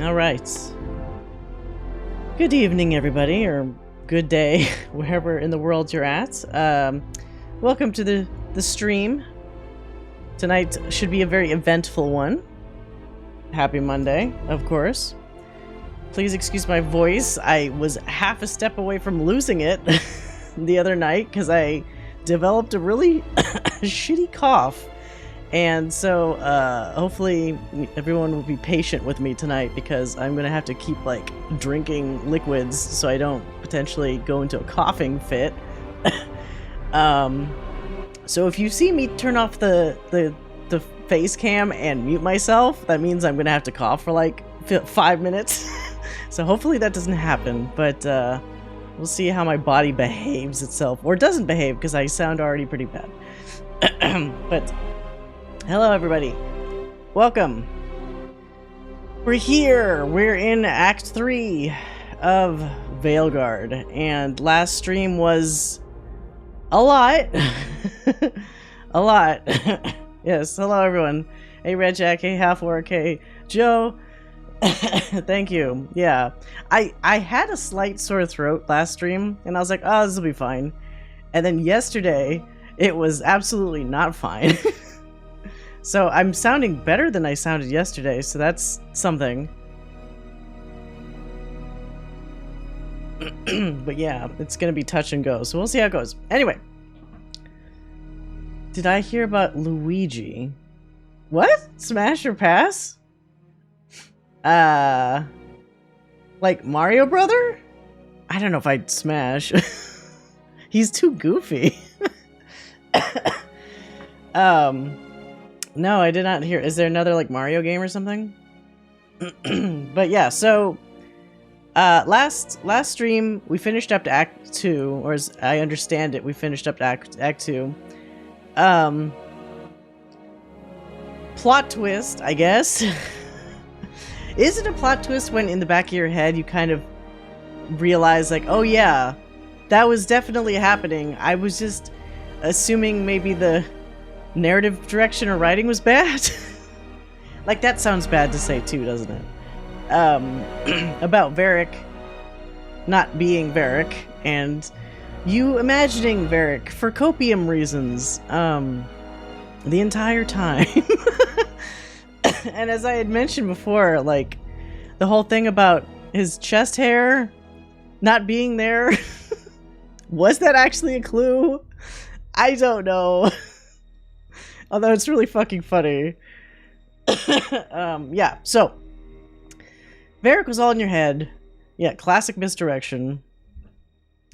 All right. Good evening, everybody, or good day, wherever in the world you're at. Welcome to the stream. Tonight should be a very eventful one. Happy Monday, of course. Please excuse my voice. I was half a step away from losing it the other night because I developed a really shitty cough. And so, hopefully everyone will be patient with me tonight because I'm going to have to keep, like, drinking liquids so I don't potentially go into a coughing fit. So if you see me turn off the face cam and mute myself, that means I'm going to have to cough for, like, 5 minutes. So hopefully that doesn't happen, but, we'll see how my body behaves itself. Or doesn't behave, because I sound already pretty bad. But... hello, everybody. Welcome. We're here. We're in Act 3 of Veilguard, and last stream was a lot. A lot. Yes, hello, everyone. Hey, Red Jack. Hey, Half-Orc. Hey, Joe. Thank you. Yeah. I had a slight sore throat last stream, and I was like, oh, this will be fine. And then yesterday, it was absolutely not fine. So I'm sounding better than I sounded yesterday, so that's something. But yeah, it's gonna be touch and go, so we'll see how it goes. Anyway. Did I hear about Luigi? What? Smash or pass? Like Mario Brother? I don't know if I'd smash. He's too goofy. No, I did not hear. Is there another, like, Mario game or something? But yeah, so last stream we finished up to Act 2, or as I understand it, we finished up to Act 2. Plot twist, I guess. Is it a plot twist when in the back of your head you kind of realize, like, oh yeah, that was definitely happening. I was just assuming maybe the narrative direction or writing was bad? Like, that sounds bad to say too, doesn't it? About Varric not being Varric, and you imagining Varric for copium reasons, the entire time. And as I had mentioned before, like, the whole thing about his chest hair not being there, was that actually a clue? I don't know. Although it's really fucking funny. Yeah, so. Varric was all in your head. Yeah, classic misdirection.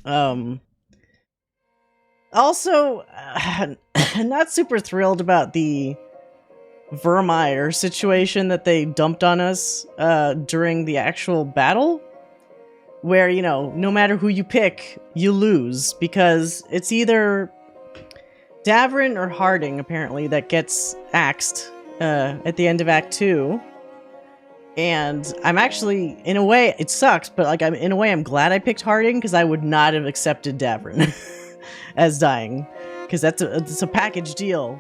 Also, not super thrilled about the Vermeer situation that they dumped on us during the actual battle. Where, you know, no matter who you pick, you lose. Because it's either Davrin or Harding, apparently, that gets axed at the end of Act 2. And I'm actually, in a way, it sucks, but like, in a way, I'm glad I picked Harding, because I would not have accepted Davrin as dying. Because it's a package deal.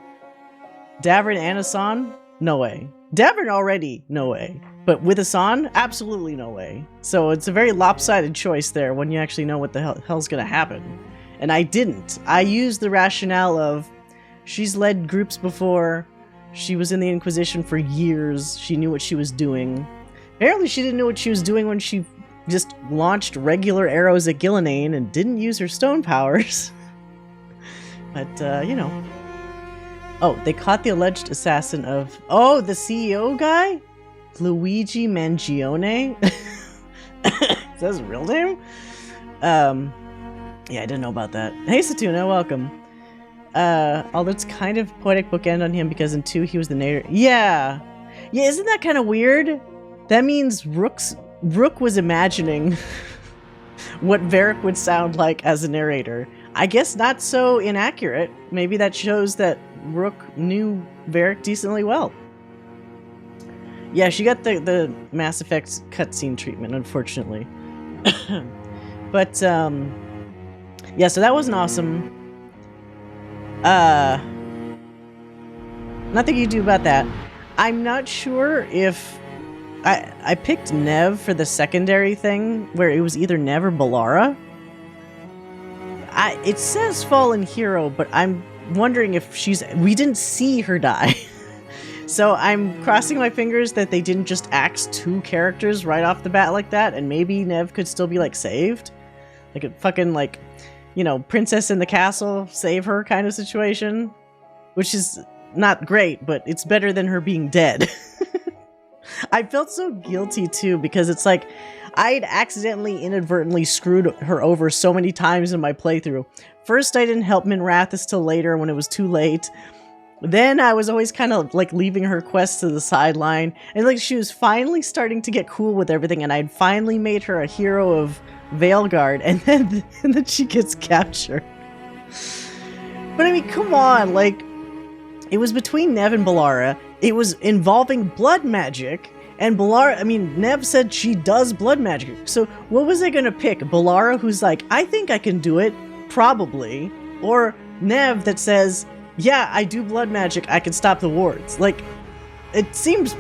Davrin and Asan? No way. Davrin already? No way. But with Asan? Absolutely no way. So it's a very lopsided choice there when you actually know what the hell's gonna happen. And I didn't. I used the rationale of, she's led groups before, she was in the Inquisition for years, she knew what she was doing. Apparently she didn't know what she was doing when she just launched regular arrows at Gillinane and didn't use her stone powers. But, you know. Oh, they caught the alleged assassin of... oh, the CEO guy? Luigi Mangione? Is that his real name? Yeah, I didn't know about that. Hey, Satuna, welcome. Although it's kind of poetic bookend on him because in 2 he was the narrator. Yeah. Yeah, isn't that kind of weird? That means Rook was imagining what Varric would sound like as a narrator. I guess not so inaccurate. Maybe that shows that Rook knew Varric decently well. Yeah, she got the Mass Effect cutscene treatment, unfortunately. But, yeah, so that wasn't awesome. Nothing you do about that. I'm not sure if I picked Nev for the secondary thing, where it was either Nev or Balara. It says fallen hero, but I'm wondering if we didn't see her die. So I'm crossing my fingers that they didn't just axe 2 characters right off the bat like that, and maybe Nev could still be, like, saved. Like a fucking, like, you know, princess in the castle, save her kind of situation. Which is not great, but it's better than her being dead. I felt so guilty, too, because it's like, I'd accidentally, inadvertently screwed her over so many times in my playthrough. First, I didn't help Minrathis till later when it was too late. Then I was always kind of like leaving her quest to the sideline. And like she was finally starting to get cool with everything, and I'd finally made her a hero of Veilguard, and then she gets captured. But I mean, come on, like, it was between Nev and Balara. It was involving blood magic. And Balara, I mean, Nev said she does blood magic. So what was I gonna pick? Balara, who's like, I think I can do it, probably. Or Nev that says, yeah, I do blood magic, I can stop the wards. Like, it seems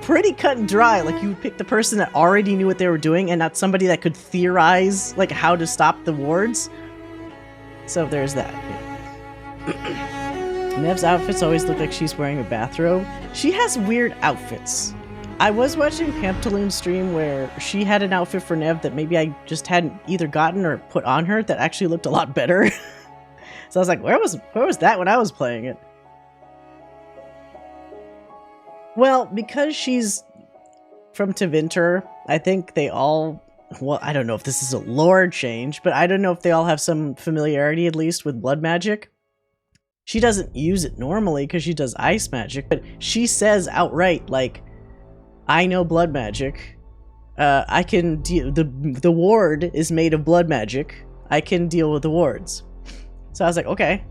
pretty cut and dry. Like, you would pick the person that already knew what they were doing and not somebody that could theorize, like, how to stop the wards. So there's that. Yeah. Nev's outfits always look like she's wearing a bathrobe. She has weird outfits. I was watching Pamptaloon's stream where she had an outfit for Nev that maybe I just hadn't either gotten or put on her that actually looked a lot better. So I was like, where was that when I was playing it? Well, because she's from Tevinter, I think they all, well, I don't know if this is a lore change, but I don't know if they all have some familiarity at least with blood magic. She doesn't use it normally because she does ice magic, but she says outright, like, I know blood magic. I can deal. The ward is made of blood magic. I can deal with the wards. So I was like, okay.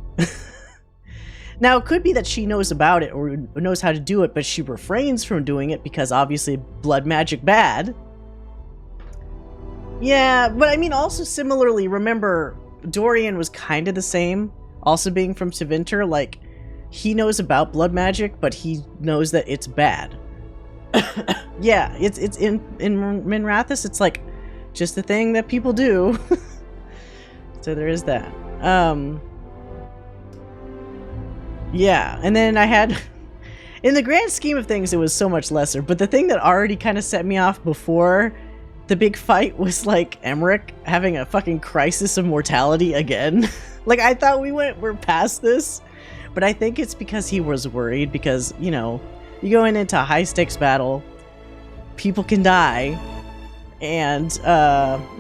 Now, it could be that she knows about it or knows how to do it, but she refrains from doing it because obviously blood magic bad. Yeah, but I mean, also similarly, remember, Dorian was kind of the same. Also being from Tevinter, like, he knows about blood magic, but he knows that it's bad. Yeah, it's in Minrathis, it's like just the thing that people do. So there is that. Yeah, and then I had, in the grand scheme of things, it was so much lesser, but the thing that already kind of set me off before the big fight was like Emmrich having a fucking crisis of mortality again. Like, I thought we're past this, but I think it's because he was worried because, you know, you going into a high-stakes battle, people can die, and,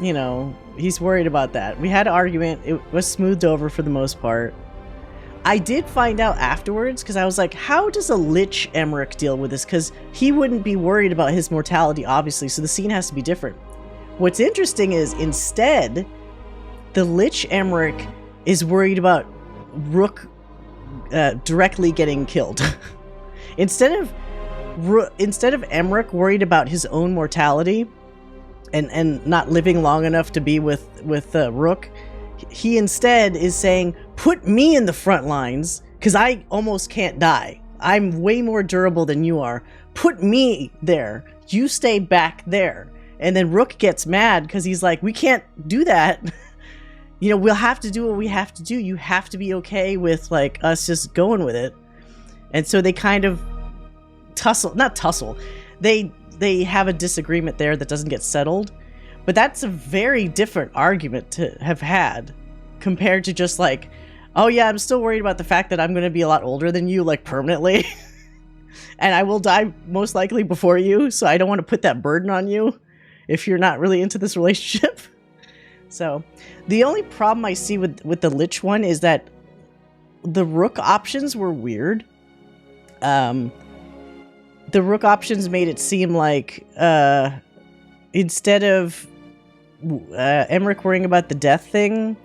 you know, he's worried about that. We had an argument. It was smoothed over for the most part. I did find out afterwards, because I was like, how does a Lich Emmrich deal with this? Because he wouldn't be worried about his mortality, obviously, so the scene has to be different. What's interesting is, instead, the Lich Emmrich is worried about Rook directly getting killed. Instead of Emmrich worried about his own mortality and not living long enough to be with Rook, he instead is saying, put me in the front lines because I almost can't die. I'm way more durable than you are. Put me there. You stay back there. And then Rook gets mad because he's like, we can't do that. You know, we'll have to do what we have to do. You have to be okay with, like, us just going with it. And so they kind of not tussle. They have a disagreement there that doesn't get settled. But that's a very different argument to have had compared to just like, oh yeah, I'm still worried about the fact that I'm going to be a lot older than you, like, permanently. And I will die most likely before you, so I don't want to put that burden on you if you're not really into this relationship. So, the only problem I see with the Lich one is that the Rook options were weird. The Rook options made it seem like, instead of Emmrich worrying about the death thing,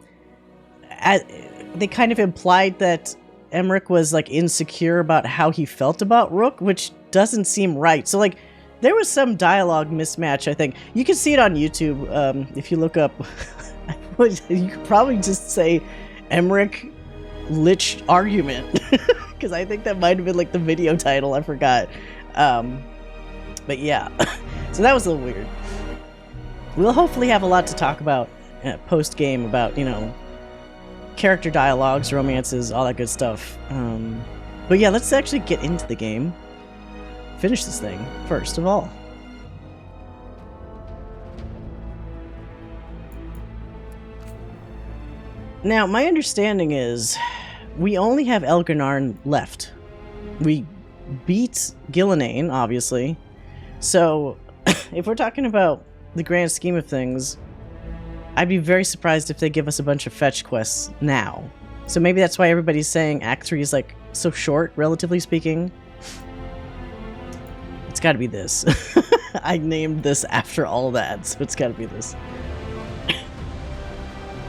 they kind of implied that Emmrich was, like, insecure about how he felt about Rook, which doesn't seem right. So, like, there was some dialogue mismatch, I think. You can see it on YouTube, if you look up. You could probably just say Emmrich Lich argument, because I think that might have been, like, the video title, I forgot. But yeah. So that was a little weird. We'll hopefully have a lot to talk about post-game about, you know, character dialogues, romances, all that good stuff. But yeah, let's actually get into the game. Finish this thing, first of all. Now, my understanding is we only have Elgarnarn left. We beat Gillenane, obviously. So, if we're talking about the grand scheme of things, I'd be very surprised if they give us a bunch of fetch quests now. So maybe that's why everybody's saying Act 3 is, like, so short, relatively speaking. It's gotta be this. I named this after all that, so it's gotta be this.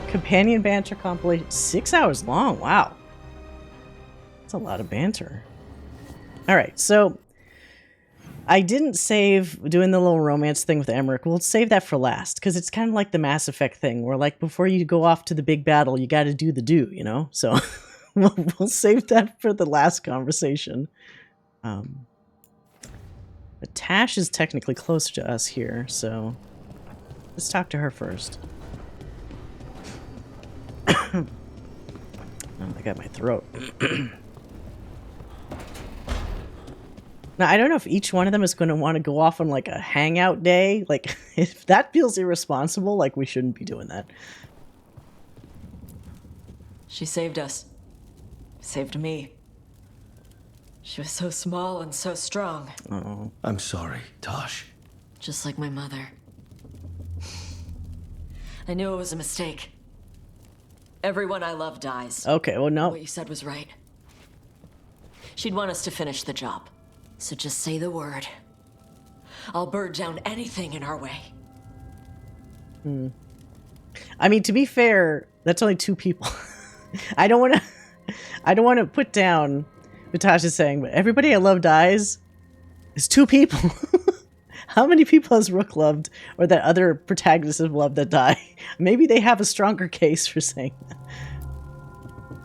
Companion banter compilation. 6 hours long. Wow. That's a lot of banter. Alright, so I didn't save doing the little romance thing with Emmrich. We'll save that for last, because it's kind of like the Mass Effect thing, where like before you go off to the big battle, you gotta do the do, you know? So we'll save that for the last conversation. But Tash is technically closer to us here, so let's talk to her first. Oh, I got my throat. Now, I don't know if each one of them is going to want to go off on, like, a hangout day. Like, if that feels irresponsible, like, we shouldn't be doing that. She saved us. Saved me. She was so small and so strong. Oh. I'm sorry, Tosh. Just like my mother. I knew it was a mistake. Everyone I love dies. Okay, well, no. What you said was right. She'd want us to finish the job. So just say the word. I'll burn down anything in our way. I mean, to be fair, that's only 2 people. I don't want to put down what Tash is saying, but everybody I love dies is 2 people. How many people has Rook loved, or that other protagonists have loved that die? Maybe they have a stronger case for saying that.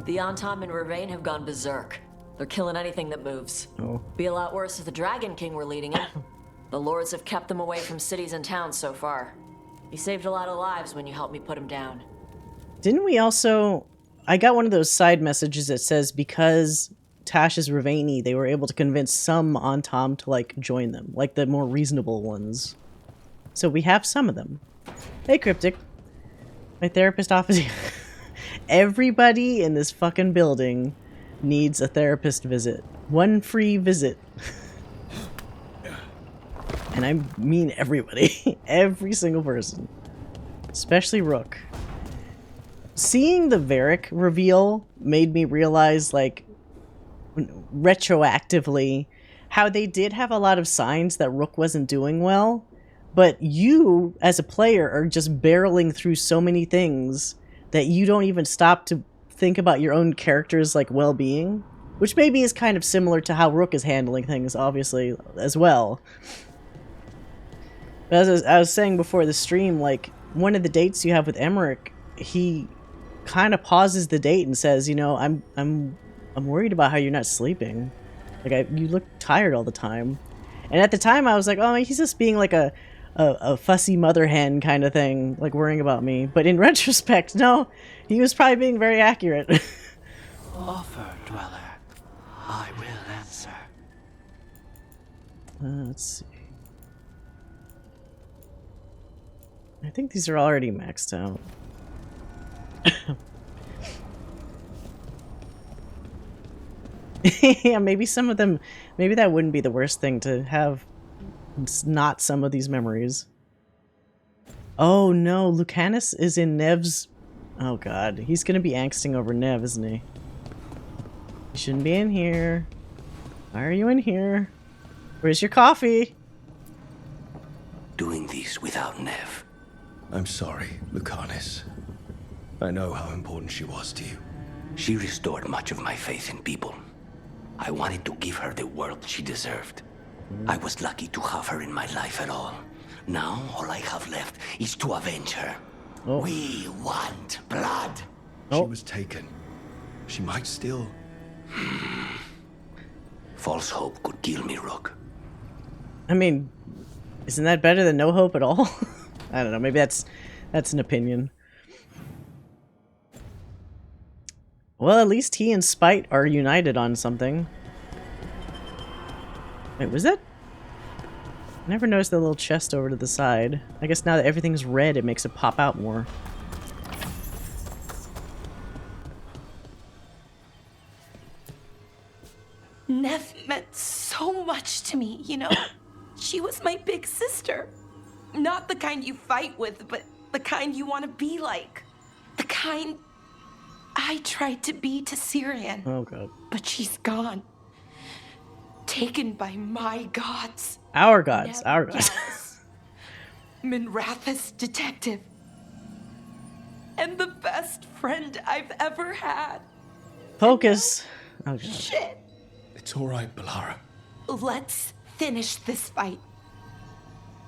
The Antam and Ravain have gone berserk. They're killing anything that moves. Oh. Be a lot worse if the Dragon King were leading it. The lords have kept them away from cities and towns so far. He saved a lot of lives when you helped me put him down. Didn't we also... I got one of those side messages that says because Tash is Ravaini, they were able to convince some Antam to, like, join them. Like, the more reasonable ones. So we have some of them. Hey, Cryptic. My therapist office... Everybody in this fucking building needs a therapist visit. One free visit. And I mean everybody. Every single person. Especially Rook. Seeing the Varric reveal made me realize, like, retroactively, how they did have a lot of signs that Rook wasn't doing well, but you, as a player, are just barreling through so many things that you don't even stop to think about your own character's, like, well-being, which maybe is kind of similar to how Rook is handling things, obviously, as well. But as I was saying before the stream, like, one of the dates you have with Emmrich, he kind of pauses the date and says, you know, I'm worried about how you're not sleeping. Like, you look tired all the time. And at the time, I was like, oh, he's just being like a fussy mother hen kind of thing, like worrying about me. But in retrospect, no, he was probably being very accurate. Offer, dweller. I will answer. Let's see. I think these are already maxed out. Yeah, maybe some of them, maybe that wouldn't be the worst thing to have not some of these memories. Oh no, Lucanus is in Nev's... Oh god, he's gonna be angsting over Nev, isn't he? You shouldn't be in here. Why are you in here? Where's your coffee? Doing this without Nev. I'm sorry, Lucanus. I know how important she was to you. She restored much of my faith in people. I wanted to give her the world she deserved. I was lucky to have her in my life at all. Now, all I have left is to avenge her. Oh. We want blood. She was taken. She might still... False hope could kill me, Rook. I mean, Isn't that better than no hope at all? I don't know. Maybe that's an opinion. Well, at least he and Spite are united on something. Wait, was that? I never noticed the little chest over to the side. I guess now that everything's red, it makes it pop out more. Nev meant so much to me, you know? She was my big sister. Not the kind you fight with, but the kind you want to be like. The kind I tried to be to Syrian. Oh god. But she's gone. Taken by my gods. Our gods. Nev Our gods. Gallus, Minratha's detective. And the best friend I've ever had. Focus. Oh god. Shit. It's all right, Balara. Let's finish this fight.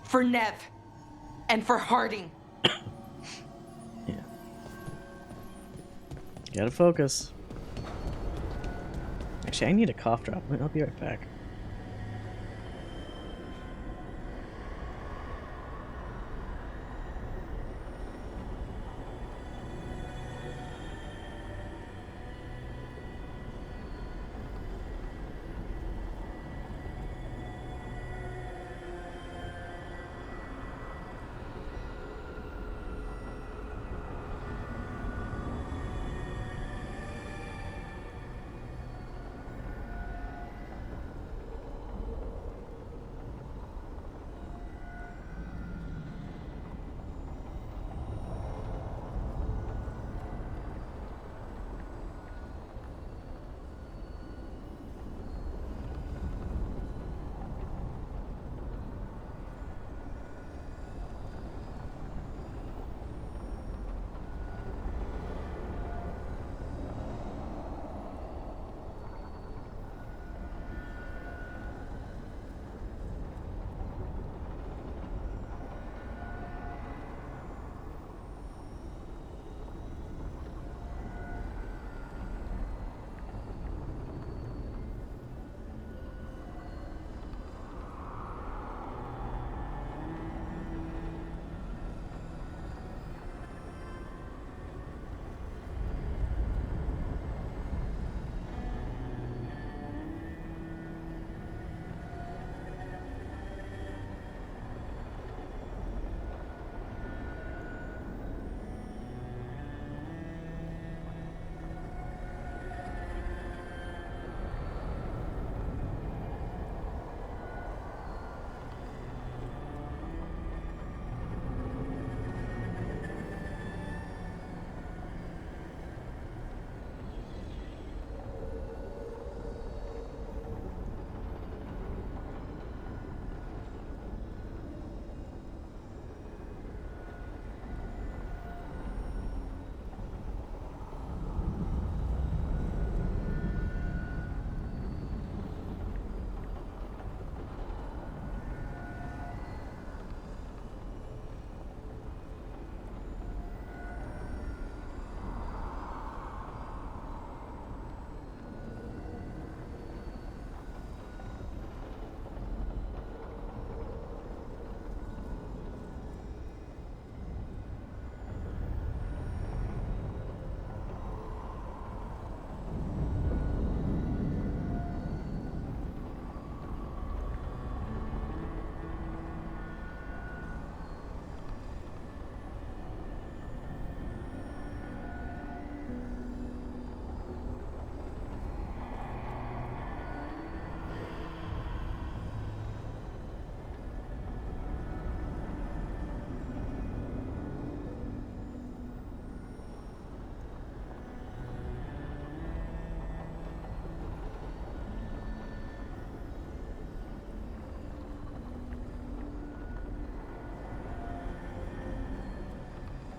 For Nev. And for Harding. Yeah. Gotta focus. Actually, I need a cough drop. I'll be right back.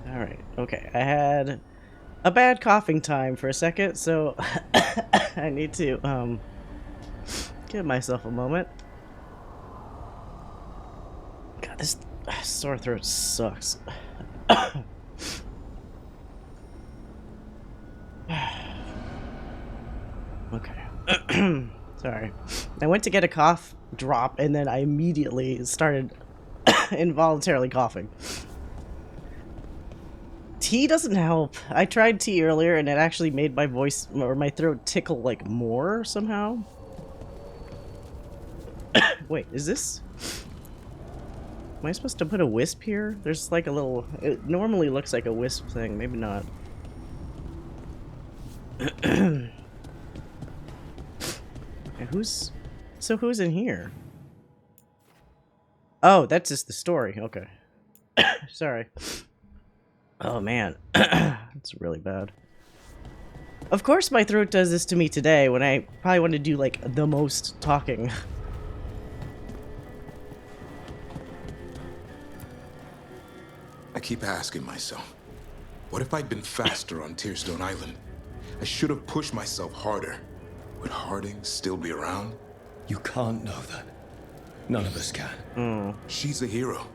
Alright, okay. I had a bad coughing time for a second, so I need to give myself a moment. God, this sore throat sucks. Okay. Sorry. I went to get a cough drop and then I immediately started involuntarily coughing. Tea doesn't help. I tried tea earlier and it actually made my voice or my throat tickle like more somehow. Wait, is this? Am I supposed to put a wisp here? There's like a little... It normally looks like a wisp thing. Maybe not. And who's... So who's in here? Oh, that's just the story. Okay. Sorry. Oh, man. It's really bad. Of course my throat does this to me today when I probably want to do, like, the most talking. I keep asking myself, what if I'd been faster on Tearstone Island? I should have pushed myself harder. Would Harding still be around? You can't know that. None of us can. She's a hero.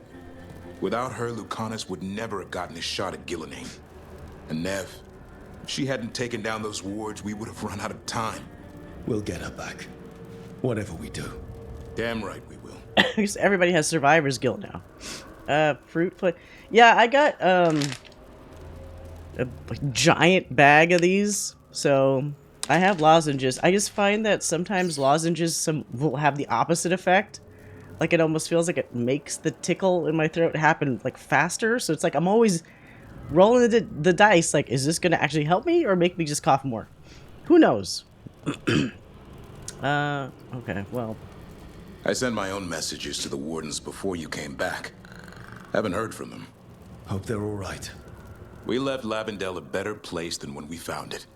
Without her, Lucanus would never have gotten his shot at Gillenane. And Nev, if she hadn't taken down those wards, we would have run out of time. We'll get her back. Whatever we do. Damn right we will. Because everybody has survivor's guilt now. Fruit play. Yeah, I got a giant bag of these, so I have lozenges. I just find that sometimes lozenges will have the opposite effect. Like, it almost feels like it makes the tickle in my throat happen, like, faster. So it's like I'm always rolling the dice, like, is this going to actually help me or make me just cough more? Who knows? Okay, well. I sent my own messages to the wardens before you came back. Haven't heard from them. Hope they're all right. We left Lavendel a better place than when we found it.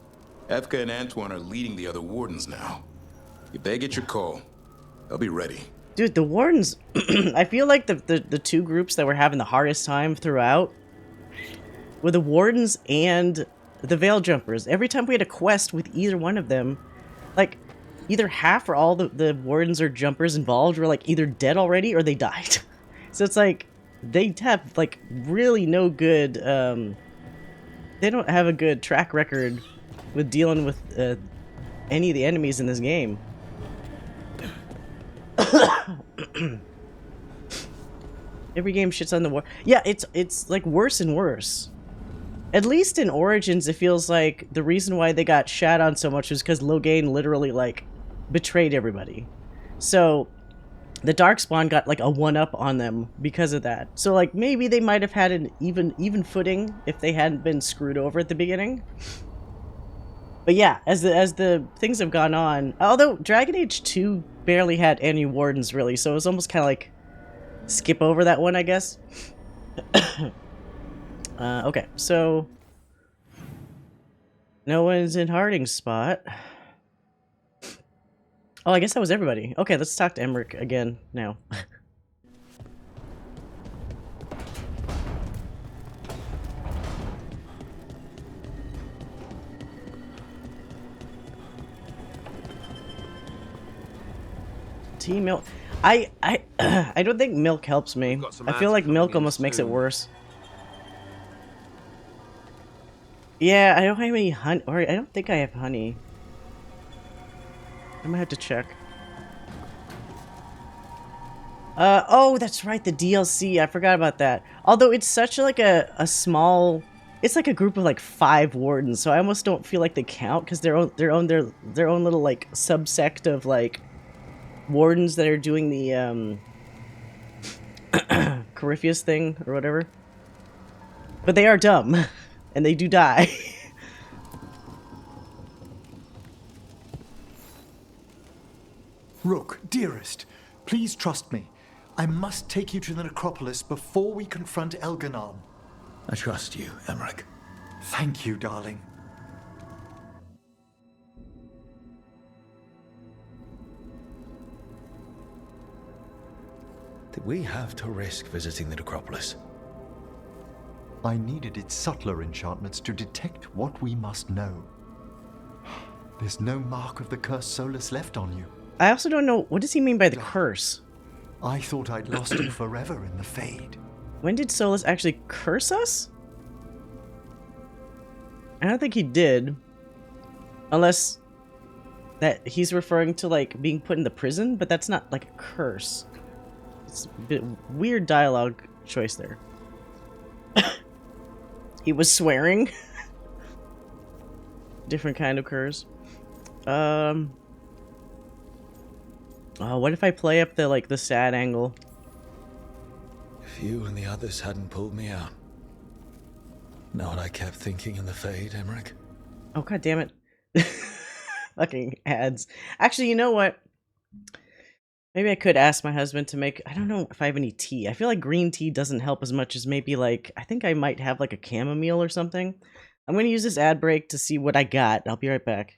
Evka and Antoine are leading the other wardens now. If they get your call, they'll be ready. Dude, the wardens, I feel like the two groups that were having the hardest time throughout were the wardens and the veil jumpers. Every time we had a quest with either one of them, like, either half or all the wardens or jumpers involved were, like, either dead already or they died. So it's like, they have, like, really no good, they don't have a good track record with dealing with any of the enemies in this game. Every game shits on the war. Yeah, it's like worse and worse. At least in Origins, it feels like the reason why they got shat on so much was because Loghain literally, like, betrayed everybody. So the Darkspawn got, like, a one-up on them because of that. So, like, maybe they might have had an even footing if they hadn't been screwed over at the beginning. But yeah, as the things have gone on, although Dragon Age 2 barely had any wardens really, so it was almost kind of like skip over that one, I guess. Okay, so no one's in Harding's spot. Oh, I guess that was everybody. Okay, let's talk to Emmrich again now. Tea, milk. I don't think milk helps me. I feel like milk almost makes it worse. Yeah, I don't have any honey, or I don't think I have honey. I might have to check. Oh, that's right, the DLC. I forgot about that. Although it's such like a small, it's like a group of like 5 wardens, so I almost don't feel like they count because they're their own little like subsect of like wardens that are doing the Corypheus thing or whatever. But they are dumb and they do die. Rook, dearest, please trust me. I must take you to the necropolis before we confront Elganon. I trust you, Emmrich. Thank you, darling. Did we have to risk visiting the necropolis? I needed its subtler enchantments to detect what we must know. There's no mark of the cursed Solus left on you. I also don't know, what does he mean by the curse? I thought I'd lost you forever in the Fade. When did Solus actually curse us? I don't think he did. Unless that he's referring to like being put in the prison, but that's not like a curse. It's a bit weird dialogue choice there. He was swearing. Different kind of curse. What if I play up the sad angle? If you and the others hadn't pulled me out. Know what I kept thinking in the Fade, Emmrich? Oh, god damn it. Fucking ads. Actually, you know what? Maybe I could ask my husband to make... I don't know if I have any tea. I feel like green tea doesn't help as much as maybe I think I might have a chamomile or something. I'm going to use this ad break to see what I got. I'll be right back.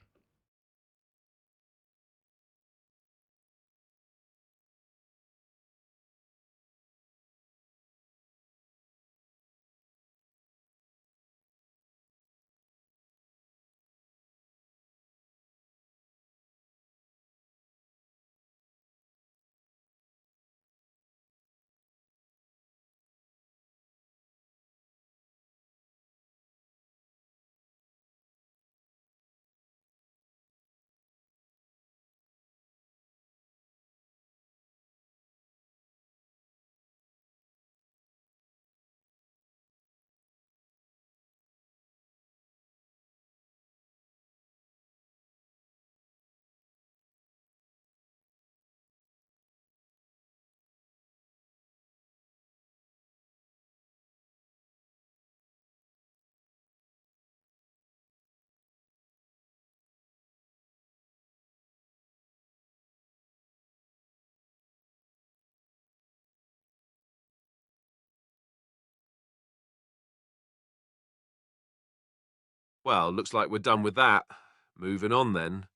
Well, looks like we're done with that. Moving on then.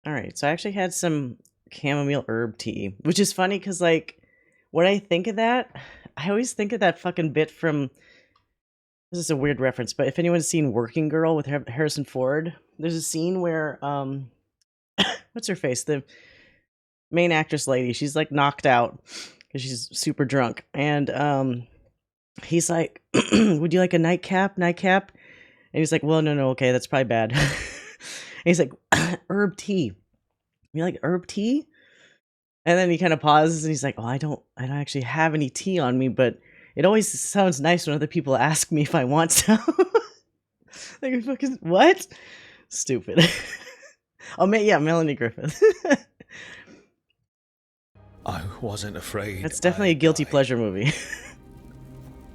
Alright, so I actually had some chamomile herb tea, which is funny because, when I think of that, I always think of that fucking bit from... This is a weird reference, but if anyone's seen Working Girl with Harrison Ford, there's a scene where, what's her face? The main actress lady, she's, knocked out because she's super drunk. And, he's like, would you like a nightcap? Nightcap? And he's like, well, no, okay, that's probably bad. And he's like, herb tea. You like herb tea? And then he kind of pauses and he's like, oh, I don't actually have any tea on me, but it always sounds nice when other people ask me if I want some. Like, fucking, what? Stupid. Oh, yeah, Melanie Griffith. I wasn't afraid. That's definitely a guilty pleasure movie.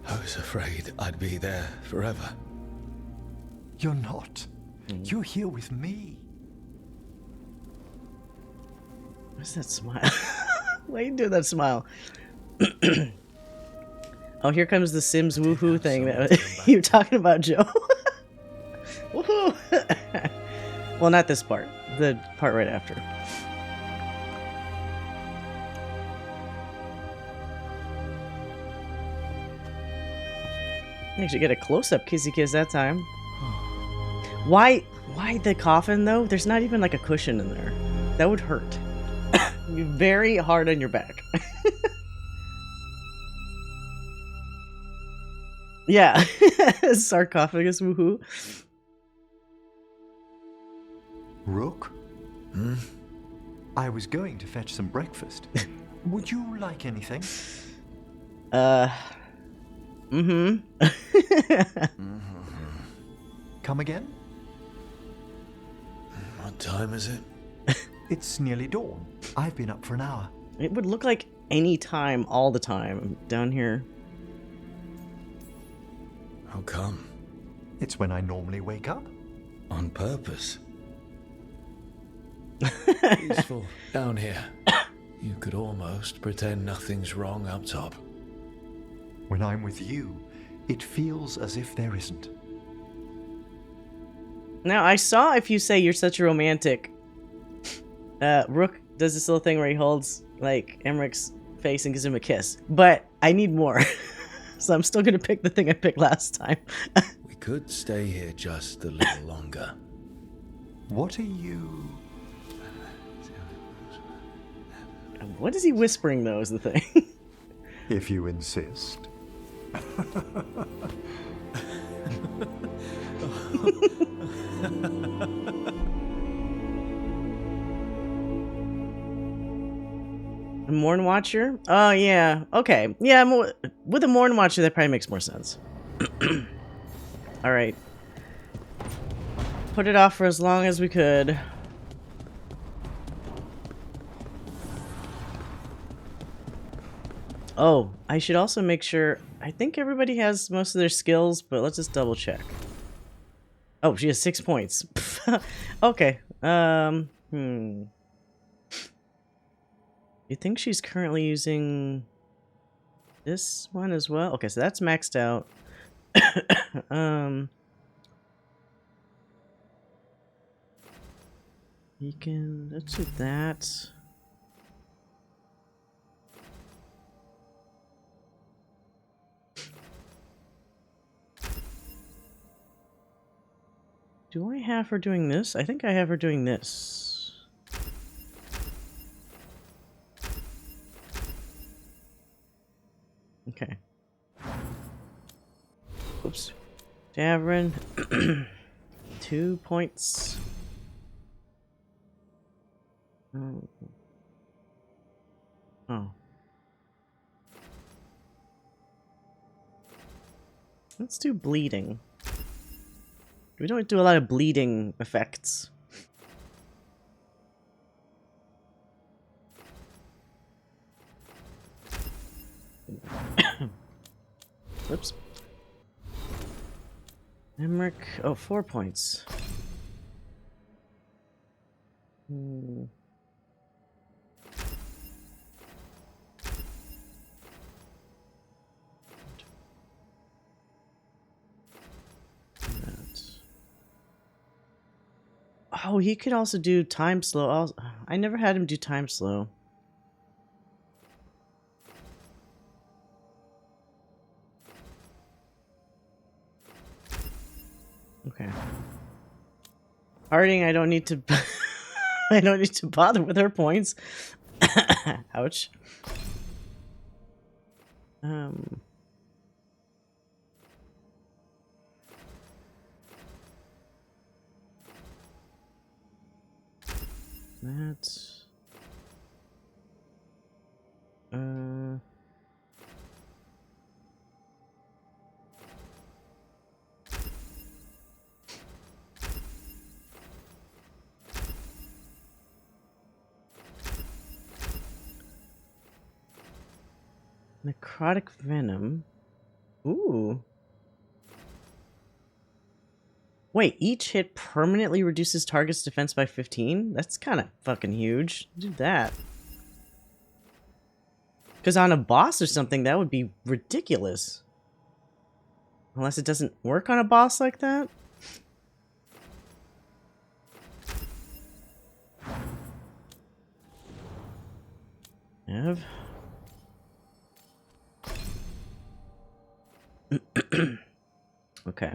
I was afraid I'd be there forever. You're not. You're here with me. What's that smile? Why are you doing that smile? Oh, here comes the Sims woohoo thing that you're talking about, Joe. Woohoo! Well, not this part. The part right after. You actually get a close-up kissy kiss that time. Why the coffin, though? There's not even, a cushion in there. That would hurt. Be very hard on your back. Yeah. Sarcophagus, woohoo. Rook? Hmm? I was going to fetch some breakfast. Would you like anything? Mm-hmm. Come again? What time is it? It's nearly dawn. I've been up for an hour. It would look like any time, all the time, down here. How come? It's when I normally wake up. On purpose. Peaceful down here. You could almost pretend nothing's wrong up top. When I'm with you, it feels as if there isn't. Now, I saw if you say you're such a romantic, Rook does this little thing where he holds, like, Emmrich's face and gives him a kiss. But I need more. So I'm still gonna pick the thing I picked last time. We could stay here just a little longer. What are you... What is he whispering, though, is the thing. If you insist. A Morn Watcher? Oh, yeah. Okay. Yeah, with a Morn Watcher, that probably makes more sense. Alright. Put it off for as long as we could. Oh, I should also make sure... I think everybody has most of their skills, but let's just double check. Oh, she has 6 points. Okay. You think she's currently using this one as well? Okay, so that's maxed out. You can... let's do that. Do I have her doing this? I think I have her doing this. Okay. Oops. Davrin. 2 points. Oh. Let's do bleeding. We don't do a lot of bleeding effects. Whoops. Emmrich. Oh, 4 points. Oh, he could also do time slow. I never had him do time slow. Okay. Harding, I don't need to I don't need to bother with her points. Ouch. That's necrotic venom. Ooh. Wait, each hit permanently reduces target's defense by 15? That's kind of fucking huge. Do that. Because on a boss or something, that would be ridiculous. Unless it doesn't work on a boss like that? Ev? Okay.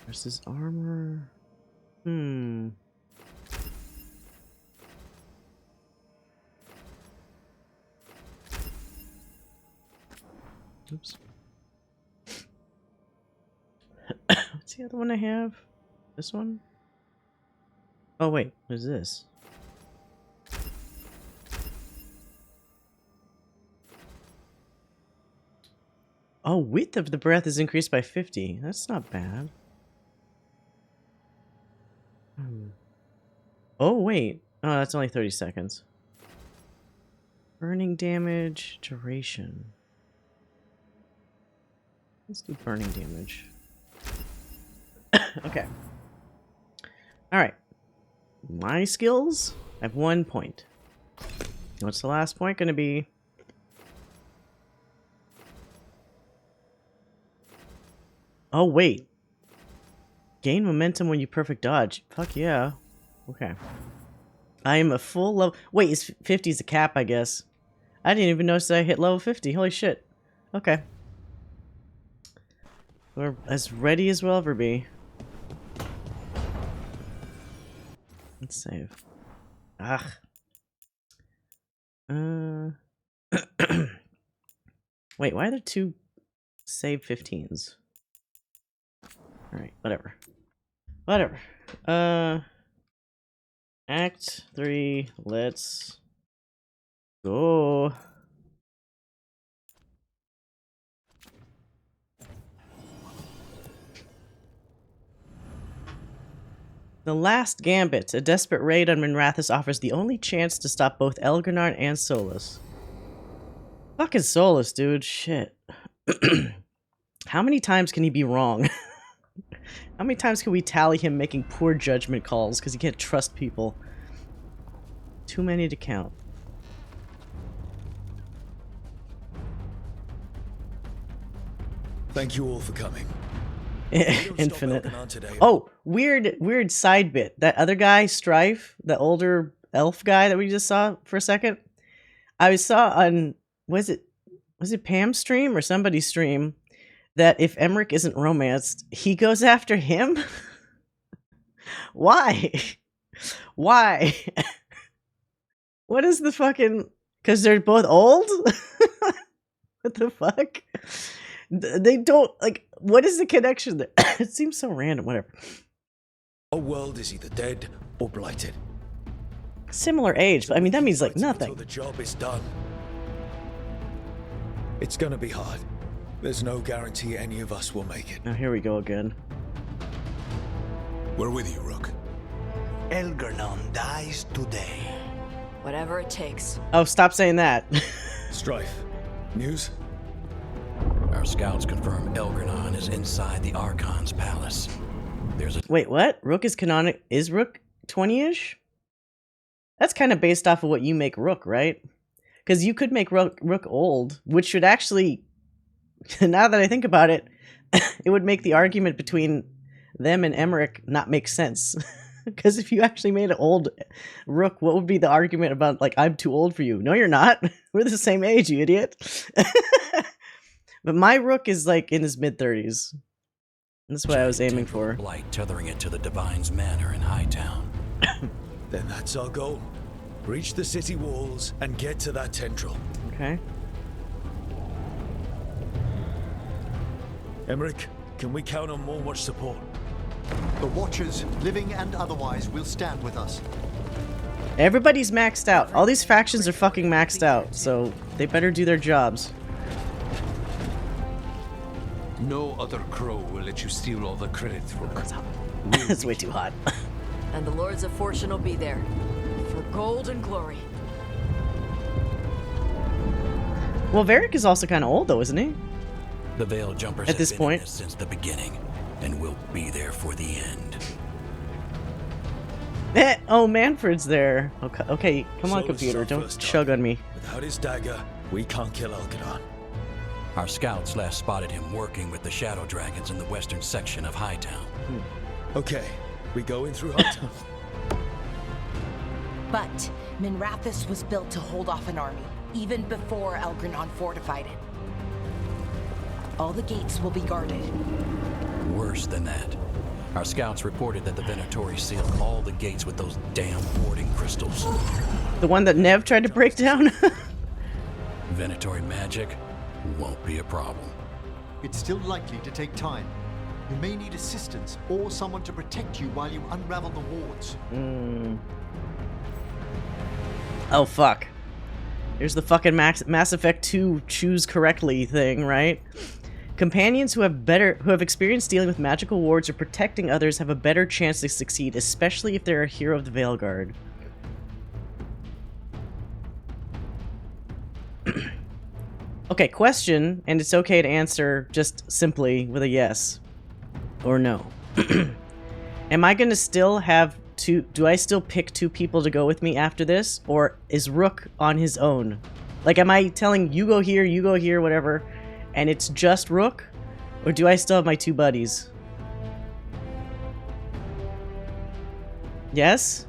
Versus armor. Oops. What's the other one I have? This one? Oh wait, what is this? Oh, width of the breath is increased by 50. That's not bad. Oh wait. Oh, that's only 30 seconds. Burning damage, duration. Let's do burning damage. Okay. Alright. My skills? I have 1 point. What's the last point gonna be? Oh, wait. Gain momentum when you perfect dodge. Fuck yeah. Okay. I am a full level... Wait, is 50 is a cap, I guess. I didn't even notice that I hit level 50. Holy shit. Okay. We're as ready as we'll ever be. Let's save. Ugh. Wait, why are there 2 save 15s? Alright, whatever. Whatever. Act 3, let's go. The Last Gambit. A desperate raid on Minrathous offers the only chance to stop both Elgernard and Solus. Fucking Solus, dude. Shit. How many times can he be wrong? How many times can we tally him making poor judgment calls because he can't trust people? Too many to count. Thank you all for coming. Infinite. Oh, weird side bit. That other guy, Strife, the older elf guy that we just saw for a second. I saw on was it Pam's stream or somebody's stream that if Emmrich isn't romanced, he goes after him? Why? Why? What is the fucking... Because they're both old? What the fuck? They don't... Like, what is the connection there? It seems so random, whatever. Our world is either dead or blighted. Similar age, but I mean, that means like nothing. Until the job is done. It's gonna be hard. There's no guarantee any of us will make it. Now here we go again. We're with you, Rook. Elgernard dies today. Whatever it takes. Oh, stop saying that. Strife. News? Our scouts confirm Elgernard is inside the Archon's palace. There's a... Wait, what? Rook is canonic? Is Rook 20-ish? That's kind of based off of what you make Rook, right? Because you could make Rook old, which should actually... Now that I think about it, it would make the argument between them and Emmrich not make sense. Because if you actually made an old Rook, what would be the argument about, like, I'm too old for you? No, you're not. We're the same age, you idiot. But my Rook is, like, in his mid-30s. That's what I was aiming for. Blight tethering it to the Divine's Manor in Hightown. Then that's our goal. Reach the city walls and get to that tendril. Okay. Emmrich, can we count on more watch support? The Watchers, living and otherwise, will stand with us. Everybody's maxed out. All these factions are fucking maxed out, so they better do their jobs. No other crow will let you steal all the credit, Rook. It's way too hot. And the Lords of Fortune will be there. For gold and glory. Well, Varric is also kind of old, though, isn't he? The Veil Jumpers At this have been point. in this since the beginning, and will be there for the end. Oh, Manfred's there. Okay, okay. Come on, Solus computer. our Don't first chug target. on me. Without his dagger, we can't kill Elgernard. Our scouts last spotted him working with the Shadow Dragons in the western section of Hightown. Okay, we go in through Hightown. But Minrathous was built to hold off an army, even before Elgernard fortified it. All the gates will be guarded. Worse than that. Our scouts reported that the Venatori sealed all the gates with those damn warding crystals. The one that Nev tried to break down? Venatori magic? Won't be a problem. It's still likely to take time. You may need assistance or someone to protect you while you unravel the wards. Oh, fuck. Here's the fucking Mass Effect 2 choose correctly thing, right? Companions who have experience dealing with magical wards or protecting others have a better chance to succeed, especially if they're a hero of the Veilguard. Okay, question, and it's okay to answer just simply with a yes or no. Am I gonna still have two? Do I still pick 2 people to go with me after this, or is Rook on his own? Like, am I telling you go here, whatever, and it's just Rook, or do I still have my 2 buddies? Yes?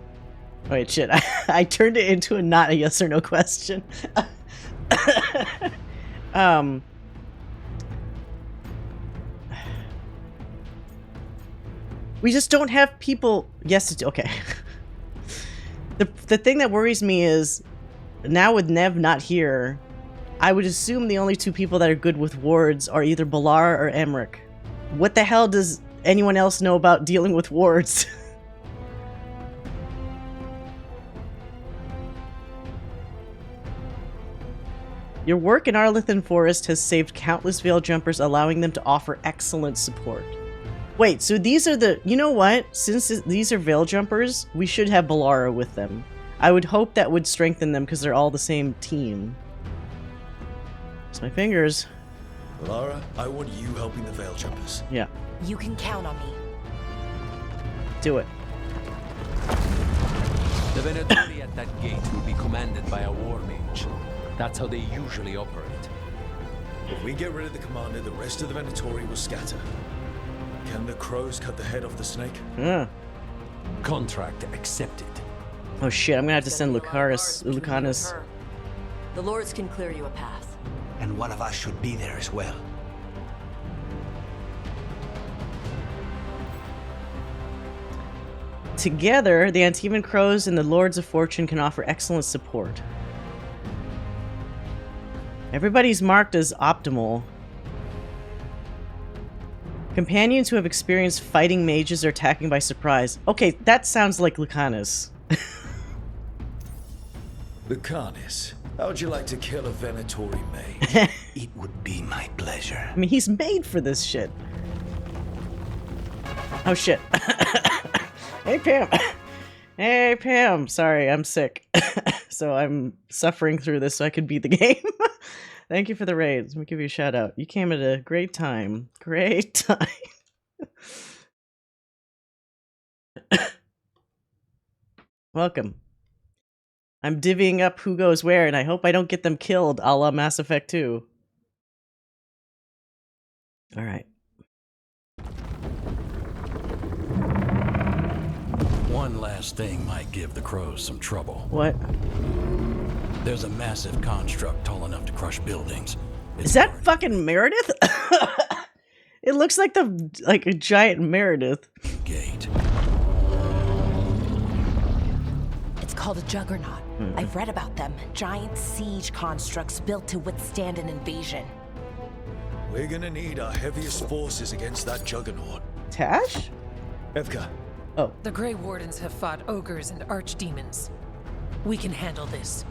Oh, wait, shit. I turned it into not a yes or no question. We just don't have people. Yes, okay. The thing that worries me is, now with Nev not here, I would assume the only 2 people that are good with wards are either Balara or Emmrich. What the hell does anyone else know about dealing with wards? Your work in Arlithan Forest has saved countless Veil Jumpers, allowing them to offer excellent support. Wait, so these are the... You know what? Since these are Veil Jumpers, we should have Balara with them. I would hope that would strengthen them because they're all the same team. It's my fingers. Balara, I want you helping the Veil Jumpers. Yeah. You can count on me. Do it. The Venatori at that gate will be commanded by a war mage. That's how they usually operate. If we get rid of the commander, the rest of the Venatori will scatter. Can the crows cut the head off the snake? Yeah. Contract accepted. Oh shit, I'm gonna have to send Lucanus. The lords can clear you a path. And one of us should be there as well. Together, the Antivan Crows and the Lords of Fortune can offer excellent support. Everybody's marked as optimal. Companions who have experienced fighting mages or attacking by surprise. Okay, that sounds like Lucanus. Lucanus, how would you like to kill a Venatori mage? It would be my pleasure. I mean, he's made for this shit. Oh shit. Hey Pam. Hey Pam. Sorry, I'm sick. So I'm suffering through this so I could beat the game. Thank you for the raids. Let me give you a shout out. You came at a great time. Great time. Welcome. I'm divvying up who goes where, and I hope I don't get them killed a la Mass Effect 2. Alright. One last thing might give the crows some trouble. What? There's a massive construct tall enough to crush buildings. Is that fucking Meredith? It looks like a giant Meredith. Gate. It's called a juggernaut. I've read about them. Giant siege constructs built to withstand an invasion. We're gonna need our heaviest forces against that juggernaut. Tash? Evka. Oh. The Grey Wardens have fought ogres and archdemons. We can handle this.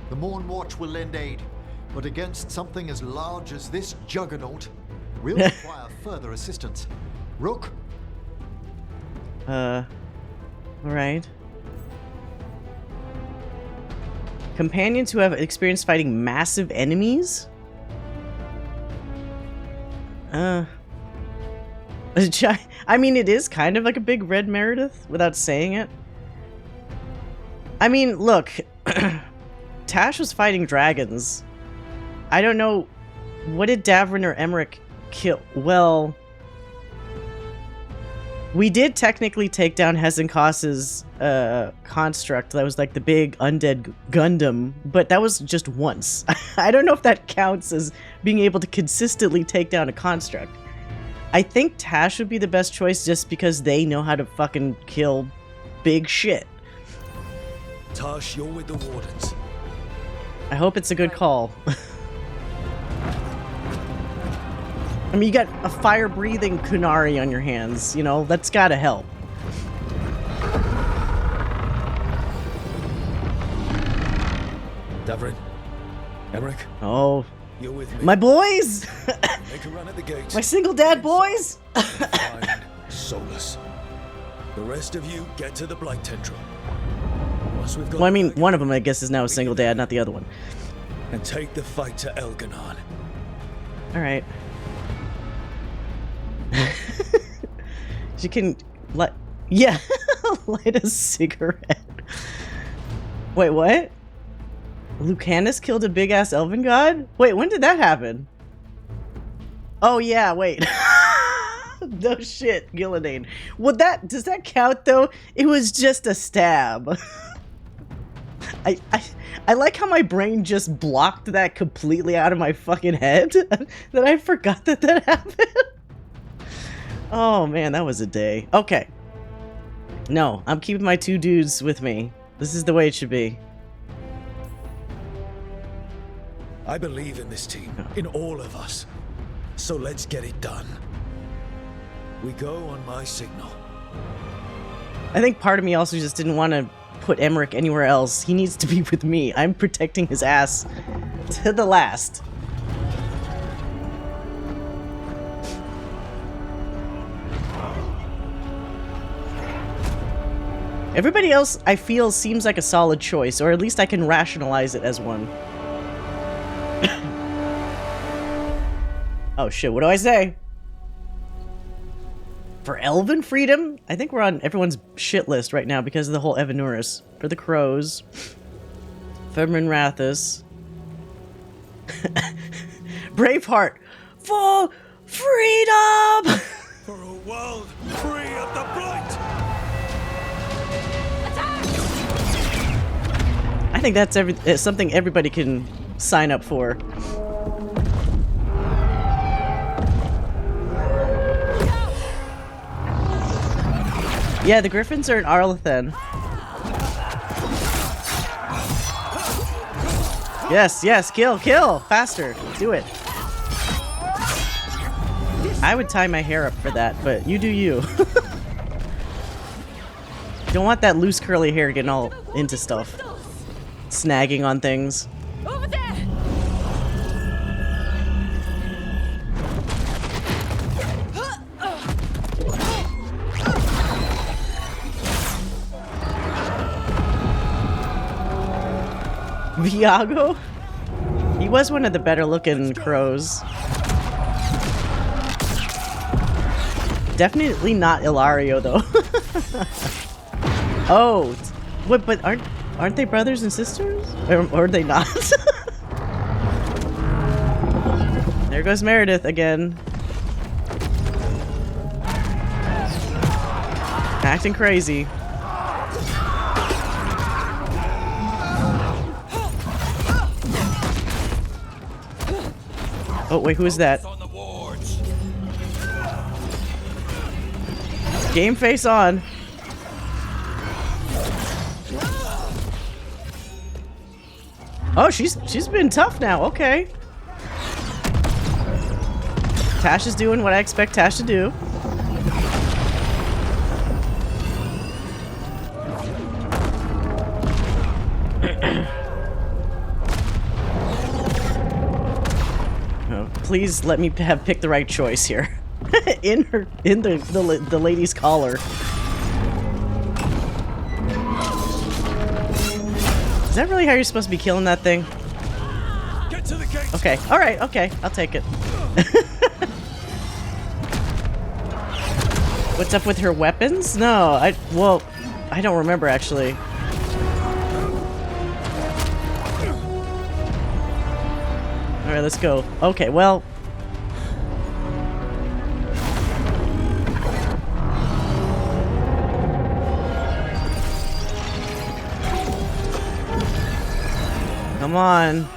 The Morn Watch will lend aid, but against something as large as this juggernaut, we'll require further assistance. Rook? Alright. Companions who have experience fighting massive enemies? I mean, it is kind of like a big red Meredith, without saying it. I mean, look, Tash was fighting dragons. I don't know, what did Davrin or Emmrich kill? Well, we did technically take down Hezenkos's construct. That was like the big undead Gundam, but that was just once. I don't know if that counts as being able to consistently take down a construct. I think Tash would be the best choice just because they know how to fucking kill big shit. Tash, you're with the Wardens. I hope it's a good call. I mean, you got a fire-breathing Kunari on your hands, you know? That's gotta help. Davrin, Emmrich, Oh, you're with me. my boys! Make a run at the gate. My single dad boys! Find Solus. The rest of you get to the Blight Tendril. Once we've got Well, I mean, one of them, I guess, is now a single dad, not the other one. and take the fight to Elganon. Alright. She can light... Yeah! Light a cigarette. Wait, what? Lucanus killed a big-ass elven god? Wait, when did that happen? Oh, yeah, wait. No shit, Gillidan. Well, does that count, though? It was just a stab. I like how my brain just blocked that completely out of my fucking head. That I forgot that happened. Oh, man, that was a day. Okay. No, I'm keeping my two dudes with me. This is the way it should be. I believe in this team, in all of us. So let's get it done. We go on my signal. I think part of me also just didn't want to put Emmrich anywhere else. He needs to be with me. I'm protecting his ass to the last. Everybody else, I feel, seems like a solid choice, or at least I can rationalize it as one. Oh shit, what do I say? For Elven Freedom? I think we're on everyone's shit list right now because of the whole Evanuris. For the Crows. Febrin Rathus. Braveheart. For freedom! For a world free of the Blight! I think that's something everybody can sign up for. Yeah, the Griffins are in Arlathan. Yes, yes, kill, kill! Faster, do it. I would tie my hair up for that, but you do you. Don't want that loose curly hair getting all into stuff. Snagging on things. Over there! Viago? He was one of the better looking crows. Definitely not Ilario though. Oh, what? But aren't they brothers and sisters? Or are they not? There goes Meredith again. Acting crazy. Oh, wait, who is that? Game face on. Oh, she's been tough now. Okay. Tash is doing what I expect Tash to do. Oh, please let me have picked the right choice here. in the lady's collar. Is that really how you're supposed to be killing that thing? Get to the gate. Okay, alright, okay, I'll take it. What's up with her weapons? No, well, I don't remember actually. Alright, let's go. Okay, well. Come on.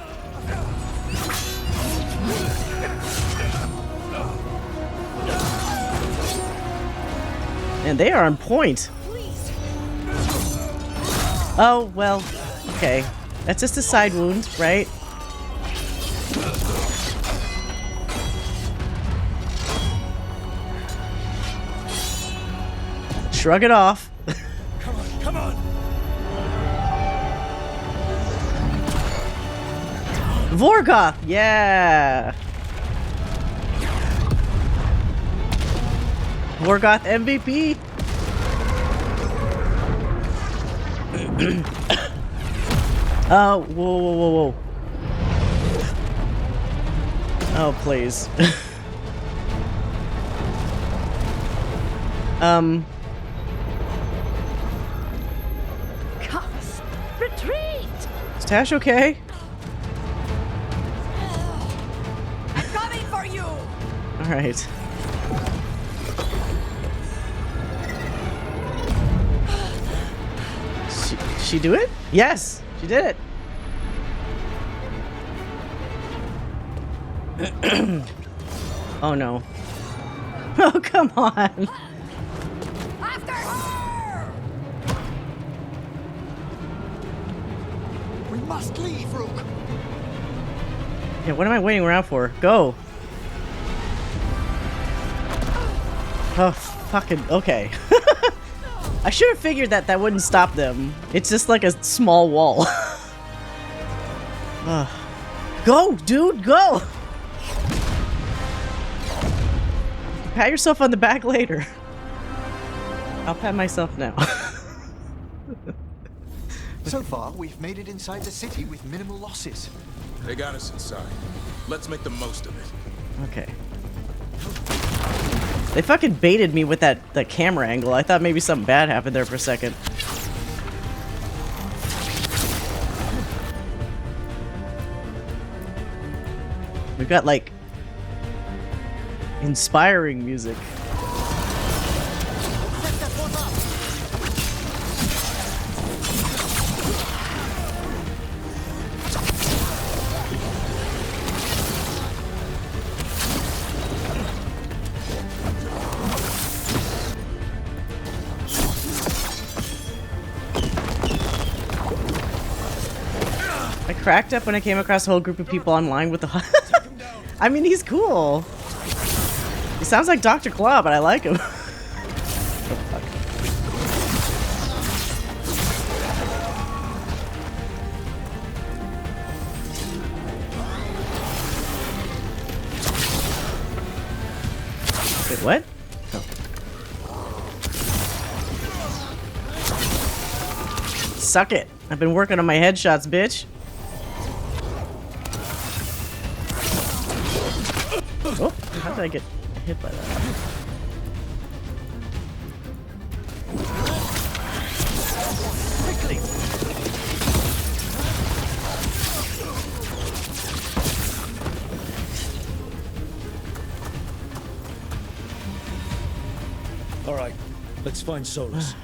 And they are on point. Oh, well, okay. That's just a side wound, right? Shrug it off. Come on, come on! Vorgoth, yeah. Vorgoth MVP. Oh, whoa, whoa, whoa, whoa. Oh, please. Cuffs, retreat! Is Tash okay? I'm coming for you! Alright. She do it? Yes! She did it! Oh no. Oh, come on! After her! We must leave, Rook. Yeah, what am I waiting around for? Go! Oh, fucking, okay. I should have figured that that wouldn't stop them. It's just like a small wall. Go, dude, go! Pat yourself on the back later. I'll pat myself now. So far, we've made it inside the city with minimal losses. They got us inside. Let's make the most of it. Okay. They fucking baited me with that camera angle. I thought maybe something bad happened there for a second. We've got, like, inspiring music. I cracked up when I came across a whole group of people online with the I mean, he's cool. He sounds like Dr. Claw, but I like him. Wait, what? Oh. Suck it. I've been working on my headshots, bitch. Oh, how did I get hit by that? Quickly! All right, let's find Solus.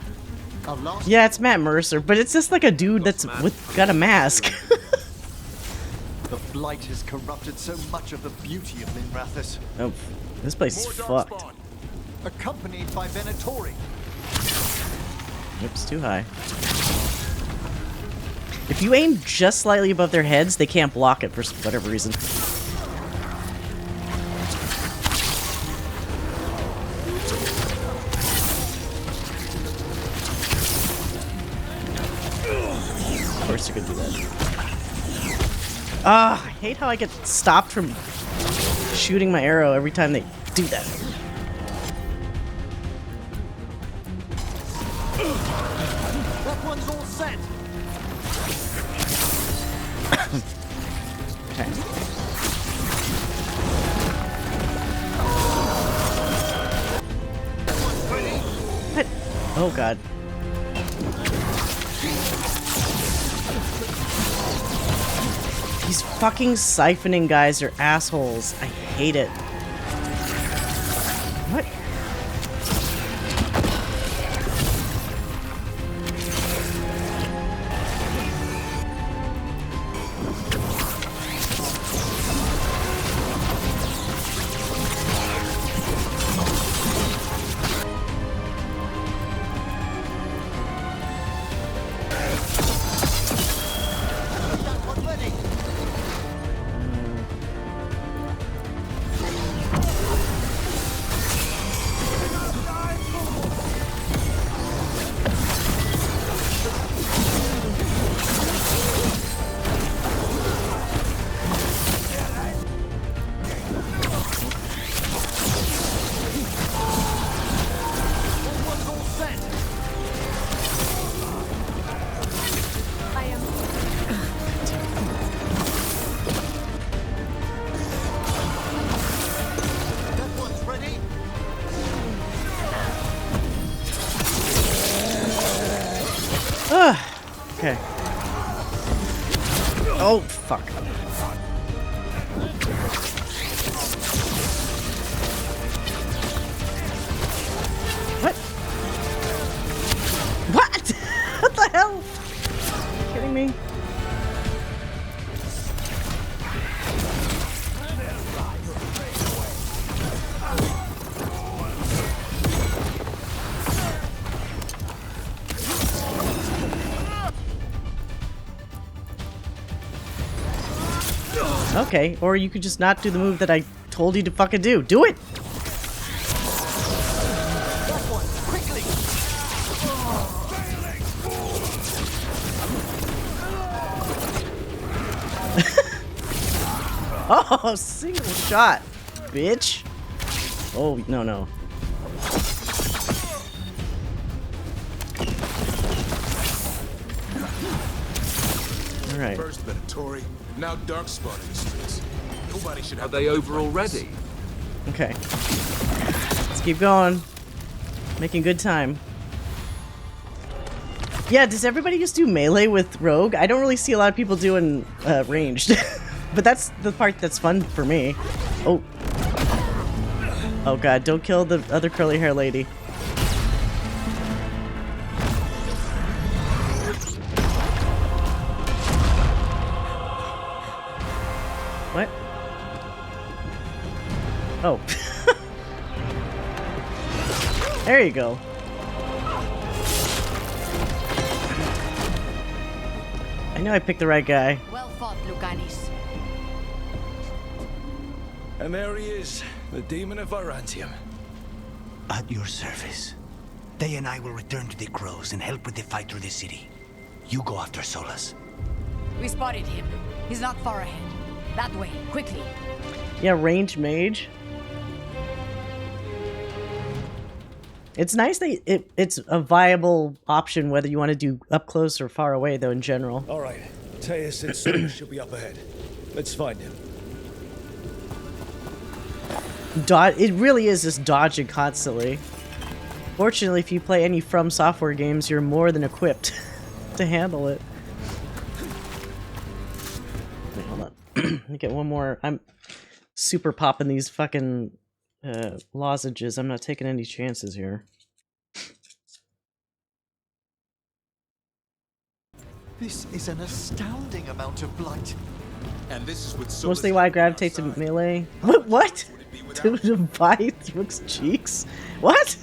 Yeah, it's Matt Mercer, but it's just like a dude that's got a mask. The blight has corrupted so much of the beauty of Minrathous. Oh, this place is fucked. Accompanied by Venatori. Oops, too high. If you aim just slightly above their heads, they can't block it for whatever reason. Of course you could do that. Ah, I hate how I get stopped from shooting my arrow every time they do that. That one's all set. Okay. What? Oh god. These fucking siphoning guys are assholes. I hate it. What? Oh, fuck. What? What? What the hell? Are you kidding me? Okay, or you could just not do the move that I told you to fucking do. Do it! Oh, single shot, bitch. Oh, no, no. All right. First Venatori, now Darkspawn in the streets. Nobody should have. Are they over already? Okay. Let's keep going. Making good time. Yeah, does everybody just do melee with Rogue? I don't really see a lot of people doing ranged. But that's the part that's fun for me. Oh. Oh god, don't kill the other curly hair lady. What? Oh. There you go. I know I picked the right guy. Well fought, Lucanis. And there he is, the demon of Virantium. At your service. They and I will return to the Crows and help with the fight through the city. You go after Solas. We spotted him. He's not far ahead. That way, quickly. Yeah, range mage. It's nice that it's a viable option whether you want to do up close or far away, though, in general. All right, Teus said Solas should be up ahead. Let's find him. It really is just dodging constantly. Fortunately, if you play any From Software games, you're more than equipped to handle it. Wait, hold on. Let me get one more. I'm super popping these fucking lozenges. I'm not taking any chances here. This is an astounding amount of blight. And this is what Solas Mostly why I gravitate to melee. What? To bite Rook's cheeks? What?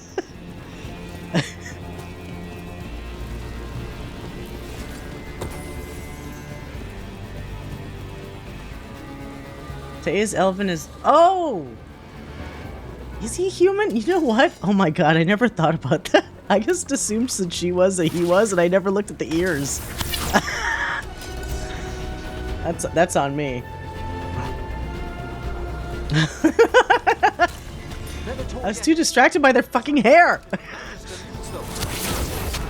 Teus Elven is... Oh! Is he human? You know what? Oh my god, I never thought about that. I just assumed since she was that he was, and I never looked at the ears. That's on me. I was too distracted by their fucking hair.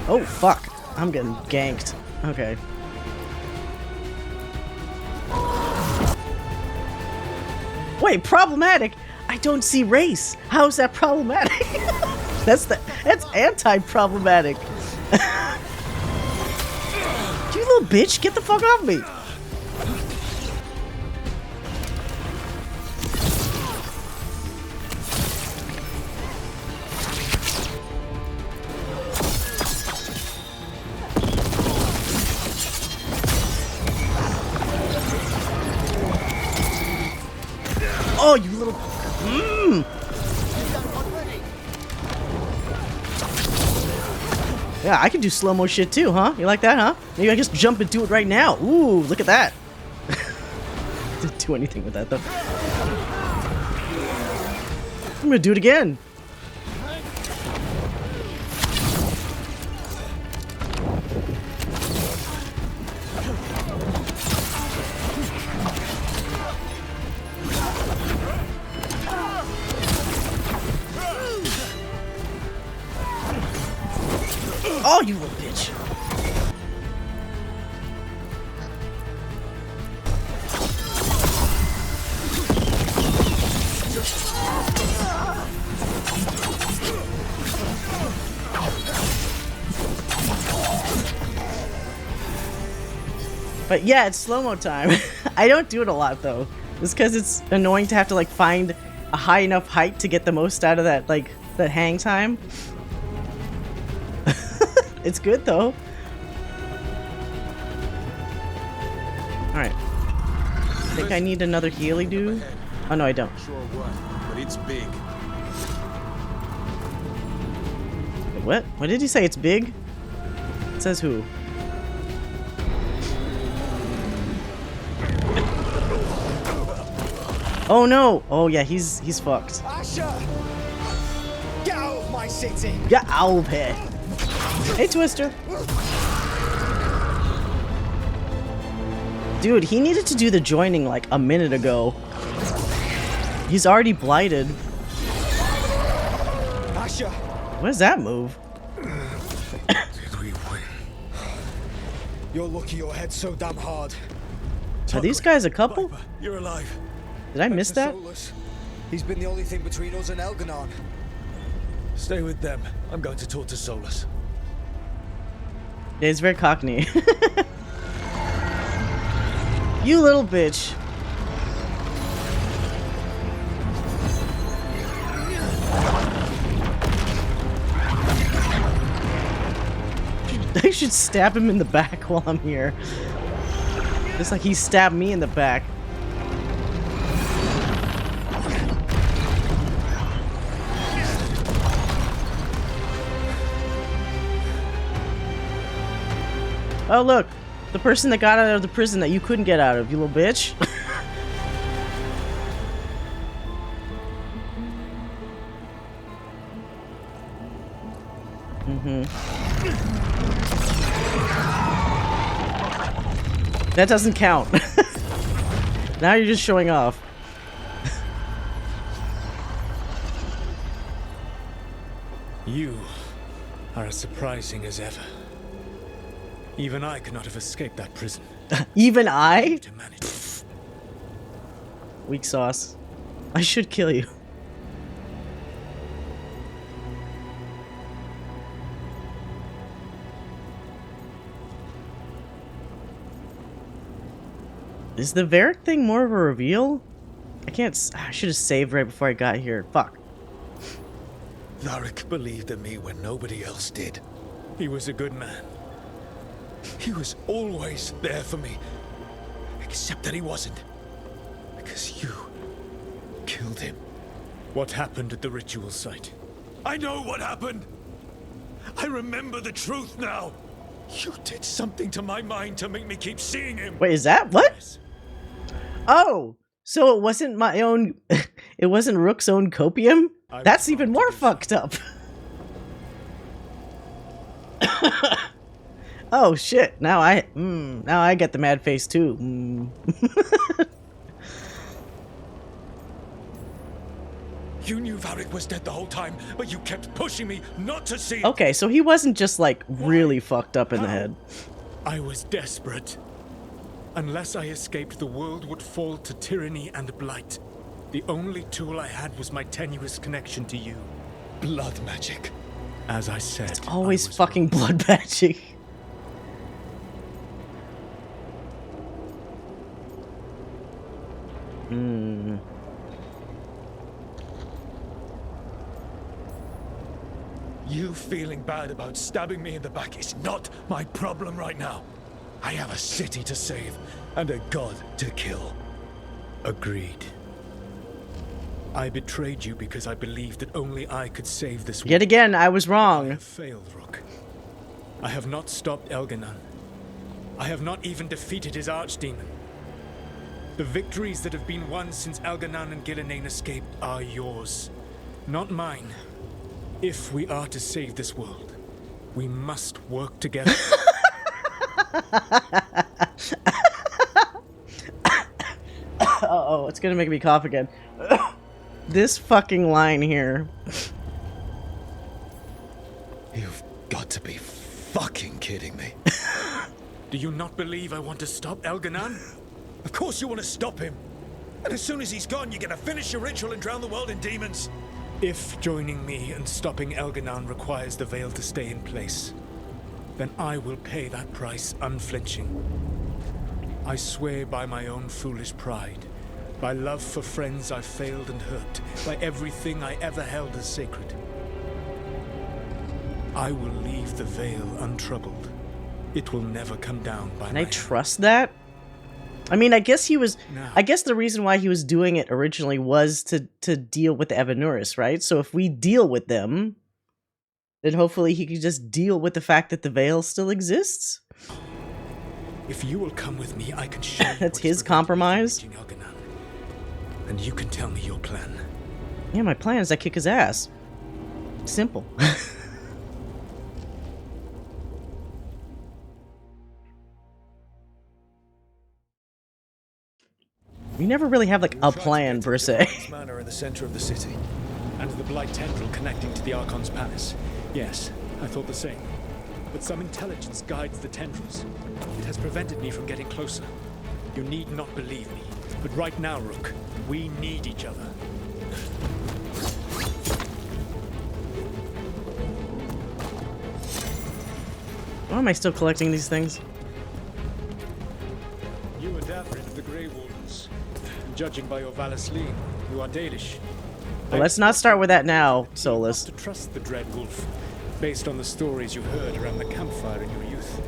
Oh fuck! I'm getting ganked. Okay. Wait, problematic? I don't see race. How is that problematic? That's anti-problematic. You little bitch, get the fuck off me. Oh, you little... Yeah, I can do slow-mo shit too, huh? You like that, huh? Maybe I just jump and do it right now. Ooh, look at that. Didn't do anything with that, though. I'm gonna do it again. Oh, you little bitch. If But yeah, it's slow-mo time. I don't do it a lot though. Just because it's annoying to have to like find a high enough height to get the most out of that that hang time. It's good though. Alright. I think I need another healy do. Oh no, I don't. Sure what, but it's big. What? What did he say? It's big? It says who? Oh no! Oh yeah, he's fucked. Asher! Get out of my city! Get out of here! Hey, Twister. Dude, he needed to do the joining like a minute ago. He's already blighted. Asher! What does that move? Did we win? You're lucky your head's so damn hard. Are these guys a couple? Viper, you're alive. Did I miss that? Solus. He's been the only thing between us and Elganon. Stay with them. I'm going to talk to Solus. Yeah, he's very cockney. You little bitch. I should stab him in the back while I'm here. Just like he stabbed me in the back. Oh look, the person that got out of the prison that you couldn't get out of, you little bitch. That doesn't count. Now you're just showing off. You are as surprising as ever. Even I could not have escaped that prison. Even I? Weak sauce. I should kill you. Is the Varric thing more of a reveal? I should have saved right before I got here. Fuck. Varric believed in me when nobody else did. He was a good man. He was always there for me. Except that he wasn't. Because you killed him. What happened at the ritual site? I know what happened! I remember the truth now! You did something to my mind to make me keep seeing him! Wait, is that what? Oh! So it wasn't my own... It wasn't Rook's own copium? That's even more fucked up. Oh shit! Now I get the mad face too. You knew Varric was dead the whole time, but you kept pushing me not to see it. Okay, so he wasn't just like really fucked up in the head. I was desperate. Unless I escaped, the world would fall to tyranny and blight. The only tool I had was my tenuous connection to you. Blood magic. As I said, it's always fucking blood magic. You feeling bad about stabbing me in the back is not my problem right now. I have a city to save and a god to kill. Agreed. I betrayed you because I believed that only I could save this world. Yet again, I was wrong. I have failed, Rook. I have not stopped Elganon. I have not even defeated his archdemon. The victories that have been won since Elganon and Gillenane escaped are yours, not mine. If we are to save this world, we must work together. Uh-oh, it's gonna make me cough again. This fucking line here. You've got to be fucking kidding me. Do you not believe I want to stop Elganon? Of course you want to stop him. And as soon as he's gone, you're gonna finish your ritual and drown the world in demons. If joining me and stopping Elganon requires the Veil to stay in place, then I will pay that price unflinching. I swear by my own foolish pride, by love for friends I failed and hurt, by everything I ever held as sacred. I will leave the veil untroubled. It will never come down by Can my I trust that? I mean, I guess he was. I guess the reason why he was doing it originally was to deal with the Evanuris, right? So if we deal with them, then hopefully he could just deal with the fact that the veil still exists. If you will come with me, I can show you That's his compromise. And you can tell me your plan. Yeah, my plan is I kick his ass. Simple. We never really have like a plan per se. Manor in the center of the city, and the Blight tendril connecting to the Archon's palace. Yes, I thought the same. But some intelligence guides the tendrils. It has prevented me from getting closer. You need not believe me, but right now, Rook, we need each other. Why am I still collecting these things? You and Davrin are the Grey Wardens. And judging by your Valasleen, you are Dalish. Well, let's not start with that now, Solus. To trust the Dread Wolf, based on the stories you heard around the campfire in your youth.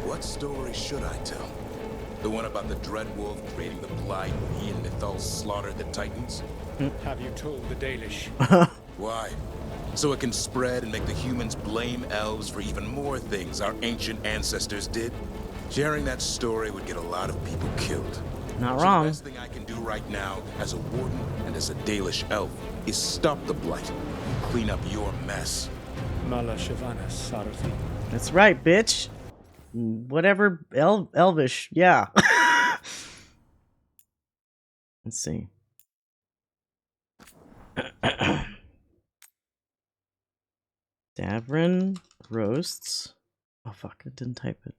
What story should I tell? The one about the Dread Wolf creating the Blight when he and Nithal slaughtered the Titans? Have you told the Dalish? Why? So it can spread and make the humans blame elves for even more things our ancient ancestors did? Sharing that story would get a lot of people killed. Not So wrong. the best thing I can do right now, as a warden and as a Dalish elf, is stop the Blight and clean up your mess. Mala Shavana Sarathi. That's right, bitch. Whatever, Elvish, yeah. Let's see. Davrin roasts. Oh fuck! I didn't type it.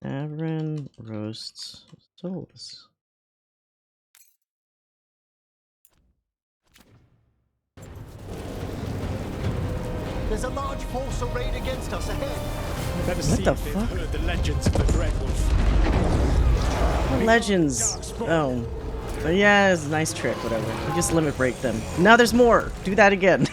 Davrin roasts Solus. There's a large force arrayed against us ahead. Better What see the if they've fuck? heard the legends of the Dread Wolf. What legends? Oh. But yeah, it's a nice trick, whatever. We just limit break them. Now there's more! Do that again.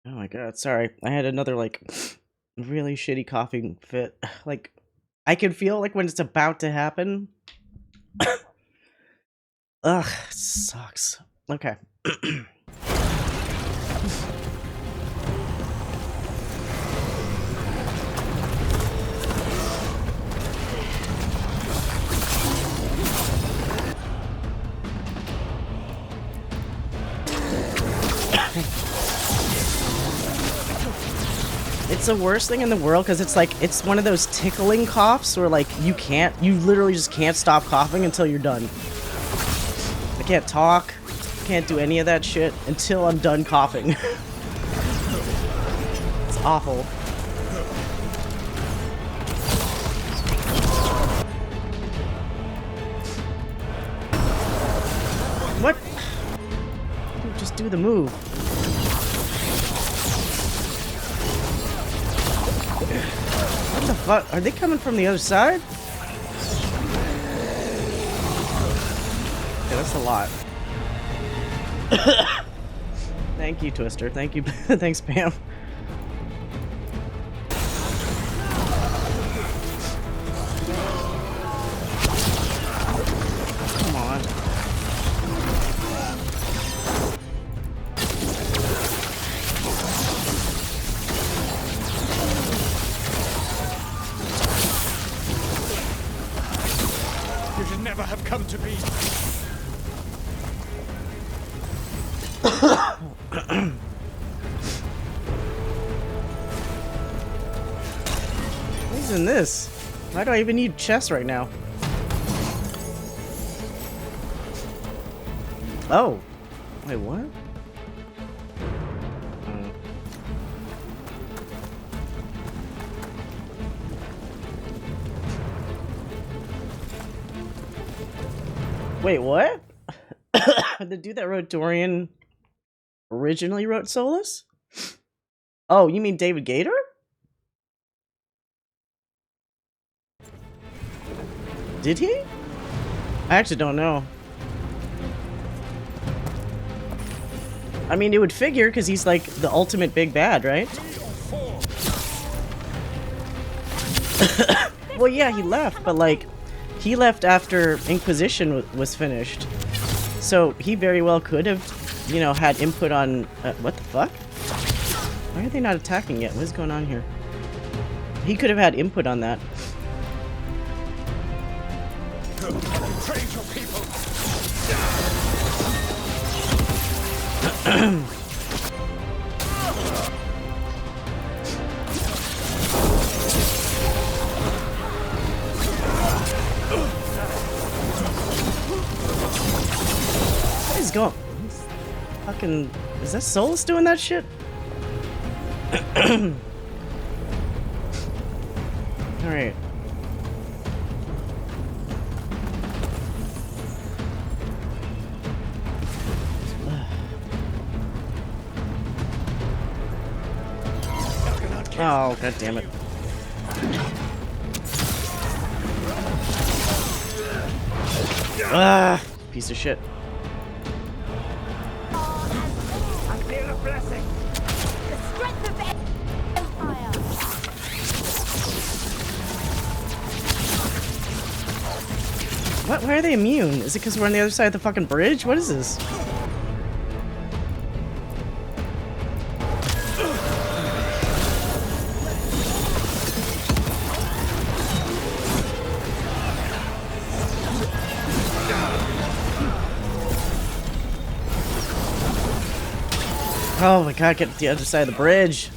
Oh my god, sorry. I had another, like, really shitty coughing fit. Like, I can feel, like, when it's about to happen. Ugh, sucks. Okay. It's the worst thing in the world because it's like, it's one of those tickling coughs where like you literally just can't stop coughing until you're done. I can't talk, can't do any of that shit until I'm done coughing. It's awful. What? Dude, just do the move. What the fuck? Are they coming from the other side? Yeah, that's a lot. Thank you, Twister. Thank you. Thanks, Pam. Come on. You should never have come to me. What's in this? Why do I even need chess right now? Oh. Wait, what? Wait, what? The dude that wrote Dorian originally wrote Solus? Oh, you mean David Gator? Did he? I actually don't know. I mean, it would figure because he's like the ultimate big bad, right? Well, yeah, he left, but like, he left after Inquisition was finished. So he very well could have, you know, had input on... what the fuck? Why are they not attacking yet? What is going on here? He could have had input on that. Train your people. What is going... Fucking... Is that Solus doing that shit? Alright. Oh, god damn it. Ah, piece of shit. I feel a blessing. The strength of Empire. What? Why are they immune? Is it because we're on the other side of the fucking bridge? What is this? Oh my god, get to the other side of the bridge.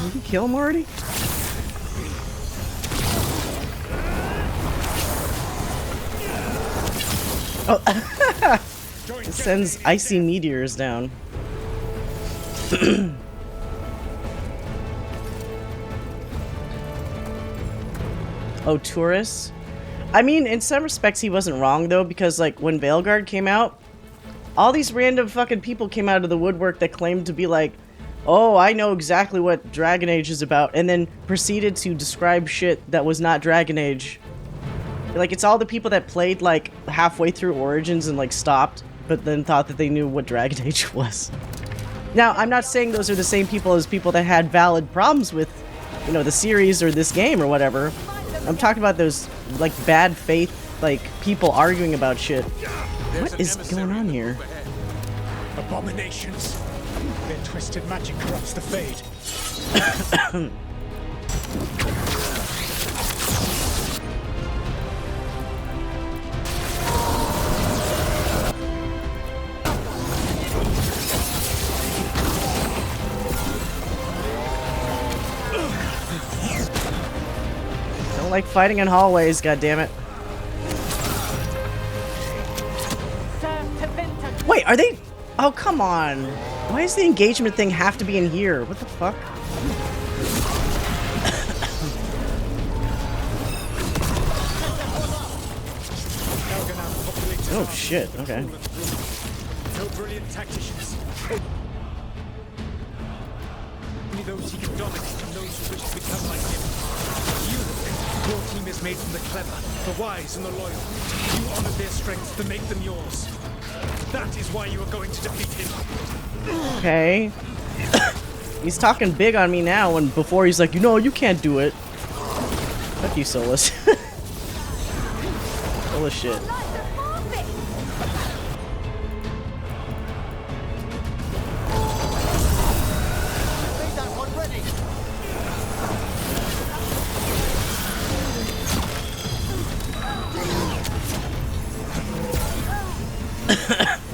Did you kill him already? Oh, it sends icy meteors down. Oh, tourists? I mean, in some respects he wasn't wrong though, because like when Veilguard came out, all these random fucking people came out of the woodwork that claimed to be like, oh, I know exactly what Dragon Age is about, and then proceeded to describe shit that was not Dragon Age. Like, it's all the people that played, like, halfway through Origins and, like, stopped, but then thought that they knew what Dragon Age was. Now, I'm not saying those are the same people as people that had valid problems with, you know, the series or this game or whatever. I'm talking about those, like, bad faith, like, people arguing about shit. What is going on here? Abominations. Their twisted magic corrupts the Fade. Don't like fighting in hallways, goddammit. Wait, are they... Oh, come on. Why does the engagement thing have to be in here? What the fuck? Oh, shit. Okay. No brilliant tacticians. Only those he can dominate and those who wish to become like him. Your team is made from the clever, the wise, and the loyal. You honored their strengths to make them yours. That is why you are going to defeat him. Okay. He's talking big on me now, and before he's like, you know, you can't do it. Fuck you, Solus. Full of shit.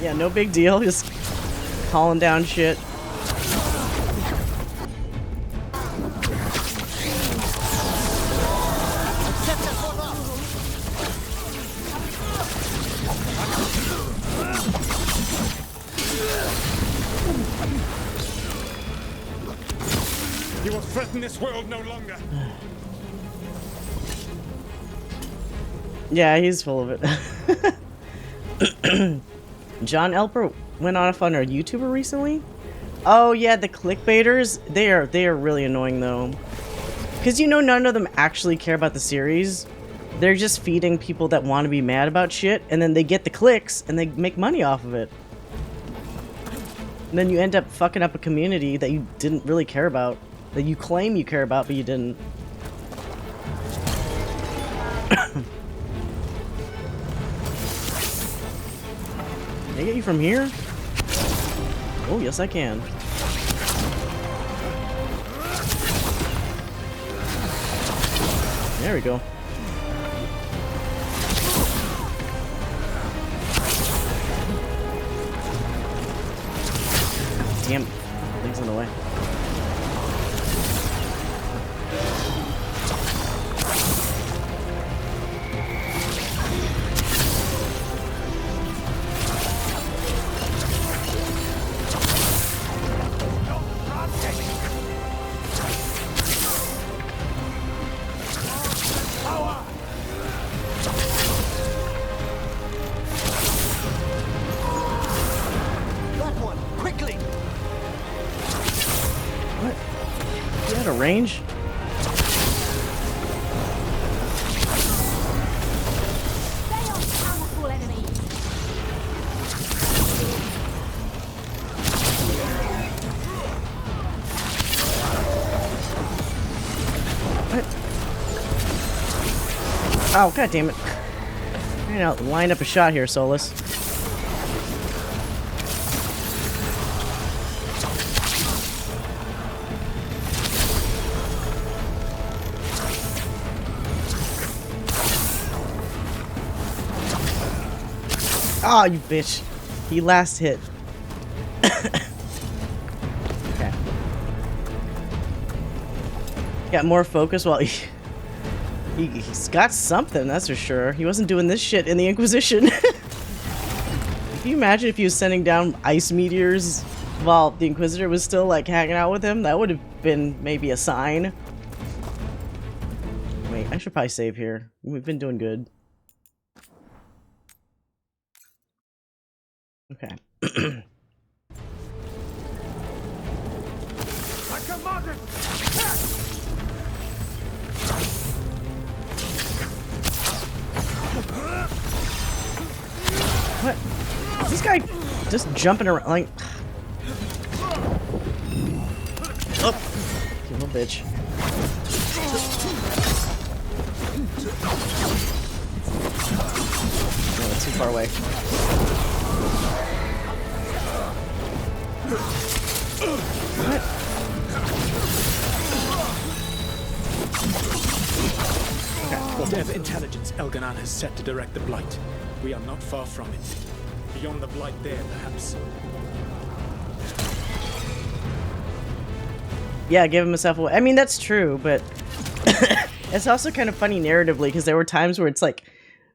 Yeah, no big deal. Just calling down shit. You will threaten this world no longer. Yeah, he's full of it. John Elper went off on our YouTuber recently. Oh yeah, the clickbaiters. They are really annoying though, because you know none of them actually care about the series. They're just feeding people that want to be mad about shit, and then they get the clicks and they make money off of it. And then you end up fucking up a community that you didn't really care about, that you claim you care about, but you didn't. Can I get you from here? Oh, yes I can. There we go. Damn, things in the way. Range? What? Oh, god damn it. I'm gonna line up a shot here, Solus. Oh, you bitch. He last hit. Okay. Got more focus while he's got something, that's for sure. He wasn't doing this shit in the Inquisition. Can you imagine if he was sending down ice meteors while the Inquisitor was still like hanging out with him? That would have been maybe a sign. Wait, I should probably save here. We've been doing good. Okay. What? Is this guy just jumping around like... Oh, you little bitch. No, it's too far away. What? Whatever intelligence Elganon has set to direct the Blight, we are not far from it. Beyond the Blight there, perhaps. Yeah, give himself away. I mean, that's true, but it's also kind of funny narratively because there were times where it's like,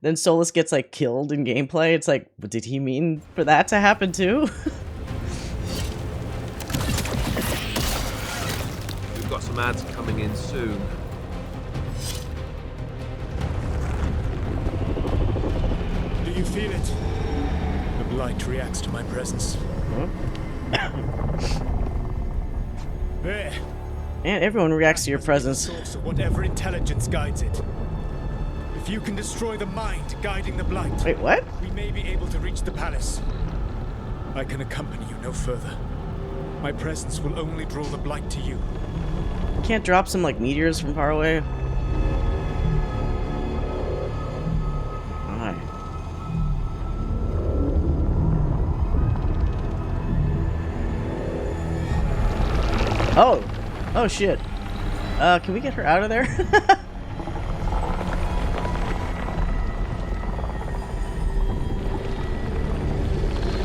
then Solus gets like killed in gameplay. It's like, did he mean for that to happen too? We've got some ads coming in soon. Do you feel it? The Blight reacts to my presence. There. And everyone reacts to your presence. Source of whatever intelligence guides it. If you can destroy the mind guiding the Blight, wait, what? We may be able to reach the palace. I can accompany you no further. My presence will only draw the Blight to you. Can't drop some like meteors from far away. Why? Oh! Oh shit. Can we get her out of there?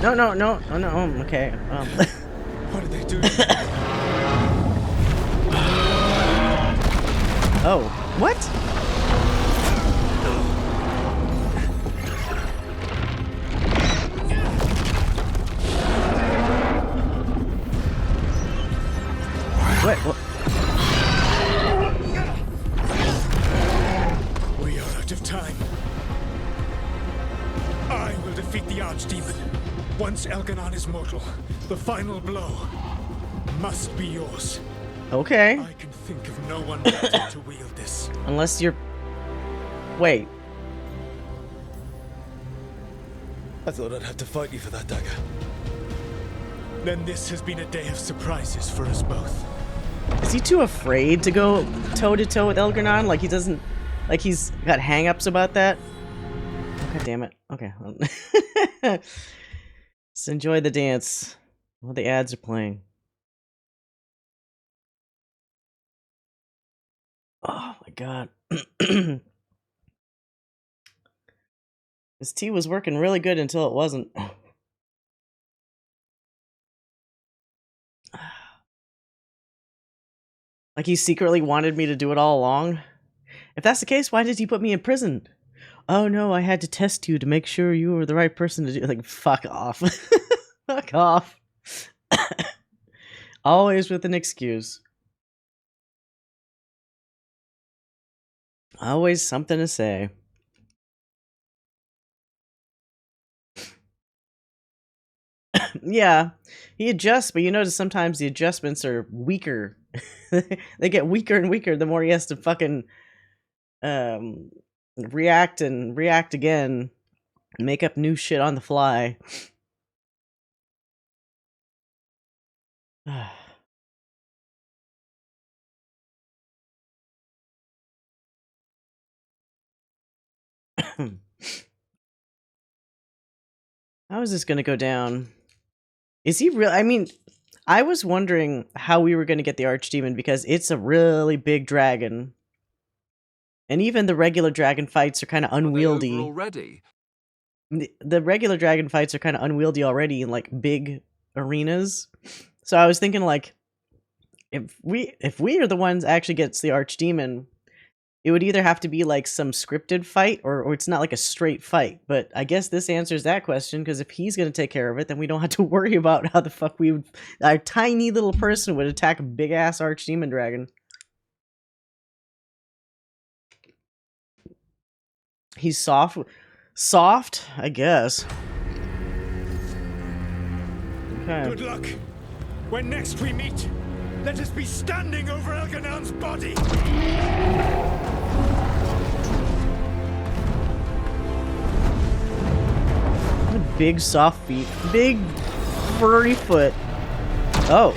No, no, no, oh no, okay. What are they doing? Oh, what? What? We are out of time. I will defeat the Archdemon. Once Elganon is mortal, the final blow must be yours. Okay. I can think of no one better to wield this. Unless you're... Wait. I thought I'd have to fight you for that dagger. Then this has been a day of surprises for us both. Is he too afraid to go toe-to-toe with Elganon? Like he doesn't... Like he's got hang-ups about that? God damn it. Okay. Let's enjoy the dance while the ads are playing. Oh my god. This tea was working really good until it wasn't. Like he secretly wanted me to do it all along? If that's the case, why did he put me in prison? Oh no, I had to test you to make sure you were the right person to do. Like, fuck off. Fuck off. Always with an excuse. Always something to say. Yeah, he adjusts, but you notice sometimes the adjustments are weaker. They get weaker and weaker the more he has to fucking react and react again, make up new shit on the fly. How is this gonna go down? Is he real? I mean, I was wondering how we were gonna get the Archdemon because it's a really big dragon. And even the regular dragon fights are kind of unwieldy. Already? The regular dragon fights are kind of unwieldy already in like big arenas. So I was thinking like, if we are the ones actually gets the Archdemon, it would either have to be like some scripted fight or it's not like a straight fight. But I guess this answers that question because if he's going to take care of it, then we don't have to worry about how the fuck our tiny little person would attack a big ass Archdemon dragon. He's soft, I guess. Okay. Good luck. When next we meet, Let us be standing over Elganan's body! Big soft feet. Big furry foot. Oh.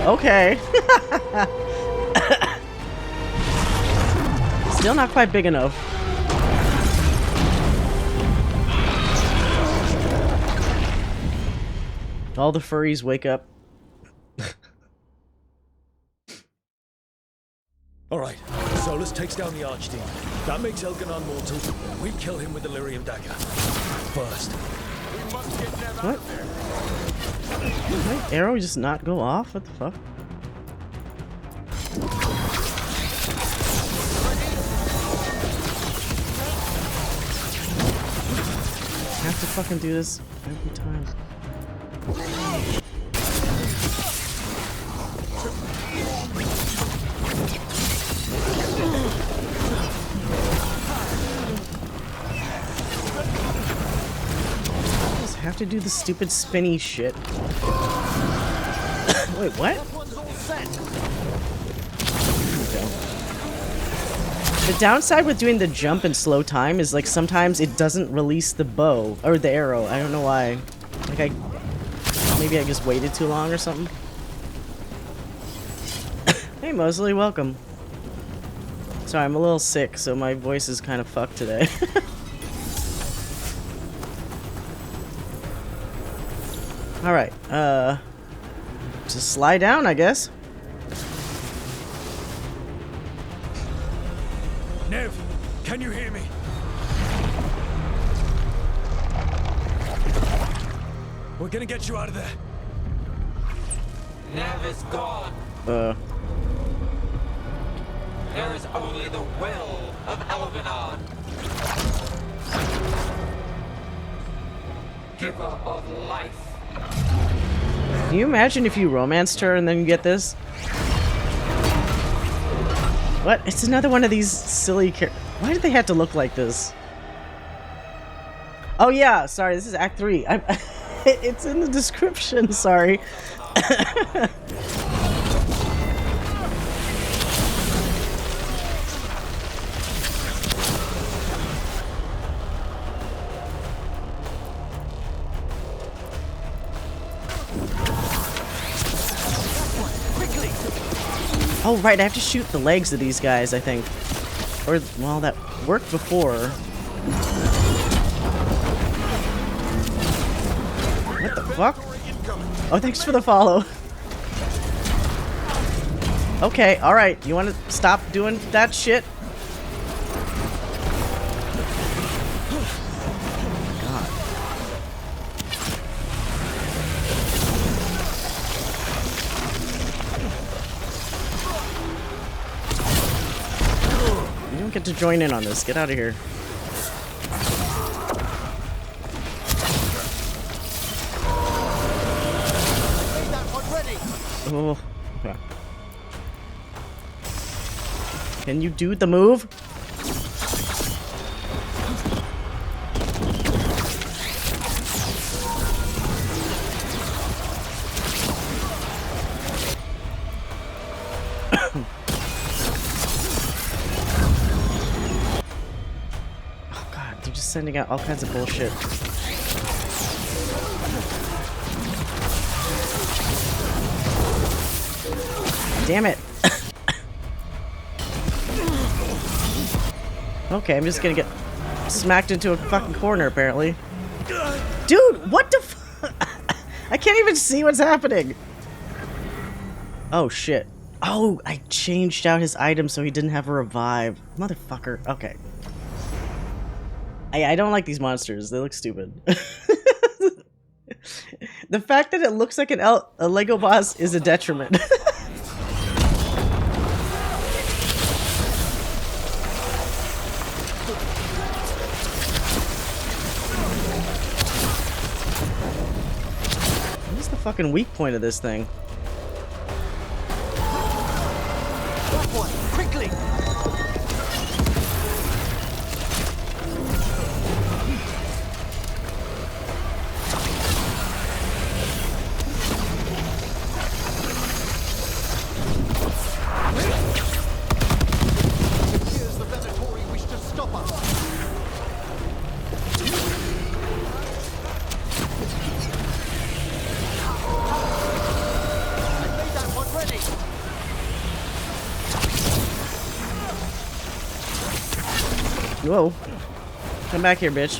Okay. Still not quite big enough. All the furries wake up. Alright, Solus takes down the Archdemon. That makes Elganon mortal. We kill him with the Lyrium dagger. First. We must get Nev out of there. Did my arrow just not go off? What the fuck? I have to fucking do this every time. Have to do the stupid spinny shit. Wait, what? The downside with doing the jump in slow time is like sometimes it doesn't release the bow or the arrow. I don't know why. Like maybe I just waited too long or something. Hey Mosley, welcome. Sorry, I'm a little sick, so my voice is kind of fucked today. Alright, just slide down, I guess. Nev, can you hear me? We're gonna get you out of there. Nev is gone. There is only the will of Elganon. Giver of life. Can you imagine if you romanced her and then you get this? What? It's another one of these silly Why did they have to look like this? Oh yeah, sorry, this is Act 3. It's in the description, sorry. Oh, right, I have to shoot the legs of these guys, I think. Or, well, that worked before. What the fuck? Oh, thanks for the follow. Okay, alright, you want to stop doing that shit? Get to join in on this. Get out of here. Oh, okay. Can you do the move? Sending out all kinds of bullshit. Damn it. Okay, I'm just gonna get smacked into a fucking corner apparently. Dude, what the fuck? I can't even see what's happening. Oh shit. Oh, I changed out his item so he didn't have a revive. Motherfucker. Okay. I don't like these monsters. They look stupid. The fact that it looks like a Lego boss is a detriment. What's the fucking weak point of this thing? That one, quickly! Whoa. Come back here, bitch.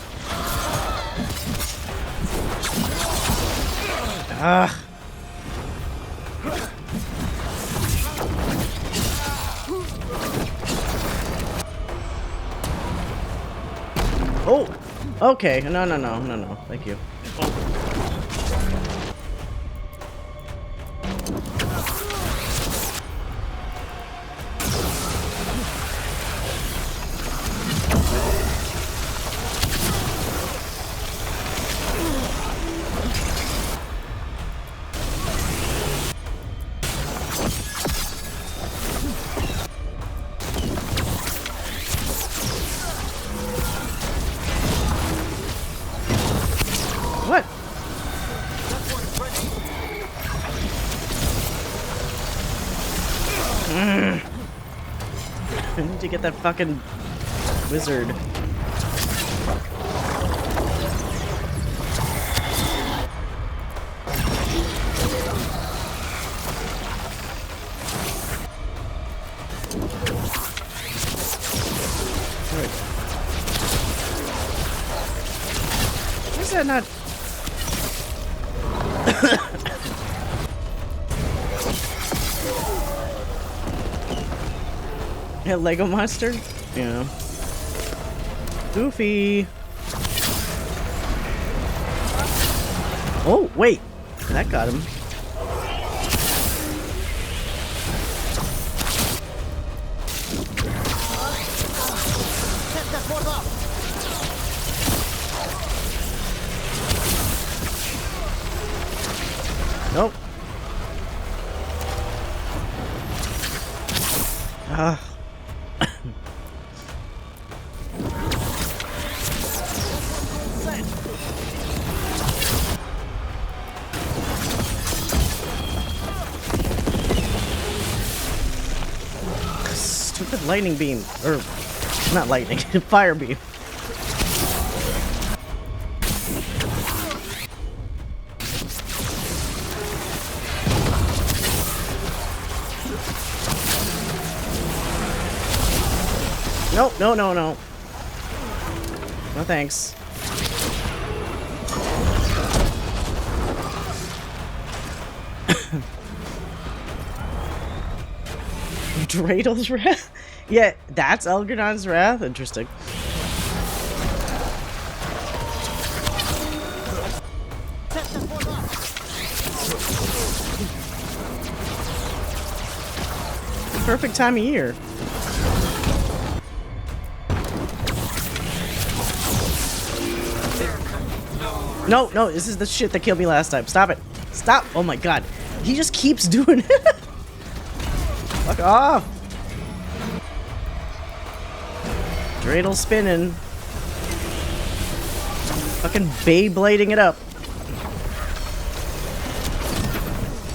Ah. Oh. Okay. No. Thank you. What? I need to get that fucking wizard. Where's that not? Yeah, Lego monster? Yeah. Goofy. Oh, wait. That got him. Nope. Ah. Stupid lightning beam. Or, not lightning, fire beam. Nope, no. No thanks. Dreidel's Wrath? Yeah, that's Elgernon's Wrath? Interesting. Perfect time of year. No, this is the shit that killed me last time. Stop it. Stop. Oh my god. He just keeps doing it. Fuck off. Dreidel spinning. Fucking Beyblading it up.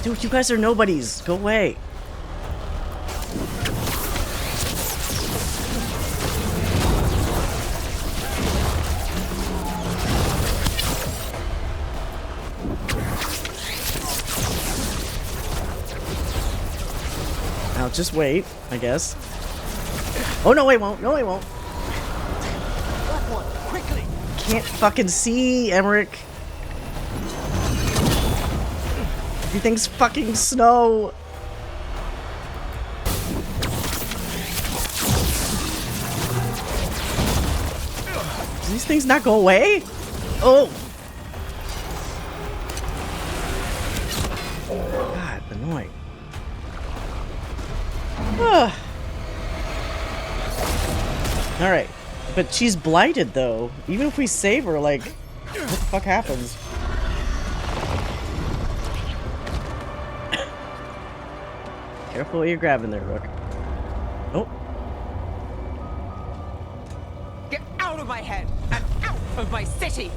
Dude, you guys are nobodies. Go away. I'll just wait, I guess. Oh, no, I won't. No, I won't. Quickly. Can't fucking see, Emmrich. Everything's fucking snow. Do these things not go away? Oh. God, annoying. Alright. But she's blighted, though. Even if we save her, like, what the fuck happens? Careful what you're grabbing there, Rook. Oh. Get out of my head and out of my city!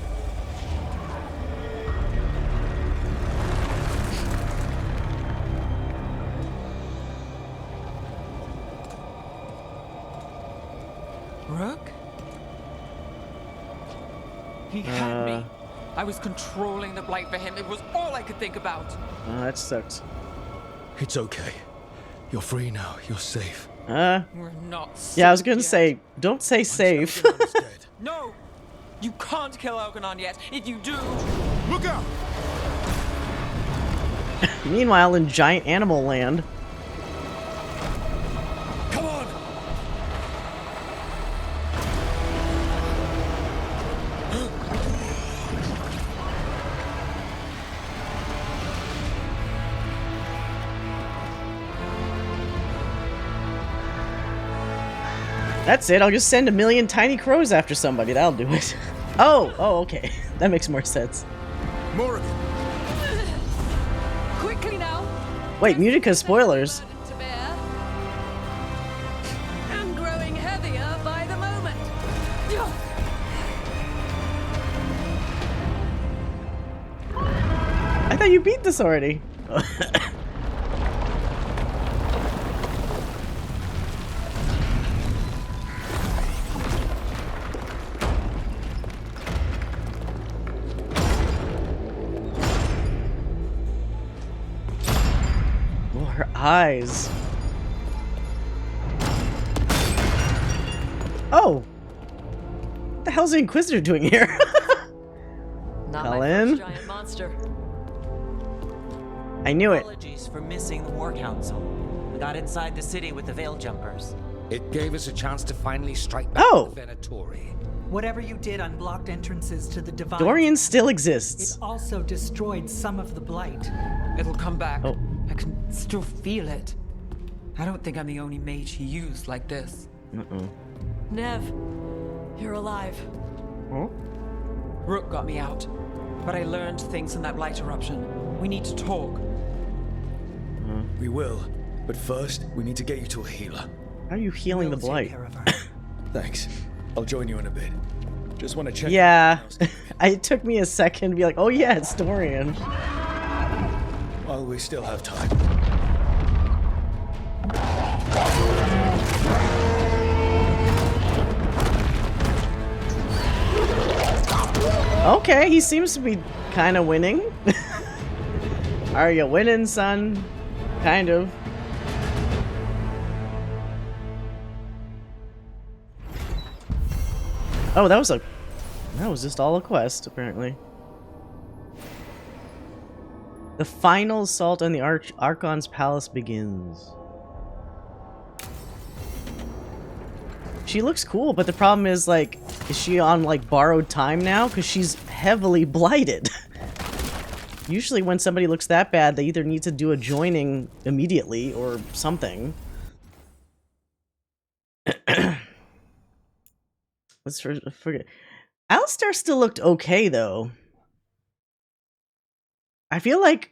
Rook? He had me. I was controlling the blight for him. It was all I could think about. That sucks. It's okay. You're free now. You're safe. We're not Yeah, I was safe gonna yet. say, don't say safe. No! You can't kill Algernon yet. If you do... Look out! Meanwhile, in giant animal land. Come on! That's it. I'll just send a million tiny crows after somebody. That'll do it. Oh, okay. That makes more sense. More of it. Quickly now! Wait, Mutica spoilers. To bear. And growing heavier by the moment. I thought you beat this already. Oh, her eyes. Oh! What the hell's the Inquisitor doing here? Not Colin? my first giant monster. I knew it. Apologies for missing the War Council. We got inside the city with the Veil Jumpers. It gave us a chance to finally strike back Oh! the Venatori. Whatever you did unblocked entrances to the Divine. Dorian still exists. It also destroyed some of the Blight. It'll come back. Oh. I can still feel it. I don't think I'm the only mage he used like this. Nev, you're alive. Huh? Rook got me out, but I learned things in that light eruption. We need to talk. We will, but first we need to get you to a healer. How are you healing the Blight? Thanks. I'll join you in a bit. Just want to check. Yeah. It took me a second to be like, oh yeah, it's Dorian. While we still have time. Okay, he seems to be kind of winning. Are you winning, son? Kind of. Oh, that was just all a quest, apparently. The final assault on the Archon's palace begins. She looks cool, but the problem is, like, is she on, like, borrowed time now? Because she's heavily blighted. Usually when somebody looks that bad, they either need to do a joining immediately or something. Let's forget. Alistair still looked okay, though. I feel like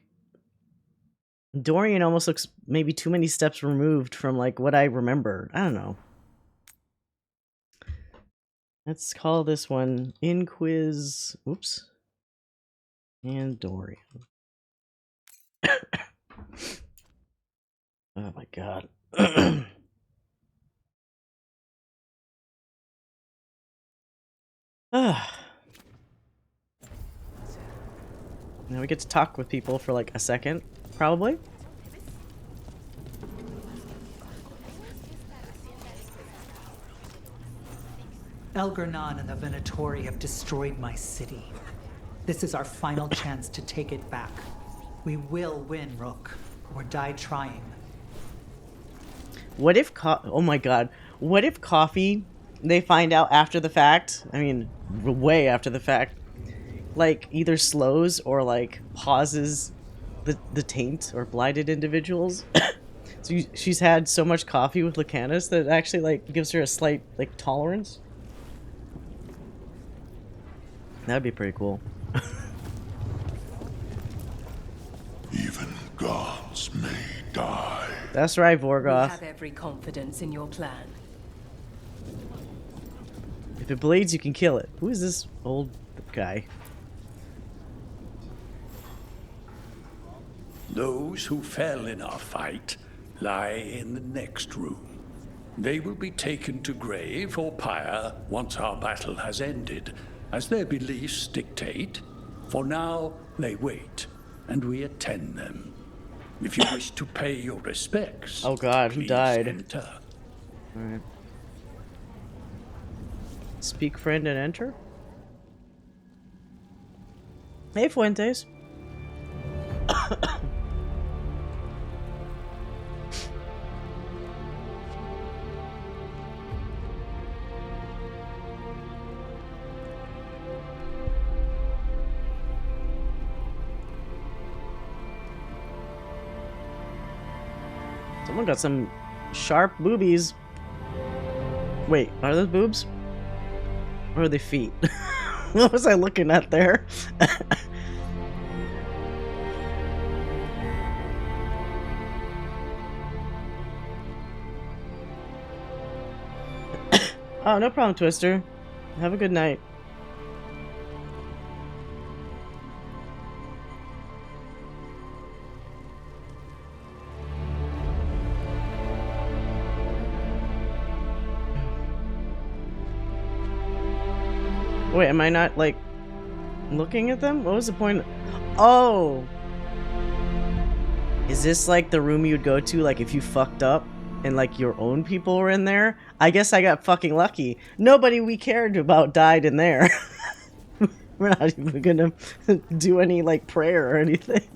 Dorian almost looks maybe too many steps removed from, like, what I remember. I don't know. Let's call this one Inquiz. Oops. And Dorian. Oh my god. Now we get to talk with people for like a second, probably. Algernon and the Venatori have destroyed my city. This is our final chance to take it back. We will win, Rook, or die trying. What if oh my god, what if Coffee, they find out after the fact, I mean, way after the fact, like, either slows or, like, pauses the taint or blighted individuals? So she's had so much coffee with Lucanus that it actually, like, gives her a slight, like, tolerance? That'd be pretty cool. Even gods may die. That's right, We Vorgoth. have every confidence in your plan. If it bleeds, you can kill it. Who is this old guy? Those who fell in our fight lie in the next room. They will be taken to grave or pyre once our battle has ended, as their beliefs dictate. For now, they wait, and we attend them. If you wish to pay your respects, Oh god, who please died? enter. Alright. Speak friend and enter? Hey, Fuentes. Someone got some sharp boobies. Wait, are those boobs? Or are they feet? What was I looking at there? Oh, no problem, Twister. Have a good night. Wait, am I not, like, looking at them? What was the point? Oh! Is this, like, the room you'd go to, like, if you fucked up and, like, your own people were in there? I guess I got fucking lucky. Nobody we cared about died in there. We're not even gonna do any, like, prayer or anything.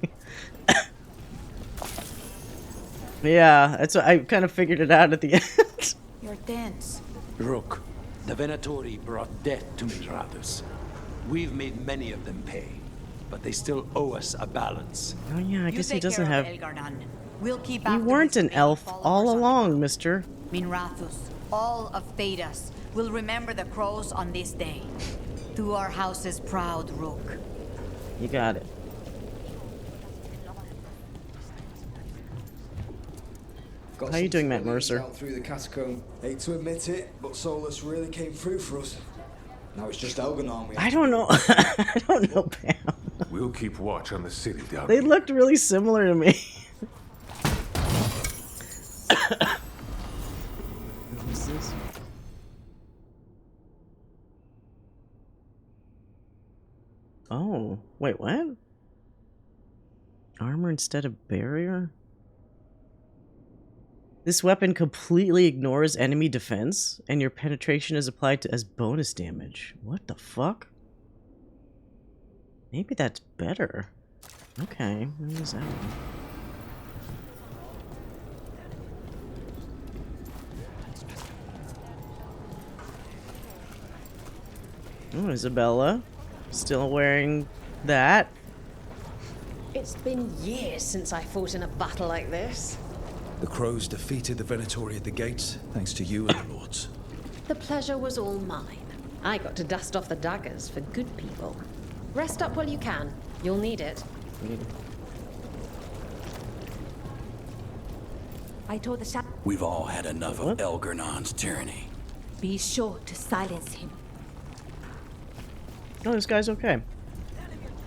Yeah, that's what I kind of figured it out at the end. You're dense. Rook, the Venatori brought death to Minrathus. We've made many of them pay, but they still owe us a balance. Oh yeah, I guess he doesn't have... We'll keep You weren't an elf all along, mister. Minrathus, all of Thedas, will remember the crows on this day. To our house's proud Rook. You got it. How you doing, Matt Mercer? Through the catacomb. Hate to admit it, but Solus really came through for us. Now it's just Elganon. I don't know. I don't know, Pam. We'll keep watch on the city down They looked really similar to me. What is this? Oh, wait, what? Armor instead of barrier? This weapon completely ignores enemy defense, and your penetration is applied to as bonus damage. What the fuck? Maybe that's better. Okay, what is that one? Oh, Isabella. Still wearing that. It's been years since I fought in a battle like this. The crows defeated the Venatori at the gates, thanks to you and the lords. The pleasure was all mine. I got to dust off the daggers for good people. Rest up while you can. You'll need it. I told the We've all had enough of Elgernon's tyranny. Be sure to silence him. Oh, this guy's okay.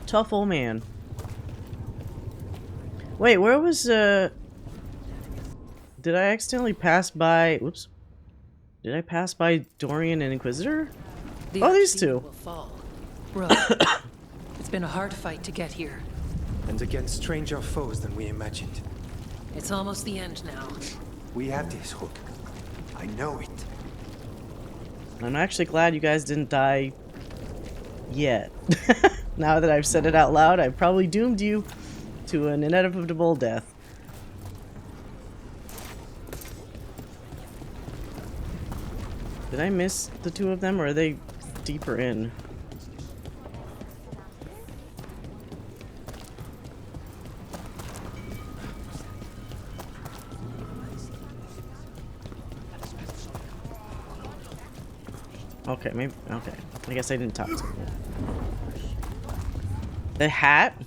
Tough old man. Wait, where was, Did I accidentally pass by... Whoops. Did I pass by Dorian and Inquisitor? Oh, these two. Will fall. Bro, it's been a hard fight to get here. And against stranger foes than we imagined. It's almost the end now. We have this, Rook. I know it. I'm actually glad you guys didn't die yet. Now that I've said it out loud, I've probably doomed you to an inevitable death. Did I miss the two of them, or are they deeper in? Okay, maybe. Okay. I guess I didn't talk to him. The hat?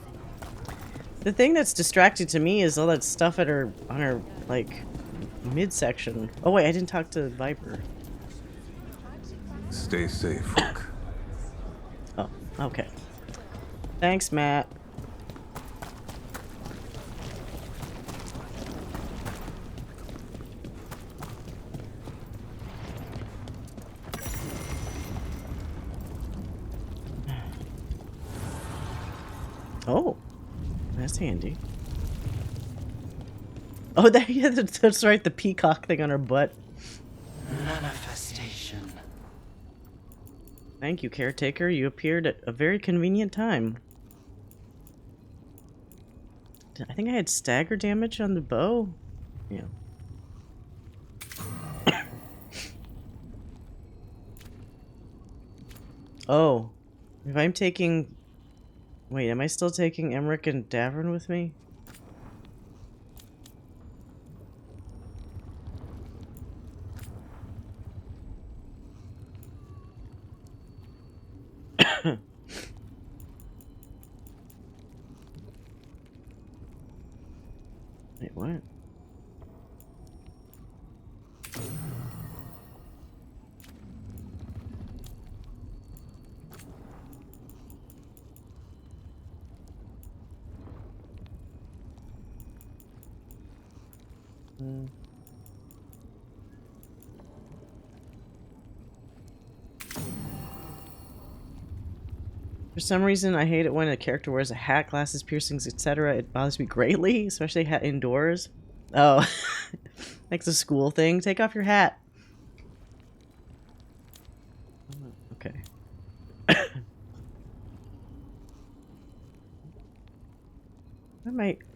The thing that's distracting to me is all that stuff at her, on her, like, midsection. Oh, wait, I didn't talk to Viper. Stay safe, Rook. Oh, okay. Thanks, Matt. Oh, that's handy. Oh, yeah, that's right, the peacock thing on her butt. Thank you, caretaker. You appeared at a very convenient time. I think I had stagger damage on the bow. Yeah. Oh. If I'm taking... Wait, am I still taking Emmrich and Davern with me? Wait, what? For some reason, I hate it when a character wears a hat, glasses, piercings, etc. It bothers me greatly, especially hat indoors. Oh, like the school thing. Take off your hat. Okay.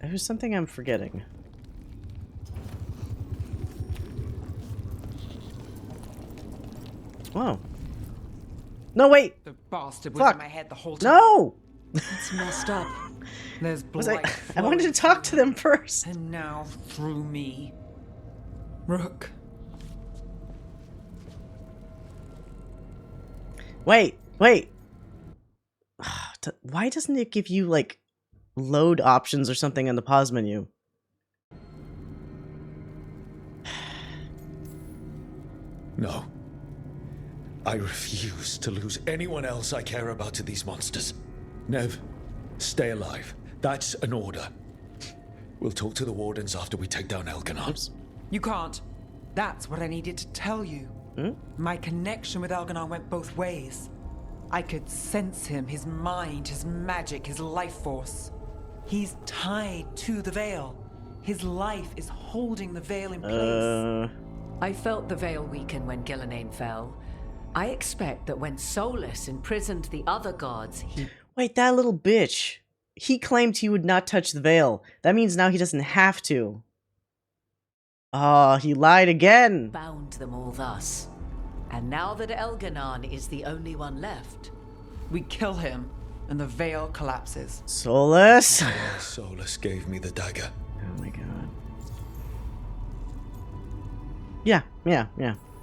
There's something I'm forgetting. Whoa. No, wait! The bastard was Fuck. in my head the whole time. No! It's messed up. There's blood. I wanted to talk to them first. And now through me. Rook. Wait. Why doesn't it give you, like, load options or something in the pause menu? No. I refuse to lose anyone else I care about to these monsters. Nev, stay alive. That's an order. We'll talk to the wardens after we take down Elganon. Oops. You can't. That's what I needed to tell you. My connection with Elganon went both ways. I could sense him, his mind, his magic, his life force. He's tied to the Veil. His life is holding the Veil in place. I felt the Veil weaken when Gillenane fell. I expect that when Solus imprisoned the other gods, he... Wait, that little bitch. He claimed he would not touch the Veil. That means now he doesn't have to. Oh, he lied again. Bound them all thus. And now that Elganon is the only one left... We kill him, and the Veil collapses. Solus? Solus gave me the dagger. Oh my god. Yeah.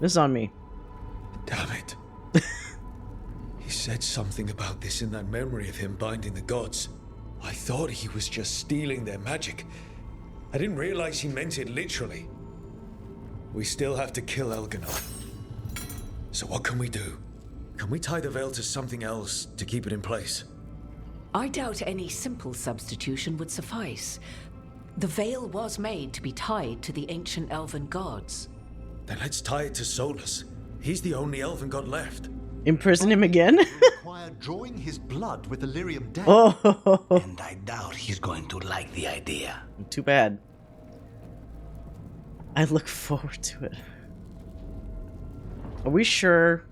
This is on me. Damn it. He said something about this in that memory of him binding the gods. I thought he was just stealing their magic. I didn't realize he meant it literally. We still have to kill Elganon. So what can we do? Can we tie the Veil to something else to keep it in place? I doubt any simple substitution would suffice. The Veil was made to be tied to the ancient elven gods. Then let's tie it to Solus. He's the only elven god left. Imprison him again? Require drawing his blood with the lyrium dagger. Oh. And I doubt he's going to like the idea. Too bad. I look forward to it. Are we sure?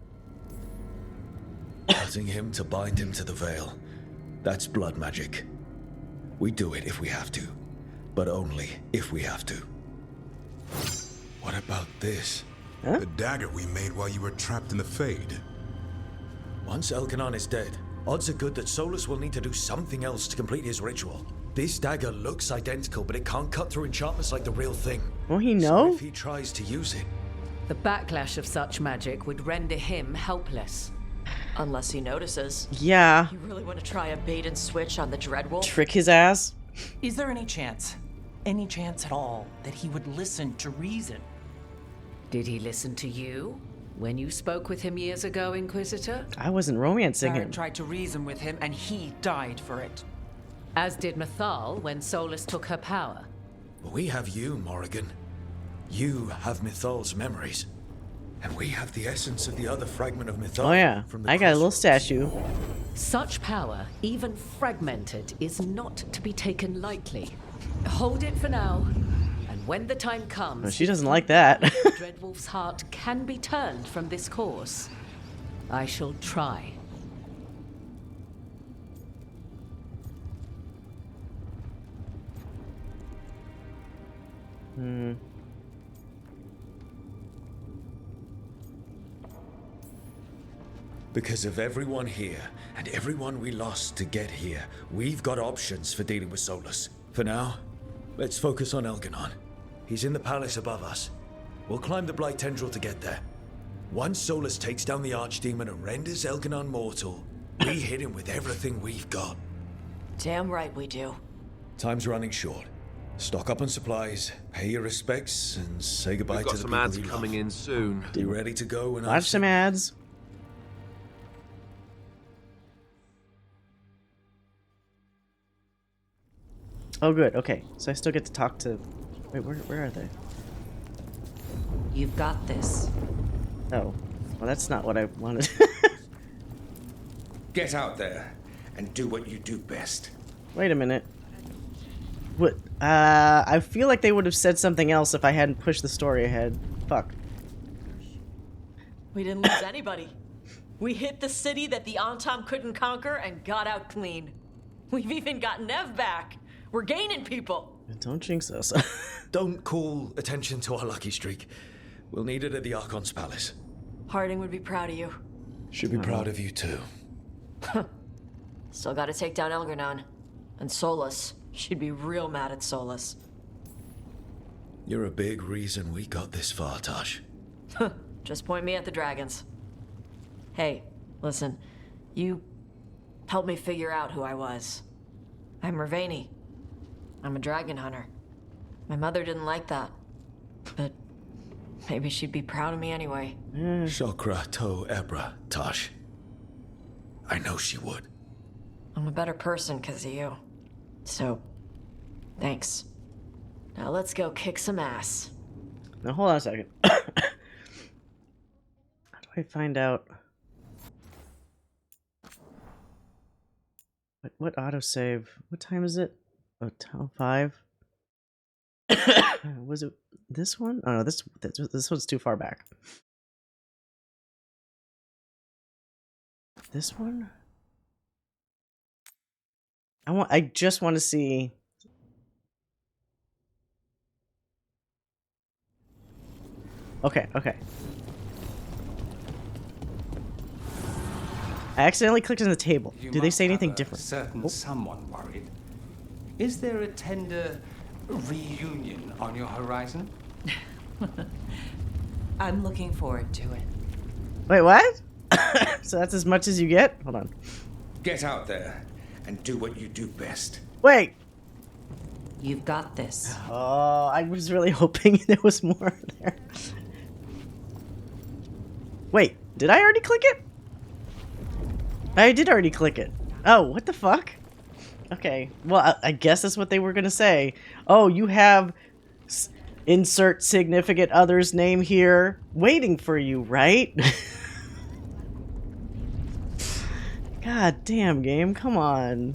Causing him to bind him to the Veil. That's blood magic. We do it if we have to. But only if we have to. What about this? Huh? The dagger we made while you were trapped in the Fade. Once Elganon is dead, odds are good that Solus will need to do something else to complete his ritual. This dagger looks identical, but it can't cut through enchantments like the real thing. Won't he know? So if he tries to use it... The backlash of such magic would render him helpless. Unless he notices. Yeah. You really want to try a bait and switch on the Dreadwolf? Trick his ass? Is there any chance at all, that he would listen to reason? Did he listen to you when you spoke with him years ago, Inquisitor? I wasn't romancing him. I tried to reason with him, and he died for it. As did Mythal when Solus took her power. We have you, Morrigan. You have Mythal's memories. And we have the essence of the other fragment of Mythal. Oh yeah, I got a little statue. Such power, even fragmented, is not to be taken lightly. Hold it for now, and when the time comes... Well, she doesn't like that. Dreadwolf's heart can be turned from this course. I shall try. Because of everyone here, and everyone we lost to get here, we've got options for dealing with Solus. For now, let's focus on Elganon. He's in the palace above us. We'll climb the Blight Tendril to get there. Once Solus takes down the Archdemon and renders Elganon mortal, we hit him with everything we've got. Damn right we do. Time's running short. Stock up on supplies, pay your respects, and say goodbye We've got to the some people ads you coming love. in soon. Be ready to go when Watch some ads. Oh, good. Okay, so I still get to talk to. Wait, where are they? You've got this. Oh, well, that's not what I wanted. Get out there and do what you do best. Wait a minute. What? I feel like they would have said something else if I hadn't pushed the story ahead. Fuck. We didn't lose anybody. We hit the city that the Antam couldn't conquer and got out clean. We've even got Nev back. We're gaining people. Don't jinx us. Don't call attention to our lucky streak. We'll need it at the Archon's palace. Harding would be proud of you. Should be proud of you too. Still gotta take down Elganon. And Solus. She'd be real mad at Solus. You're a big reason we got this far, Tosh. Just point me at the dragons. Hey, listen. You helped me figure out who I was. I'm Mervani. I'm a dragon hunter. My mother didn't like that. But maybe she'd be proud of me anyway. Shokra to Ebra, Tosh. I know she would. I'm a better person because of you. So, thanks. Now let's go kick some ass. Now hold on a second. How do I find out? What autosave? What time is it? Oh, 5. Was it this one? Oh no, this one's too far back. This one? I just want to see. Okay. I accidentally clicked on the table. Do they say anything different? Certain someone worried. Is there a tender reunion on your horizon? I'm looking forward to it. Wait, what? So that's as much as you get? Hold on. Get out there and do what you do best. Wait. You've got this. Oh, I was really hoping there was more there. Wait, did I already click it? I did already click it. Oh, what the fuck? Okay, well, I guess that's what they were gonna say. Oh, you have insert significant other's name here waiting for you, right? God damn, game, come on.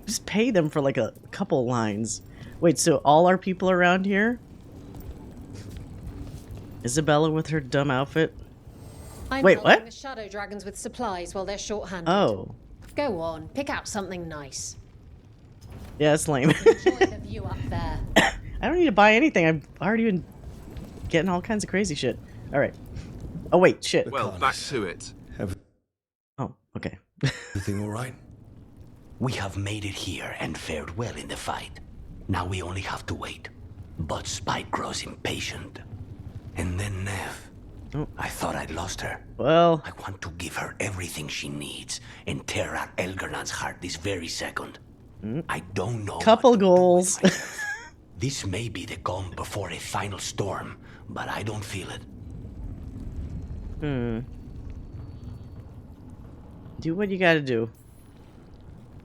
Just pay them for like a couple lines. Wait, so all our people around here? Isabella with her dumb outfit? I'm Wait, helping what? the shadow dragons with supplies while they're short-handed. Oh. Go on, pick out something nice. Yeah, that's lame. Enjoy the view up there. I don't need to buy anything. I've already been getting all kinds of crazy shit. All right. Oh, wait, shit. Well, back to it. Oh, okay. Everything all right? We have made it here and fared well in the fight. Now we only have to wait. But Spike grows impatient. And then Nev. I thought I'd lost her. Well, I want to give her everything she needs and tear out Elgarnon's heart this very second. I don't know. Couple goals. This may be the calm before a final storm, but I don't feel it. Do what you gotta do.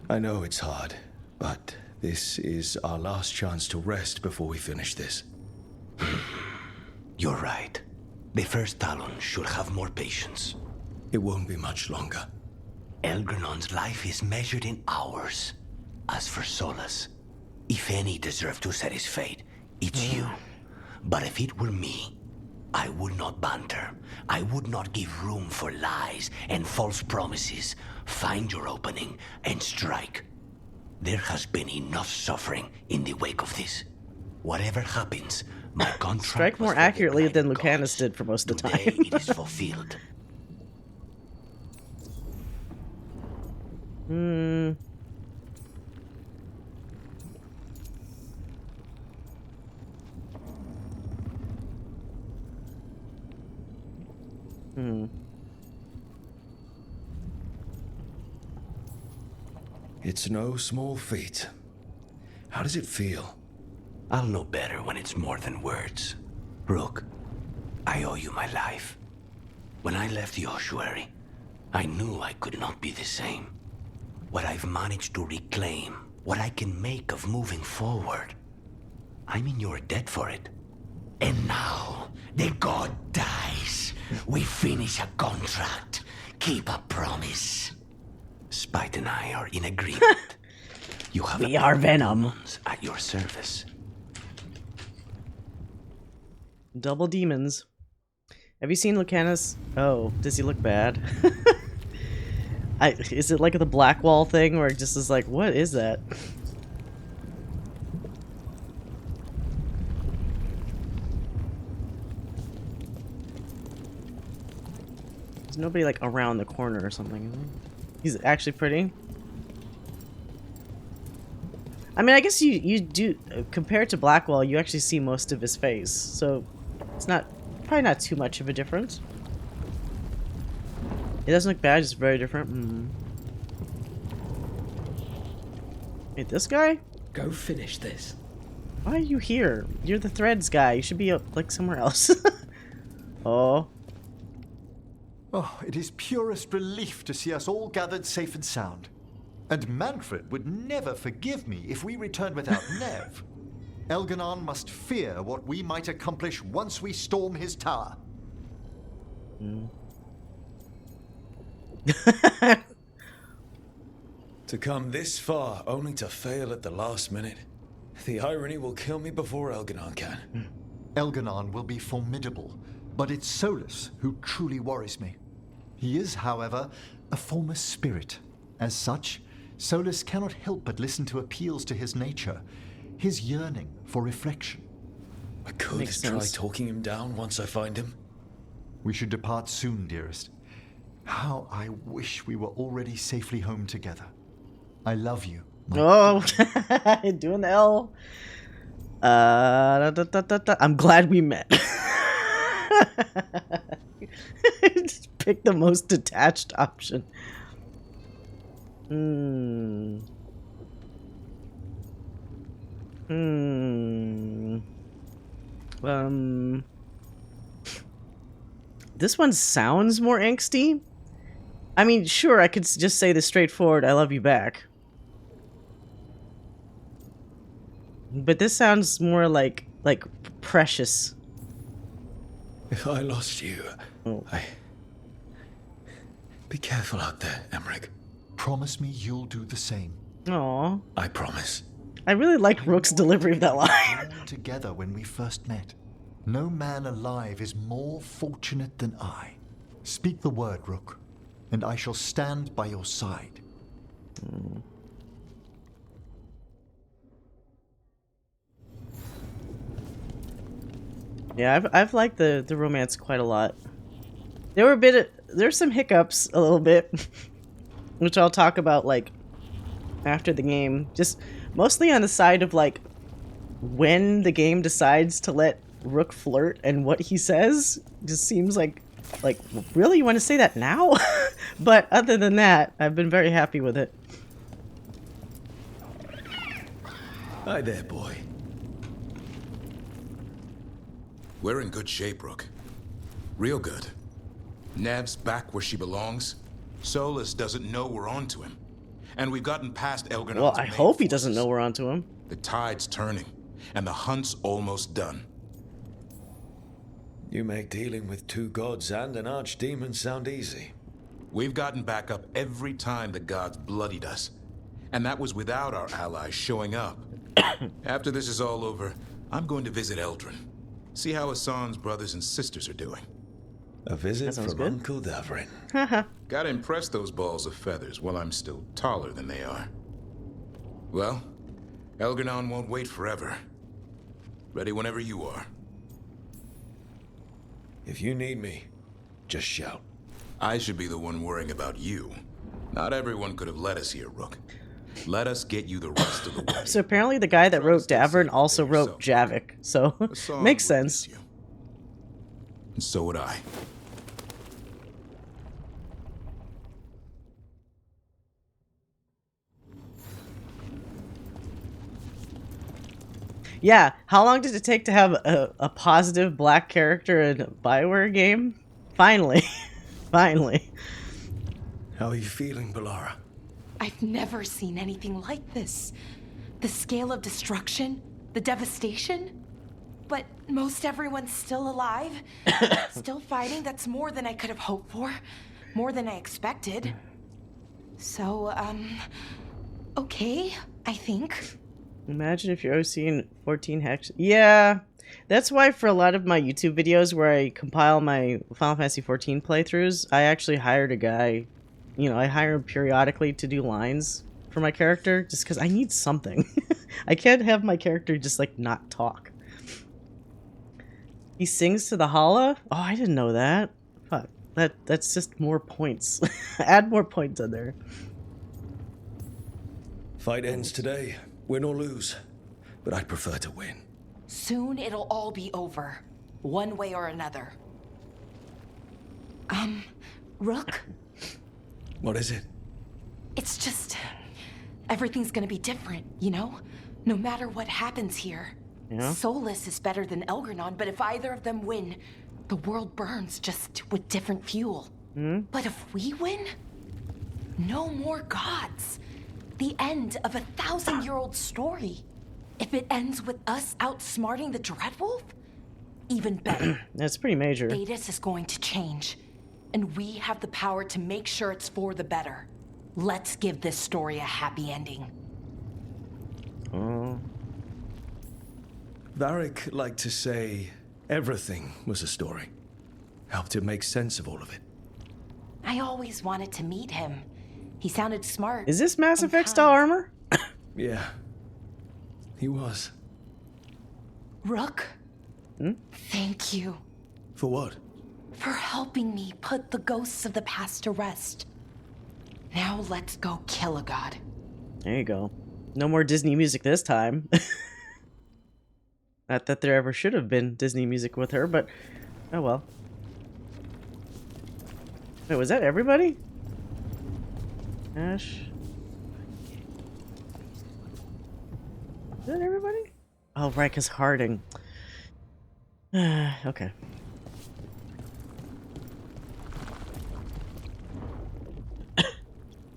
I know it's hard, but this is our last chance to rest before we finish this. You're right. The first Talon should have more patience. It won't be much longer. Elgarnon's life is measured in hours. As for Solus, if any deserve to set his fate, it's you. But if it were me, I would not banter. I would not give room for lies and false promises. Find your opening and strike. There has been enough suffering in the wake of this. Whatever happens, my contract Strike more accurately than Lucanus did for most of the time. Today it is fulfilled. It's no small feat. How does it feel? I'll know better when it's more than words. Rook, I owe you my life. When I left the ossuary, I knew I could not be the same. What I've managed to reclaim, what I can make of moving forward, I'm in your debt for it. And now, the god dies. We finish a contract, keep a promise. Spite and I are in agreement. You have we are Venom. At your service. Double demons. Have you seen Lucanus? Oh, does he look bad? Is it like the black wall thing where it just is like, what is that? There's nobody like around the corner or something, is there? He's actually pretty. I mean, I guess you do, compared to Blackwall, you actually see most of his face, so it's probably not too much of a difference. It doesn't look bad, just very different. Wait, this guy? Go finish this. Why are you here? You're the threads guy. You should be like somewhere else. Oh. Oh, it is purest relief to see us all gathered safe and sound. And Manfred would never forgive me if we returned without Nev. Elganon must fear what we might accomplish once we storm his tower. To come this far, only to fail at the last minute. The irony will kill me before Elganon can. Elganon will be formidable, but it's Solus who truly worries me. He is, however, a former spirit. As such, Solus cannot help but listen to appeals to his nature, his yearning for reflection. I could try talking him down once I find him. We should depart soon, dearest. How I wish we were already safely home together. I love you. Oh, doing the L. I'm glad we met. Just pick the most detached option. This one sounds more angsty. I mean, sure, I could just say the straightforward, I love you back. But this sounds more like precious. If I lost you, Be careful out there, Emmrich. Promise me you'll do the same. Aww. I promise. I really liked Rook's delivery of that line. Together when we first met. No man alive is more fortunate than I. Speak the word, Rook, and I shall stand by your side. Yeah, I've liked the romance quite a lot. There's some hiccups a little bit, which I'll talk about like after the game. Just mostly on the side of like when the game decides to let Rook flirt and what he says. Just seems like really you want to say that now? But other than that, I've been very happy with it. Hi there, boy. We're in good shape, Rook. Real good. Nev's back where she belongs. Solus doesn't know we're onto him. And we've gotten past Elganon's Well, I hope he doesn't know we're onto him. The tide's turning, and the hunt's almost done. You make dealing with two gods and an archdemon sound easy. We've gotten back up every time the gods bloodied us. And that was without our allies showing up. After this is all over, I'm going to visit Eldrin. See how Hassan's brothers and sisters are doing. A visit from good. Uncle Davrin. Gotta impress those balls of feathers while I'm still taller than they are. Well, Elgar'nan won't wait forever. Ready whenever you are. If you need me, just shout. I should be the one worrying about you. Not everyone could have led us here, Rook. Let us get you the rest of the way. So apparently the guy that wrote Davern also wrote Javik, so makes sense. And so would I. Yeah, how long did it take to have a positive black character in a Bioware game? Finally. Finally. How are you feeling, Balara? I've never seen anything like this. The scale of destruction, the devastation. But most everyone's still alive, still fighting. That's more than I could have hoped for, more than I expected. So, okay, I think. Imagine if you're OCing 14 hex. Yeah, that's why for a lot of my YouTube videos where I compile my Final Fantasy 14 playthroughs, I actually hired a guy. You know, I hire him periodically to do lines for my character, just because I need something. I can't have my character just, like, not talk. He sings to the Hala? Oh, I didn't know that. Fuck. That's just more points. Add more points in there. Fight ends today. Win or lose. But I'd prefer to win. Soon it'll all be over, one way or another. Rook? What is it? It's just... everything's gonna be different, you know? No matter what happens here. Yeah. Solus is better than Elgar'nan, but if either of them win, the world burns just with different fuel. But if we win, no more gods. The end of a 1,000-year-old story. If it ends with us outsmarting the Dreadwolf, even better. That's pretty major. Thedas is going to change, and we have the power to make sure it's for the better. Let's give this story a happy ending. Oh. Varric liked to say everything was a story. Helped him make sense of all of it. I always wanted to meet him. He sounded smart. Is this Mass Effect style armor? Yeah. He was. Rook, thank you. For what? For helping me put the ghosts of the past to rest. Now let's go kill a god. There you go. No more Disney music this time. Not that there ever should have been Disney music with her, but oh well. Wait, was that everybody? Ash. Is that everybody? Oh, right, because Harding. Okay.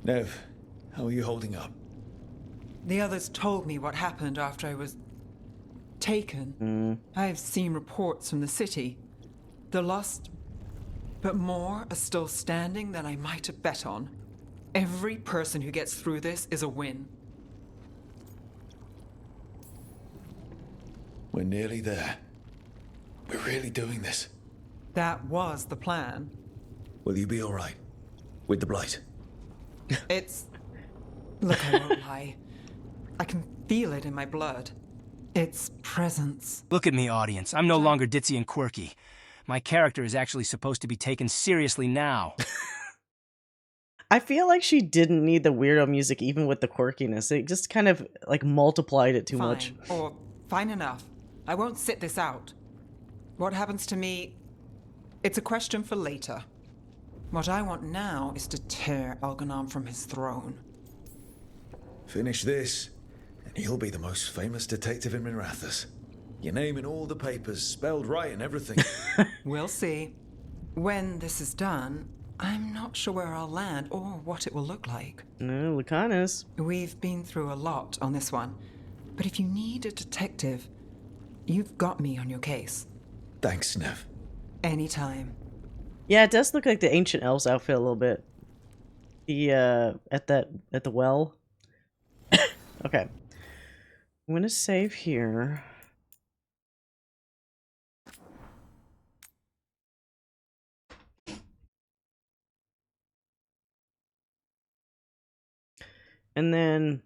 Nev, how are you holding up? The others told me what happened after I was taken. I've seen reports from the city. The lost, but more are still standing than I might have bet on. Every person who gets through this is a win. We're nearly there. We're really doing this. That was the plan. Will you be all right? With the blight? It's... Look, I won't lie. I can feel it in my blood. Its presence. Look at me, audience. I'm no longer ditzy and quirky. My character is actually supposed to be taken seriously now. I feel like she didn't need the weirdo music even with the quirkiness. It just kind of like multiplied it too much. Or fine enough. I won't sit this out. What happens to me, it's a question for later. What I want now is to tear Elgar'nan from his throne. Finish this, and you'll be the most famous detective in Mirathas. Your name in all the papers, spelled right and everything. We'll see. When this is done, I'm not sure where I'll land or what it will look like. No, Lucanus. We've been through a lot on this one, but if you need a detective, you've got me on your case. Thanks, Nev. Anytime. Yeah, it does look like the ancient elves outfit a little bit. The at the well. Okay. I'm gonna save here. And then,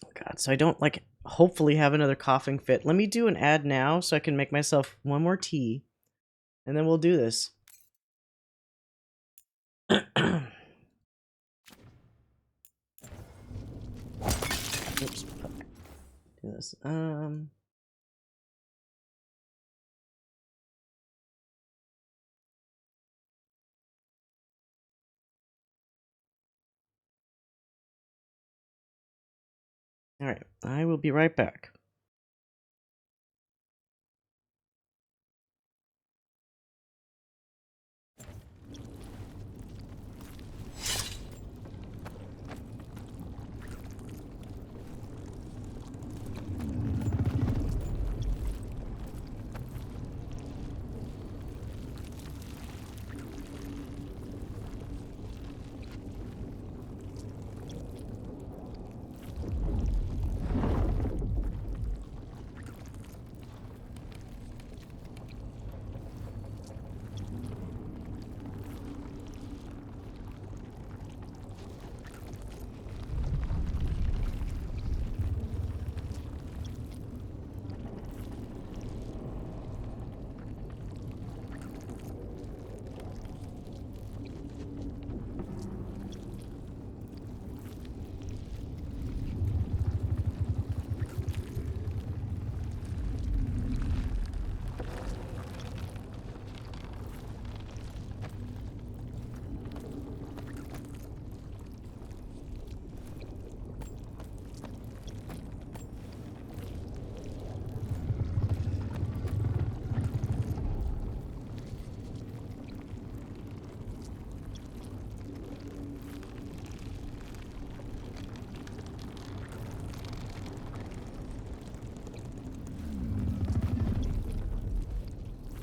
oh god, so I don't, like, hopefully have another coughing fit. Let me do an ad now so I can make myself one more tea. And then we'll do this. Oops. Fuck. Do this. Alright, I will be right back.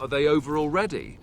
Are they over already?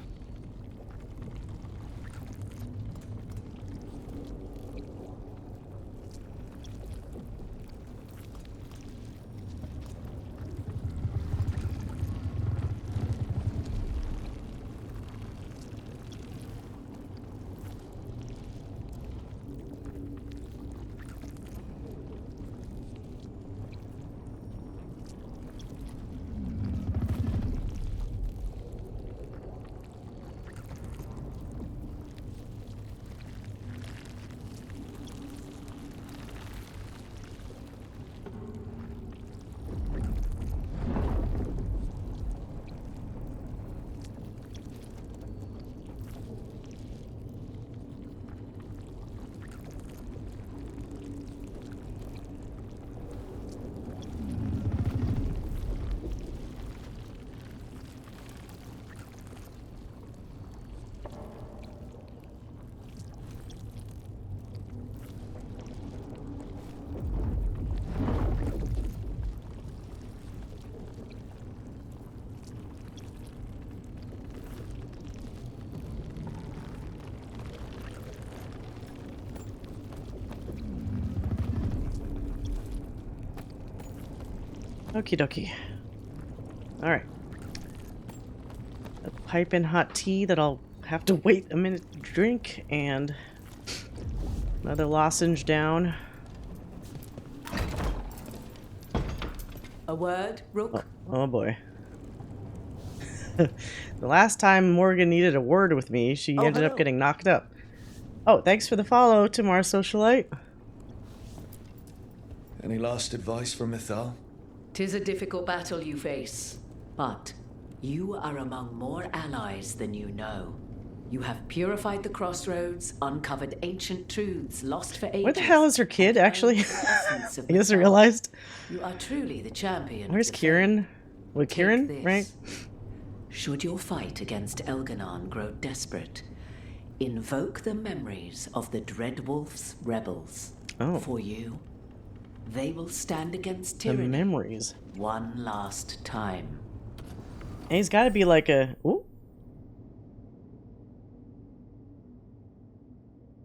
Okie dokie. Alright. A piping hot tea that I'll have to wait a minute to drink, and another lozenge down. A word, Rook? Oh boy. The last time Morgan needed a word with me, she ended up getting knocked up. Oh, thanks for the follow, Tamar Socialite. Any last advice from Mythal? 'Tis a difficult battle you face, but you are among more allies than you know. You have purified the crossroads, uncovered ancient truths lost for ages. Where the hell is her kid, actually? I just realized. You are truly the champion. Where's Kieran? With Kieran, right? Should your fight against Elganon grow desperate, invoke the memories of the Dread Wolf's rebels. Oh. For you, they will stand against The tyranny memories. one last time. And he's got to be like a... Ooh.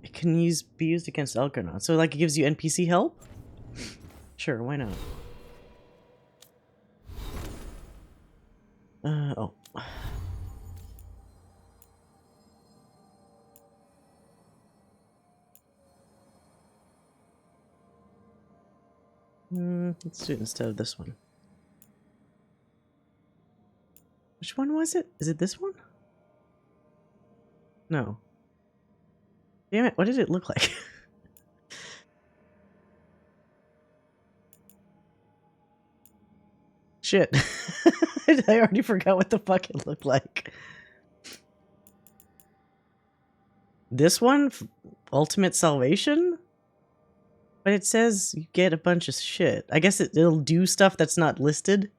It can be used against Elganon. So like it gives you NPC help? Sure, why not? Oh. Let's do it instead of this one. Which one was it? Is it this one? No. Damn it, what did it look like? Shit. I already forgot what the fuck it looked like. This one? Ultimate Salvation? But it says you get a bunch of shit. I guess it'll do stuff that's not listed.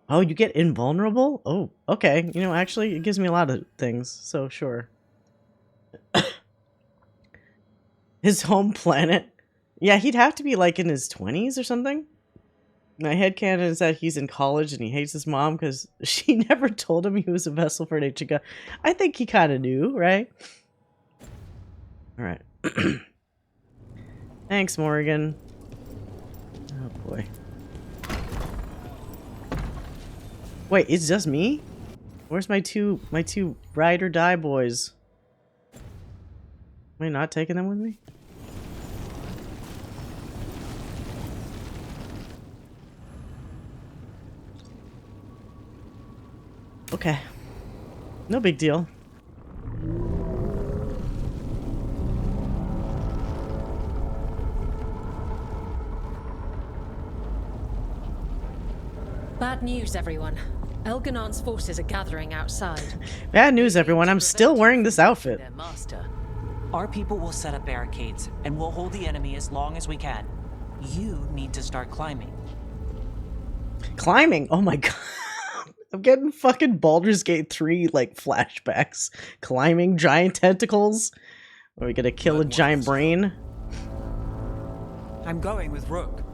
Oh, you get invulnerable? Oh, okay. You know, actually, it gives me a lot of things, so sure. His home planet? Yeah, he'd have to be like in his 20s or something. My headcanon is that he's in college and he hates his mom because she never told him he was a vessel for an ancient god. I think he kind of knew, right? Alright. Thanks, Morgan. Oh boy. Wait, it's just me? Where's my two ride or die boys? Am I not taking them with me? Okay. No big deal. Bad news, everyone. Elganon's forces are gathering outside. Bad news, everyone. I'm still wearing this outfit. Their master. Our people will set up barricades, and we'll hold the enemy as long as we can. You need to start climbing. Climbing? Oh my god. I'm getting fucking Baldur's Gate 3, like, flashbacks. Climbing giant tentacles. Are we gonna kill a giant brain? I'm going with Rook.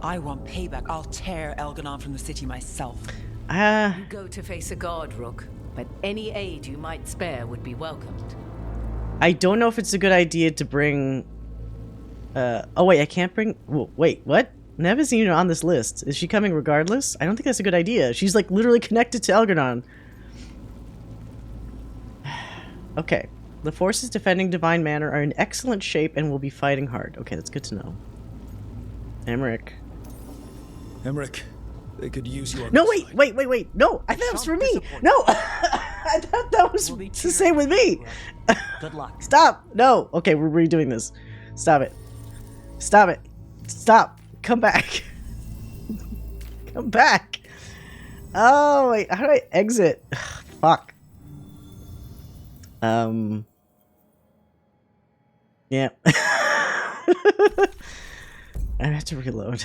I want payback. I'll tear Elganon from the city myself. You go to face a guard, Rook, but any aid you might spare would be welcomed. I don't know if it's a good idea to bring... oh wait, I can't bring... Wait, what? Nev isn't even on this list. Is she coming regardless? I don't think that's a good idea. She's like literally connected to Elganon. Okay. The forces defending Divine Manor are in excellent shape and will be fighting hard. Okay, that's good to know. Emmrich. Emmrich, they could use you on No, wait. No, I thought that was for me. No, I thought that was the same with me. Good luck. Stop. No. Okay, we're redoing this. Stop it. Stop it. Stop. Come back. Come back. Oh, wait. How do I exit? Ugh, fuck. Yeah. I have to reload.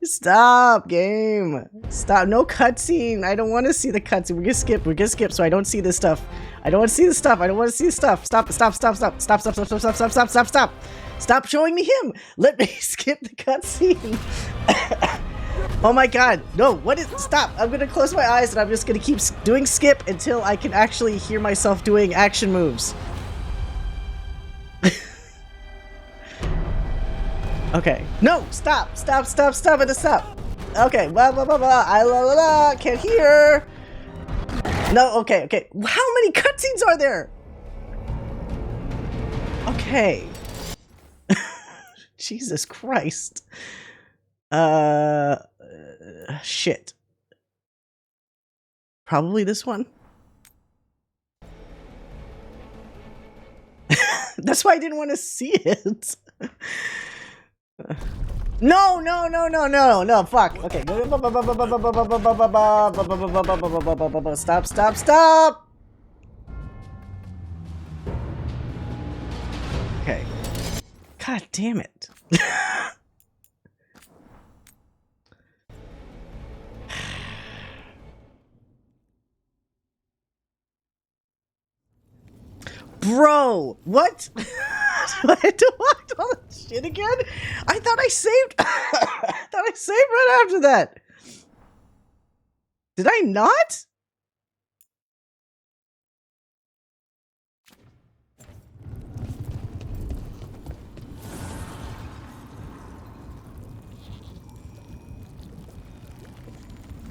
Stop, game. Stop. No cutscene. I don't want to see the cutscene. We're gonna skip. We're gonna skip so I don't see this stuff. I don't want to see this stuff. I don't want to see this stuff. Stop. Stop. Stop. Stop. Stop. Stop. Stop. Stop. Stop. Stop. Stop. Stop. Stop. Stop showing me him. Let me skip the cutscene. Oh my god. No. What is... Stop. I'm gonna close my eyes and I'm just gonna keep doing skip until I can actually hear myself doing action moves. Okay. No! Stop! Stop! Stop! Stop it! Stop! Okay. Blah blah blah blah. I la la la. Can't hear. No. Okay. Okay. How many cutscenes are there? Okay. Jesus Christ. Shit. Probably this one. That's why I didn't want to see it. No, no, no, no, no, no, fuck. Okay. Stop, stop, stop. Okay. God damn it. Bro, what? Do I have to walk all that shit again? I thought I saved. I thought I saved right after that. Did I not?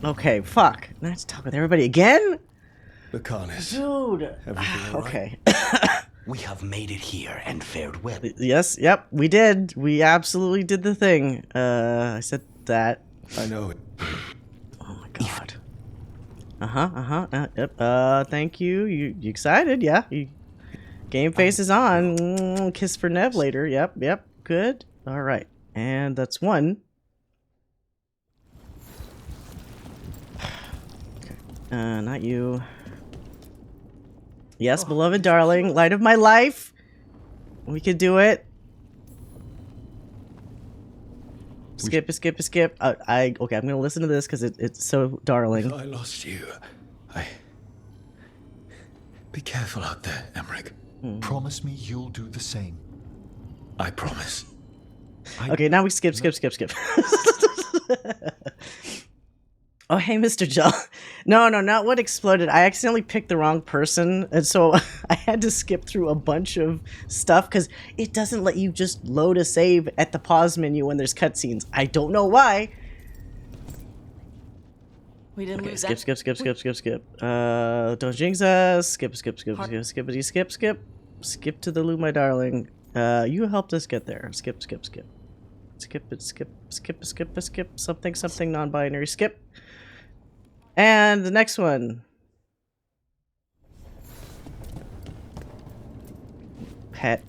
Okay, fuck. Now I have to talk with everybody again? The Carnage. Dude. Everything all right? Okay. We have made it here and fared well. Yes, yep, we did. We absolutely did the thing. I said that. I know it. Oh my god. Yep. Thank you. You excited? Yeah. Game face is on. Kiss for Nev later. Yep. Good. All right. And that's one. Okay. Not you. Yes, beloved darling, light of my life. We could do it. Skip. Okay, I'm gonna listen to this because it's so darling. I lost you. Be careful out there, Emmrich. Promise me you'll do the same. I promise. Okay, now we skip. Oh, hey, Mr. Joe. No, not what exploded. I accidentally picked the wrong person, and so I had to skip through a bunch of stuff because it doesn't let you just load a save at the pause menu when there's cutscenes. I don't know why. We didn't lose skip. Don't jinx us. Skip. Skip to the loo, my darling. You helped us get there. Skip. Skip. Something non-binary. Skip. And the next one. Pet.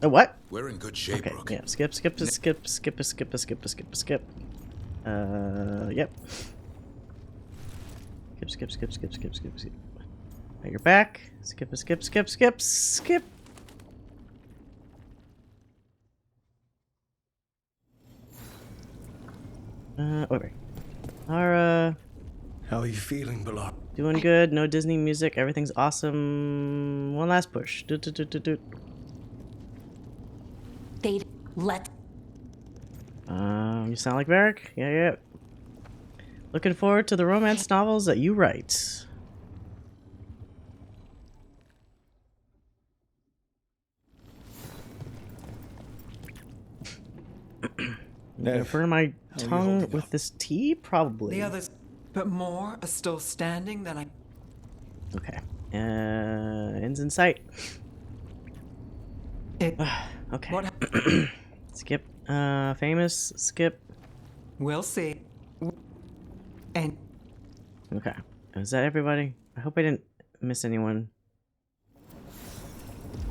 What? We're in good shape, okay, Rook. Yeah, skip. Yep. Skip. Now you're back. Skip. Okay. Lara. How are you feeling, beloved? Doing good. No Disney music. Everything's awesome. One last push. They let. You sound like Varric? Yeah. Looking forward to the romance novels that you write. Gonna burn my tongue with this tea? Probably. The others, but more are still standing than I... Okay. Ends in sight. Okay. What? Skip. Famous. Skip. We'll see. And... Okay. Is that everybody? I hope I didn't miss anyone.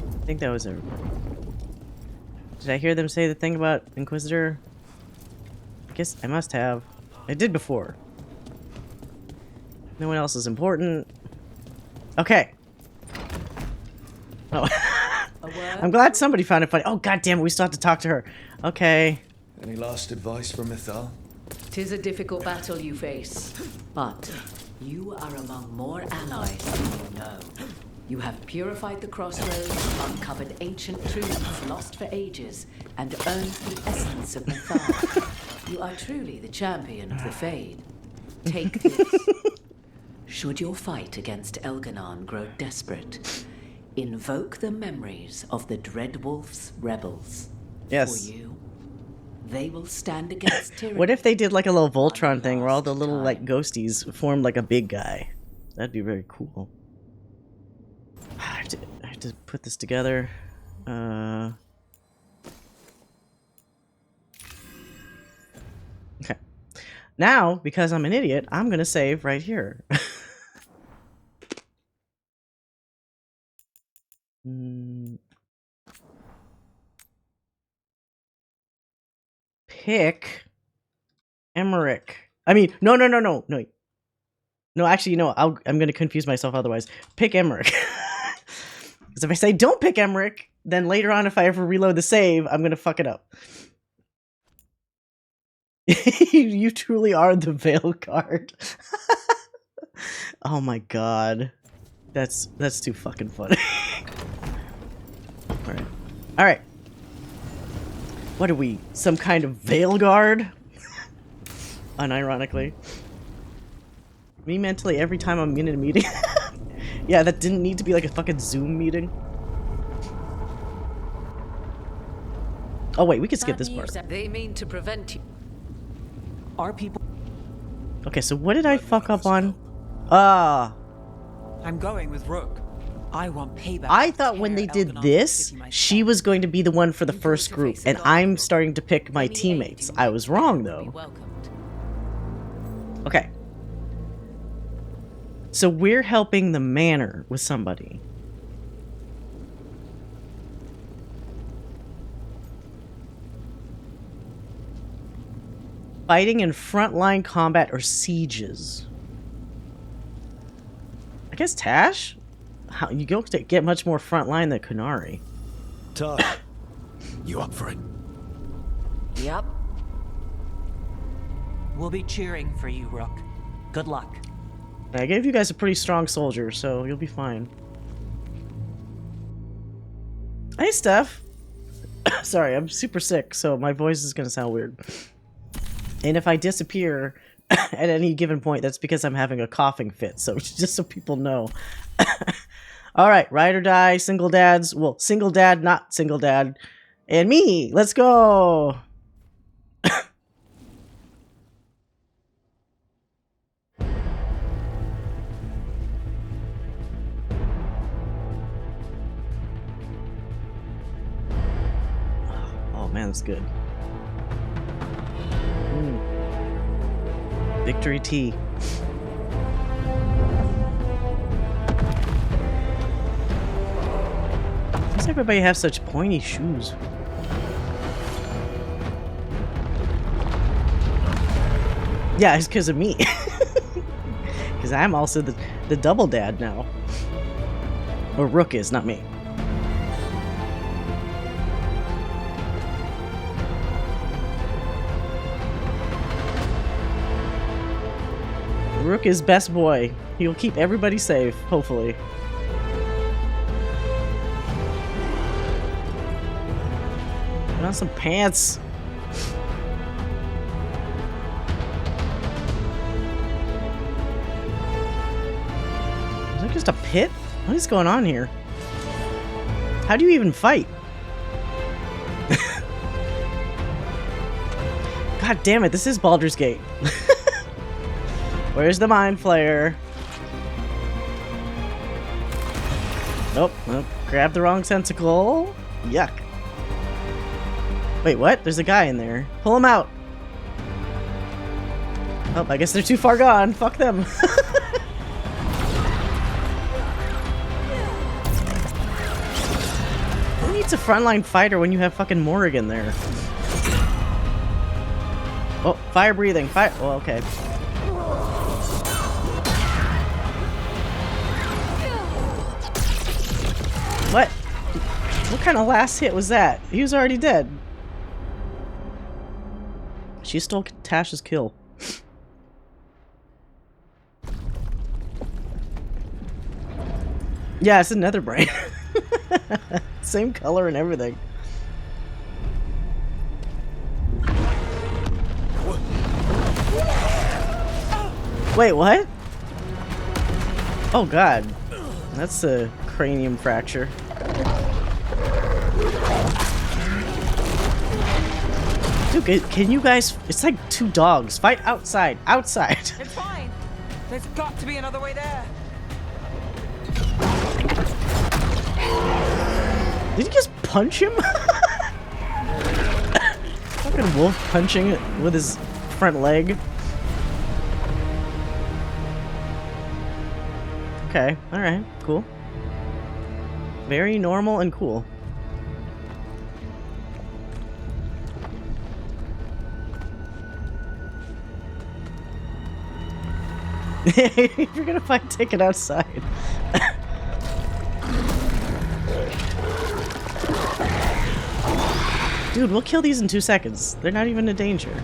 I think that was everybody. Did I hear them say the thing about Inquisitor? I guess I must have. I did before. No one else is important. Okay. Oh. I'm glad somebody found it funny. Oh, goddamn it, we still have to talk to her. Okay. Any last advice from Mythal? 'Tis a difficult battle you face, but you are among more allies than you know. You have purified the crossroads, uncovered ancient truths lost for ages, and earned the essence of Mythal. You are truly the champion of the Fade. Take this. Should your fight against Elganon grow desperate, invoke the memories of the Dread Wolf's rebels. Yes. For you, they will stand against tyranny. What if they did like a little Voltron thing where all the little like ghosties formed like a big guy? That'd be very cool. I have to put this together. Okay. Now, because I'm an idiot, I'm gonna save right here. Pick Emmrich. I mean, no. No, actually, you know, I'm gonna confuse myself otherwise. Pick Emmrich. Because if I say don't pick Emmrich, then later on, if I ever reload the save, I'm gonna fuck it up. You truly are the Veilguard. Oh my god, that's too fucking funny. All right. What are we? Some kind of Veilguard? Unironically. Me mentally every time I'm in a meeting. Yeah, that didn't need to be like a fucking Zoom meeting. Oh wait, we could skip this part. They mean to prevent you. Our people. Okay, so what did I fuck up on? Ah. I'm going with Rook. I want payback. I thought when they did this, she was going to be the one for the first group, and I'm starting to pick my teammates. I was wrong, though. Okay. So we're helping the manor with somebody. Fighting in frontline combat or sieges. I guess Tash? How, you don't get much more frontline than Kunari. Tash, you up for it? Yep. We'll be cheering for you, Rook. Good luck. I gave you guys a pretty strong soldier, so you'll be fine. Hey, Steph. Sorry, I'm super sick, so my voice is gonna sound weird. And if I disappear at any given point, that's because I'm having a coughing fit, so just so people know. Alright, ride or die, single dads. Well, single dad, not single dad. And me! Let's go! Oh man, that's good. Victory tea. Why does everybody have such pointy shoes? Yeah, it's because of me. Because I'm also the double dad now. Or Rook is, not me. Rook is best boy. He'll keep everybody safe, hopefully. Put on some pants. Is that just a pit? What is going on here? How do you even fight? God damn it, this is Baldur's Gate. Where's the Mind Flayer? Nope, nope. Grab the wrong tentacle. Yuck. Wait, what? There's a guy in there. Pull him out. Oh, I guess they're too far gone. Fuck them. Who needs a frontline fighter when you have fucking Morrigan there? Oh, fire breathing. Fire. Oh, okay. What? What kind of last hit was that? He was already dead. She stole Tash's kill. Yeah, it's a nether brain. Same color and everything. Wait, what? Oh god. That's a cranium fracture. Dude, can you guys... It's like two dogs. Fight outside. Outside. It's fine. There's got to be another way there. Did he just punch him? Fucking wolf punching it with his front leg. Okay, alright, cool. Very normal and cool. If you're gonna fight, take it outside. Dude, we'll kill these in 2 seconds. They're not even a danger.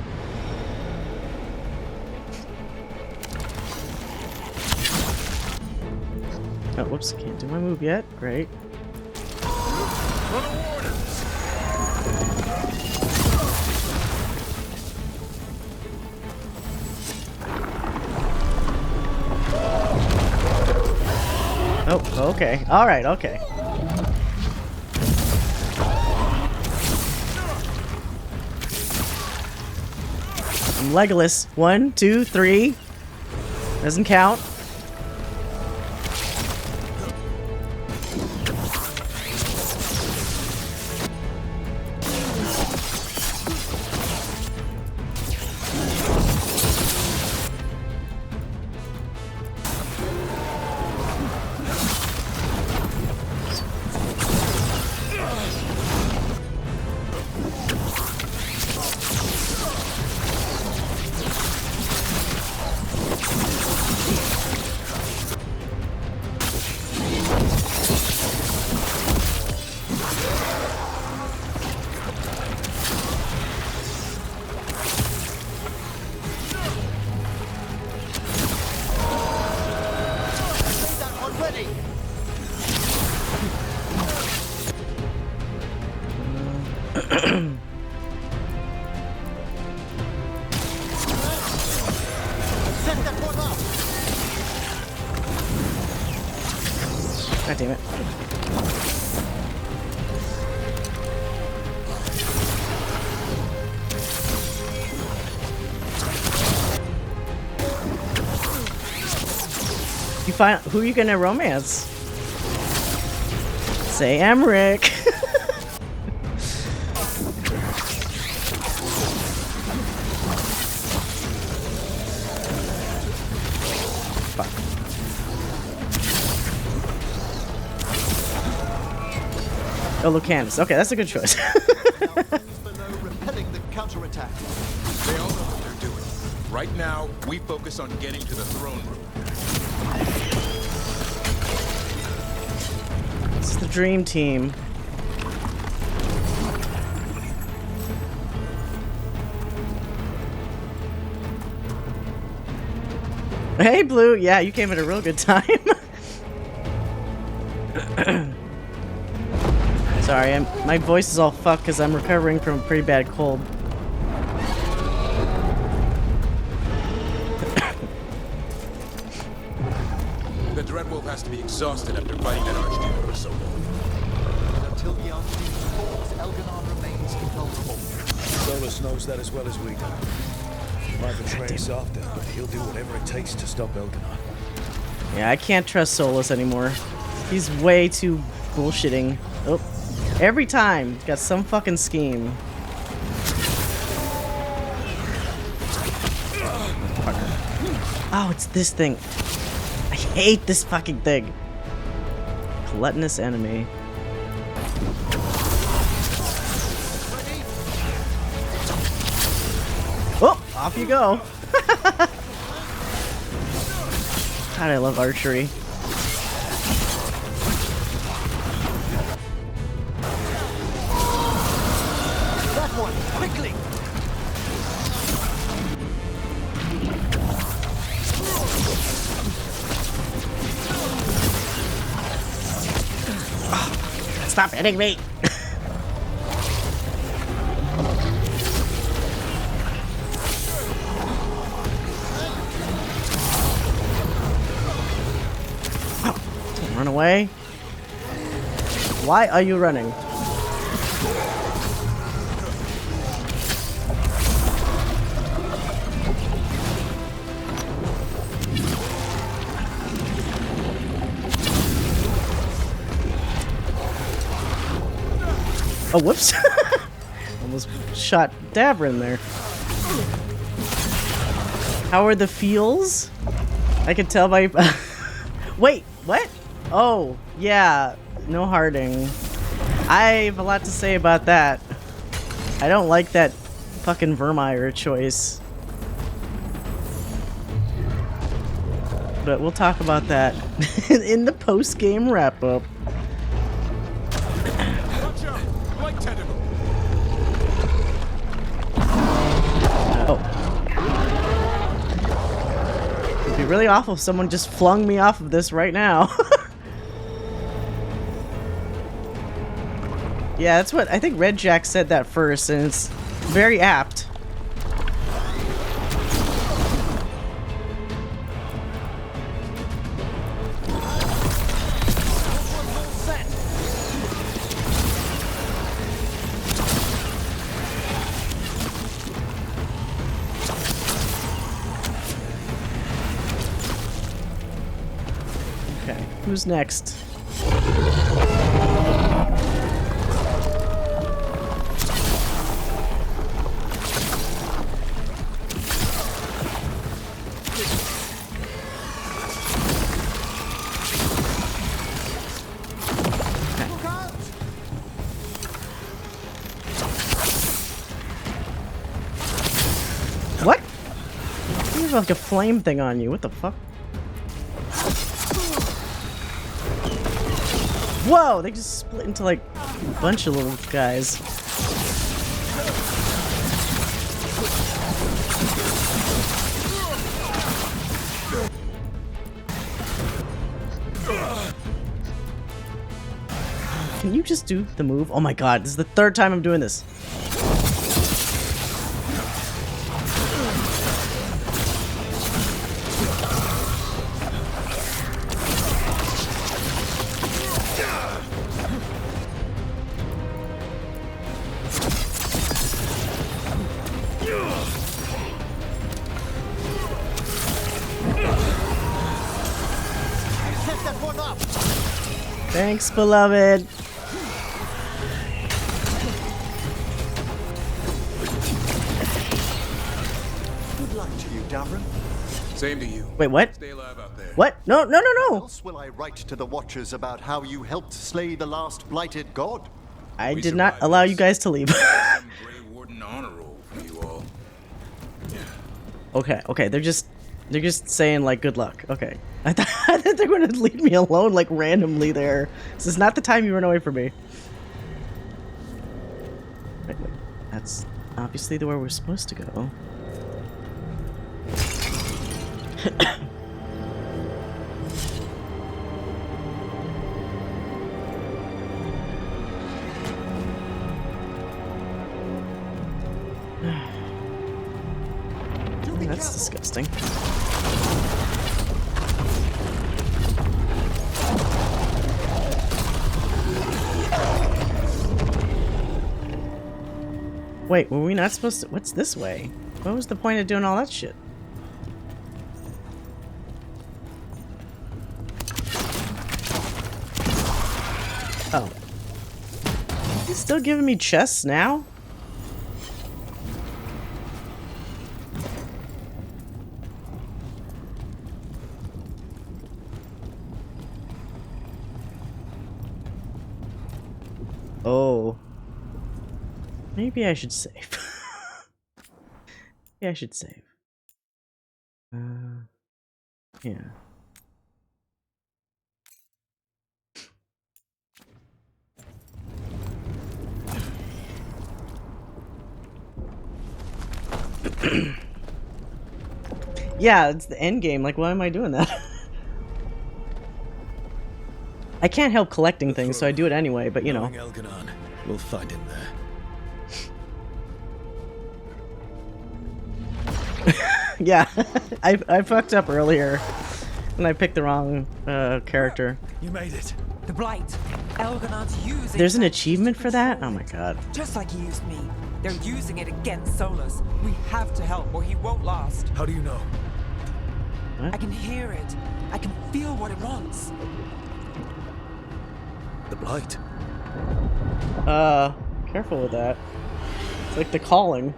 Oh, whoops, can't do my move yet. Great. Oh, okay. Alright, okay. I'm Legolas. 1, 2, 3. Doesn't count. God damn it. You find who are you gonna romance? Say Emmrich. Fuck. Oh, Lucanus. Okay, that's a good choice. Repelling the counterattack. They all know what they're doing. Right now, we focus on getting to the throne room. It's the dream team. Hey, Blue. Yeah, you came at a real good time. Sorry, my voice is all fucked because I'm recovering from a pretty bad cold. The Dreadwolf has to be exhausted after fighting that Archdemon for so long. But until the Archdemon falls, Elganon remains invulnerable. Solus knows that as well as we do. He might betray us after, but he'll do whatever it takes to stop Elganon. Yeah, I can't trust Solus anymore. He's way too bullshitting. Oh, every time, got some fucking scheme. Oh, it's this thing. I hate this fucking thing. Gluttonous enemy. Oh, off you go. God, I love archery. That one, quickly! Stop hitting me! Run away. Why are you running? Oh, whoops. Almost shot Davrin there. How are the feels? I can tell by... Wait, what? Oh, yeah. No hearting. I have a lot to say about that. I don't like that fucking Vermeer choice. But we'll talk about that in the post-game wrap-up. It'd be really awful if someone just flung me off of this right now. Yeah, that's what I think Red Jack said that first, and it's very apt. Okay, who's next? What? You have like a flame thing on you. What the fuck? Whoa! They just split into like a bunch of little guys. Can you just do the move? Oh my god, this is the third time I'm doing this. Thanks, beloved. Good luck to you, Davrin. Same to you. Wait, what? Stay alive out there. What? No, no, no, no! What else will I write to the Watchers about how you helped slay the last blighted god? I did not allow you guys to leave. Grey Warden honor roll for you all. Okay, okay, they're just saying like good luck. Okay. I thought they're gonna leave me alone like randomly there. This is not the time you run away from me. Wait. That's obviously the way we're supposed to go. That's disgusting. Wait, were we not supposed to? What's this way? What was the point of doing all that shit? Oh. He's still giving me chests now? Oh. Maybe I should save. Maybe I should save. Yeah. Yeah, it's the end game. Like, why am I doing that? I can't help collecting things, so I do it anyway, but you know. Elganon, we'll find him there. Yeah, I fucked up earlier when I picked the wrong character. You made it. The Blight. Elganon's using. There's an achievement for that? Oh my god. Just like he used me. They're using it against Solus. We have to help or he won't last. How do you know? What? I can hear it. I can feel what it wants. The Blight. Careful with that. It's like the calling.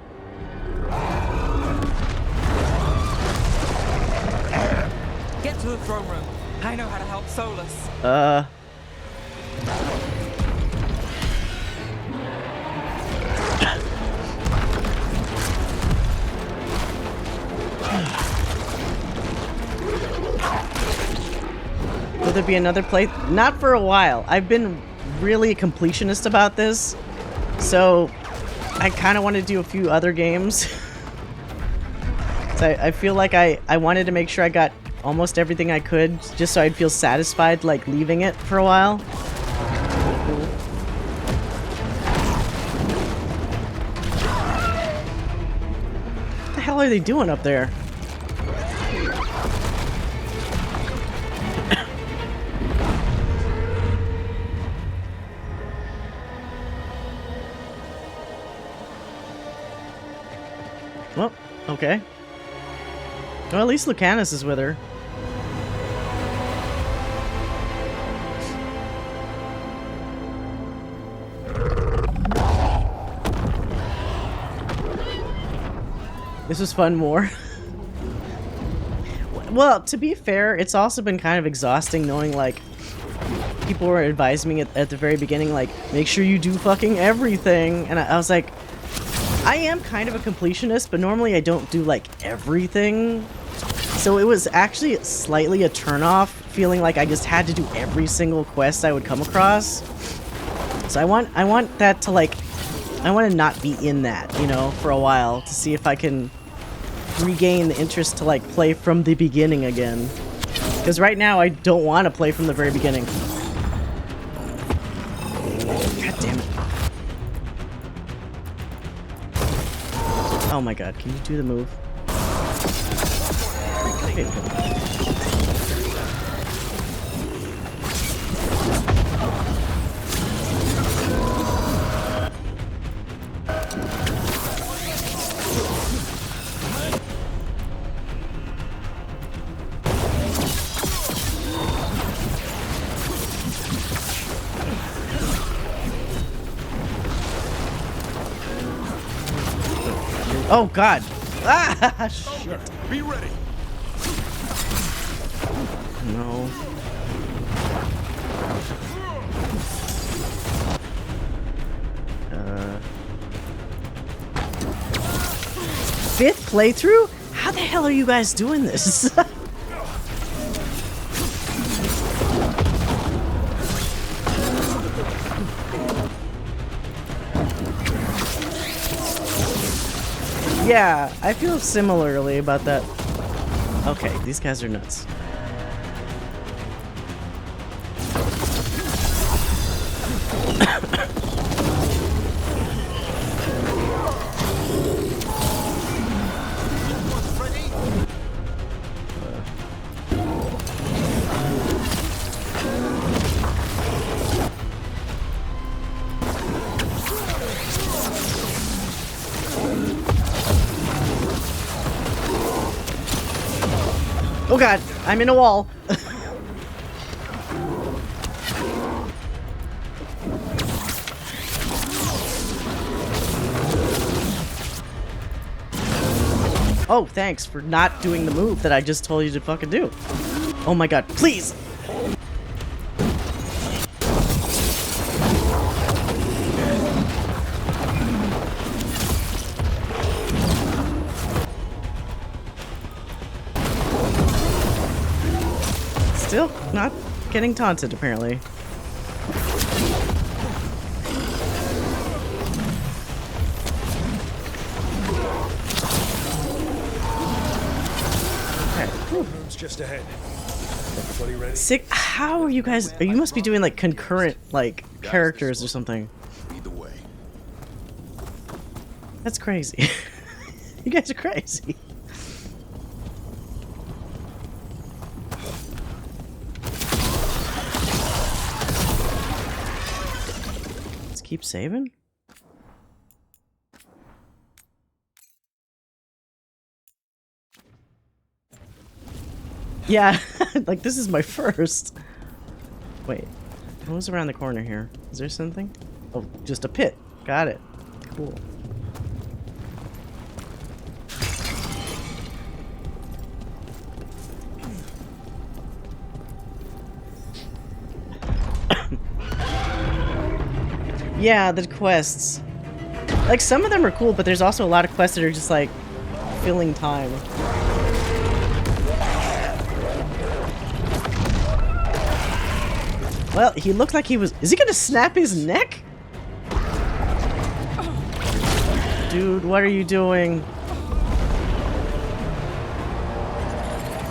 Get to the throne room. I know how to help Solus. Will there be another play? Not for a while. I've been really a completionist about this, so I kind of want to do a few other games. So I feel like I wanted to make sure I got almost everything I could, just so I'd feel satisfied, like, leaving it for a while. What the hell are they doing up there? Well, okay. Well, at least Lucanus is with her. This was fun more. Well, to be fair, it's also been kind of exhausting knowing, like, people were advising me at the very beginning, like, make sure you do fucking everything. And I was like, I am kind of a completionist, but normally I don't do, like, everything. So it was actually slightly a turnoff, feeling like I just had to do every single quest I would come across. So I want that to, like, I want to not be in that, you know, for a while, to see if I can regain the interest to, like, play from the beginning again. Because right now I don't want to play from the very beginning. God damn it. Oh my god, can you do the move? There you go. Oh god! Ah, shit! Be ready. No. Fifth playthrough? How the hell are you guys doing this? Yeah, I feel similarly about that. Okay, these guys are nuts. Oh god, I'm in a wall. Oh, thanks for not doing the move that I just told you to fucking do. Oh my god, please! Still not getting taunted, apparently. Room's just ahead. Everybody ready? Sick. How are you guys? You must be doing like concurrent like characters or something. Lead the way. That's crazy. You guys are crazy. Let's keep saving. Yeah, like this is my first. Wait, what was around the corner here? Is there something? Oh, just a pit. Got it. Cool. Yeah, the quests. Like some of them are cool, but there's also a lot of quests that are just like filling time. Well, he looked like he was... Is he gonna snap his neck? Dude, what are you doing?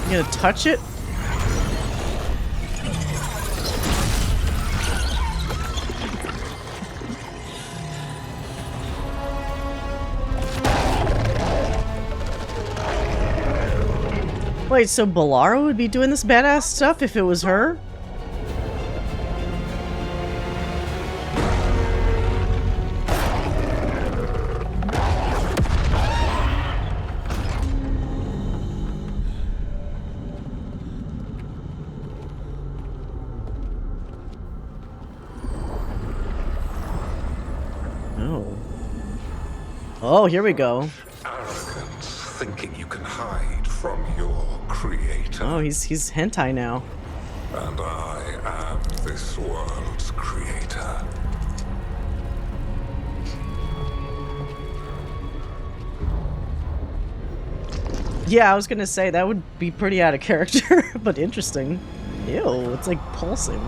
You gonna touch it? Wait, so Balara would be doing this badass stuff if it was her? Oh, here we go. Arrogance, thinking you can hide from your creator. Oh, he's hentai now. And I am this world's creator. Yeah, I was gonna say that would be pretty out of character, but interesting. Ew, it's like pulsing.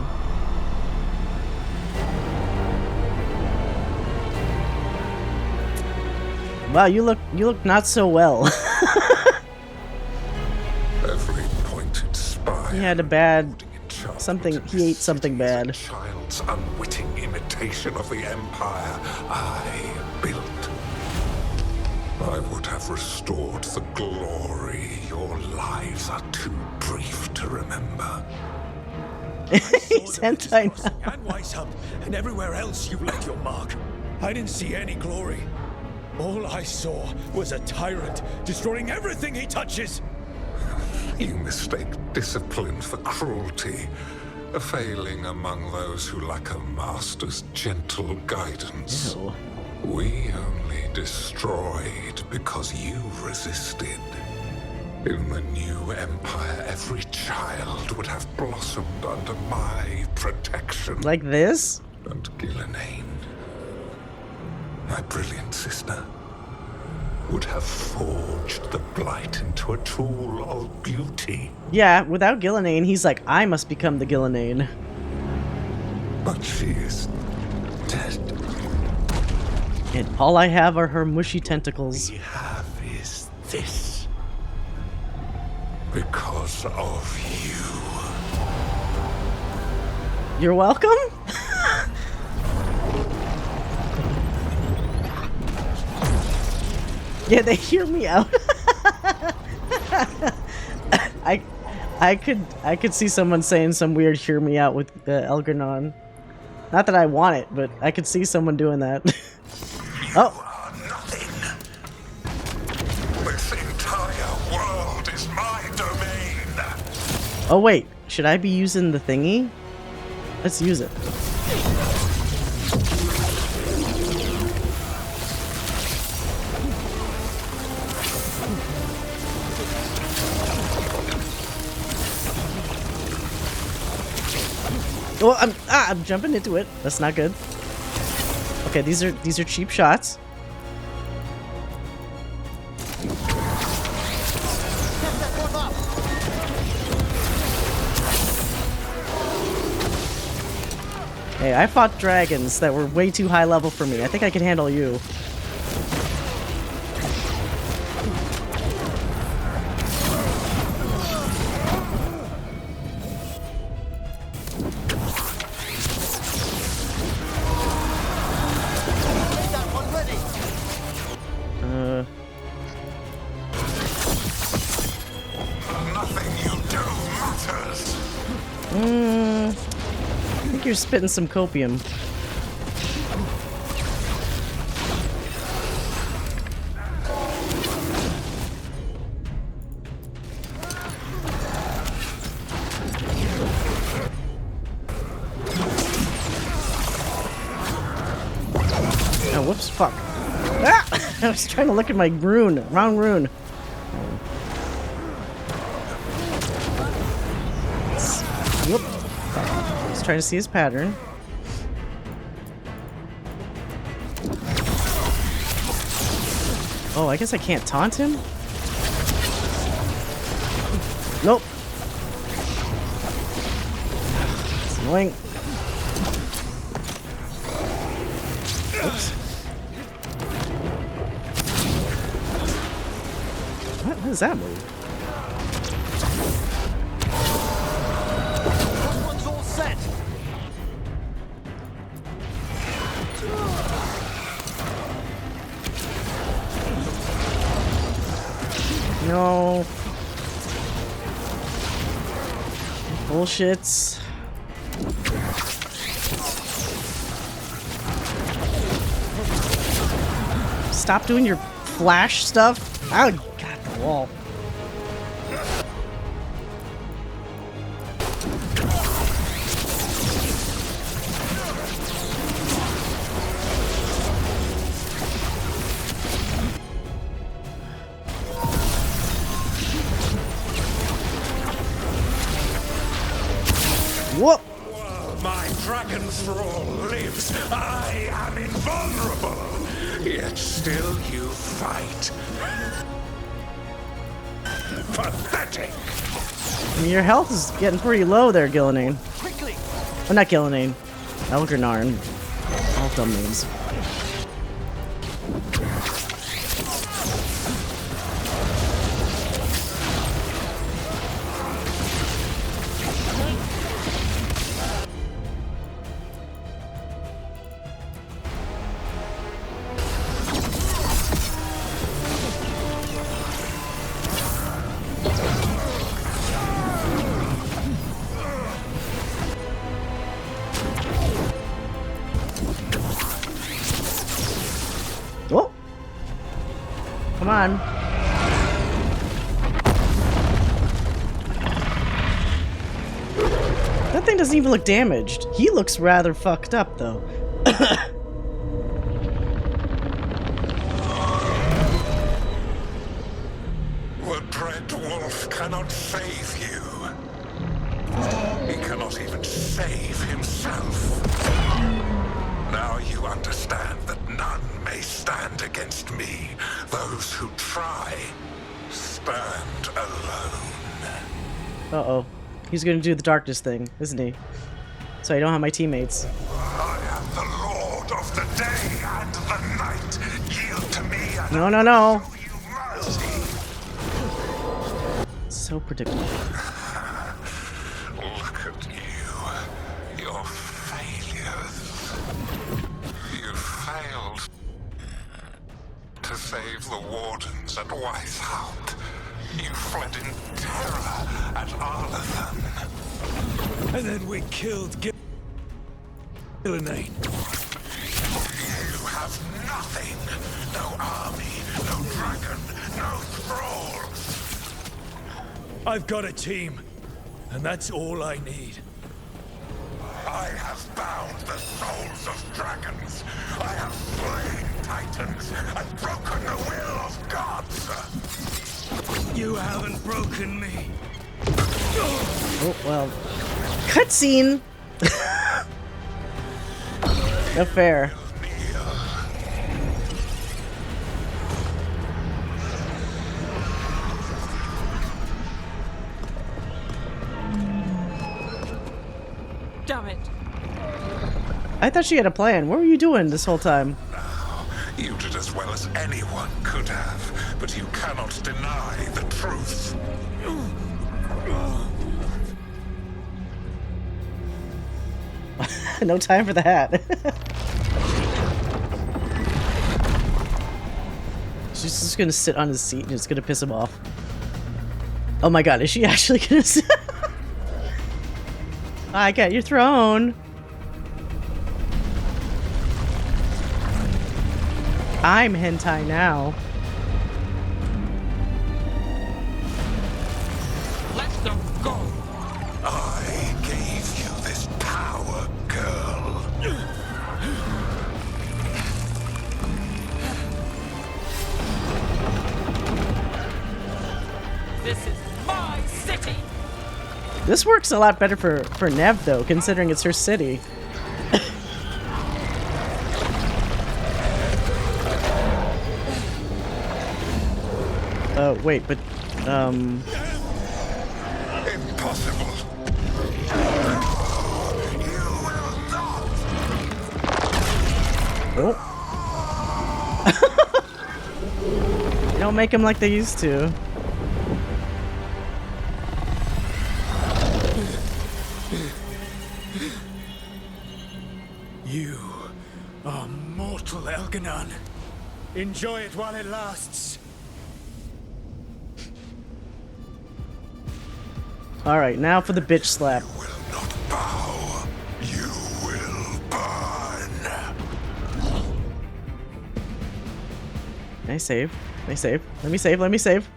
Wow, you look not so well. Every pointed spire. He had a bad something. He ate something bad. Child's unwitting imitation foundation of the Empire I built. I would have restored the glory. Your lives are too brief to remember. He's hentai now. And Weishaupt, and everywhere else you've left your mark. I didn't see any glory. All I saw was a tyrant destroying everything he touches. You mistake discipline for cruelty, a failing among those who lack a master's gentle guidance. Ew. We only destroyed because you resisted. In the new empire, every child would have blossomed under my protection. Like this? And Gillenane, my brilliant sister, would have forged the Blight into a tool of beauty. Yeah, without Gillenane, he's like, I must become the Gillenane. But she is dead. And all I have are her mushy tentacles. All we have is this. Because of you. You're welcome? Yeah, they hear me out. I could see someone saying some weird "hear me out" with Elganon. Not that I want it, but I could see someone doing that. Oh. This entire world is my domain. Oh wait, should I be using the thingy? Let's use it. Oh, I'm jumping into it. That's not good. Okay, these are cheap shots. Hey, I fought dragons that were way too high level for me. I think I can handle you. You're spitting some copium. Oh, whoops, fuck. Ah! I was trying to look at my rune. Wrong rune. Whoop. He's trying to see his pattern. Oh, I guess I can't taunt him? Nope. It's annoying. Oops. What is that move? One's all set. No. Bullshits. Stop doing your flash stuff. Oh, God, the wall. Whoop! My dragon thrall lives. I am invulnerable. Yet still you fight. Pathetic. I mean, your health is getting pretty low there, Gillenane. Oh, not Gillenane. Elgarnarn. All dumb names. Come on. That thing doesn't even look damaged. He looks rather fucked up, though. The Dread Wolf cannot save you. He cannot even save himself. Now you understand that none may stand against me. Those who try stand alone. Uh-oh. He's gonna do the darkness thing, isn't he? So I don't have my teammates. I am the Lord of the day and the night. Yield to me and No, no, no. show you mercy. So predictable. Look at you. Your failures. You failed to save the wardens at Weishaupt. You fled in terror at Arlathan. And then we killed Gillenane. You have nothing. No army, no dragon, no thralls. I've got a team, and that's all I need. I have bound the souls of dragons. I have slain titans and broken the will of gods. You haven't broken me. Oh, well. Cutscene! No fair. Damn it. I thought she had a plan. What were you doing this whole time? You did as well as anyone could have, but you cannot deny the truth. No time for the hat. She's just gonna sit on his seat and it's gonna piss him off. Oh my god, is she actually gonna sit? I got your throne. I'm hentai now. Let them go. I gave you this power, girl. This is my city. This works a lot better for Nev though, considering it's her city. Oh, wait, but, Impossible. Oh. They don't make them like they used to. You are mortal, Elganon. Enjoy it while it lasts. Alright, now for the bitch slap. Bow. You will burn. Can I save? Can I save? Let me save, let me save.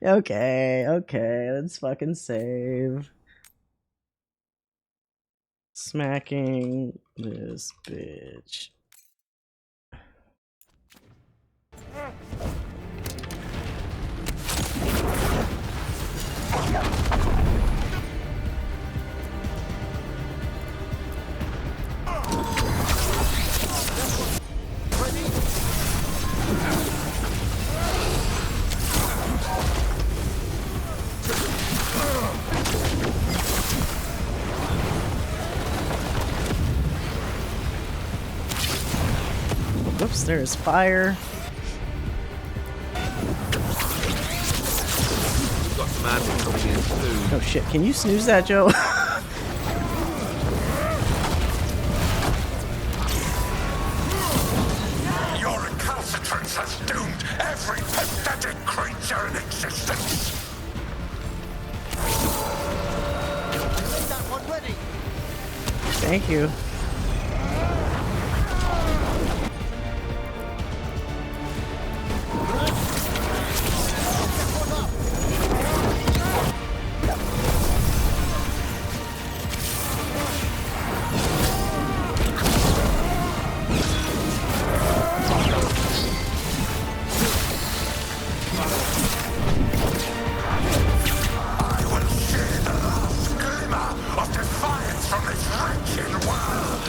Okay, okay, let's fucking save. Smacking this bitch. Whoops, there's fire. Oh shit, can you snooze that, Joe? Your recalcitrance has doomed every pathetic creature in existence. Thank you. wretched world.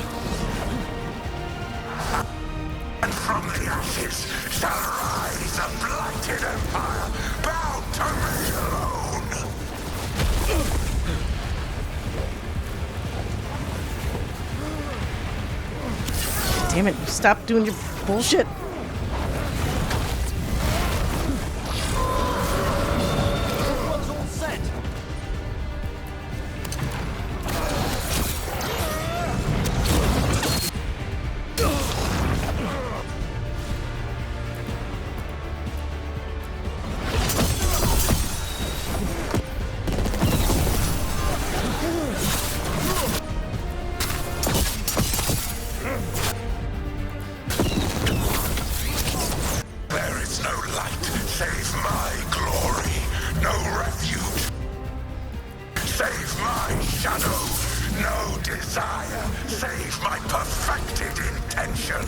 And from the ashes shall rise a blighted empire, bound to me alone. Damn it, stop doing your bullshit. Everyone's all set. There is no light save my glory, no refuge save my shadow, no desire save my perfected intention.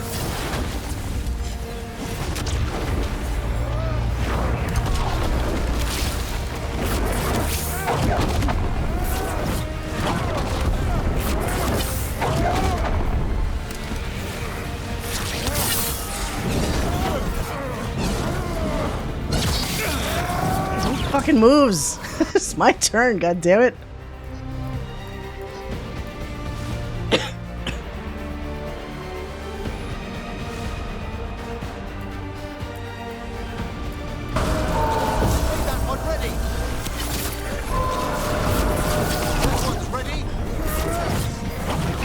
Fucking moves. It's my turn, god damn it.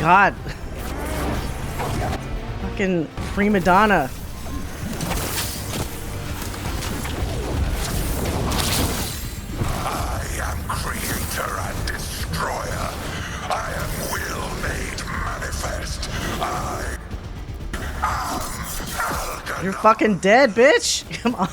God. Fucking prima donna. I am creator and destroyer. I am will made manifest. I am Algernon. You're fucking dead, bitch. Come on.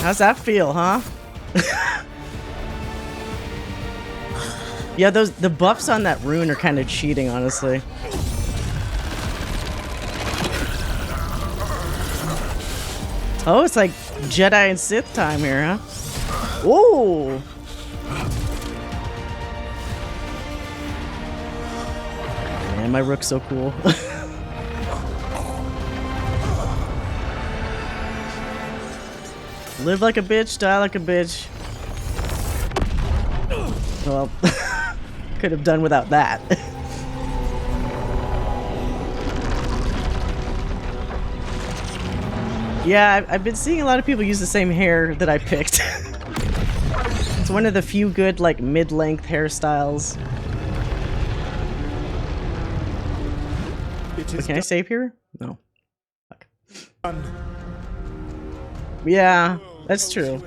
How's that feel, huh? Yeah, the buffs on that rune are kind of cheating, honestly. Oh, it's like Jedi and Sith time here, huh? Ooh! Man, my rook's so cool. Live like a bitch, die like a bitch. Well, could have done without that. Yeah, I've been seeing a lot of people use the same hair that I picked. It's one of the few good, like, mid-length hairstyles. But can I save here? No. Fuck. Yeah, that's true.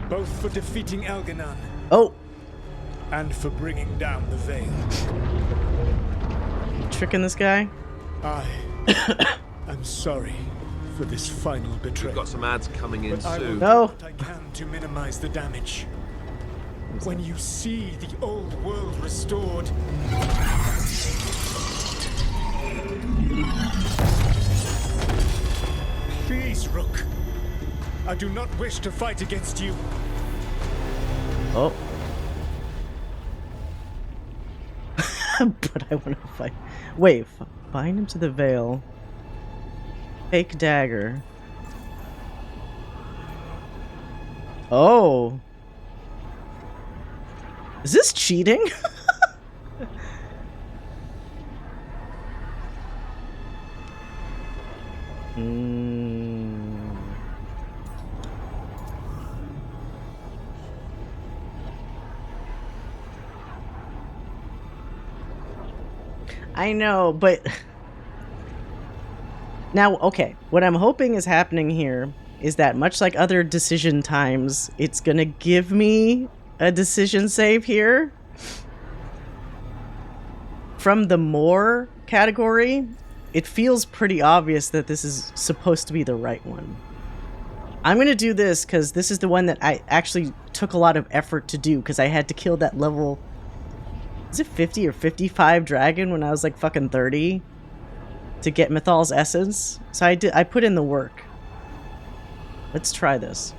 Both for defeating Algernon. Oh! And for bringing down the Veil. Tricking this guy? I'm sorry for this final betrayal. We've got some ads coming in soon. No. I can to minimize the damage. When you see the old world restored, please, Rook. I do not wish to fight against you. Oh. But I want to fight. Wait, bind him to the veil. Fake dagger. Oh. Is this cheating? I know, but... Now, okay, what I'm hoping is happening here is that much like other decision times, it's gonna give me a decision save here. From the more category, it feels pretty obvious that this is supposed to be the right one. I'm gonna do this because this is the one that I actually took a lot of effort to do because I had to kill that level... Is it 50 or 55 dragon when I was like fucking 30? To get Mythal's essence. So I put in the work. Let's try this.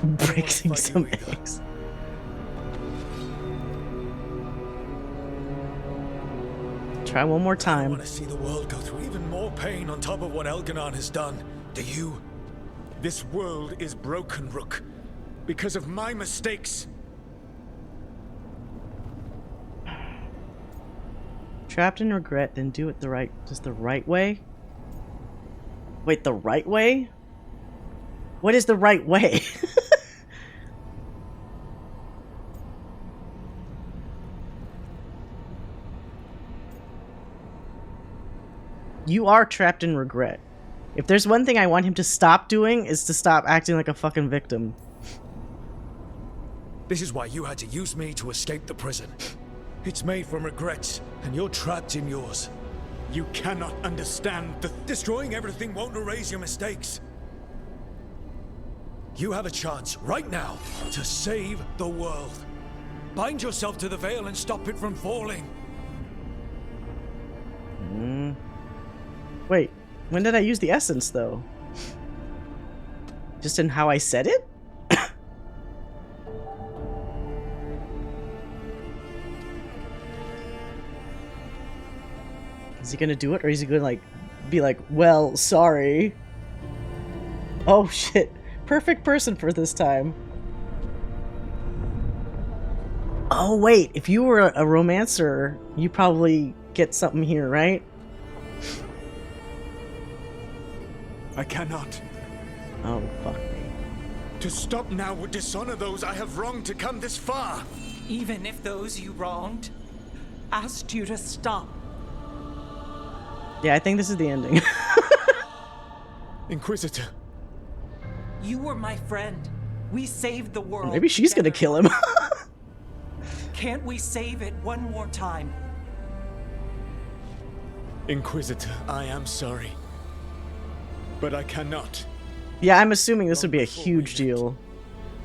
Breaking some eggs. Try one more time. I want to see the world go through even more pain on top of what Elganon has done. Do you? This world is broken, Rook. Because of my mistakes. Trapped in regret, then do it the right way? Wait, the right way? What is the right way? You are trapped in regret. If there's one thing I want him to stop doing, is to stop acting like a fucking victim. This is why you had to use me to escape the prison. It's made from regrets, and you're trapped in yours. You cannot understand that destroying everything won't erase your mistakes. You have a chance right now to save the world. Bind yourself to the veil and stop it from falling. Wait, when did I use the essence, though? Just in how I said it? Is he gonna do it, or is he gonna, like, be like, well, sorry? Oh, shit. Perfect person for this time. Oh, wait. If you were a romancer, you probably get something here, right? I cannot. Oh, fuck me. To stop now would dishonor those I have wronged to come this far. Even if those you wronged asked you to stop. Yeah, I think this is the ending. Inquisitor. You were my friend. We saved the world. Maybe she's gonna kill him. Can't we save it one more time? Inquisitor, I am sorry. But I cannot. Yeah, I'm assuming this would be a huge deal.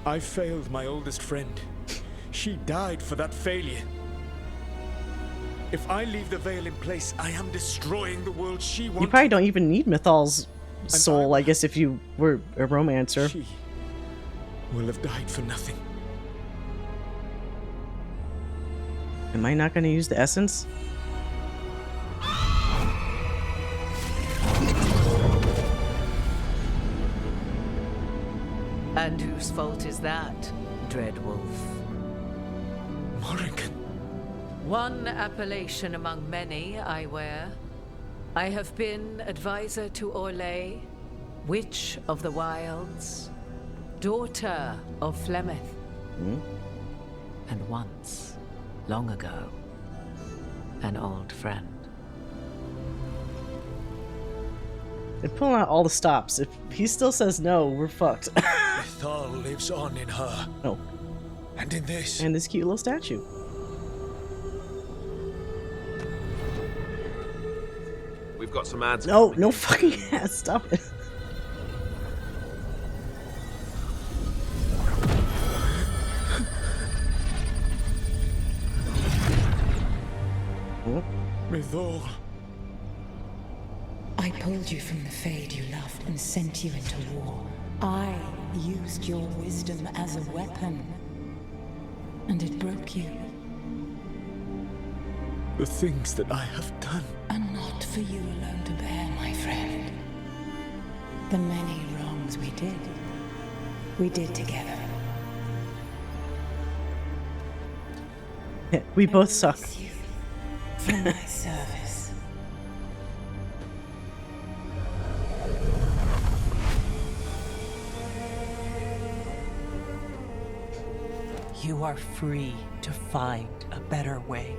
I failed my oldest friend. She died for that failure. If I leave the veil in place, I am destroying the world she wanted. You probably don't even need Mythal's soul, I guess, if you were a romancer. She will have died for nothing. Am I not going to use the essence? And whose fault is that, Dread Wolf? Morrigan. One appellation among many I wear. I have been advisor to Orlais, Witch of the Wilds, daughter of Flemeth, and once, long ago, an old friend. They're pulling out all the stops. If he still says no, we're fucked. Mythal lives on in her. Oh. And in this. And this cute little statue. We've got some ads. No, no fucking ads. Stop it. Mythal. I pulled you from the Fade you loved and sent you into war. I used your wisdom as a weapon. And it broke you. The things that I have done. And not for you alone to bear, my friend. The many wrongs we did together. Yeah, we both suck. You for my service. You are free to find a better way.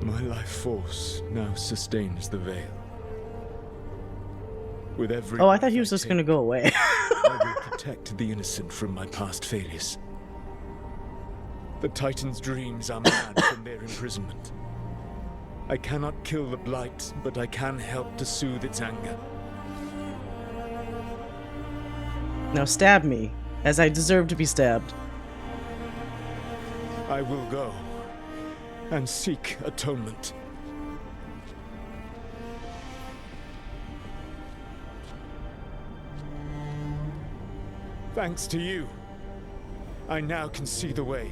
My life force now sustains the veil. With every Oh, I thought he was just gonna go away. I will protect the innocent from my past failures. The Titan's dreams are mad from their imprisonment. I cannot kill the Blight, but I can help to soothe its anger. Now stab me, as I deserve to be stabbed. I will go and seek atonement. Thanks to you, I now can see the way.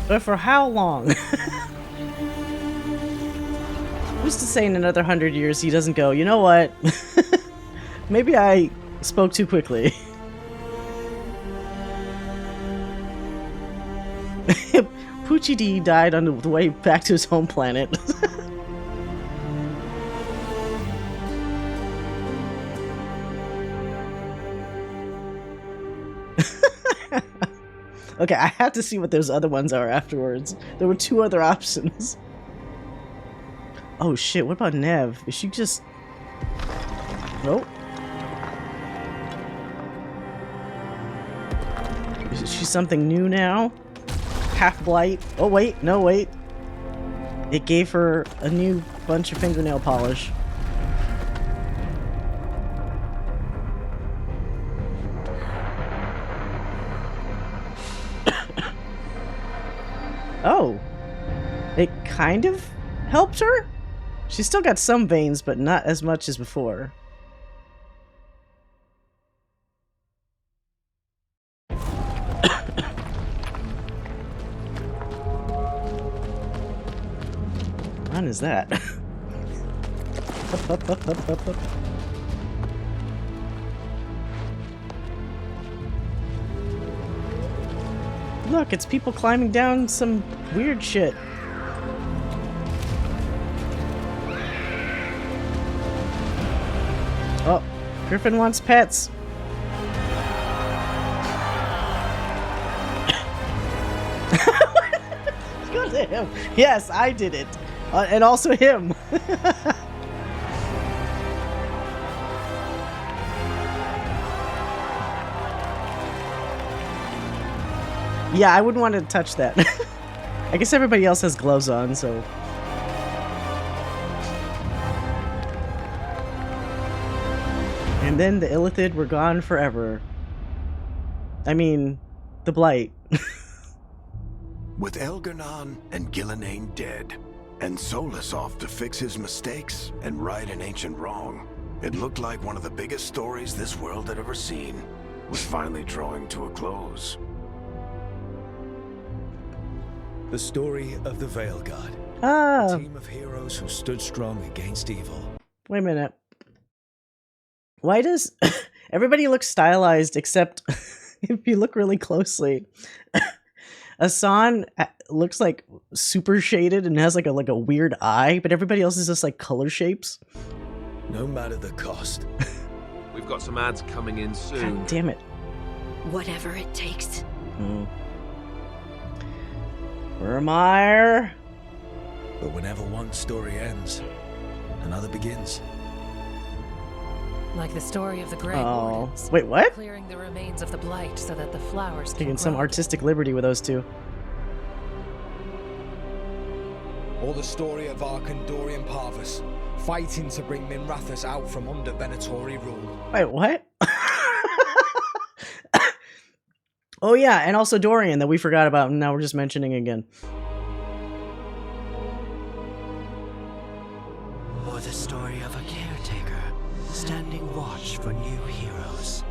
But for how long? Who's to say in another 100 years he doesn't go, you know what? Maybe I spoke too quickly. Poochie D died on the way back to his home planet. Okay, I have to see what those other ones are afterwards. There were 2 other options. Oh shit, what about Nev? Is she just... Nope. Is she something new now? Half blight. Oh wait, no wait. It gave her a new bunch of fingernail polish. Oh. It kind of helped her? She's still got some veins, but not as much as before. What is that? Up. Look, it's people climbing down some weird shit. Oh, Griffin wants pets. Go to him. Yes, I did it. And also him. Yeah, I wouldn't want to touch that. I guess everybody else has gloves on, so... And then the Illithid were gone forever. I mean, the Blight. With Elgar'nan and Gillenane dead, and Solus off to fix his mistakes and right an ancient wrong, it looked like one of the biggest stories this world had ever seen was finally drawing to a close. The story of the Veilguard. Ah. A team of heroes who stood strong against evil. Wait a minute. Why does everybody look stylized except if you look really closely? Asan looks like super shaded and has like a weird eye, but everybody else is just like color shapes. No matter the cost. We've got some ads coming in soon. God damn it. Whatever it takes. Vermeer. But whenever one story ends, another begins. Like the story of the Grey Oh. Wardens. Wait, what? Clearing the remains of the Blight so that the flowers can Taking some grow. artistic liberty with those two. Or the story of Arkandorian Parvus, fighting to bring Minrathous out from under Venatori rule. Wait, what? Oh yeah, and also Dorian that we forgot about and now we're just mentioning again. Or the story of a caretaker standing watch for new heroes.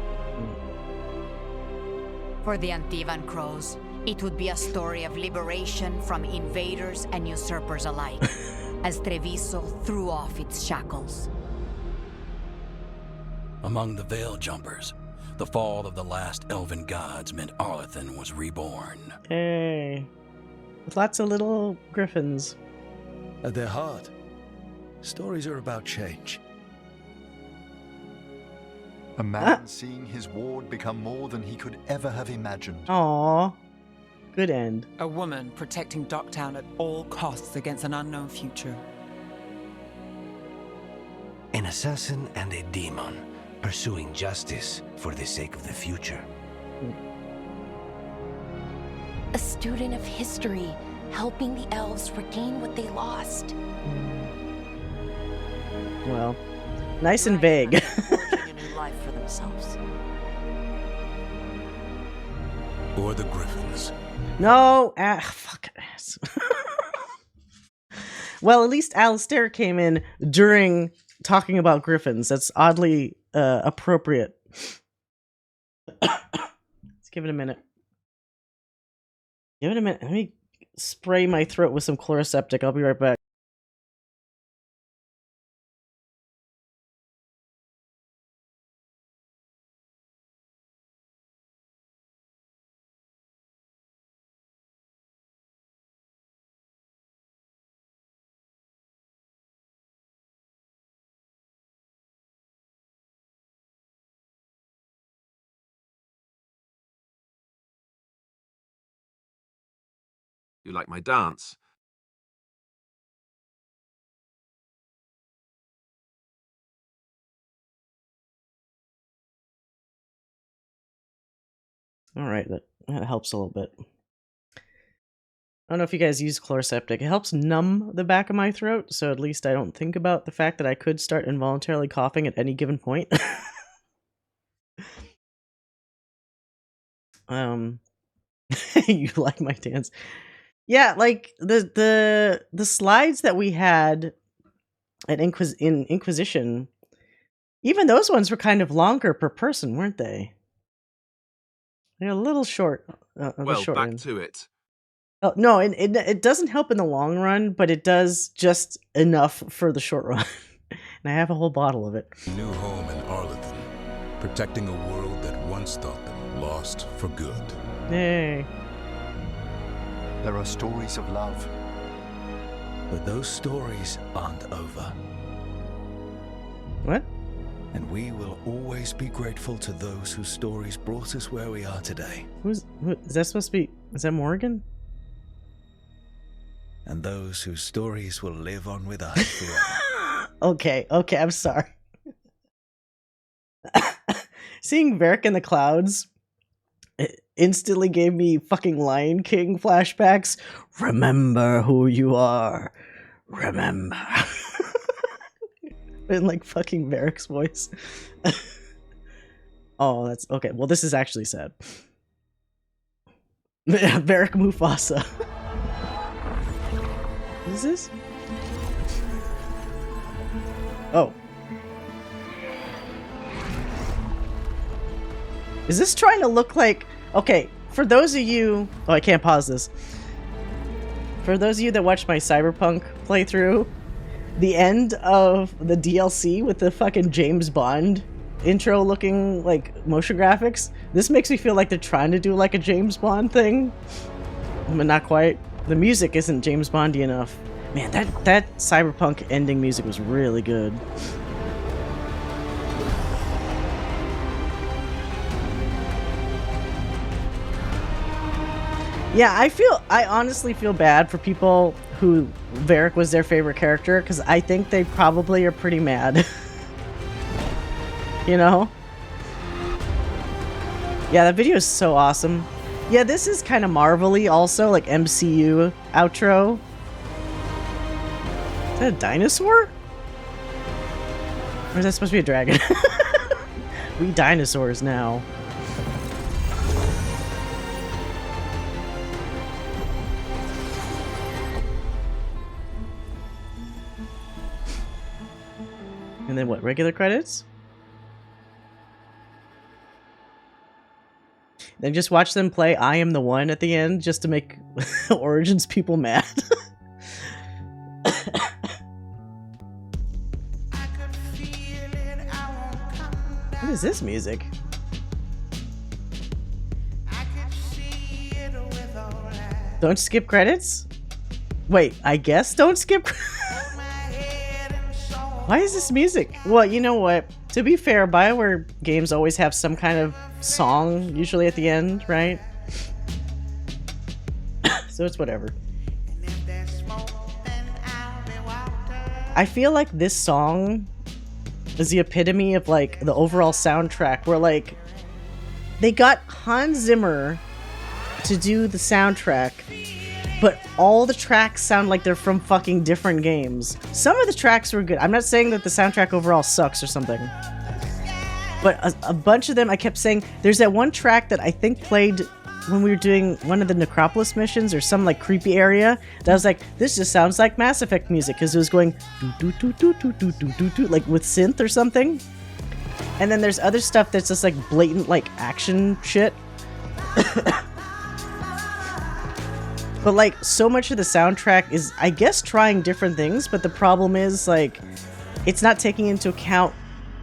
For the Antivan Crows, It would be a story of liberation from invaders and usurpers alike, as Treviso threw off its shackles. Among the Veil Jumpers, the fall of the last elven gods meant Arlethan was reborn. Hey. With lots of little griffins. At their heart, stories are about change. A man seeing his ward become more than he could ever have imagined. Aww. Good end. A woman protecting Docktown at all costs against an unknown future. An assassin and a demon pursuing justice for the sake of the future. A student of history, helping the elves regain what they lost. Well, nice and vague. Forging a new life for themselves. Or the Griffins. No! Fuck ass. Well, at least Alistair came in during talking about griffins. That's oddly appropriate. Let's give it a minute. Give it a minute. Let me spray my throat with some chloroseptic. I'll be right back. You like my dance? Alright, that helps a little bit. I don't know if you guys use chloroseptic. It helps numb the back of my throat, so at least I don't think about the fact that I could start involuntarily coughing at any given point. You like my dance? Yeah, like the slides that we had at Inquisition, even those ones were kind of longer per person, weren't they? They're a little short. Well, short back end. to it. Oh, no, it doesn't help in the long run, but it does just enough for the short run. And I have a whole bottle of it. New home in Arlethan, protecting a world that once thought them lost for good. Yay. There are stories of love. But those stories aren't over. What? And we will always be grateful to those whose stories brought us where we are today. Who is that supposed to be? Is that Morgan? And those whose stories will live on with us forever. Okay, I'm sorry. Seeing Varric in the clouds, it instantly gave me fucking Lion King flashbacks. Remember who you are. Remember. In like fucking Varric's voice. Oh, that's okay. Well, this is actually sad. Varric Mufasa. What is this? Oh. Is this trying to look like... Okay, for those of you... Oh, I can't pause this. For those of you that watched my Cyberpunk playthrough, the end of the DLC with the fucking James Bond intro looking like motion graphics, this makes me feel like they're trying to do like a James Bond thing, but not quite. The music isn't James Bondy enough. Man, that Cyberpunk ending music was really good. Yeah, I honestly feel bad for people who Varric was their favorite character, because I think they probably are pretty mad. You know? Yeah, that video is so awesome. Yeah, this is kind of Marvel-y also, like MCU outro. Is that a dinosaur? Or is that supposed to be a dragon? We dinosaurs now. And then what, regular credits? Then just watch them play I Am the One at the end just to make Origins people mad. What is this music? Don't skip credits? Wait, I guess don't skip. Why is this music? Well, you know what? To be fair, BioWare games always have some kind of song, usually at the end, right? So it's whatever. I feel like this song is the epitome of like the overall soundtrack, where like they got Hans Zimmer to do the soundtrack, but all the tracks sound like they're from fucking different games. Some of the tracks were good. I'm not saying that the soundtrack overall sucks or something, but a bunch of them, I kept saying, there's that one track that I think played when we were doing one of the Necropolis missions or some like creepy area that I was like, this just sounds like Mass Effect music, because it was going do do do do do do do do like with synth or something. And then there's other stuff that's just like blatant like action shit. But like so much of the soundtrack is, I guess, trying different things, but the problem is like it's not taking into account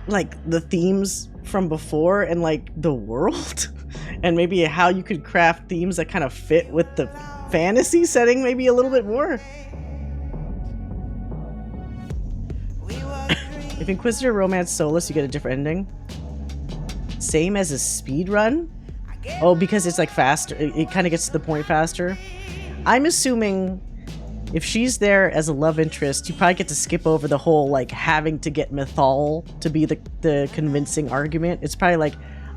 like the themes from before and like the world and maybe how you could craft themes that kind of fit with the fantasy setting maybe a little bit more. If Inquisitor Romance Solus, you get a different ending. Same as a speed run? Oh, because it's like faster. It kind of gets to the point faster. I'm assuming if she's there as a love interest, you probably get to skip over the whole like having to get Mythal to be the convincing argument. It's probably like,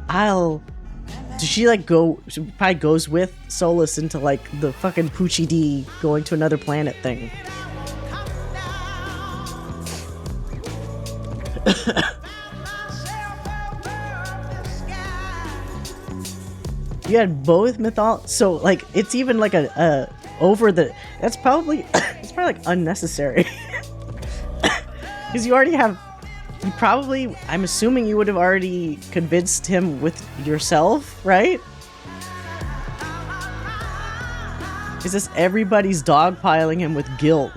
does she like go, she probably goes with Solus into like the fucking Poochie D going to another planet thing. You had both Mythal, so like it's even like a over the, that's probably it's probably like unnecessary. Because you already have, you probably, I'm assuming you would have already convinced him with yourself, right? Is this everybody's dogpiling him with guilt?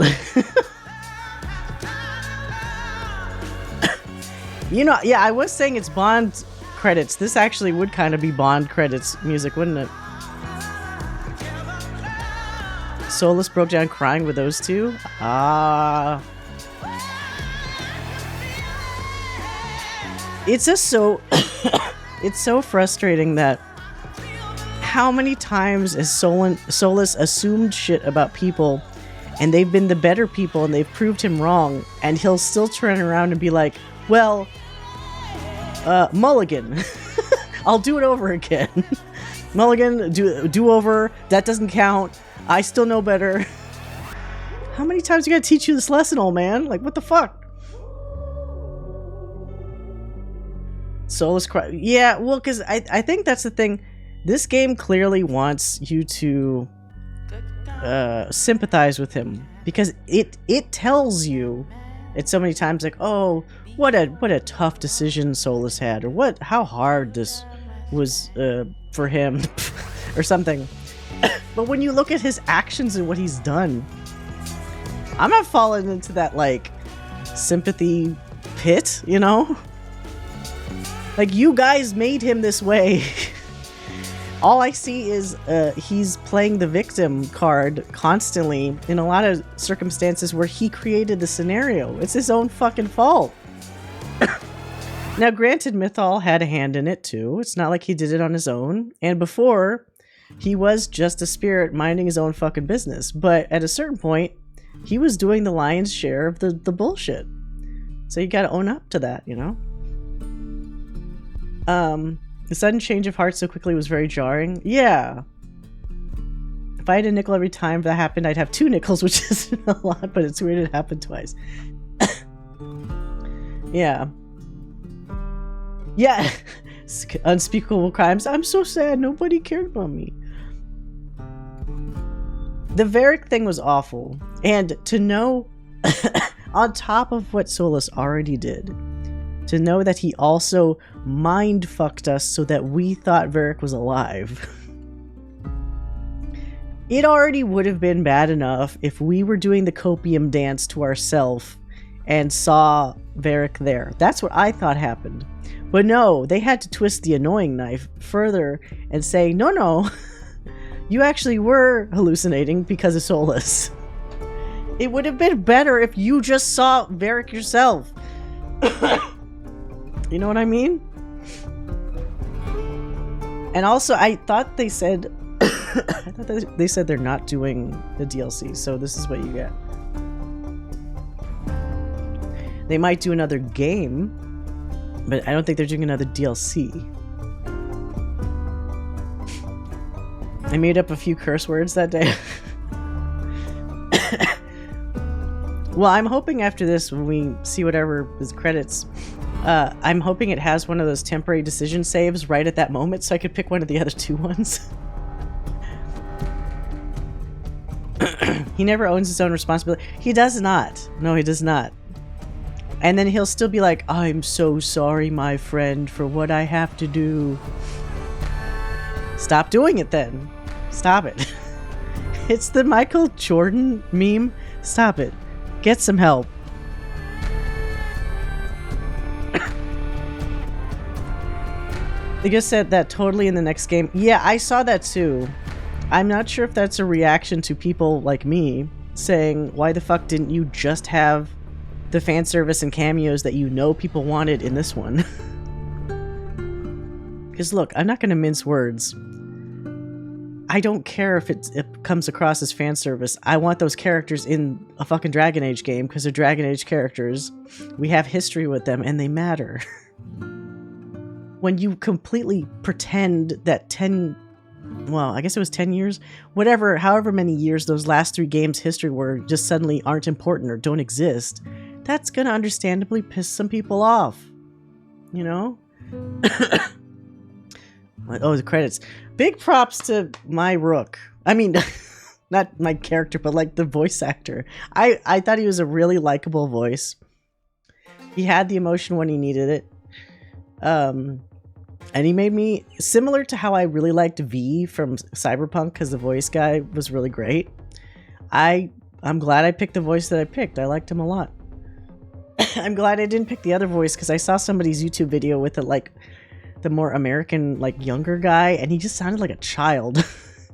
You know, yeah, I was saying it's Bond credits. This actually would kind of be Bond credits music, wouldn't it? Solus broke down crying with those two? Ah. It's just so it's so frustrating that how many times has Solus assumed shit about people and they've been the better people and they've proved him wrong, and he'll still turn around and be like, well, Mulligan. I'll do it over again. Mulligan, do over. That doesn't count. I still know better. How many times you gotta teach you this lesson, old man? Like, what the fuck? Solus cry. Yeah, well, because I think that's the thing. This game clearly wants you to sympathize with him, because it tells you it so many times, like, oh, what a tough decision Solus had, or how hard this was for him, or something. But when you look at his actions and what he's done, I'm not falling into that like sympathy pit, you know? Like, you guys made him this way. All I see is he's playing the victim card constantly in a lot of circumstances where he created the scenario. It's his own fucking fault. Now, granted, Mythal had a hand in it too. It's not like he did it on his own. And before, he was just a spirit minding his own fucking business. But at a certain point, he was doing the lion's share of the bullshit. So you gotta own up to that, you know? The sudden change of heart so quickly was very jarring. Yeah. If I had a nickel every time that happened, I'd have 2 nickels, which isn't a lot, but it's weird it happened twice. Yeah. Yeah. Unspeakable crimes. I'm so sad. Nobody cared about me. The Varric thing was awful. And to know, on top of what Solus already did, to know that he also mind-fucked us so that we thought Varric was alive. It already would have been bad enough if we were doing the copium dance to ourselves and saw Varric there. That's what I thought happened. But no, they had to twist the annoying knife further and say, no, you actually were hallucinating because of Solus. It would have been better if you just saw Varric yourself. You know what I mean? And also, I thought they said... I thought they said they're not doing the DLC, so this is what you get. They might do another game, but I don't think they're doing another DLC. I made up a few curse words that day. Well, I'm hoping after this, when we see whatever is credits, I'm hoping it has one of those temporary decision saves right at that moment so I could pick one of the other two ones. He never owns his own responsibility. He does not. No, he does not. And then he'll still be like, I'm so sorry, my friend, for what I have to do. Stop doing it then. Stop it. It's the Michael Jordan meme. Stop it. Get some help. They just said that totally in the next game. Yeah, I saw that too. I'm not sure if that's a reaction to people like me saying, why the fuck didn't you just have the fan service and cameos that you know people wanted in this one? Because look, I'm not going to mince words. I don't care if it comes across as fan service. I want those characters in a fucking Dragon Age game because they're Dragon Age characters. We have history with them and they matter. When you completely pretend that 10 years, whatever, however many years those last 3 games history were just suddenly aren't important or don't exist, that's gonna understandably piss some people off, you know? Oh, the credits. Big props to my Rook. I mean, not my character, but like the voice actor. I thought he was a really likable voice. He had the emotion when he needed it. And he made me similar to how I really liked V from Cyberpunk because the voice guy was really great. I'm glad I picked the voice that I picked. I liked him a lot. I'm glad I didn't pick the other voice because I saw somebody's YouTube video with the more American, younger guy, and he just sounded like a child.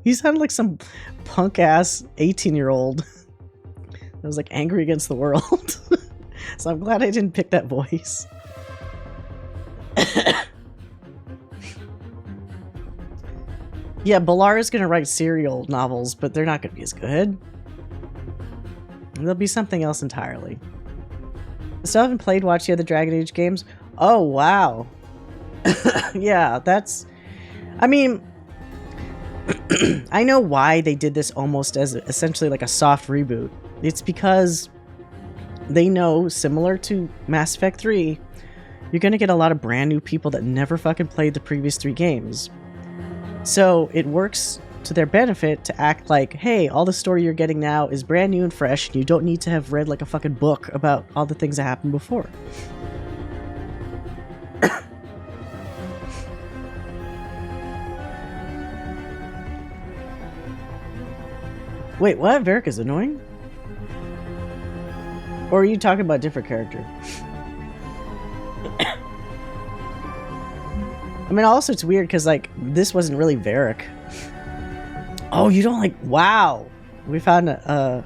He sounded like some punk ass 18-year-old that was angry against the world. So I'm glad I didn't pick that voice. Yeah, Balar is going to write serial novels, but they're not going to be as good. There'll be something else entirely. I still haven't played Watch the other Dragon Age games. Oh, wow. Yeah, that's... I mean... I know why they did this almost as essentially like a soft reboot. It's because they know, similar to Mass Effect 3, you're going to get a lot of brand new people that never fucking played the previous 3 games. So it works to their benefit to act like, hey, all the story you're getting now is brand new and fresh, and you don't need to have read a fucking book about all the things that happened before. Wait, what? Varric is annoying? Or are you talking about a different character? I mean, also it's weird because this wasn't really Varric. Oh, you don't like? Wow, we found an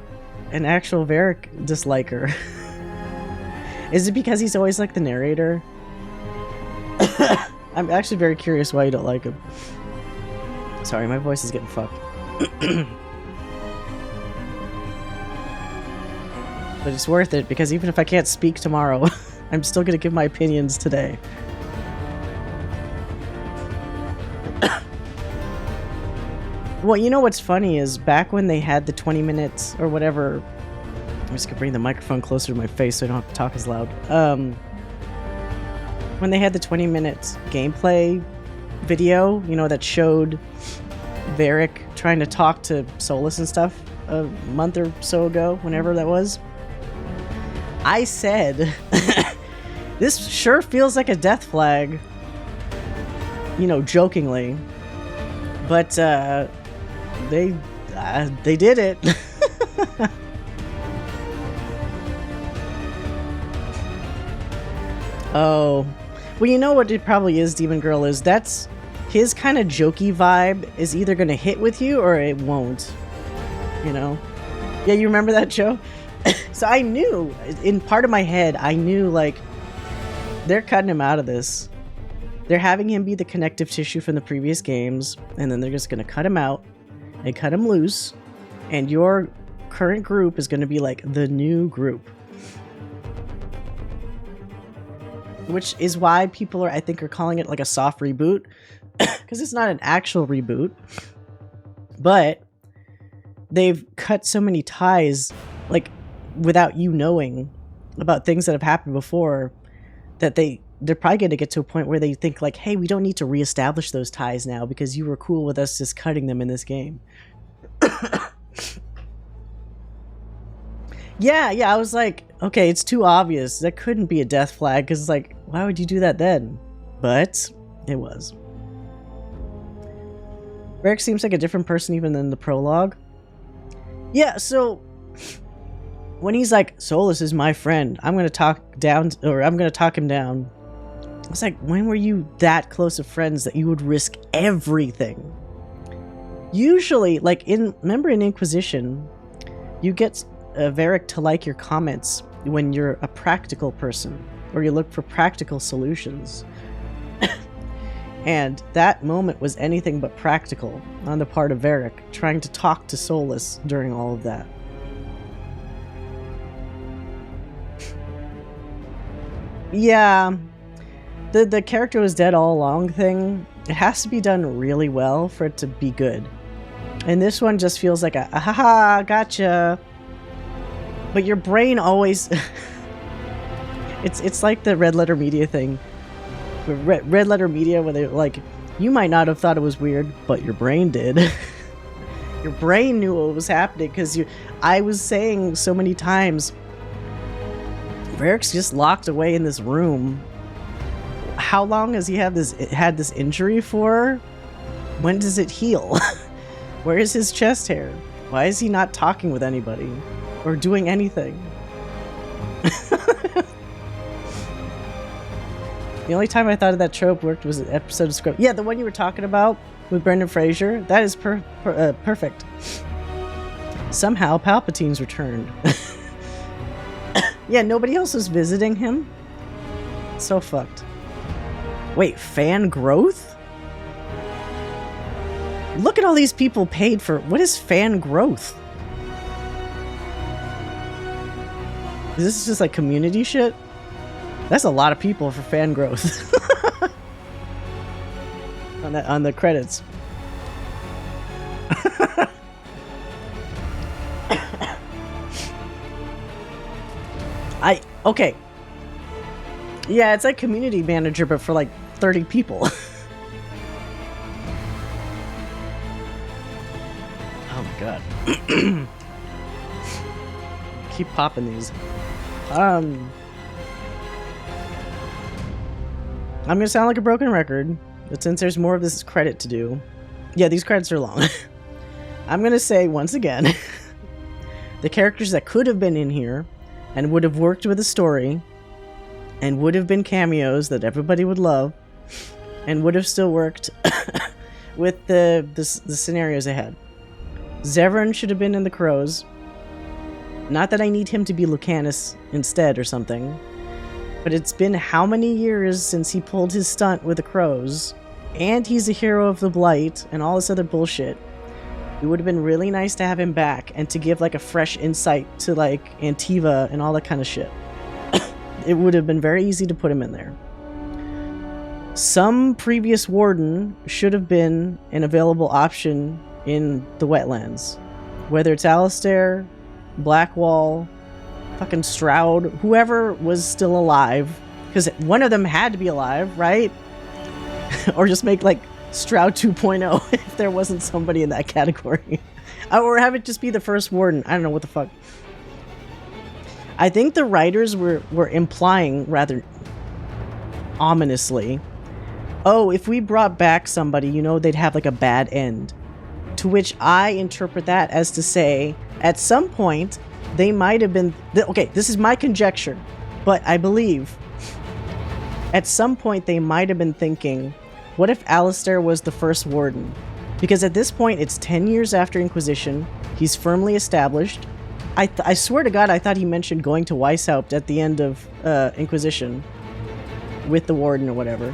actual Varric disliker. Is it because he's always the narrator? I'm actually very curious why you don't like him. Sorry, my voice is getting fucked. But it's worth it because even if I can't speak tomorrow, I'm still gonna give my opinions today. Well, you know what's funny is back when they had the 20 minutes or whatever, I'm just gonna bring the microphone closer to my face so I don't have to talk as loud. When they had the 20 minutes gameplay video, that showed Varric trying to talk to Solus and stuff a month or so ago, whenever that was, I said This sure feels like a death flag. You know, jokingly. But, they did it. Oh. Well, you know what it probably is, Demon Girl, is that's his kind of jokey vibe is either going to hit with you or it won't. You know? Yeah, you remember that show? So I knew, in part of my head, I knew, like, they're cutting him out of this. They're having him be the connective tissue from the previous games, and then they're just going to cut him out and cut him loose, and your current group is going to be, like, the new group. Which is why people are, I think, are calling it, like, a soft reboot, because it's not an actual reboot, but they've cut so many ties, like, without you knowing about things that have happened before, that they're probably going to get to a point where they think, like, hey, we don't need to reestablish those ties now because you were cool with us just cutting them in this game. Yeah, I was like, okay, it's too obvious. That couldn't be a death flag, because it's like, why would you do that then? But it was. Varric seems like a different person even than the prologue. Yeah, so when he's like, Solus is my friend, I'm gonna talk him down. It's like, when were you that close of friends that you would risk everything? Usually, like, remember in Inquisition, you get Varric to like your comments when you're a practical person, or you look for practical solutions. And that moment was anything but practical on the part of Varric, trying to talk to Solus during all of that. Yeah, the character was dead all along thing, it has to be done really well for it to be good. And this one just feels like a haha, gotcha. But your brain always... it's like the Red Letter Media thing. Red Letter Media, where they're like, you might not have thought it was weird, but your brain did. Your brain knew what was happening, because I was saying so many times, Varric's just locked away in this room. How long has he had this injury for? When does it heal? Where is his chest hair? Why is he not talking with anybody? Or doing anything? The only time I thought of that trope worked was an episode of Scrub. Yeah, the one you were talking about with Brendan Fraser. That is perfect. Somehow Palpatine's returned. Yeah, nobody else was visiting him. So fucked. Wait, fan growth? Look at all these people paid for... What is fan growth? Is this just like community shit? That's a lot of people for fan growth. on the credits. Okay. Yeah, it's like community manager, but for like 30 people. Oh my god. Keep popping these. I'm gonna sound like a broken record, but since there's more of this credit to do, yeah, these credits are long. I'm gonna say once again, the characters that could have been in here and would have worked with the story and would have been cameos that everybody would love and would have still worked with the scenarios ahead. Zevran should have been in the Crows. Not that I need him to be Lucanus instead or something, but it's been how many years since he pulled his stunt with the Crows, and he's a hero of the Blight and all this other bullshit. It would have been really nice to have him back and to give like a fresh insight to like Antiva and all that kind of shit. It would have been very easy to put him in there. Some previous warden should have been an available option in the wetlands. Whether it's Alistair, Blackwall, fucking Stroud, whoever was still alive, because one of them had to be alive, right? Or just make like Stroud 2.0 if there wasn't somebody in that category. Or have it just be the first warden. I don't know what the fuck. I think the writers were implying, rather, ominously, oh, if we brought back somebody, you know, they'd have like a bad end. To which I interpret that as to say, at some point, they might have been... Okay, this is my conjecture, but I believe at some point they might have been thinking, what if Alistair was the first warden? Because at this point, it's 10 years after Inquisition. He's firmly established. I swear to God, I thought he mentioned going to Weishaupt at the end of Inquisition with the warden or whatever.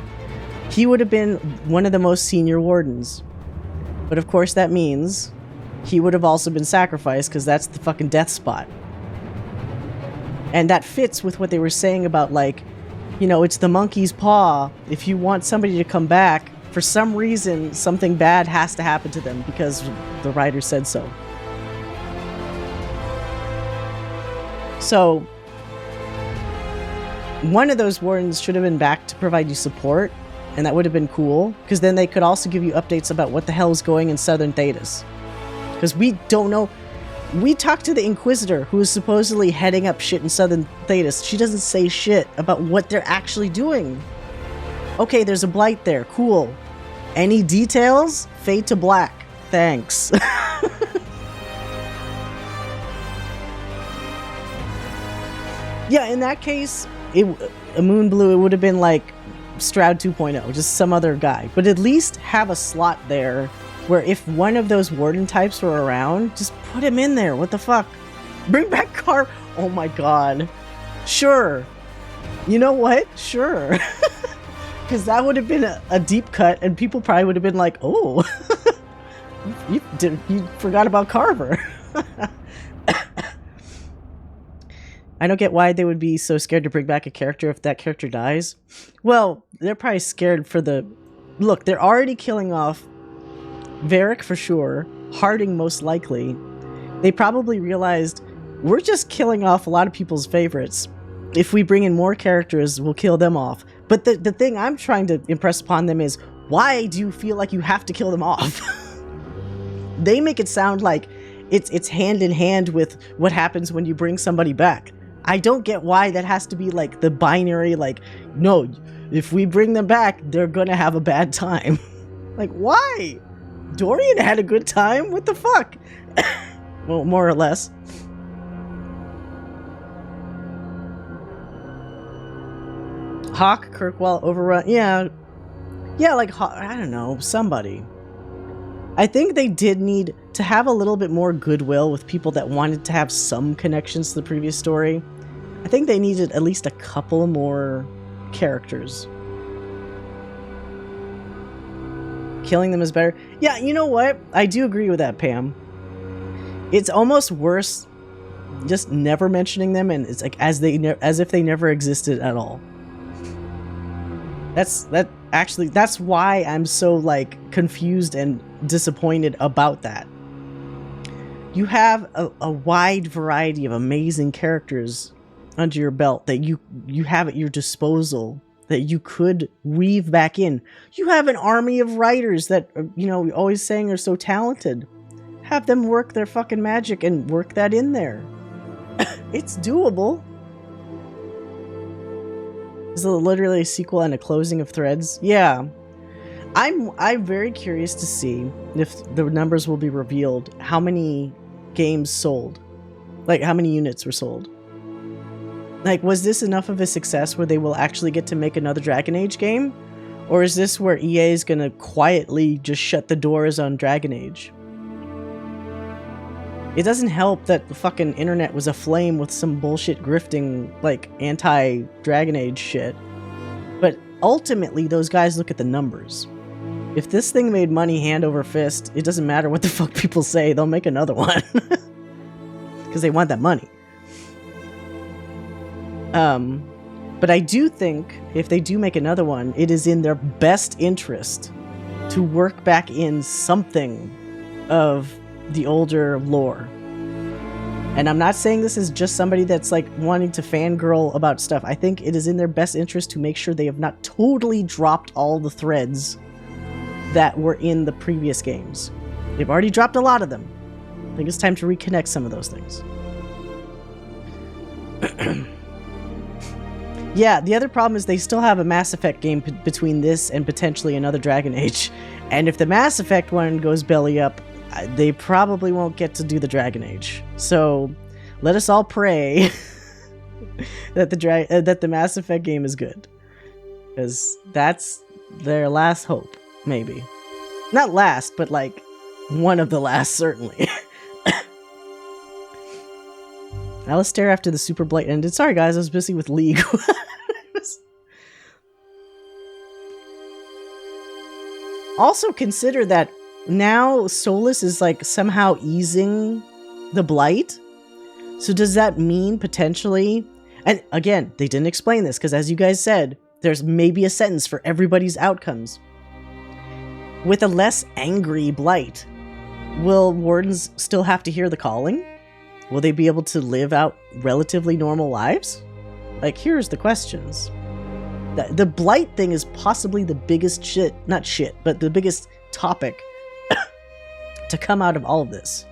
He would have been one of the most senior wardens. But of course that means he would have also been sacrificed because that's the fucking death spot. And that fits with what they were saying about, like, you know, it's the monkey's paw. If you want somebody to come back, for some reason, something bad has to happen to them because the writer said so. So, one of those wardens should have been back to provide you support, and that would have been cool, because then they could also give you updates about what the hell is going in Southern Thedas. Because we don't know. We talked to the Inquisitor, who is supposedly heading up shit in Southern Thedas. She doesn't say shit about what they're actually doing. Okay, there's a blight there. Cool. Any details? Fade to black. Thanks. Yeah, in that case, a Moon Blue, it would have been like Stroud 2.0, just some other guy. But at least have a slot there where if one of those warden types were around, just put him in there. What the fuck? Bring back Car... Oh my god. Sure. You know what? Sure. Because that would have been a deep cut, and people probably would have been like, oh, you forgot about Carver. I don't get why they would be so scared to bring back a character if that character dies. Well, they're probably scared for the... Look, they're already killing off Varric for sure, Harding most likely. They probably realized, we're just killing off a lot of people's favorites. If we bring in more characters, we'll kill them off. But the thing I'm trying to impress upon them is, why do you feel like you have to kill them off? They make it sound like it's hand in hand with what happens when you bring somebody back. I don't get why that has to be like the binary, like, no, if we bring them back, they're gonna have a bad time. Like, why? Dorian had a good time? What the fuck? Well, more or less. Hawk, Kirkwall, Overrun. Yeah, like, I don't know, somebody. I think they did need to have a little bit more goodwill with people that wanted to have some connections to the previous story. I think they needed at least a couple more characters. Killing them is better. Yeah, you know what? I do agree with that, Pam. It's almost worse just never mentioning them, and it's like as if they never existed at all. That's why I'm so like confused and disappointed about that. You have a wide variety of amazing characters under your belt that you have at your disposal that you could weave back in. You have an army of writers that, you know, always saying are so talented. Have them work their fucking magic and work that in there. It's doable. Is it literally a sequel and a closing of threads? Yeah. I'm very curious to see if the numbers will be revealed. How many games sold? Like, how many units were sold? Like, was this enough of a success where they will actually get to make another Dragon Age game? Or is this where EA is gonna quietly just shut the doors on Dragon Age? It doesn't help that the fucking internet was aflame with some bullshit grifting, like, anti-Dragon Age shit. But ultimately, those guys look at the numbers. If this thing made money hand over fist, it doesn't matter what the fuck people say, they'll make another one. Because they want that money. But I do think, if they do make another one, it is in their best interest to work back in something of the older lore. And I'm not saying this is just somebody that's like wanting to fangirl about stuff. I think it is in their best interest to make sure they have not totally dropped all the threads that were in the previous games. They've already dropped a lot of them. I think it's time to reconnect some of those things. Yeah, the other problem is they still have a Mass Effect game between this and potentially another Dragon Age. And if the Mass Effect one goes belly up, they probably won't get to do the Dragon Age. So let us all pray that the Mass Effect game is good. Because that's their last hope, maybe. Not last, but like one of the last, certainly. Alistair after the Super Blight ended. Sorry guys, I was busy with League. Also consider that now Solus is like somehow easing the Blight. So does that mean potentially... And again, they didn't explain this because as you guys said, there's maybe a sentence for everybody's outcomes. With a less angry Blight, will Wardens still have to hear the calling? Will they be able to live out relatively normal lives? Like, here's the questions. The Blight thing is possibly the biggest not shit, but the biggest topic to come out of all of this.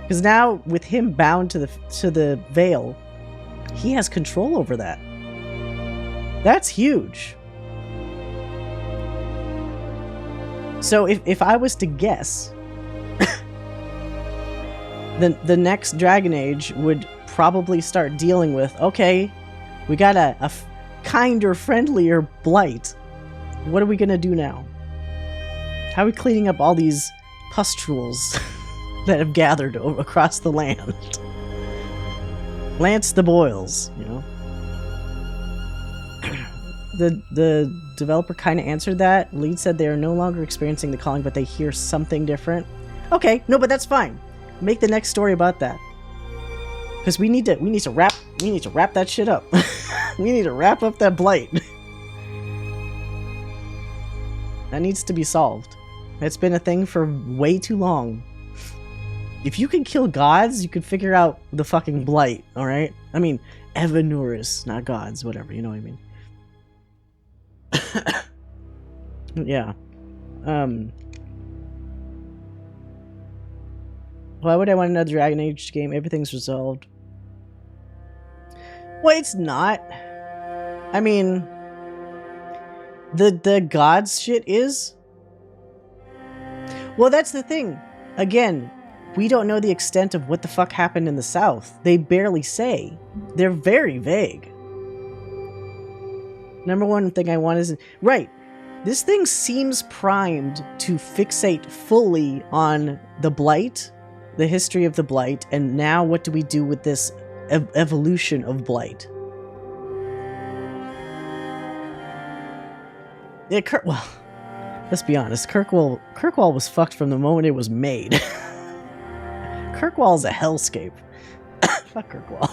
Because now, with him bound to the Veil, he has control over that. That's huge. So if I was to guess, the next Dragon Age would probably start dealing with, okay, we got a kinder, friendlier Blight. What are we gonna do now? How are we cleaning up all these pustules that have gathered across the land? Lance the boils, you know? The developer kind of answered that. Lead said they are no longer experiencing the calling, but they hear something different. Okay, no, but that's fine. Make the next story about that. Because we need to wrap that shit up. We need to wrap up that Blight. That needs to be solved. It's been a thing for way too long. If you can kill gods, you could figure out the fucking Blight, alright? I mean, Evanuris, not gods, whatever, you know what I mean. Yeah. Why would I want another Dragon Age game? Everything's resolved. Well, it's not. I mean, the gods shit is. Well, that's the thing. Again, we don't know the extent of what the fuck happened in the South. They barely say. They're very vague. Number one thing I want is... Right. This thing seems primed to fixate fully on the Blight, the history of the Blight, and now what do we do with this evolution of Blight? Yeah, well, let's be honest. Kirkwall was fucked from the moment it was made. Kirkwall's a hellscape. Fuck Kirkwall.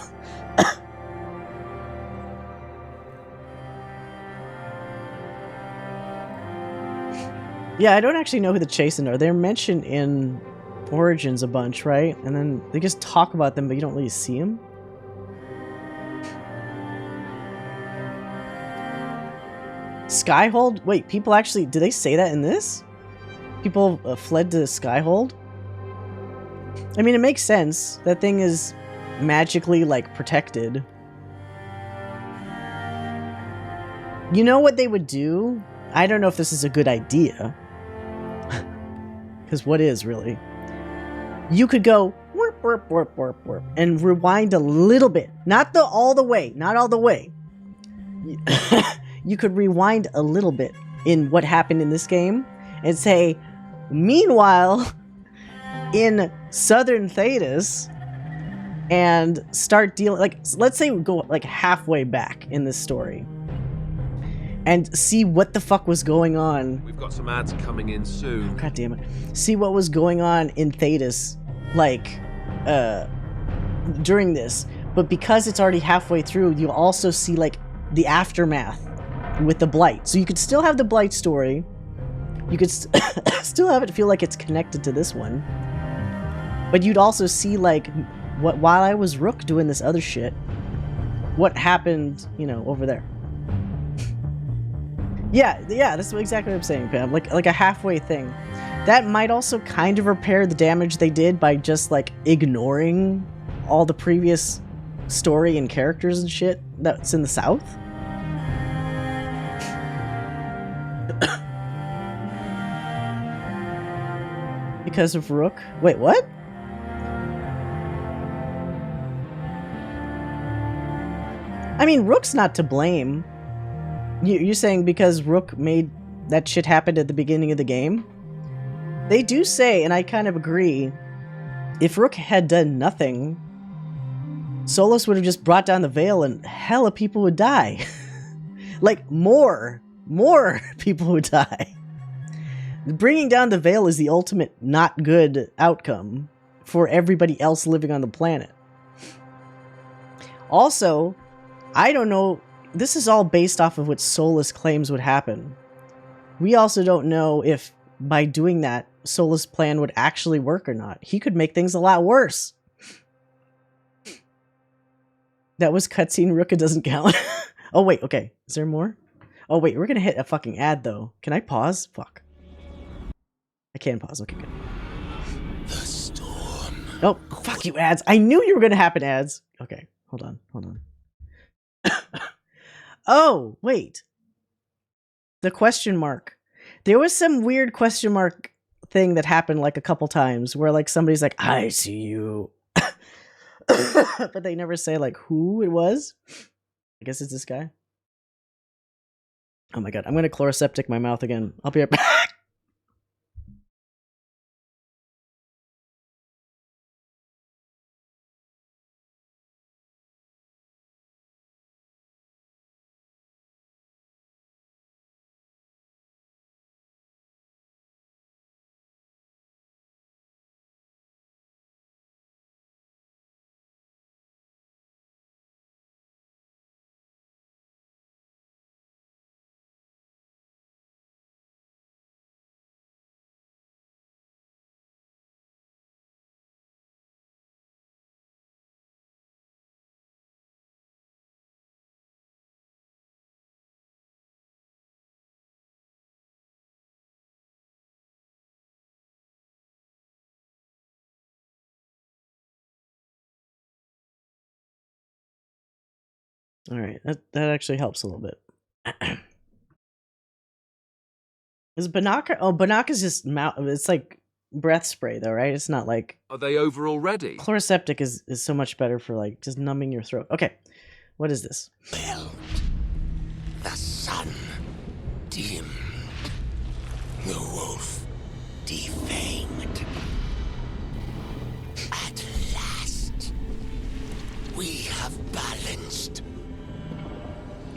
Yeah, I don't actually know who the Chastened are. They're mentioned in Origins a bunch, right? And then they just talk about them, but you don't really see them. Skyhold? Wait, people actually... Did they say that in this? People fled to Skyhold? I mean, it makes sense. That thing is magically, like, protected. You know what they would do? I don't know if this is a good idea. Because what is, really? You could go... Warp, warp, warp, warp, warp, and rewind a little bit. Not all the way. Not all the way. You could rewind a little bit in what happened in this game and say, meanwhile, in Southern Thetis, and start dealing, like, let's say we go like halfway back in this story and see what the fuck was going on. We've got some ads coming in soon. God damn it. See what was going on in Thetis, like, during this. But because it's already halfway through, you'll also see, like, the aftermath with the Blight. So you could still have the Blight story. You could still have it feel like it's connected to this one. But you'd also see, like, while I was Rook doing this other shit, what happened, you know, over there. Yeah, that's exactly what I'm saying, Pam. Like a halfway thing. That might also kind of repair the damage they did by just, like, ignoring all the previous story and characters and shit that's in the South. because of Rook. Wait, what? I mean, Rook's not to blame. You're saying because Rook made that shit happen at the beginning of the game? They do say, and I kind of agree, if Rook had done nothing, Solus would have just brought down the Veil and hella people would die. Like, more people would die. Bringing down the Veil is the ultimate not good outcome for everybody else living on the planet. Also, I don't know, this is all based off of what Solus claims would happen. We also don't know if by doing that, Solus' plan would actually work or not. He could make things a lot worse. That was cutscene. Rook, it doesn't count. Oh, wait, okay. Is there more? Oh, wait, we're gonna hit a fucking ad, though. Can I pause? Fuck. I can pause. Okay, good. The storm. Oh, fuck you, ads. I knew you were gonna happen, ads. Okay, hold on. Oh, wait. The question mark. There was some weird question mark thing that happened like a couple times where like somebody's like, I see you. But they never say like who it was. I guess it's this guy. Oh my god, I'm gonna chloroseptic my mouth again. I'll be right back. All right, that actually helps a little bit. Is Banaka? Oh, Banaka's just mouth. It's like breath spray, though, right? It's not like. Are they over already? Chloroseptic is so much better for like just numbing your throat. Okay, what is this? The sun dimmed. The wolf defanged. At last, we have balanced.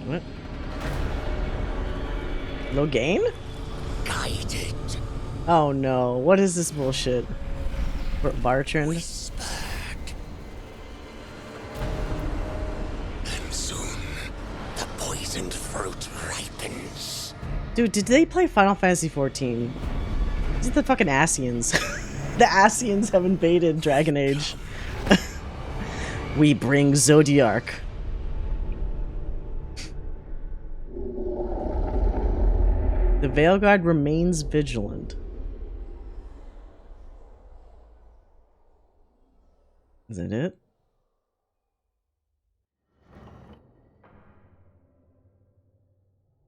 What? Logain? Guided. Oh no, what is this bullshit? Bartrand? And soon, the poisoned fruit ripens. Dude, did they play Final Fantasy XIV? This is the fucking Asians. The Asians have invaded Dragon Age. We bring Zodiark. The Veilguard remains vigilant. Is that it?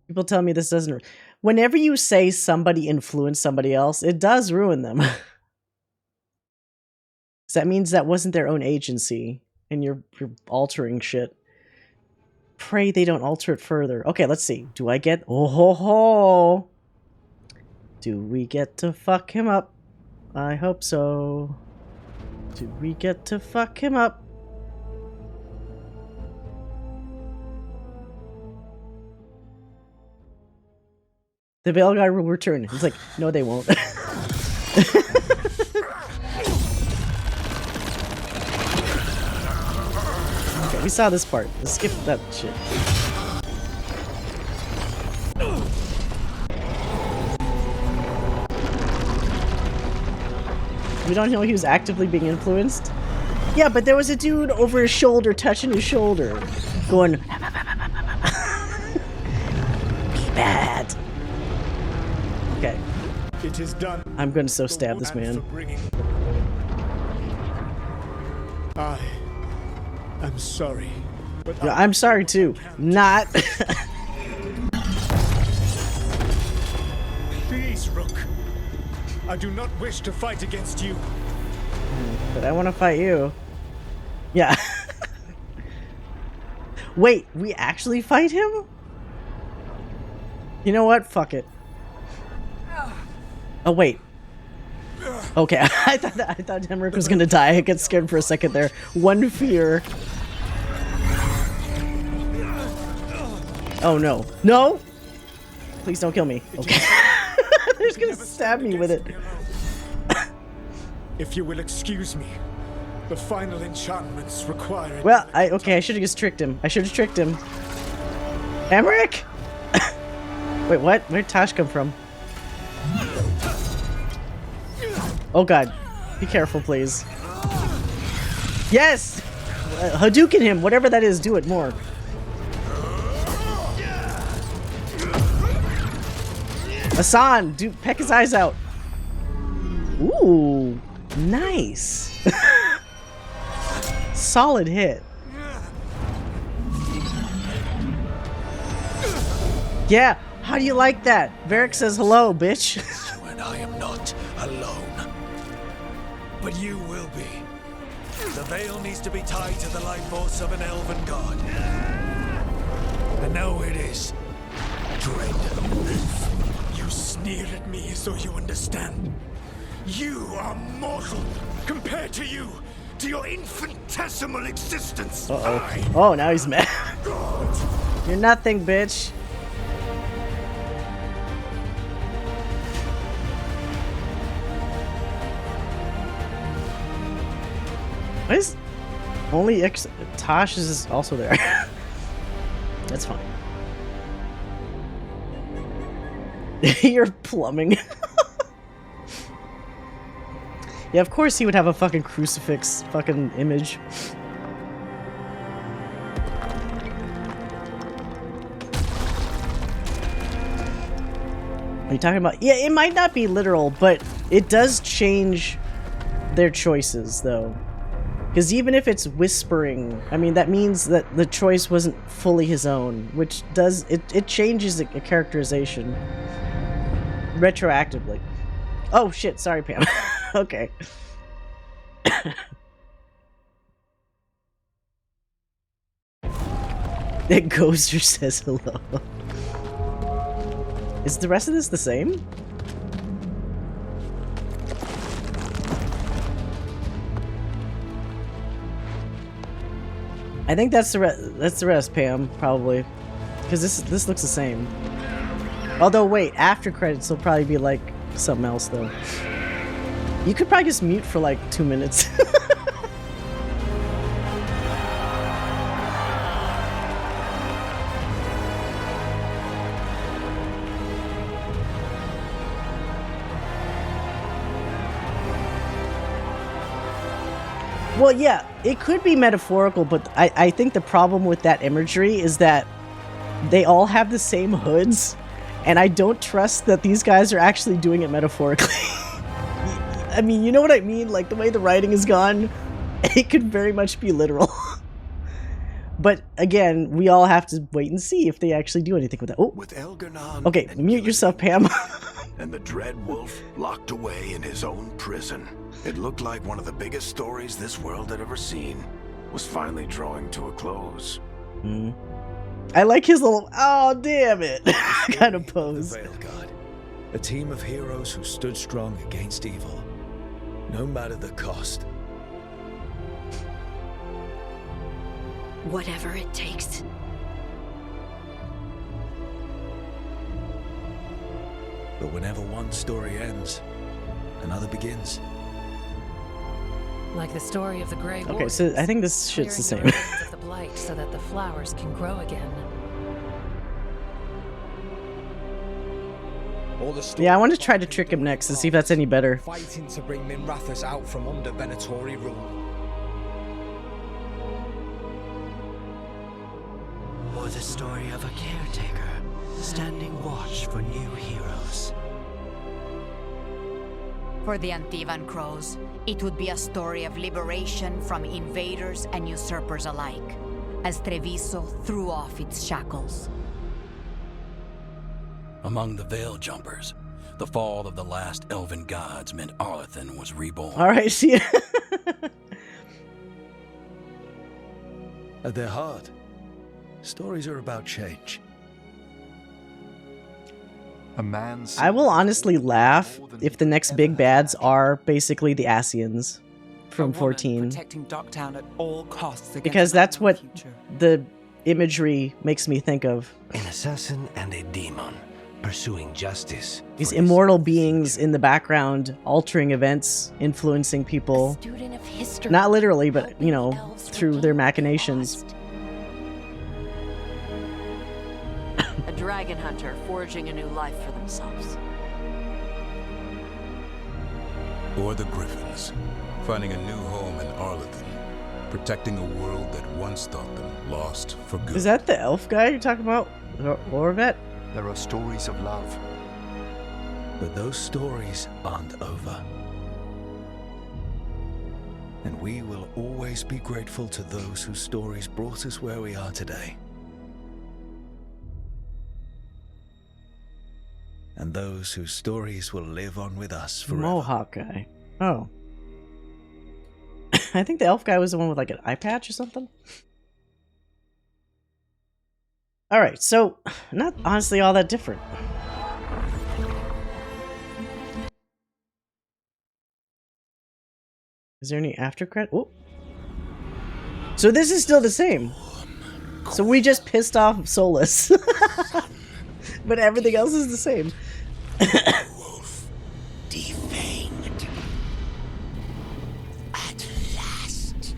People tell me this doesn't... Whenever you say somebody influenced somebody else, it does ruin them. So that means that wasn't their own agency, and you're altering shit. Pray they don't alter it further. Okay, let's see. Do I get... Oh ho ho! Do we get to fuck him up? I hope so. Do we get to fuck him up? The Veilguard will return. It's like, no they won't. Okay, we saw this part. Let's skip that shit. We don't know he was actively being influenced? Yeah, but there was a dude over his shoulder touching his shoulder. Going... Be bad. Okay. It is done. I'm gonna so stab this man. I'm sorry. But Yeah, I'm sorry too. Not... Please, Rook. I do not wish to fight against you. But I want to fight you. Yeah. Wait, we actually fight him? You know what? Fuck it. Oh, wait. Okay, I thought Emmrich was gonna die. I got scared for a second there. One fear. Oh no. No! Please don't kill me. Okay. They're just gonna stab me with it. If you will excuse me, the final enchantments require... Well, okay, I should've just tricked him. I should've tricked him. Emmrich? Wait, what? Where'd Tosh come from? Oh god. Be careful, please. Yes! Hadouken him! Whatever that is, do it more. Hassan! Peck his eyes out. Ooh. Nice. Solid hit. Yeah. How do you like that? Varric says hello, bitch. And I am not alone. But you will be. The veil needs to be tied to the life force of an elven god. And now it is. Dread. You sneer at me so you understand. You are mortal compared to you, to your infinitesimal existence. Uh-oh. Oh, now he's mad. You're nothing, bitch. What is... Only Tosh is also there. That's fine. You're plumbing. Yeah, of course he would have a fucking crucifix fucking image. Are you talking about... Yeah, it might not be literal, but it does change their choices, though. Because even if it's whispering, I mean, that means that the choice wasn't fully his own, which does... It changes a characterization. Retroactively. Oh, shit. Sorry, Pam. Okay. That Ghoster says hello. Is the rest of this the same? I think that's the rest, Pam, probably, because this looks the same. Although, wait, after credits will probably be like something else though. You could probably just mute for like 2 minutes. Well, yeah, it could be metaphorical, but I think the problem with that imagery is that they all have the same hoods, and I don't trust that these guys are actually doing it metaphorically. I mean, you know what I mean? Like, the way the writing is gone, it could very much be literal. But, again, we all have to wait and see if they actually do anything with that. Oh, with Elgar'nan okay, mute yourself, Pam. And the Dread Wolf locked away in his own prison. It looked like one of the biggest stories this world had ever seen was finally drawing to a close. I like his little, oh, damn it, kind of pose. The Veilguard, a team of heroes who stood strong against evil, no matter the cost. Whatever it takes. But whenever one story ends, another begins. Like the story of the Grey Okay, Wardens, so I think this shit's the same. clearing the remains of the blight so that the flowers can grow again. Yeah, I want to try to trick him next to see if that's any better. Fighting to bring Minrathous out from under Venatori rule. Or the story of a caretaker standing watch for new heroes. For the Antivan Crows, it would be a story of liberation from invaders and usurpers alike, as Treviso threw off its shackles. Among the Veil Jumpers, The fall of the last elven gods meant Arlethan was reborn. All right, see ya. At their heart, stories are about change. A man's I will honestly laugh if the next big bads are basically the Asians from 14. Protecting Docktown at all costs against Because that's what the imagery makes me think of. An assassin and a demon pursuing justice. These immortal beings in the background, altering events, influencing people. Student of history. Not literally, but, you know, through their machinations. A dragon hunter forging a new life for themselves. Or the Griffins, finding a new home in Arlethan, protecting a world that once thought them lost for good. Is that the elf guy you're talking about? Lorvet? There are stories of love. But those stories aren't over. And we will always be grateful to those whose stories brought us where we are today. And those whose stories will live on with us forever. Mohawk guy. Oh. I think the elf guy was the one with like an eye patch or something. Alright, so not honestly all that different. Is there any after credit? Oh. So this is still the same. So we just pissed off Solus. But everything else is the same. Wolf, defanged. At last,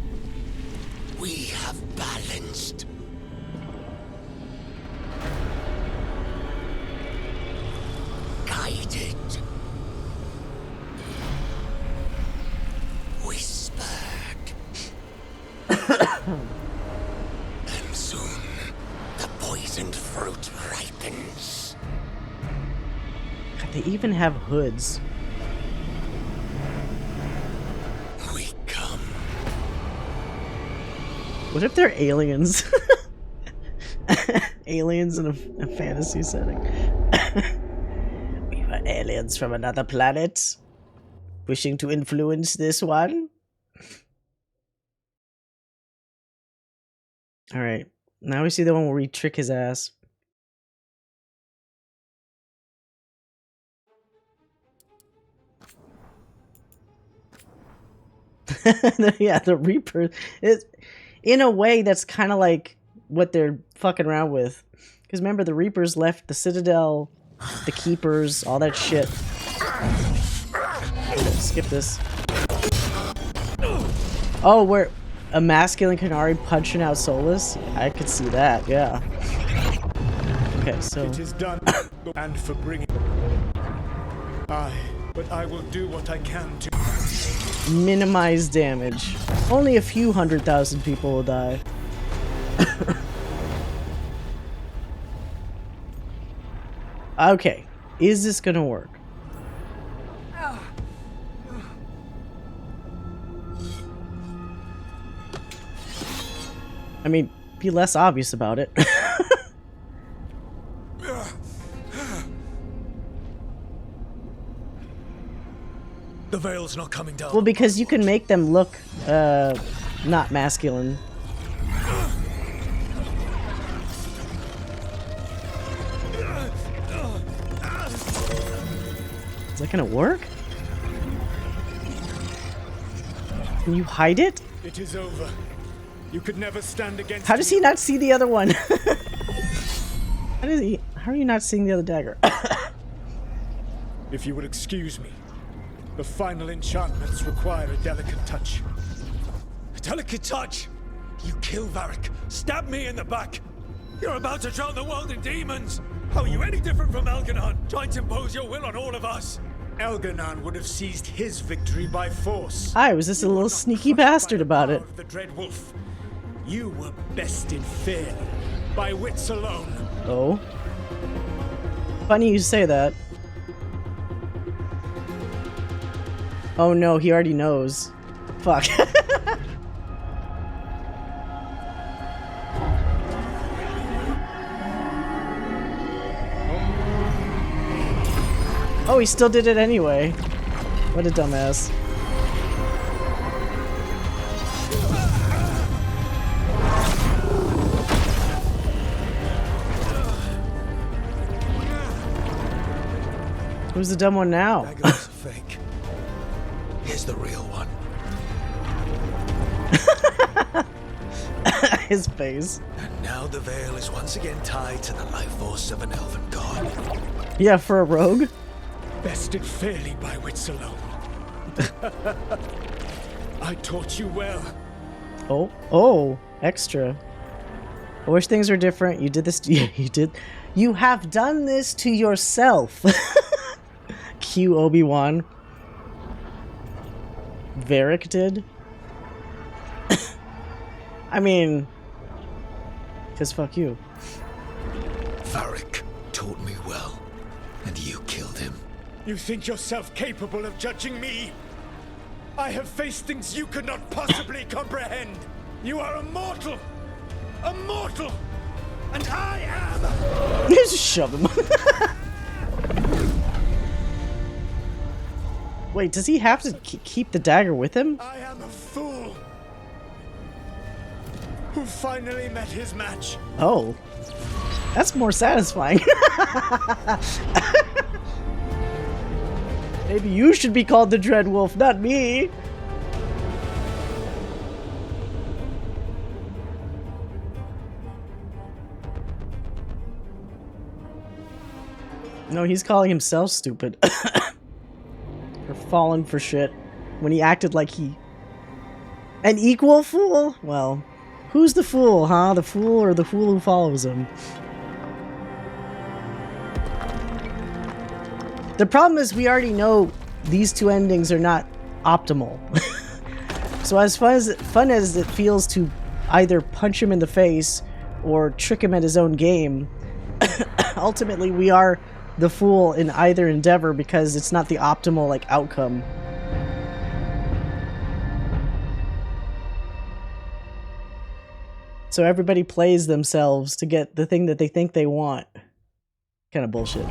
we have balanced. Guided. Whispered. And soon, the poisoned fruit ripens. God, they even have hoods. We come. What if they're aliens? Aliens in a fantasy setting. We were aliens from another planet, wishing to influence this one. Alright, now we see the one where we trick his ass. Yeah, the Reaper. In a way, that's kind of like what they're fucking around with. Because remember, the Reapers left the Citadel, the Keepers, all that shit. Skip this. Oh, we're a masculine Canary punching out Solus? I could see that, yeah. Okay, so... It is done, and for bringing... but I will do what I can to... minimize damage. Only a few 100,000 people will die. Okay, is this gonna work? I mean, be less obvious about it. The veil's not coming down. Well, because you can make them look, not masculine. Is that gonna work? Can you hide it? It is over. You could never stand against... How does he not see the other one? How are you not seeing the other dagger? If you will excuse me, the final enchantments require a delicate touch. A delicate touch? You kill Varric, stab me in the back. You're about to drown the world in demons. How are you any different from Elganon, trying to impose your will on all of us? Elganon would have seized his victory by force. I was just a little sneaky bastard about it. The Dread Wolf. You were best in fear, by wits alone. Oh. Funny you say that. Oh no, he already knows. Fuck. Oh, he still did it anyway. What a dumbass. Who's the dumb one now? That guy's a fake. Here's the real one. His face. And now the veil is once again tied to the life force of an elven god. Yeah, for a rogue. Bested fairly by wits alone. I taught you well. Oh, extra. I wish things were different. You did this. You did. You have done this to yourself. Cue Obi-Wan. Varric did. I mean, because fuck you. Varric taught me well, and you killed him. You think yourself capable of judging me? I have faced things you could not possibly comprehend. You are a mortal! A mortal! And I am... Just shove him. Wait, does he have to keep the dagger with him? I am a fool who finally met his match. Oh, that's more satisfying. Maybe you should be called the Dread Wolf, not me. No, he's calling himself stupid. For falling for shit. When he acted like he... An equal fool? Well, who's the fool, huh? The fool or the fool who follows him? The problem is we already know these two endings are not optimal. So as fun as it feels to either punch him in the face or trick him at his own game, ultimately we are the fool in either endeavor because it's not the optimal like outcome. So everybody plays themselves to get the thing that they think they want. Kind of bullshit.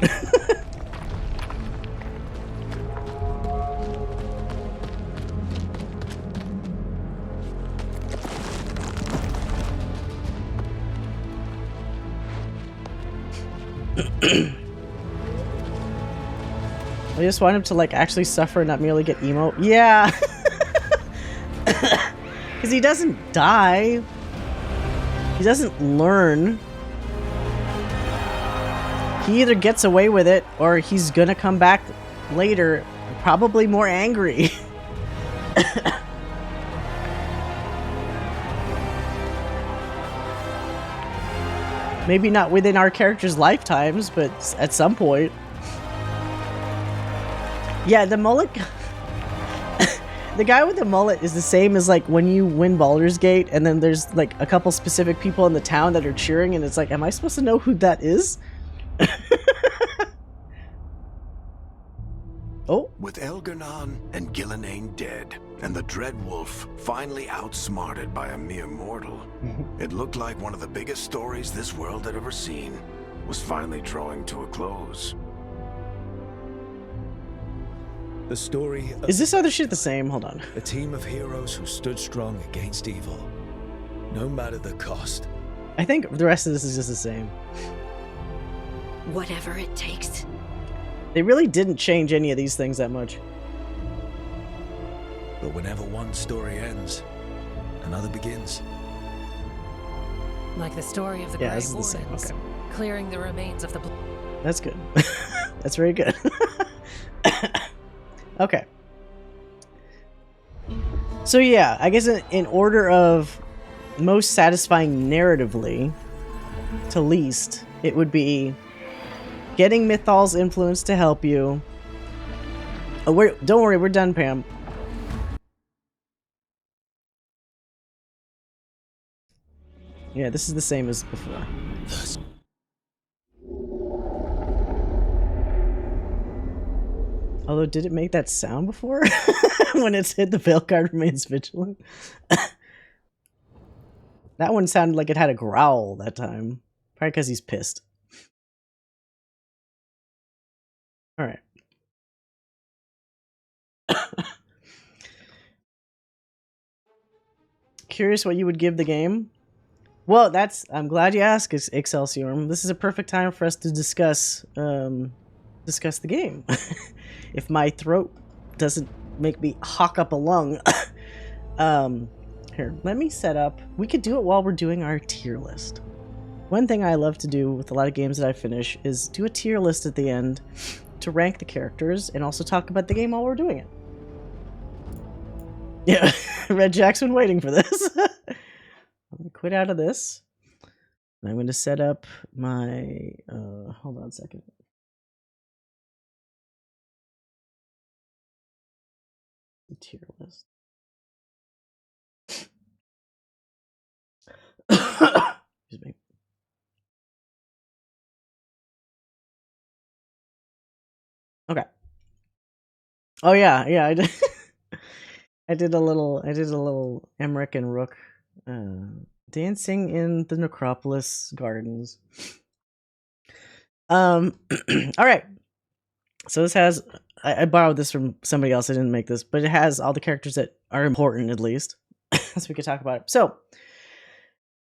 I just want him to like actually suffer and not merely get emo. Yeah. Because he doesn't die. He doesn't learn. He either gets away with it or he's gonna come back later, probably more angry. Maybe not within our characters' lifetimes, but at some point. Yeah, the mullet... The guy with the mullet is the same as like when you win Baldur's Gate and then there's like a couple specific people in the town that are cheering and it's like, am I supposed to know who that is? Oh. With Elgar'nan and Gillenane dead, and the Dread Wolf finally outsmarted by a mere mortal, it looked like one of the biggest stories this world had ever seen was finally drawing to a close. The story of is this other shit the same? Hold on. a team of heroes who stood strong against evil, no matter the cost. I think the rest of this is just the same. Whatever it takes. They really didn't change any of these things that much. But whenever one story ends, another begins. Like the story of the Yeah, Grey this is the same. Wardens, Okay. clearing the remains of the... That's good. That's very good. Okay. So yeah, I guess in order of most satisfying narratively to least, it would be getting Mythal's influence to help you. Oh, don't worry, we're done, Pam. Yeah, this is the same as before. Although, did it make that sound before? When it's hit, the Veilguard remains vigilant. That one sounded like it had a growl that time. Probably because he's pissed. Alright. Curious what you would give the game? Well, I'm glad you asked, Excelsior. This is a perfect time for us to discuss discuss the game. If my throat doesn't make me hawk up a lung. Here, let me set up. We could do it while we're doing our tier list. One thing I love to do with a lot of games that I finish is do a tier list at the end to rank the characters and also talk about the game while we're doing it. Yeah, Red Jack's been waiting for this. I'm gonna quit out of this. I'm going to set up my, hold on a second. The tier list. Excuse me. Okay. Oh yeah, I did. I did a little Emmrich and Rook dancing in the Necropolis Gardens. All right. So this has I borrowed this from somebody else. I didn't make this, but it has all the characters that are important at least, so we could talk about it. So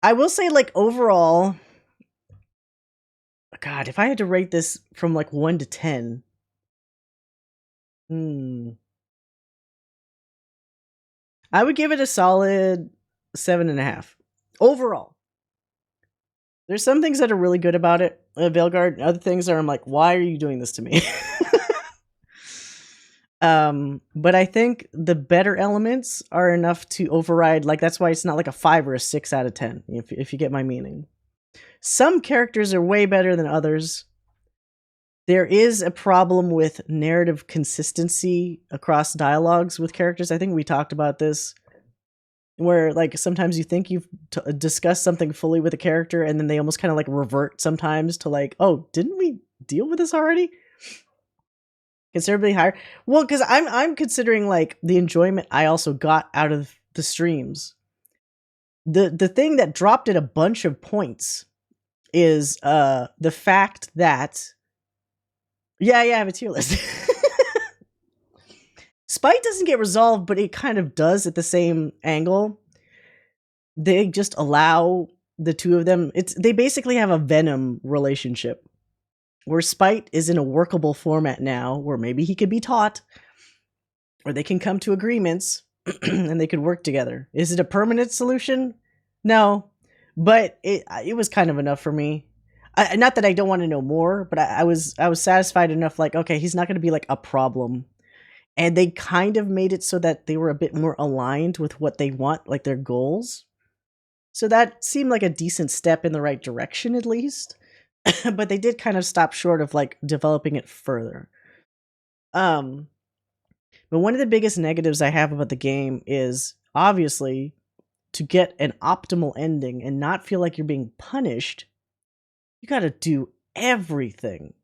I will say, like, overall, God, if I had to rate this from like 1 to 10, I would give it a solid 7.5 overall. There's some things that are really good about it, Veilguard. Other things are I'm like, why are you doing this to me? But I think the better elements are enough to override. Like, that's why it's not like a 5 or a 6 out of 10. If you get my meaning. Some characters are way better than others. There is a problem with narrative consistency across dialogues with characters. I think we talked about this, where like sometimes you think you've discussed something fully with a character, and then they almost kind of like revert sometimes to like, oh, didn't we deal with this already? Considerably higher. Well, because I'm considering like the enjoyment I also got out of the streams. The thing that dropped it a bunch of points is the fact that I have a tier list. Spite doesn't get resolved, but it kind of does at the same angle. They just allow the two of them. They basically have a Venom relationship, where Spite is in a workable format now, where maybe he could be taught, or they can come to agreements, and they could work together. Is it a permanent solution? No, but it was kind of enough for me. Not that I don't want to know more, but I was satisfied enough. Like, okay, he's not going to be like a problem, and they kind of made it so that they were a bit more aligned with what they want, like their goals. So that seemed like a decent step in the right direction, at least. But they did kind of stop short of like developing it further. But one of the biggest negatives I have about the game is obviously to get an optimal ending and not feel like you're being punished, you got to do everything.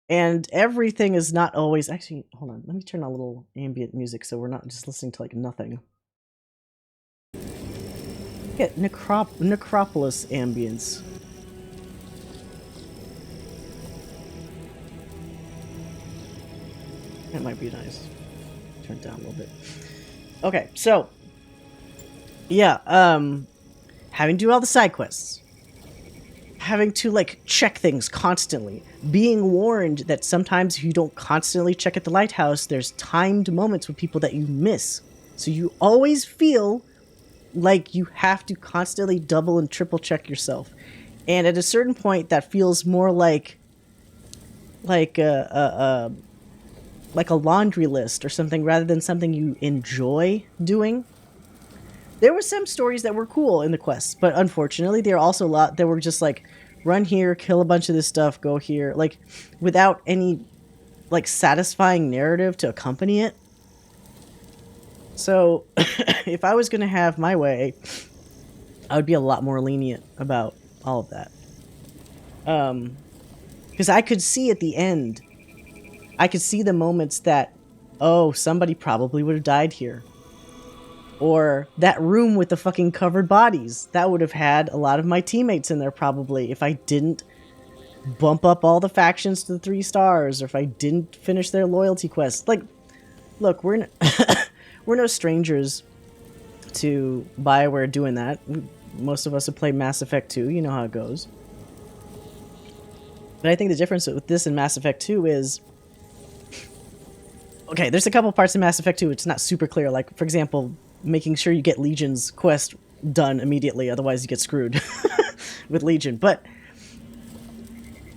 And everything is not always... Actually, hold on. Let me turn on a little ambient music so we're not just listening to like nothing. Get Necropolis ambience. That might be nice. Turn it down a little bit. Okay, so yeah, having to do all the side quests, having to like check things constantly, being warned that sometimes if you don't constantly check at the lighthouse, there's timed moments with people that you miss. So you always feel like you have to constantly double and triple check yourself. And at a certain point, that feels more like a laundry list or something rather than something you enjoy doing. There were some stories that were cool in the quests, but unfortunately there are also a lot that were just like, run here, kill a bunch of this stuff, go here, like without any like satisfying narrative to accompany it. So if I was going to have my way, I would be a lot more lenient about all of that. Because I could see at the end, I could see the moments that, oh, somebody probably would have died here. Or that room with the fucking covered bodies. That would have had a lot of my teammates in there probably if I didn't bump up all the factions to the 3 stars, or if I didn't finish their loyalty quests. Like, look, we're no strangers to BioWare doing that. Most of us have played Mass Effect 2. You know how it goes. But I think the difference with this and Mass Effect 2 is... Okay, there's a couple parts in Mass Effect 2 it's not super clear. Like, for example, making sure you get Legion's quest done immediately. Otherwise, you get screwed with Legion. But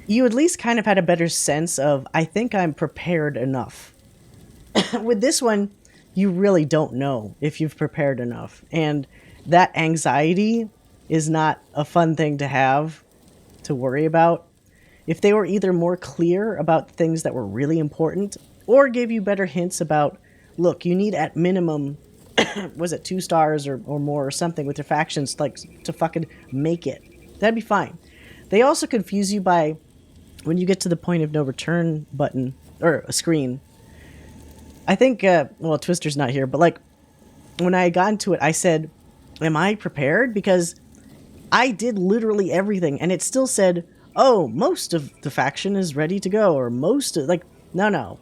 you at least kind of had a better sense of, I think I'm prepared enough. With this one, you really don't know if you've prepared enough. And that anxiety is not a fun thing to have to worry about. If they were either more clear about things that were really important, or gave you better hints about, look, you need at minimum, was it 2 stars or more or something with your factions, like, to fucking make it. That'd be fine. They also confuse you by, when you get to the point of no return button, or a screen, I think, well, Twister's not here, but, like, when I got into it, I said, am I prepared? Because I did literally everything, and it still said, oh, most of the faction is ready to go, or most of, like, no.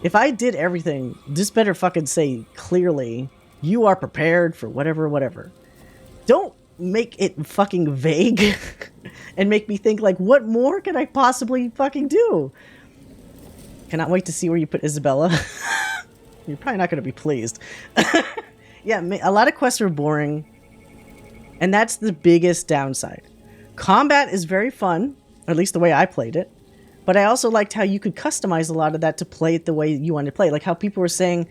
If I did everything, this better fucking say clearly, you are prepared for whatever. Don't make it fucking vague and make me think, like, what more can I possibly fucking do? Cannot wait to see where you put Isabella. You're probably not going to be pleased. Yeah, a lot of quests are boring, and that's the biggest downside. Combat is very fun, or at least the way I played it. But I also liked how you could customize a lot of that to play it the way you wanted to play. Like how people were saying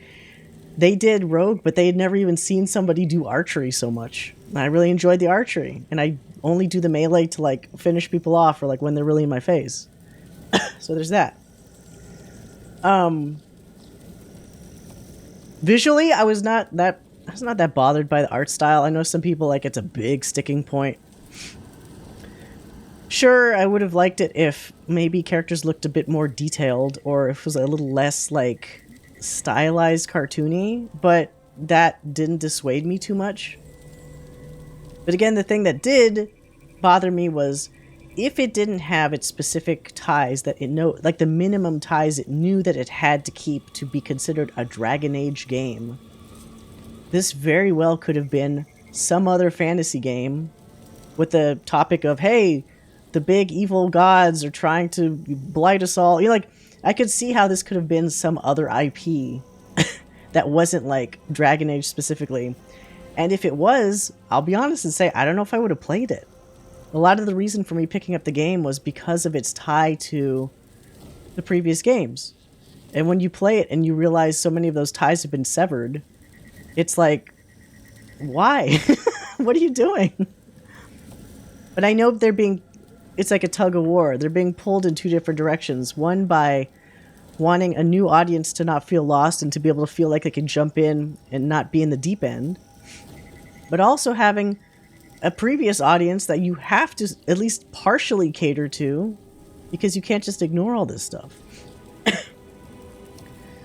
they did Rogue, but they had never even seen somebody do archery so much. And I really enjoyed the archery. And I only do the melee to, like, finish people off or, like, when they're really in my face. So there's that. Visually, I was not that bothered by the art style. I know some people, like, it's a big sticking point. Sure, I would have liked it if maybe characters looked a bit more detailed or if it was a little less, like, stylized cartoony, but that didn't dissuade me too much. But again, the thing that did bother me was if it didn't have its specific ties that it like the minimum ties it knew that it had to keep to be considered a Dragon Age game, this very well could have been some other fantasy game with the topic of, hey, the big evil gods are trying to blight us all. You know, like, I could see how this could have been some other IP that wasn't, like, Dragon Age specifically. And if it was, I'll be honest and say, I don't know if I would have played it. A lot of the reason for me picking up the game was because of its tie to the previous games. And when you play it and you realize so many of those ties have been severed, it's like, why? What are you doing? But I know it's like a tug of war. They're being pulled in two different directions. One by wanting a new audience to not feel lost and to be able to feel like they can jump in and not be in the deep end. But also having a previous audience that you have to at least partially cater to because you can't just ignore all this stuff.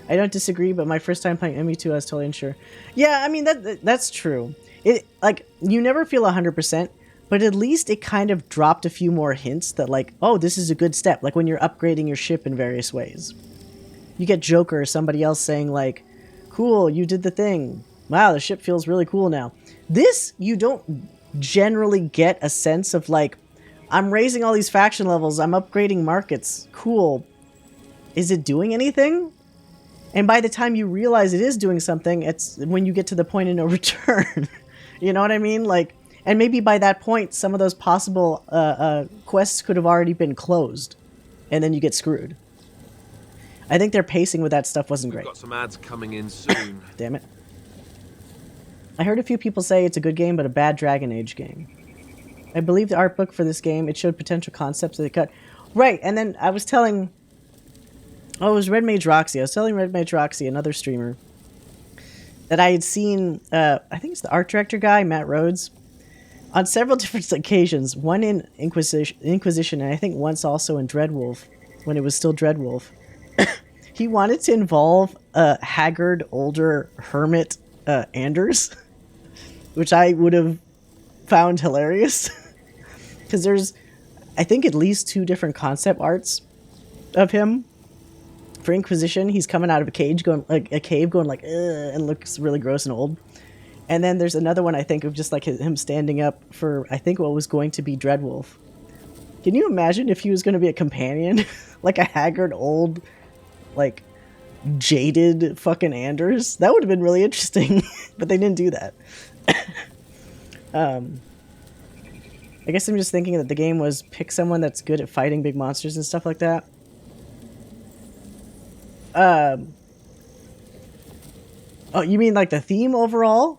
I don't disagree, but my first time playing ME2, I was totally unsure. Yeah, I mean, that's true. It, like, you never feel 100%. But at least it kind of dropped a few more hints that, like, oh, this is a good step. Like when you're upgrading your ship in various ways. You get Joker or somebody else saying, like, cool, you did the thing. Wow, the ship feels really cool now. This, you don't generally get a sense of, like, I'm raising all these faction levels. I'm upgrading markets. Cool. Is it doing anything? And by the time you realize it is doing something, it's when you get to the point of no return. You know what I mean? Like, and maybe by that point, some of those possible quests could have already been closed. And then you get screwed. I think their pacing with that stuff wasn't great. Got some ads coming in soon. Damn it. I heard a few people say it's a good game, but a bad Dragon Age game. I believe the art book for this game, it showed potential concepts that they cut. Right, and then I was telling... Oh, it was Red Mage Roxy. I was telling Red Mage Roxy, another streamer, that I had seen, I think it's the art director guy, Matt Rhodes, on several different occasions, one in Inquisition, and I think once also in Dreadwolf, when it was still Dreadwolf. He wanted to involve a haggard, older hermit, Anders, which I would have found hilarious. Because there's, I think, at least 2 different concept arts of him. For Inquisition, he's coming out of a cave going like, ugh, and looks really gross and old. And then there's another one, I think, of just like him standing up for, I think, what was going to be Dreadwolf. Can you imagine if he was going to be a companion? Like a haggard, old, like, jaded fucking Anders? That would have been really interesting. But they didn't do that. I guess I'm just thinking that the game was pick someone that's good at fighting big monsters and stuff like that. Oh, you mean like the theme overall?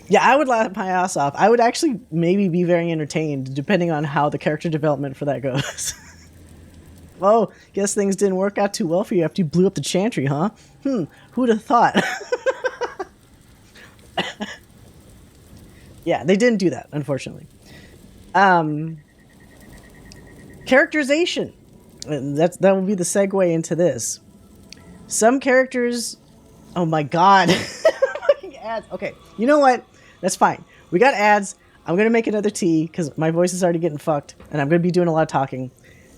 Yeah, I would laugh my ass off. I would actually maybe be very entertained, depending on how the character development for that goes. Oh, guess things didn't work out too well for you after you blew up the Chantry, huh? Who'd have thought? Yeah, they didn't do that, unfortunately. Characterization. That will be the segue into this. Some characters... Oh my god. Fucking ads. Okay, you know what? That's fine. We got ads. I'm going to make another tea because my voice is already getting fucked and I'm going to be doing a lot of talking.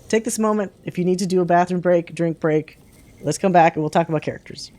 Take this moment. If you need to do a bathroom break, drink break, let's come back and we'll talk about characters.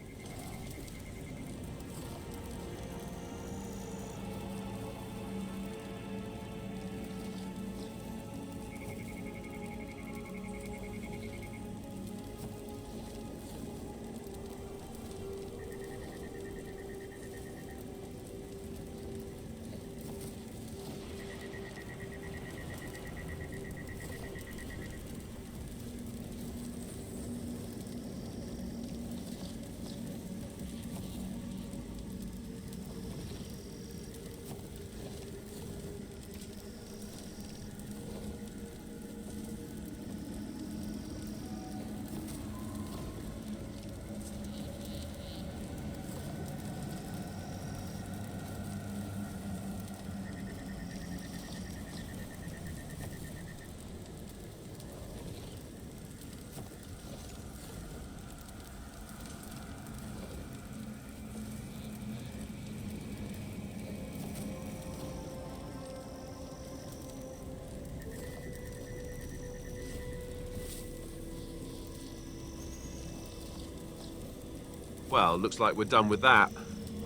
Well, looks like we're done with that.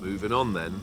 Moving on then.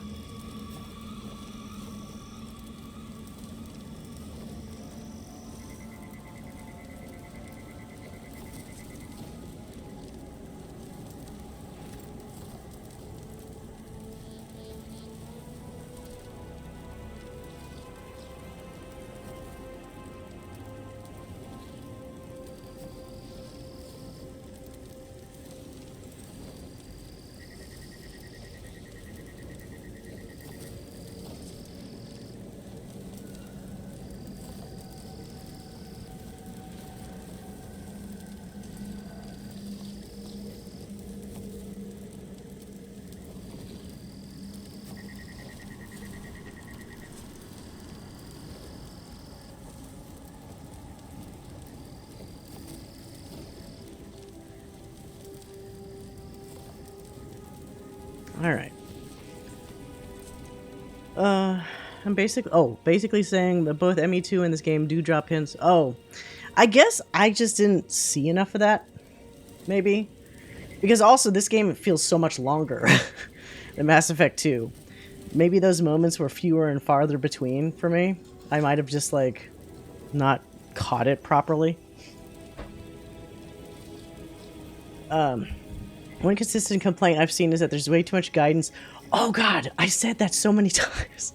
Alright. I'm basically saying that both ME2 and this game do drop hints. Oh, I guess I just didn't see enough of that, maybe. Because also, this game feels so much longer than Mass Effect 2. Maybe those moments were fewer and farther between for me. I might have just, like, not caught it properly. One consistent complaint I've seen is that there's way too much guidance. Oh god, I said that so many times.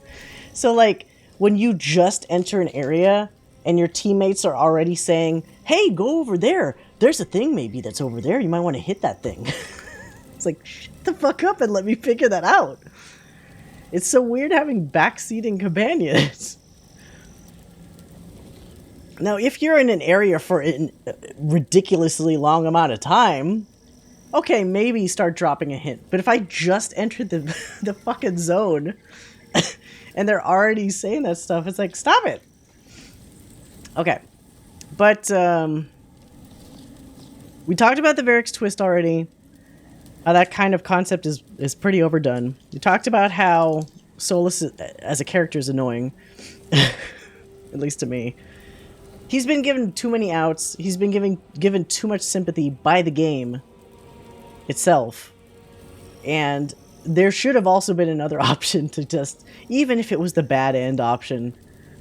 So like, when you just enter an area and your teammates are already saying, hey, go over there. There's a thing maybe that's over there. You might want to hit that thing. It's like, shut the fuck up and let me figure that out. It's so weird having backseating companions. Now, if you're in an area for a ridiculously long amount of time, okay, maybe start dropping a hint. But if I just entered the fucking zone and they're already saying that stuff, it's like, stop it. Okay. But we talked about the Varix twist already. How that kind of concept is pretty overdone. We talked about how Solus as a character is annoying. At least to me. He's been given too many outs. He's been given too much sympathy by the game itself. And there should have also been another option to just, even if it was the bad end option,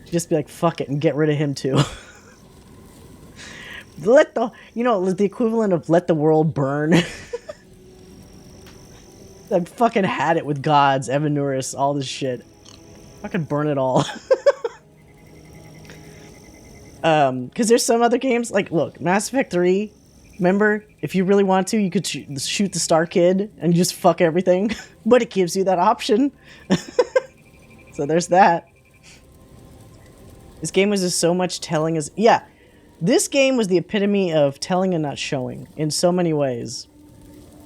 just be like, fuck it, and get rid of him too. Let the, you know, the equivalent of let the world burn. I fucking had it with gods, Evanuris, all this shit. Fucking burn it all. Because there's some other games, like, look, Mass Effect 3, remember, if you really want to, you could shoot the Star Kid and just fuck everything, but it gives you that option. So there's that. This game was just so much telling as, yeah, this game was the epitome of telling and not showing in so many ways.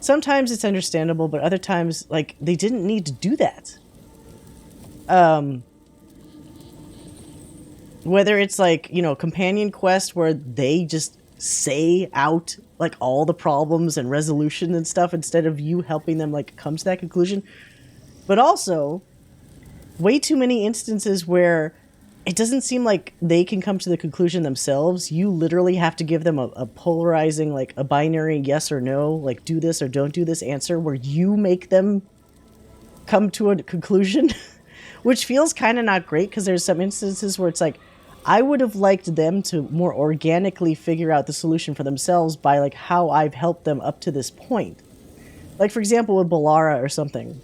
Sometimes it's understandable, but other times, like, they didn't need to do that. Whether it's like, you know, companion quest where they just say out like all the problems and resolution and stuff instead of you helping them like come to that conclusion. But also, way too many instances where it doesn't seem like they can come to the conclusion themselves. You literally have to give them a polarizing, like a binary yes or no, like do this or don't do this answer where you make them come to a conclusion, which feels kind of not great because there's some instances where it's like, I would have liked them to more organically figure out the solution for themselves by like how I've helped them up to this point. Like for example with Balara or something.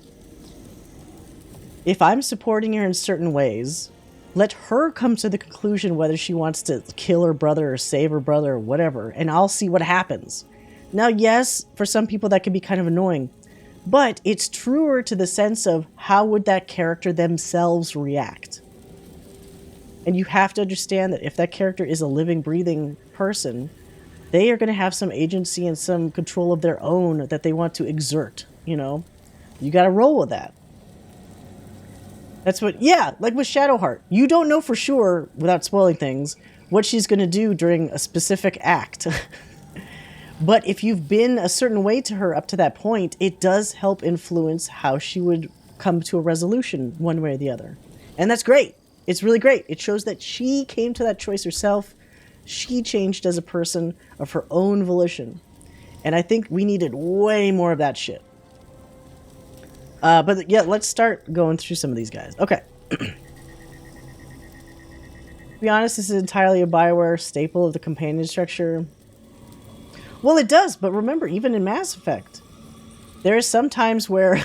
If I'm supporting her in certain ways, let her come to the conclusion whether she wants to kill her brother or save her brother or whatever, and I'll see what happens. Now yes, for some people that can be kind of annoying, but it's truer to the sense of how would that character themselves react. And you have to understand that if that character is a living, breathing person, they are going to have some agency and some control of their own that they want to exert, you know? You got to roll with that. That's what, yeah, like with Shadowheart. You don't know for sure, without spoiling things, what she's going to do during a specific act. But if you've been a certain way to her up to that point, it does help influence how she would come to a resolution one way or the other. And that's great. It's really great. It shows that she came to that choice herself. She changed as a person of her own volition. And I think we needed way more of that shit. But yeah, let's start going through some of these guys. Okay. To be honest, this is entirely a BioWare staple of the companion structure. Well, it does, but remember, even in Mass Effect, there are some times where,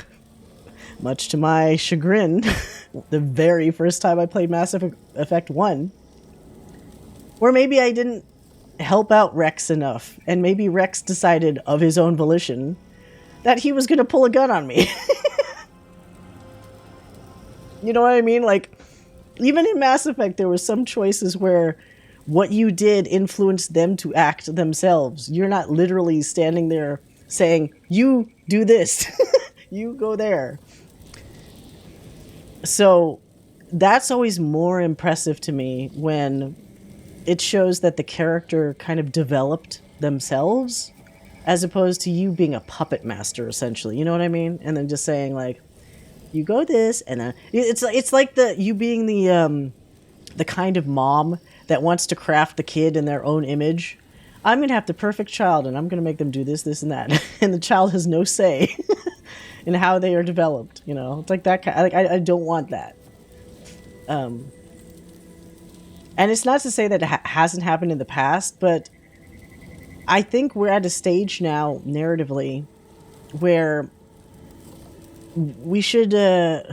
much to my chagrin, the very first time I played Mass Effect 1, where maybe I didn't help out Rex enough, and maybe Rex decided of his own volition that he was going to pull a gun on me. You know what I mean? Like, even in Mass Effect, there were some choices where what you did influenced them to act themselves. You're not literally standing there saying, you do this, you go there. So that's always more impressive to me when it shows that the character kind of developed themselves as opposed to you being a puppet master, essentially. You know what I mean? And then just saying like, you go this, and then it's like you being the kind of mom that wants to craft the kid in their own image. I'm going to have the perfect child, and I'm going to make them do this, this, and that. And the child has no say in how they are developed, you know? It's like that kind, like, I don't want that. And it's not to say that it hasn't happened in the past, but I think we're at a stage now, narratively, where we should, I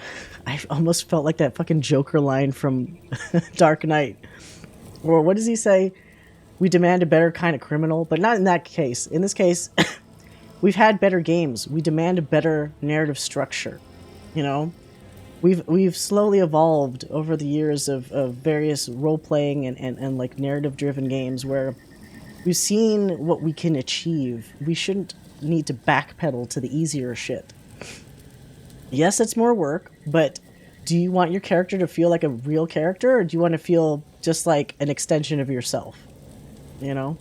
almost felt like that fucking Joker line from Dark Knight. Or what does he say? We demand a better kind of criminal, but not in that case. In this case, we've had better games. We demand a better narrative structure. You know, we've slowly evolved over the years of various role-playing and like narrative-driven games where we've seen what we can achieve. We shouldn't need to backpedal to the easier shit. Yes, it's more work, but do you want your character to feel like a real character, or do you want to feel just like an extension of yourself? You know?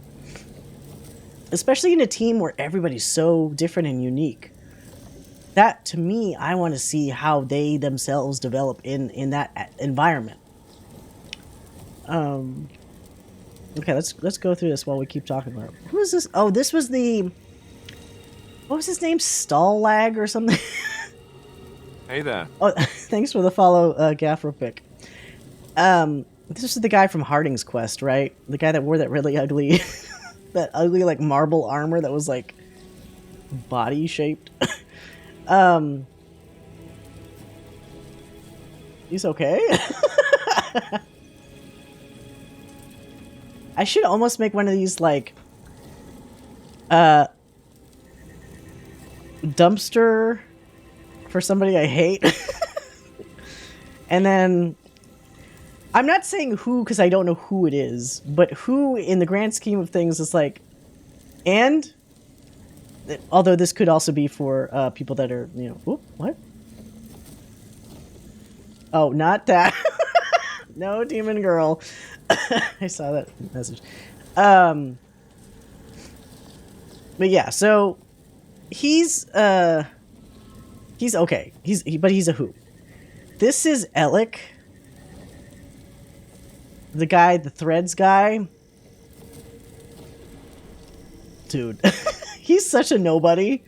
Especially in a team where everybody's so different and unique. That, to me, I want to see how they themselves develop in that environment. Okay, let's go through this while we keep talking about it. Who is this? Oh, this was the... What was his name? Stallag or something? Hey there. Oh, thanks for the follow, Gaffropic. This is the guy from Harding's Quest, right? The guy that wore that really ugly, that ugly, like, marble armor that was, like, body-shaped. He's okay? I should almost make one of these, like, dumpster for somebody I hate. And then, I'm not saying who because I don't know who it is, but who in the grand scheme of things is like, and, although this could also be for people that are, you know, oop, what? Oh, not that. No, demon girl. I saw that message. But yeah, so he's okay. But he's a who. This is Alec, the guy, the threads guy. Dude, he's such a nobody.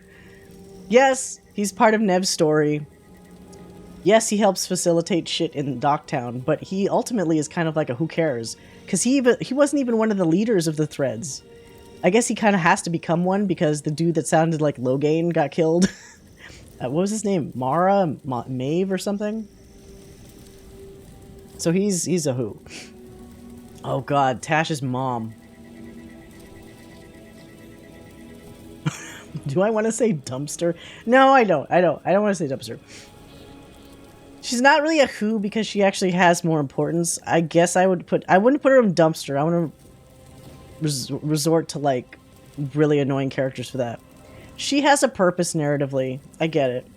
Yes, he's part of Nev's story. Yes, he helps facilitate shit in Docktown, but he ultimately is kind of like a who cares, because he wasn't even one of the leaders of the threads. I guess he kind of has to become one because the dude that sounded like Logain got killed. What was his name? Maeve or something? So he's a who. Oh god, Tash's mom. Do I want to say dumpster? No, I don't. I don't want to say dumpster. She's not really a who because she actually has more importance. I guess I wouldn't put her in dumpster. I want to resort to like really annoying characters for that. She has a purpose narratively. I get it.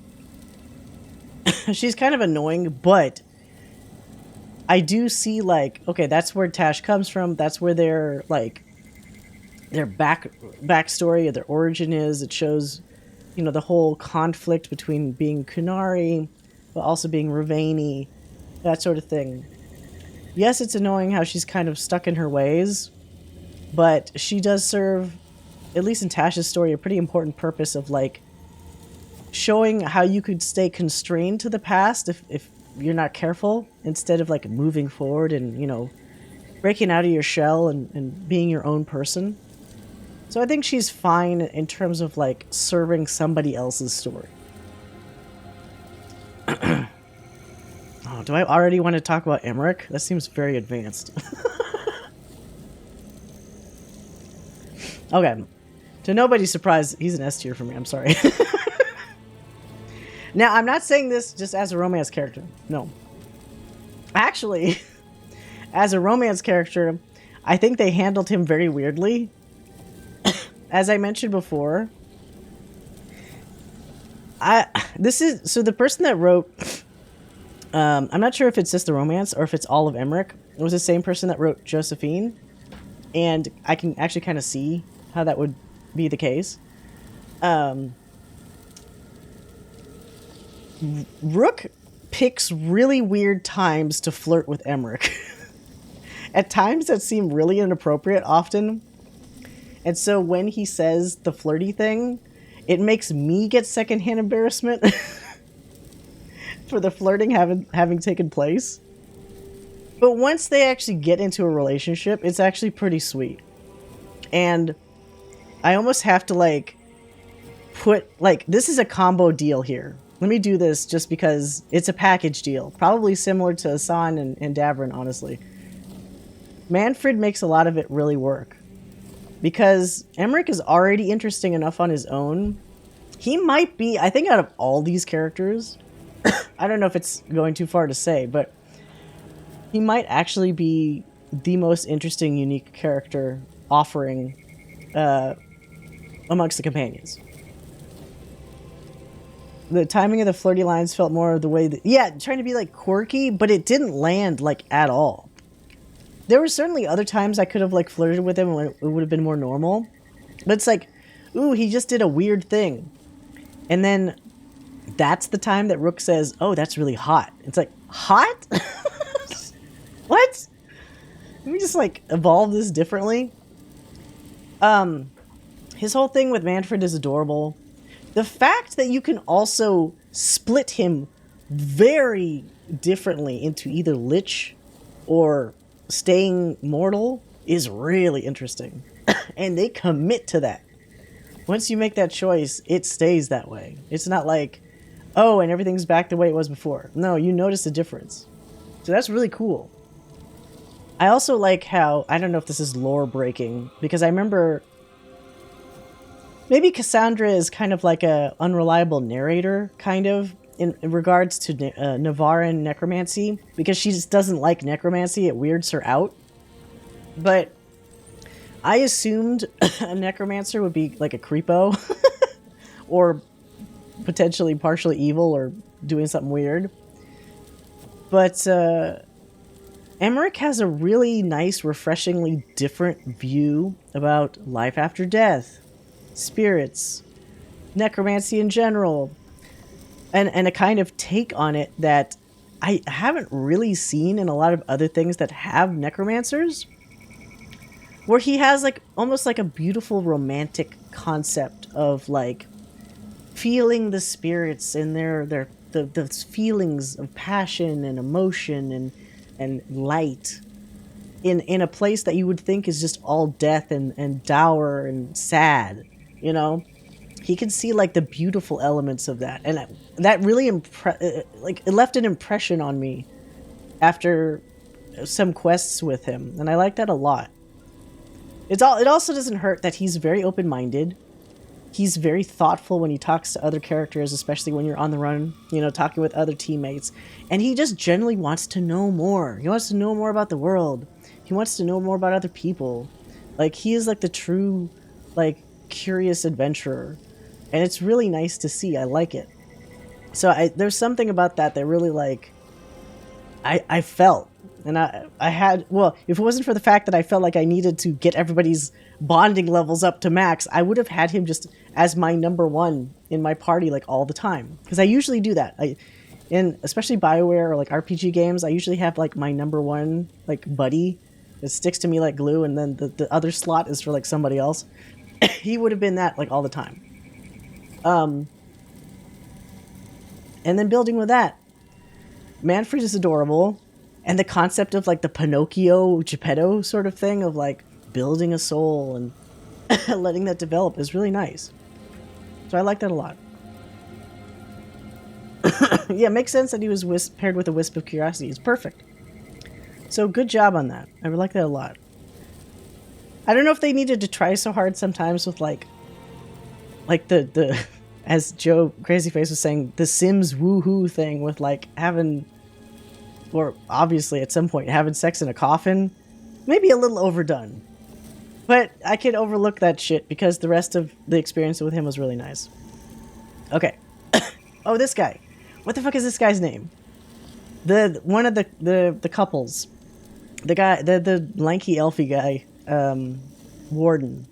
She's kind of annoying, but I do see like, okay, that's where Tash comes from. That's where their like their backstory or their origin is. It shows, you know, the whole conflict between being Kunari but also being Ravani, that sort of thing. Yes, it's annoying how she's kind of stuck in her ways, but she does serve, at least in Tash's story, a pretty important purpose of like showing how you could stay constrained to the past if you're not careful, instead of like moving forward and, you know, breaking out of your shell and being your own person. So I think she's fine in terms of like serving somebody else's story. Oh, do I already want to talk about Emmrich? That seems very advanced. Okay. To nobody's surprise, he's an S tier for me. I'm sorry. Now, I'm not saying this just as a romance character. No. Actually, as a romance character, I think they handled him very weirdly. As I mentioned before, so the person that wrote, I'm not sure if it's just the romance or if it's all of Emmrich. It was the same person that wrote Josephine, and I can actually kind of see how that would be the case. Rook picks really weird times to flirt with Emmrich. At times that seem really inappropriate often. And so when he says the flirty thing, it makes me get secondhand embarrassment for the flirting having taken place. But once they actually get into a relationship, it's actually pretty sweet. And I almost have to like put, like, this is a combo deal here. Let me do this just because it's a package deal. Probably similar to Asan and Davrin, honestly. Manfred makes a lot of it really work. Because Emmrich is already interesting enough on his own. He might be, I think out of all these characters, I don't know if it's going too far to say, but he might actually be the most interesting, unique character offering amongst the companions. The timing of the flirty lines felt more the way that, yeah, trying to be like quirky, but it didn't land like at all. There were certainly other times I could have like flirted with him and it would have been more normal. But it's like, ooh, he just did a weird thing. And then that's the time that Rook says, oh, that's really hot. It's like, hot? What? Can we just like evolve this differently? His whole thing with Manfred is adorable. The fact that you can also split him very differently into either Lich or staying mortal is really interesting. And they commit to that. Once you make that choice, it stays that way. It's not like, oh, and everything's back the way it was before. No, you notice a difference. So that's really cool. I also like how, I don't know if this is lore breaking, because I remember maybe Cassandra is kind of like a unreliable narrator, kind of, in regards to Navaran necromancy, because she just doesn't like necromancy. It weirds her out. But I assumed a necromancer would be like a creepo or potentially partially evil or doing something weird. But Emmrich has a really nice, refreshingly different view about life after death, spirits, necromancy in general, and a kind of take on it that I haven't really seen in a lot of other things that have necromancers, where he has like almost like a beautiful romantic concept of like feeling the spirits and the feelings of passion and emotion and light in a place that you would think is just all death and dour and sad, you know? He can see like the beautiful elements of that, and that really it left an impression on me after some quests with him, and I like that a lot. It also doesn't hurt that he's very open-minded. He's very thoughtful when he talks to other characters, especially when you're on the run, you know, talking with other teammates. And he just generally wants to know more. He wants to know more about the world. He wants to know more about other people. Like, he is like the true, like, curious adventurer. And it's really nice to see. I like it. So there's something about that really, like, I felt. And I had, well, if it wasn't for the fact that I felt like I needed to get everybody's bonding levels up to max, I would have had him just as my number one in my party, like, all the time. Because I usually do that. In especially BioWare or, like, RPG games, I usually have, like, my number one, like, buddy that sticks to me like glue, and then the other slot is for, like, somebody else. He would have been that, like, all the time. And then building with that, Manfred is adorable. And the concept of, like, the Pinocchio Geppetto sort of thing of, like, building a soul and letting that develop is really nice. So I like that a lot. Yeah, it makes sense that he was paired with a Wisp of Curiosity. It's perfect. So good job on that. I like that a lot. I don't know if they needed to try so hard sometimes with, like the as Joe Crazyface was saying, the Sims woohoo thing with, like, having... or obviously at some point having sex in a coffin, maybe a little overdone. But I can overlook that shit because the rest of the experience with him was really nice. Okay. Oh, this guy. What the fuck is this guy's name? One of the couples. The guy, the lanky elfy guy, Warden.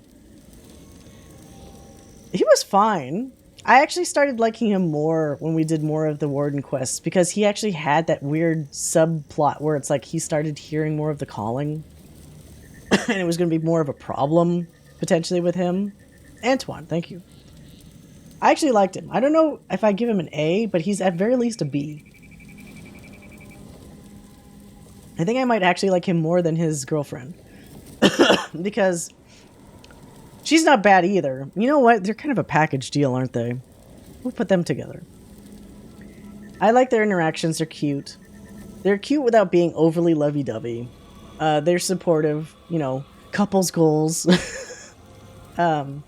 He was fine. I actually started liking him more when we did more of the Warden quests, because he actually had that weird subplot where it's like he started hearing more of the calling. And it was going to be more of a problem, potentially, with him. Antoine, thank you. I actually liked him. I don't know if I give him an A, but he's at very least a B. I think I might actually like him more than his girlfriend. Because... she's not bad either. You know what? They're kind of a package deal, aren't they? We'll put them together. I like their interactions. They're cute. They're cute without being overly lovey-dovey. They're supportive, you know, couples goals. And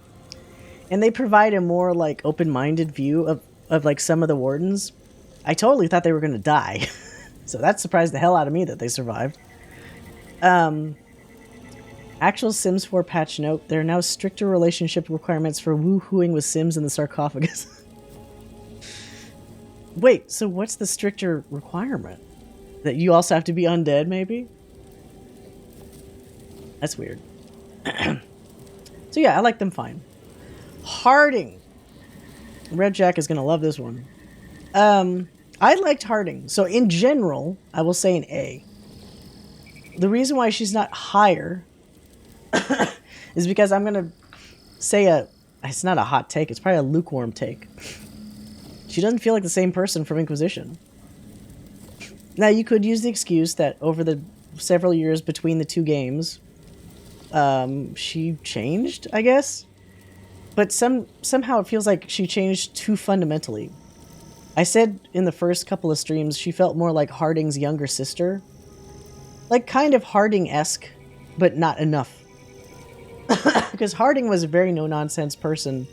they provide a more, like, open-minded view of like, some of the Wardens. I totally thought they were going to die. So that surprised the hell out of me that they survived. Actual Sims 4 patch note, there are now stricter relationship requirements for woohooing with Sims in the sarcophagus. Wait, so what's the stricter requirement? That you also have to be undead, maybe? That's weird. So yeah, I like them fine. Harding. Red Jack is going to love this one. I liked Harding. So in general, I will say an A. The reason why she's not higher... is because I'm gonna say it's not a hot take, it's probably a lukewarm take. She doesn't feel like the same person from Inquisition. Now, you could use the excuse that over the several years between the two games, she changed, I guess. But somehow it feels like she changed too fundamentally. I said in the first couple of streams she felt more like Harding's younger sister. Like kind of Harding-esque, but not enough. Because Harding was a very no-nonsense person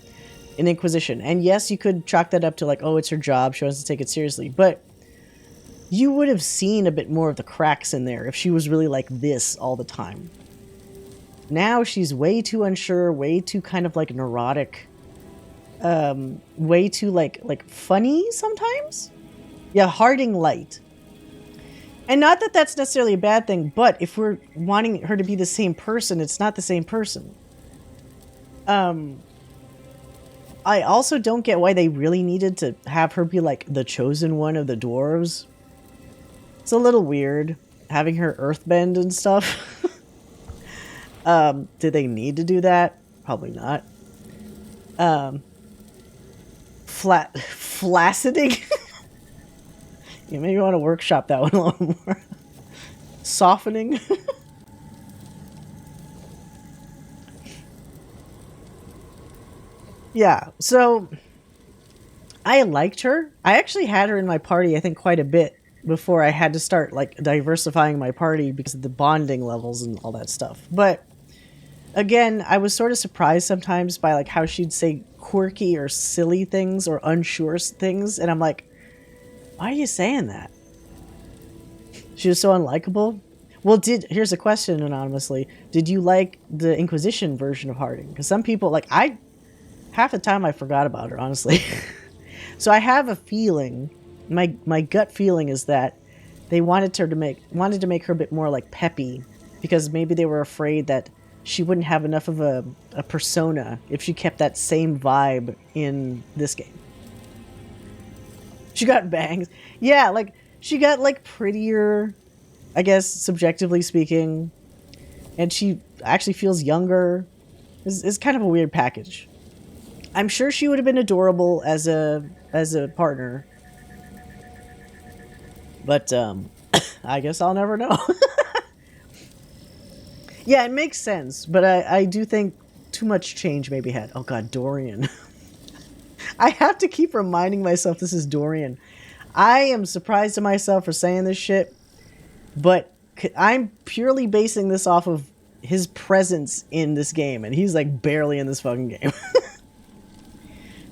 in Inquisition. And yes, you could chalk that up to like, oh, it's her job, she wants to take it seriously. But you would have seen a bit more of the cracks in there if she was really like this all the time. Now she's way too unsure, way too kind of like neurotic, way too like funny sometimes. Yeah, Harding light. And not that that's necessarily a bad thing, but if we're wanting her to be the same person, it's not the same person. I also don't get why they really needed to have her be like the chosen one of the dwarves. It's a little weird having her earthbend and stuff. Did they need to do that? Probably not. Flacciding? You maybe want to workshop that one a little more. Softening? Yeah, so I liked her. I actually had her in my party, I think, quite a bit before I had to start like diversifying my party because of the bonding levels and all that stuff. But again, I was sort of surprised sometimes by like how she'd say quirky or silly things or unsure things, and I'm like, why are you saying that? She was so unlikable. Well, here's a question anonymously. Did you like the Inquisition version of Harding? Because some people, like half the time I forgot about her, honestly. So I have a feeling, my gut feeling is that they wanted to make her a bit more like peppy, because maybe they were afraid that she wouldn't have enough of a persona if she kept that same vibe in this game. She got bangs. Yeah, like she got like prettier, I guess, subjectively speaking, and she actually feels younger. It's kind of a weird package. I'm sure she would have been adorable as a partner, but I guess I'll never know. Yeah, it makes sense, but I do think too much change maybe had. Oh god, Dorian. I have to keep reminding myself this is Dorian. I am surprised at myself for saying this shit, but I'm purely basing this off of his presence in this game, and he's like barely in this fucking game.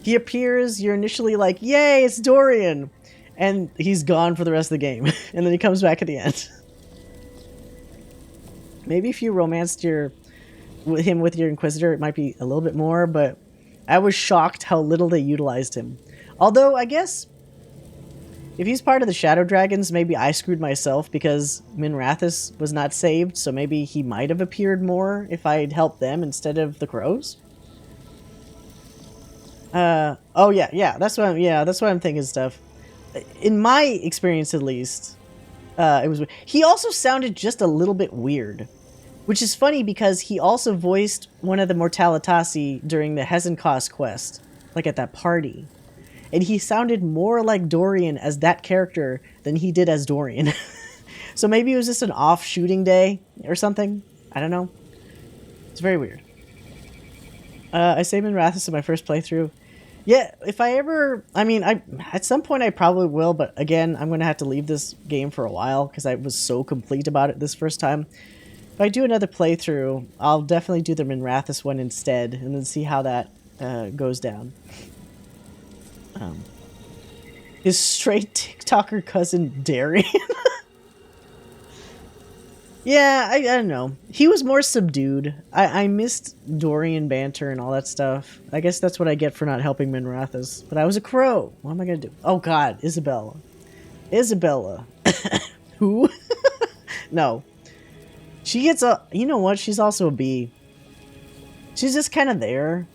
He appears, you're initially like, yay, it's Dorian, and he's gone for the rest of the game, and then he comes back at the end. Maybe if you romanced him with your Inquisitor, it might be a little bit more, but I was shocked how little they utilized him. Although, I guess, if he's part of the Shadow Dragons, maybe I screwed myself because Minrathous was not saved, so maybe he might have appeared more if I'd helped them instead of the Crows. Oh yeah, that's what I'm thinking stuff. In my experience, at least, it was. He also sounded just a little bit weird, which is funny because he also voiced one of the Mortalitasi during the Hezenkos quest, like at that party, and he sounded more like Dorian as that character than he did as Dorian. So maybe it was just an off shooting day or something. I don't know. It's very weird. I saved Minrathous in my first playthrough. Yeah, if I ever... I mean, at some point I probably will, but again, I'm going to have to leave this game for a while because I was so complete about it this first time. If I do another playthrough, I'll definitely do the Minrathous one instead, and then see how that goes down. His straight TikToker cousin, Darian. Yeah, I don't know. He was more subdued. I missed Dorian banter and all that stuff. I guess that's what I get for not helping Minrathous. But I was a crow. What am I going to do? Oh, God. Isabella. Isabella. Who? No. She gets a... You know what? She's also a bee. She's just kind of there.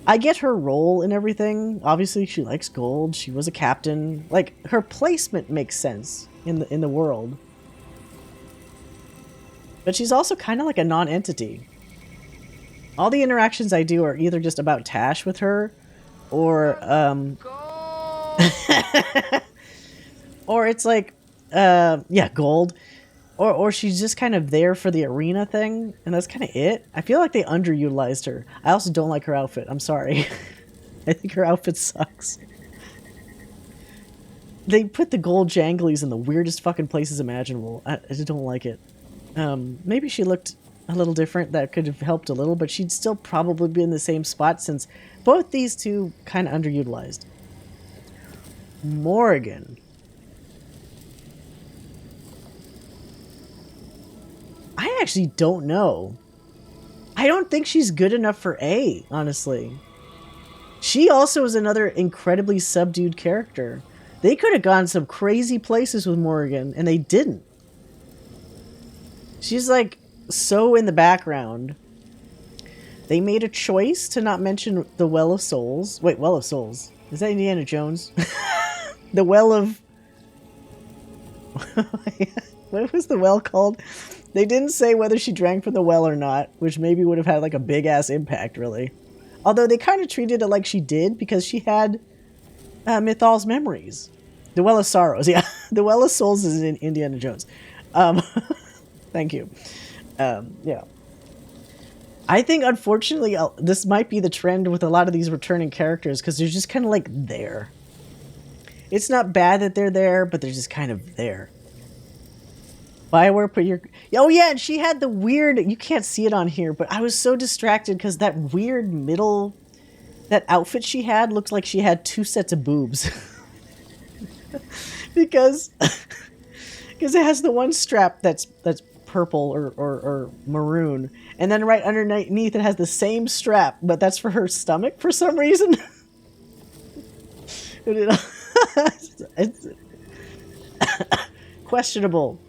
I get her role and everything. Obviously, she likes gold. She was a captain. Like, her placement makes sense in the world. But she's also kind of like a non-entity. All the interactions I do are either just about Tash with her, or or it's like Yeah, gold. Or she's just kind of there for the arena thing, and that's kind of it. I feel like they underutilized her. I also don't like her outfit. I'm sorry. I think her outfit sucks. They put the gold janglies in the weirdest fucking places imaginable. I just don't like it. Maybe she looked a little different. That could have helped a little, but she'd still probably be in the same spot since both these two kind of underutilized. Morrigan. I actually don't know. I don't think she's good enough for A, honestly. She also is another incredibly subdued character. They could have gone some crazy places with Morrigan, and they didn't. She's like so in the background. They made a choice to not mention the Well of Souls. Wait, Well of Souls. Is that Indiana Jones? The Well of... What was the well called? They didn't say whether she drank from the well or not, which maybe would have had like a big-ass impact, really. Although they kind of treated it like she did because she had Mythal's memories. The Well of Sorrows, yeah. The Well of Souls is in Indiana Jones. Thank you. Yeah. I think, unfortunately, this might be the trend with a lot of these returning characters because they're just kind of like there. It's not bad that they're there, but they're just kind of there. Bioware put your... Oh yeah, and she had the weird... You can't see it on here, but I was so distracted because that weird middle... That outfit she had looked like she had 2 sets of boobs. because it has the one strap that's purple or maroon, and then right underneath it has the same strap, but that's for her stomach for some reason. It's questionable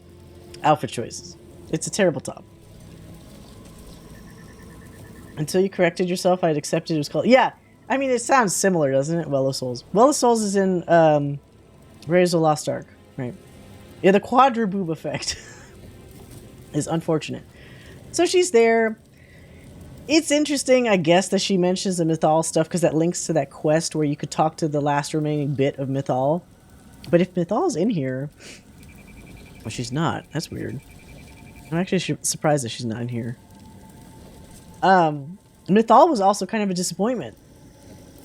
outfit choices. It's a terrible top. Until you corrected yourself, I'd accepted it was called... Yeah, I mean, it sounds similar, doesn't it? Well of Souls. Well of Souls is in Raiders of the Lost Ark, right? Yeah, the quadra boob effect is unfortunate. So she's there. It's interesting, I guess, that she mentions the Mythal stuff because that links to that quest where you could talk to the last remaining bit of Mythal. But if Mythal's in here... Well, she's not. That's weird. I'm actually surprised that she's not in here. Mythal was also kind of a disappointment.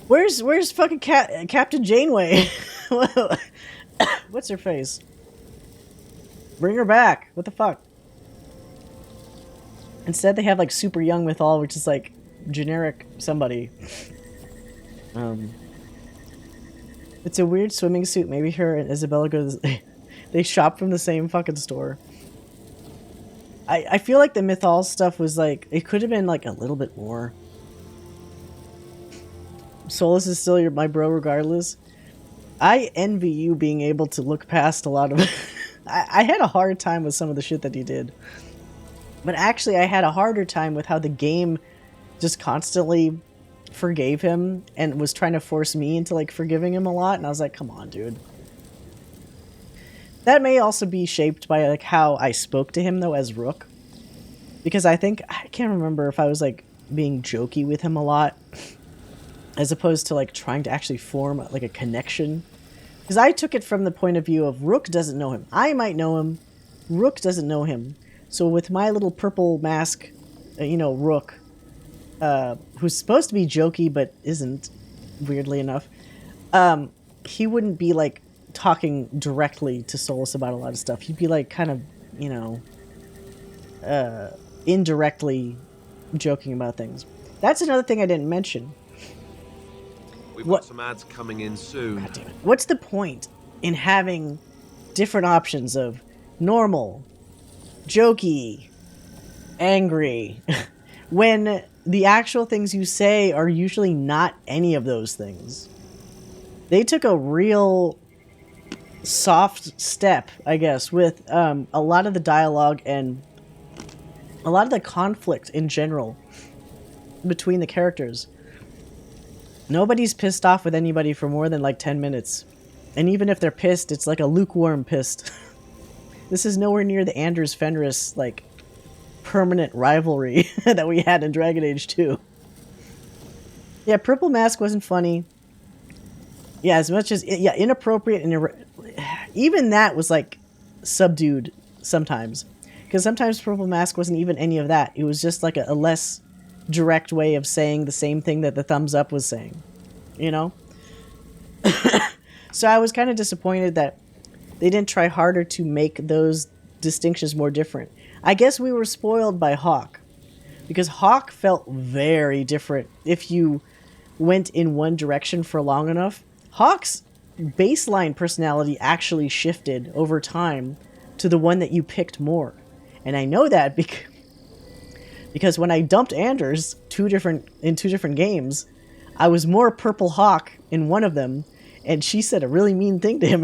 Where's fucking Captain Janeway? What's her face? Bring her back. What the fuck? Instead, they have like super young Mythal, which is like generic somebody. It's a weird swimming suit. Maybe her and Isabella go to the, they shop from the same fucking store. I feel like the Mythal stuff was like, it could have been like a little bit more. Solus is still my bro regardless. I envy you being able to look past a lot of it. I had a hard time with some of the shit that he did. But actually I had a harder time with how the game just constantly forgave him and was trying to force me into like forgiving him a lot. And I was like, come on, dude. That may also be shaped by like how I spoke to him though as Rook. Because I can't remember if I was like being jokey with him a lot as opposed to like trying to actually form like a connection. Because I took it from the point of view of Rook doesn't know him. I might know him. Rook doesn't know him. So with my little purple mask, Rook, who's supposed to be jokey but isn't, weirdly enough, he wouldn't be like talking directly to Solus about a lot of stuff. He'd be like kind of, indirectly joking about things. That's another thing I didn't mention. We've got some ads coming in soon. God damn it. What's the point in having different options of normal, jokey, angry, when the actual things you say are usually not any of those things? They took a real soft step, I guess, with a lot of the dialogue and a lot of the conflict in general between the characters. Nobody's pissed off with anybody for more than like 10 minutes. And even if they're pissed, it's like a lukewarm pissed. This is nowhere near the Anders Fenris, like, permanent rivalry that we had in Dragon Age 2. Yeah, Purple Mask wasn't funny. Yeah, as much as... Yeah, inappropriate and... Even that was, like, subdued sometimes. Because sometimes Purple Mask wasn't even any of that. It was just like a less direct way of saying the same thing that the thumbs up was saying. You know? So I was kind of disappointed that they didn't try harder to make those distinctions more different. I guess we were spoiled by Hawk. Because Hawk felt very different if you went in one direction for long enough. Hawk's baseline personality actually shifted over time to the one that you picked more. And I know that because when I dumped Anders in two different games, I was more Purple Hawk in one of them, and she said a really mean thing to him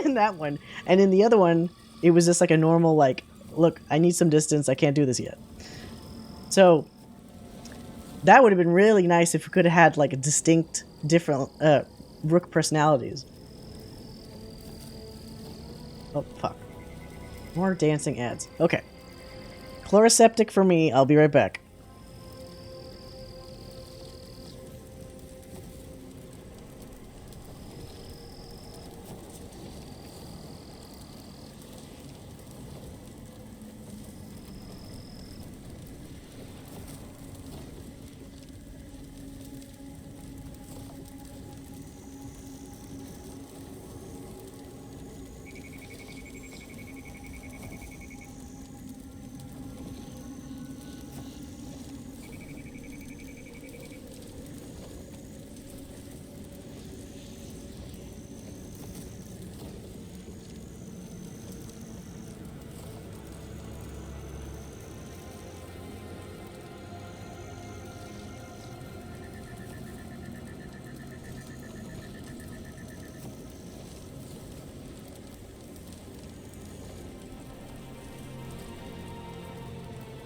in that one. And in the other one, it was just like a normal, like, look, I need some distance, I can't do this yet. So that would have been really nice if we could have had like a distinct, different Rook personalities. Oh, fuck. More dancing ads. Okay. Chloroseptic for me. I'll be right back.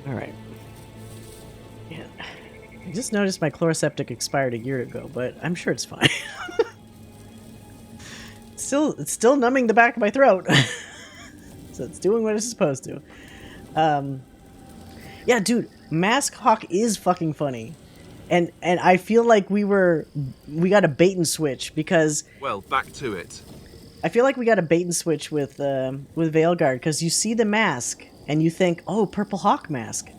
Alright. Yeah. I just noticed my Chloroseptic expired a year ago, but I'm sure it's fine. It's still numbing the back of my throat. So it's doing what it's supposed to. Yeah, dude, Mask Hawk is fucking funny. And I feel like we got a bait and switch because... Well, back to it. I feel like we got a bait and switch with Veilguard, because you see the mask and you think, oh, Purple Hawk mask.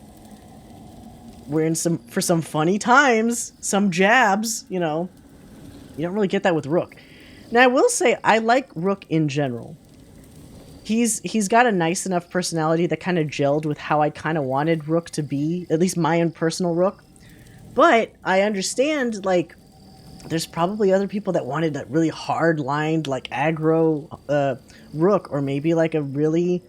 We're in for some funny times, some jabs, you know. You don't really get that with Rook. Now, I will say, I like Rook in general. He's got a nice enough personality that kind of gelled with how I kind of wanted Rook to be, at least my own personal Rook. But I understand, like, there's probably other people that wanted that really hard-lined, like, aggro Rook, or maybe, like, a really,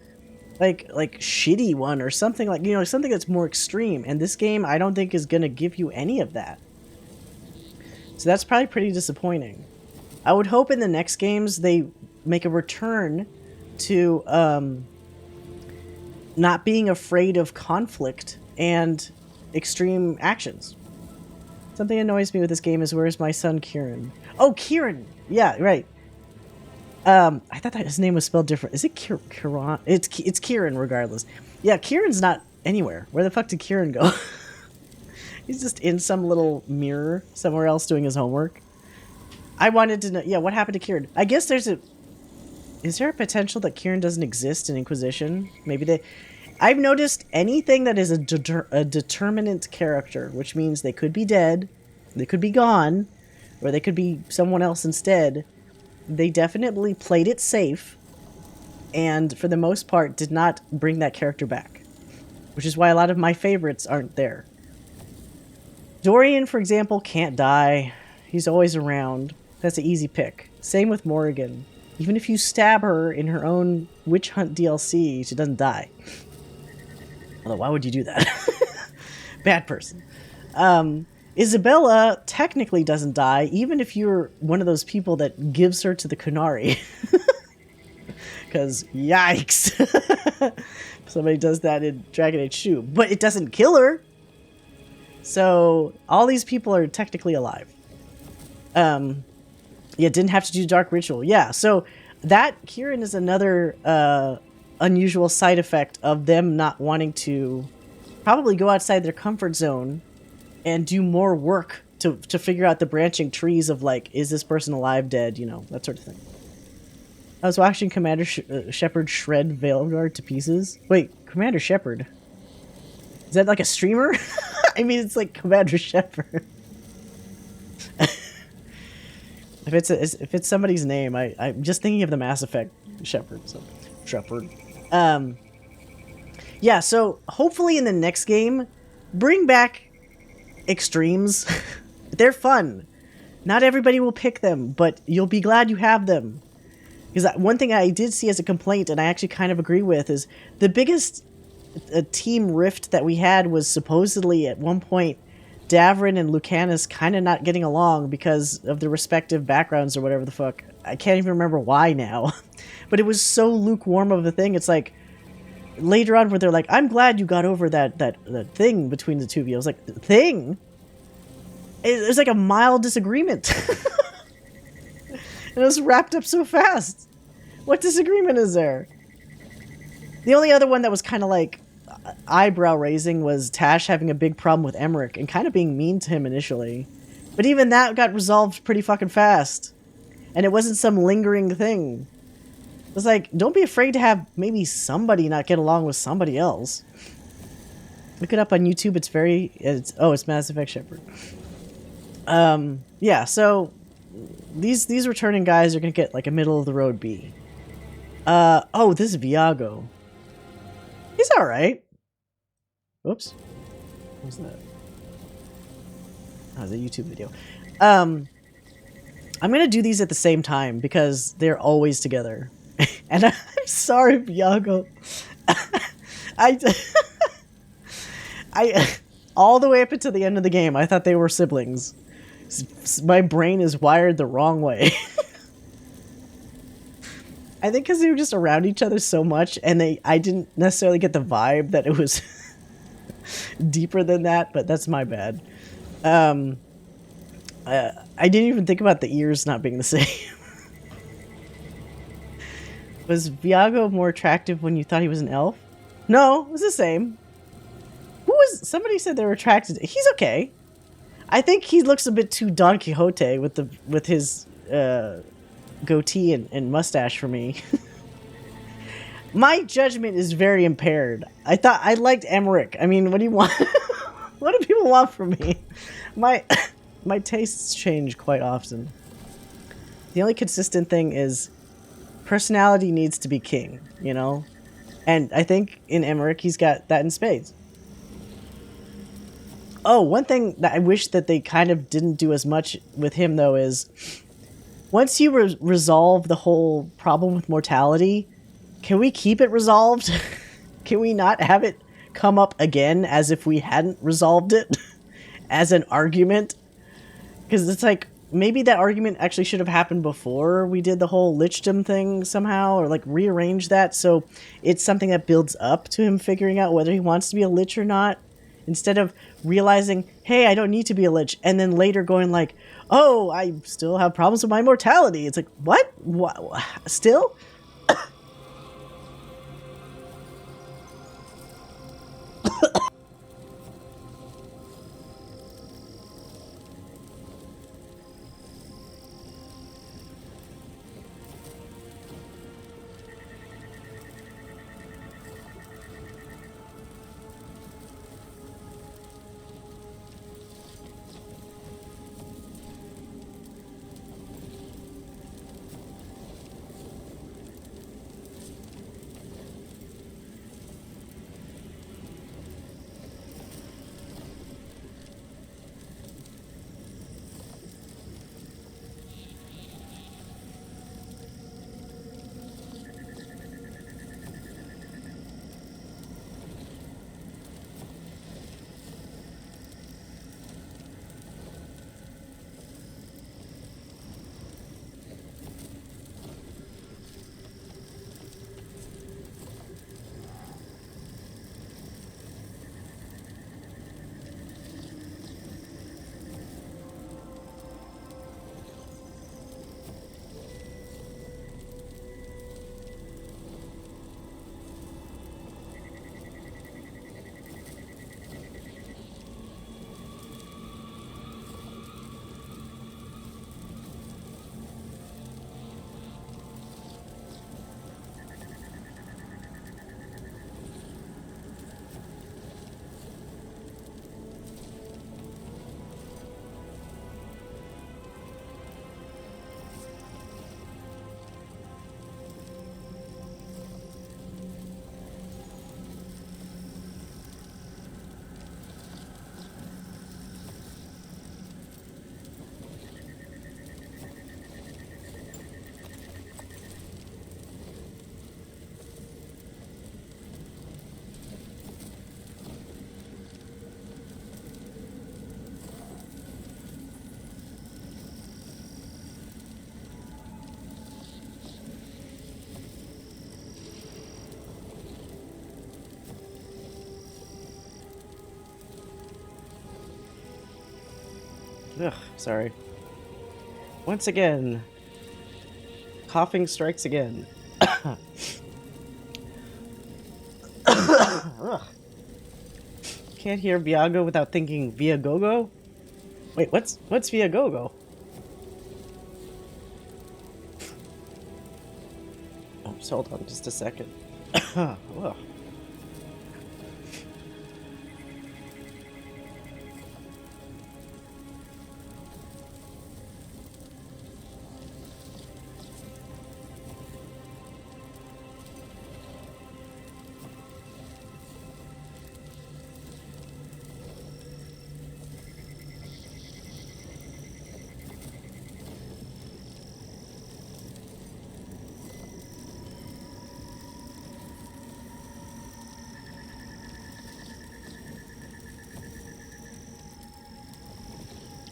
like shitty one, or something like, you know, something that's more extreme. And this game, I don't think is going to give you any of that. So that's probably pretty disappointing. I would hope in the next games they make a return to not being afraid of conflict and extreme actions. Something annoys me with this game is, where's my son Kieran? Oh, Kieran! Yeah, right. I thought that his name was spelled different. Is it Kieran? It's Kieran regardless. Yeah, Kieran's not anywhere. Where the fuck did Kieran go? He's just in some little mirror somewhere else doing his homework. I wanted to know, yeah, what happened to Kieran? I guess is there a potential that Kieran doesn't exist in Inquisition? Maybe I've noticed anything that is a determinant character, which means they could be dead, they could be gone, or they could be someone else instead. They definitely played it safe, and for the most part did not bring that character back. Which is why a lot of my favorites aren't there. Dorian, for example, can't die. He's always around. That's an easy pick. Same with Morrigan. Even if you stab her in her own Witch Hunt DLC, she doesn't die. Although, why would you do that? Bad person. Isabella technically doesn't die, even if you're one of those people that gives her to the Kunari. Because, yikes. Somebody does that in Dragon Age 2. But it doesn't kill her. So, all these people are technically alive. Yeah, didn't have to do Dark Ritual. Yeah, so that, Kieran, is another unusual side effect of them not wanting to probably go outside their comfort zone and do more work to figure out the branching trees of, like, is this person alive, dead, you know, that sort of thing. I was watching Commander Shepard shred Veilguard to pieces. Wait, Commander Shepard? Is that like a streamer? I mean, it's like Commander Shepard. if it's somebody's name, I'm just thinking of the Mass Effect Shepard. So Shepard. Yeah. So hopefully in the next game, bring back extremes. They're fun. Not everybody will pick them, but you'll be glad you have them. Because one thing I did see as a complaint, and I actually kind of agree with, is the biggest team rift that we had was supposedly at one point Davrin and Lucanus kind of not getting along because of their respective backgrounds or whatever the fuck. I can't even remember why now. But it was so lukewarm of a thing. It's like later on where they're like, I'm glad you got over that thing between the two of you. I was like, thing? It was like a mild disagreement. And it was wrapped up so fast. What disagreement is there? The only other one that was kind of like eyebrow raising was Tash having a big problem with Emmrich and kind of being mean to him initially. But even that got resolved pretty fucking fast. And it wasn't some lingering thing. It was like, don't be afraid to have maybe somebody not get along with somebody else. Look it up on YouTube. It's Mass Effect Shepard. Yeah, so these returning guys are gonna get like a middle of the road B. Oh, this is Viago. He's alright. Oops. What was that? Oh, it's a YouTube video. I'm gonna do these at the same time because they're always together. And I'm sorry, Viago. I all the way up until the end of the game, I thought they were siblings. My brain is wired the wrong way. I think because they were just around each other so much, and I didn't necessarily get the vibe that it was deeper than that, but that's my bad. I didn't even think about the ears not being the same. Was Viago more attractive when you thought he was an elf? No, it was the same. Somebody said they were attracted. He's okay. I think he looks a bit too Don Quixote with his goatee and mustache for me. My judgment is very impaired. I liked Emmrich. I mean, what do you want? What do people want from me? My tastes change quite often. The only consistent thing is personality needs to be king, you know? And I think in Emmrich he's got that in spades. Oh, one thing that I wish that they kind of didn't do as much with him, though, is once you resolve the whole problem with mortality, can we keep it resolved? Can we not have it come up again as if we hadn't resolved it as an argument? Because it's like, maybe that argument actually should have happened before we did the whole lichdom thing somehow, or like rearrange that so it's something that builds up to him figuring out whether he wants to be a lich or not. Instead of realizing, hey, I don't need to be a lich, and then later going like, oh, I still have problems with my mortality. It's like, what? What? Still? Ugh, sorry. Once again, coughing strikes again. Ugh. Can't hear Viago without thinking Viagogo? Wait, what's Viagogo? Oh, so hold on just a second. Ugh.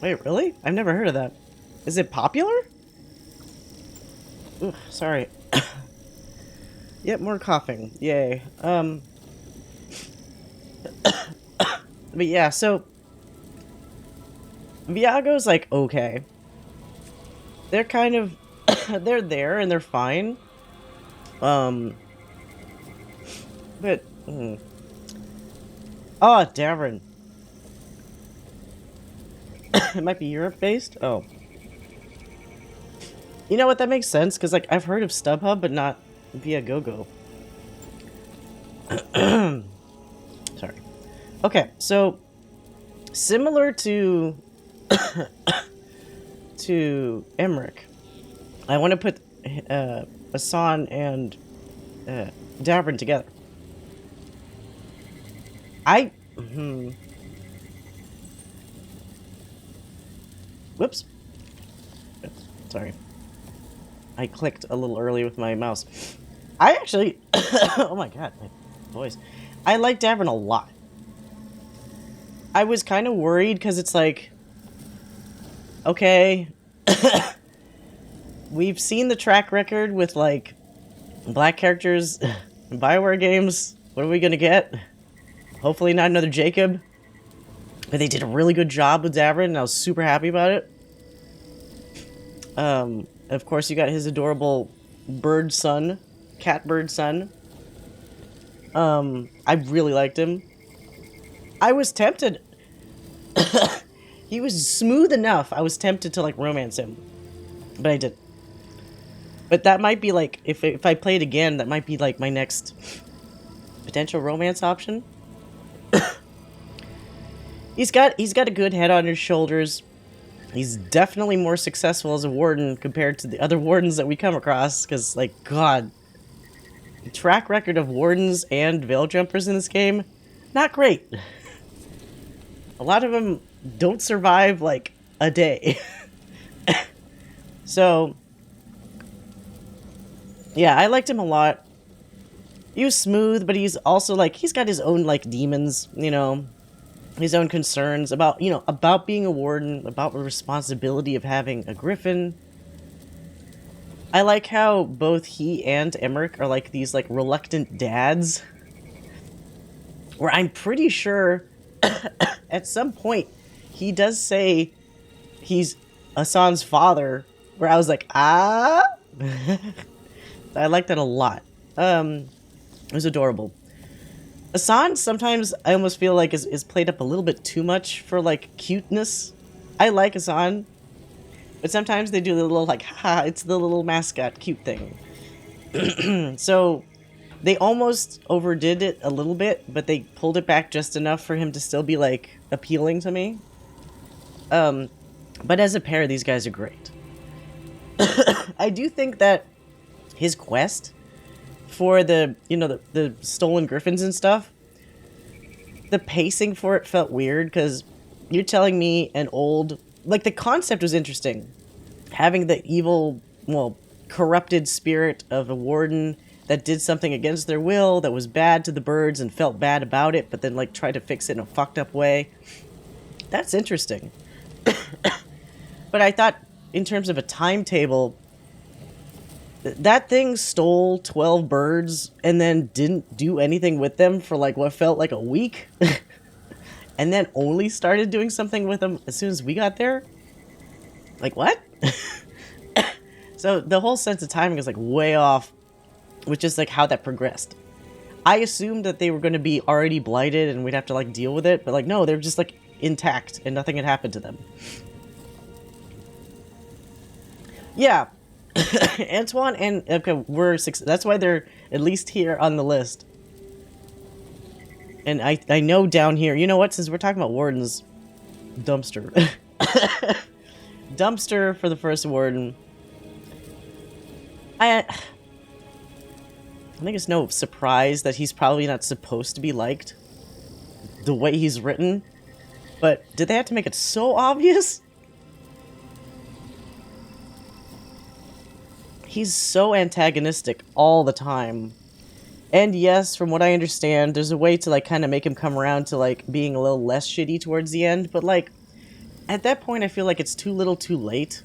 Wait, really? I've never heard of that. Is it popular? Ugh, sorry. Yep, more coughing. Yay. But yeah, so Viago's like okay. They're kind of they're there and they're fine. But oh, Davern. It might be Europe-based? Oh. You know what? That makes sense, because, like, I've heard of StubHub, but not Viagogo. Sorry. Okay, so, similar to... to Emmrich, I want to put Hassan and Davern together. Whoops. Sorry. I clicked a little early with my mouse. I actually... oh my god, my voice. I like Davern a lot. I was kind of worried because it's like... Okay. We've seen the track record with, like, black characters in BioWare games. What are we gonna get? Hopefully not another Jacob. But they did a really good job with Davern, and I was super happy about it. Of course, you got his adorable bird son, cat bird son. I really liked him. I was tempted. He was smooth enough. I was tempted to, like, romance him. But I didn't. But that might be, like, if I play it again, that might be, like, my next potential romance option. He's got a good head on his shoulders. He's definitely more successful as a warden compared to the other wardens that we come across. Because, like, God, the track record of wardens and veil jumpers in this game, not great. A lot of them don't survive, like, a day. So, yeah, I liked him a lot. He was smooth, but he's also, like, he's got his own, like, demons, you know, his own concerns about, you know, about being a warden, about the responsibility of having a griffin. I like how both he and Emmrich are, like, these, like, reluctant dads. Where I'm pretty sure at some point he does say he's Hassan's father, where I was like, ah? I like that a lot. It was adorable. Hassan, sometimes I almost feel like is played up a little bit too much for, like, cuteness. I like Hassan, but sometimes they do the little, like, haha, it's the little mascot cute thing. So, they almost overdid it a little bit, but they pulled it back just enough for him to still be, like, appealing to me. But as a pair, these guys are great. I do think that his quest for the, you know, the stolen griffins and stuff, the pacing for it felt weird, because you're telling me an old, like, the concept was interesting. Having the evil, well, corrupted spirit of a warden that did something against their will, that was bad to the birds and felt bad about it, but then, like, tried to fix it in a fucked up way. That's interesting. But I thought, in terms of a timetable, that thing stole 12 birds and then didn't do anything with them for, like, what felt like a week. and then only started doing something with them as soon as we got there? Like, what? So the whole sense of timing is like way off with just like how that progressed. I assumed that they were going to be already blighted and we'd have to like deal with it, but like no, they're just like intact and nothing had happened to them. Yeah. Antoine and Epka were that's why they're at least here on the list. And I know down here, you know what, since we're talking about wardens, dumpster. Dumpster for the first warden. I think it's no surprise that he's probably not supposed to be liked the way he's written. But did they have to make it so obvious? He's so antagonistic all the time. And yes, from what I understand, there's a way to like kind of make him come around to like being a little less shitty towards the end, but like at that point I feel like it's too little too late.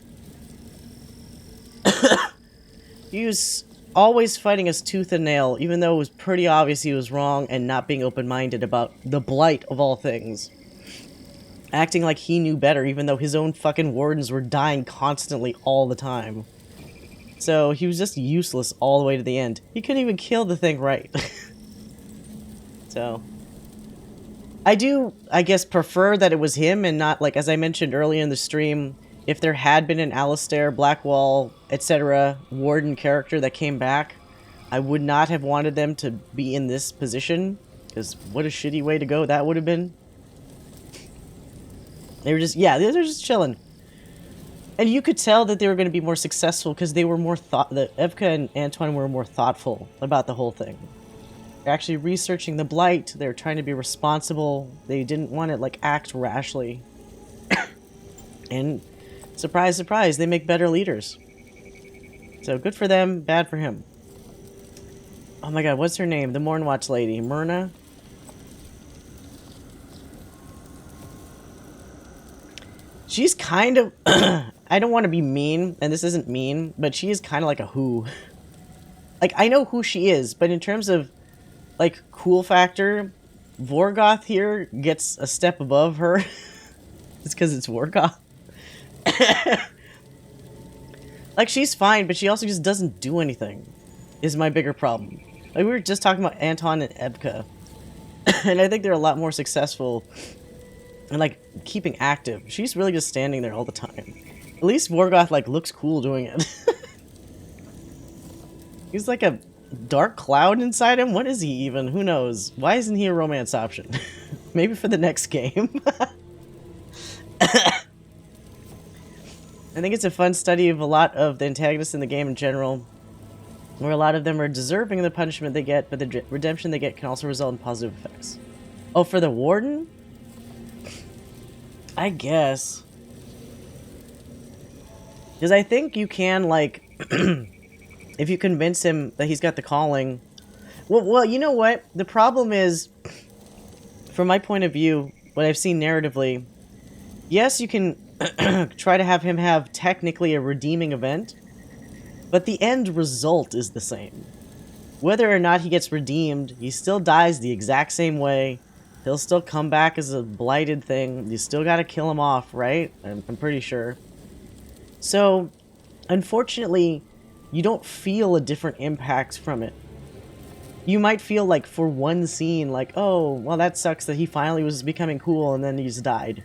He was always fighting us tooth and nail, even though it was pretty obvious he was wrong and not being open-minded about the blight of all things. Acting like he knew better, even though his own fucking wardens were dying constantly all the time. So he was just useless all the way to the end. He couldn't even kill the thing right. So I do, I guess, prefer that it was him and not, like, as I mentioned earlier in the stream, if there had been an Alistair, Blackwall, etc. warden character that came back, I would not have wanted them to be in this position, because what a shitty way to go that would have been. They were just, yeah, they're just chilling. And you could tell that they were going to be more successful because they were more that Evka and Antoine were more thoughtful about the whole thing. They're actually researching the blight, they're trying to be responsible, they didn't want to, like, act rashly. And surprise, surprise, they make better leaders. So good for them, bad for him. Oh my god, what's her name? The Mornwatch lady. Myrna? She's kind of... I don't want to be mean, and this isn't mean, but she is kind of like a who. Like, I know who she is, but in terms of, like, cool factor, Vorgoth here gets a step above her. It's because it's Vorgoth. Like, she's fine, but she also just doesn't do anything, is my bigger problem. Like, we were just talking about Anton and Ebka, and I think they're a lot more successful in, like, keeping active. She's really just standing there all the time. At least Vorgoth, like, looks cool doing it. He's like a dark cloud inside him? What is he even? Who knows? Why isn't he a romance option? Maybe for the next game. I think it's a fun study of a lot of the antagonists in the game in general, where a lot of them are deserving of the punishment they get, but the redemption they get can also result in positive effects. Oh, for the Warden? I guess. Because I think you can, like, if you convince him that he's got the calling... Well, you know what? The problem is, from my point of view, what I've seen narratively, yes, you can try to have him have technically a redeeming event, but the end result is the same. Whether or not he gets redeemed, he still dies the exact same way. He'll still come back as a blighted thing. You still gotta kill him off, right? I'm pretty sure. So, unfortunately, you don't feel a different impact from it. You might feel like for one scene, like, oh, well, that sucks that he finally was becoming cool and then he just died.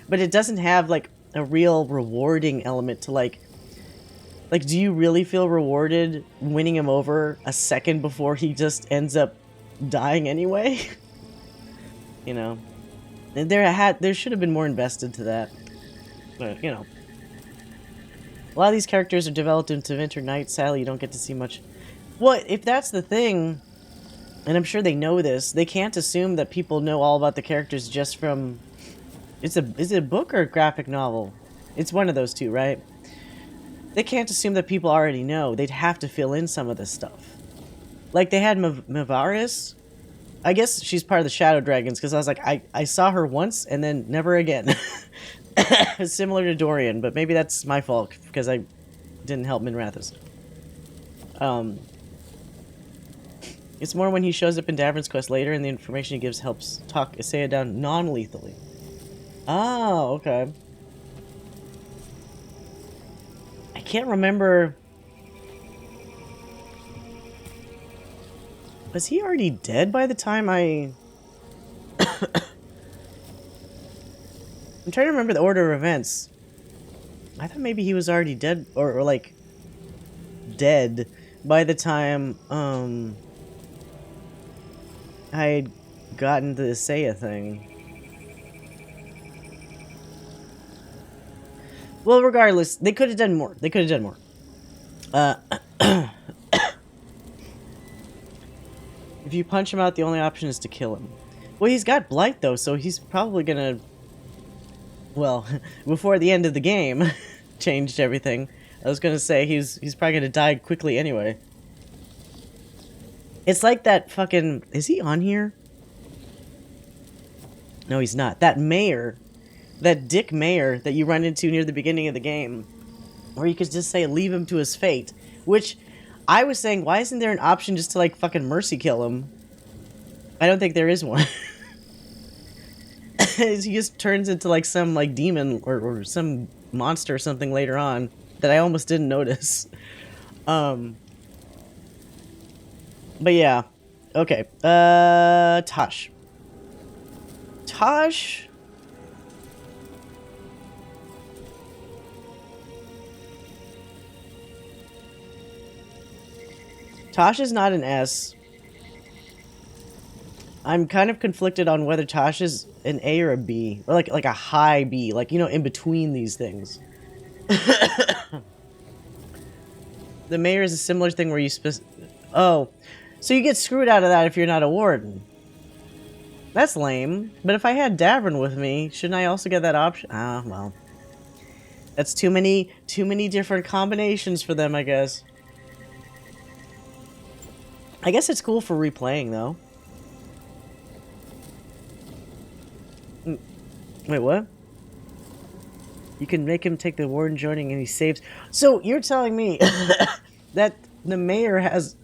But it doesn't have, like, a real rewarding element to, like, do you really feel rewarded winning him over a second before he just ends up dying anyway? You know, and there should have been more invested to that. But, you know, a lot of these characters are developed into Winter Night. Sadly, you don't get to see much. Well, if that's the thing, and I'm sure they know this, they can't assume that people know all about the characters just from... Is it a book or a graphic novel? It's one of those two, right? They can't assume that people already know. They'd have to fill in some of this stuff. Like, they had Mavaris. I guess she's part of the Shadow Dragons, because I was like, I saw her once, and then never again. It's similar to Dorian, but maybe that's my fault, because I didn't help Minrathous. It's more when he shows up in Davern's quest later and the information he gives helps talk Isaiah down non-lethally. Oh, okay. I can't remember. Was he already dead by the time I... I'm trying to remember the order of events. I thought maybe he was already dead, or like, dead by the time, I had gotten the Isaiah thing. Well, regardless, they could have done more. They could have done more. If you punch him out, the only option is to kill him. Well, he's got Blight, though, so he's probably gonna... Well, before the end of the game changed everything. I was gonna say he's probably gonna die quickly anyway. It's like that fucking... Is he on here? No, he's not. That mayor... That dick mayor that you run into near the beginning of the game. Or you could just say, leave him to his fate. Which, I was saying, why isn't there an option just to, like, fucking mercy kill him? I don't think there is one. He just turns into, like, some, like, demon or some monster or something later on that I almost didn't notice. But yeah. Okay. Tosh. Tosh... Tosh is not an S. I'm kind of conflicted on whether Tosh is an A or a B. Or like a high B. Like, you know, in between these things. The mayor is a similar thing where you Oh. So you get screwed out of that if you're not a warden. That's lame. But if I had Davern with me, shouldn't I also get that option? Ah, well. That's too many different combinations for them, I guess. I guess it's cool for replaying, though. Wait, what? You can make him take the warden joining and he saves... So, you're telling me that the mayor has...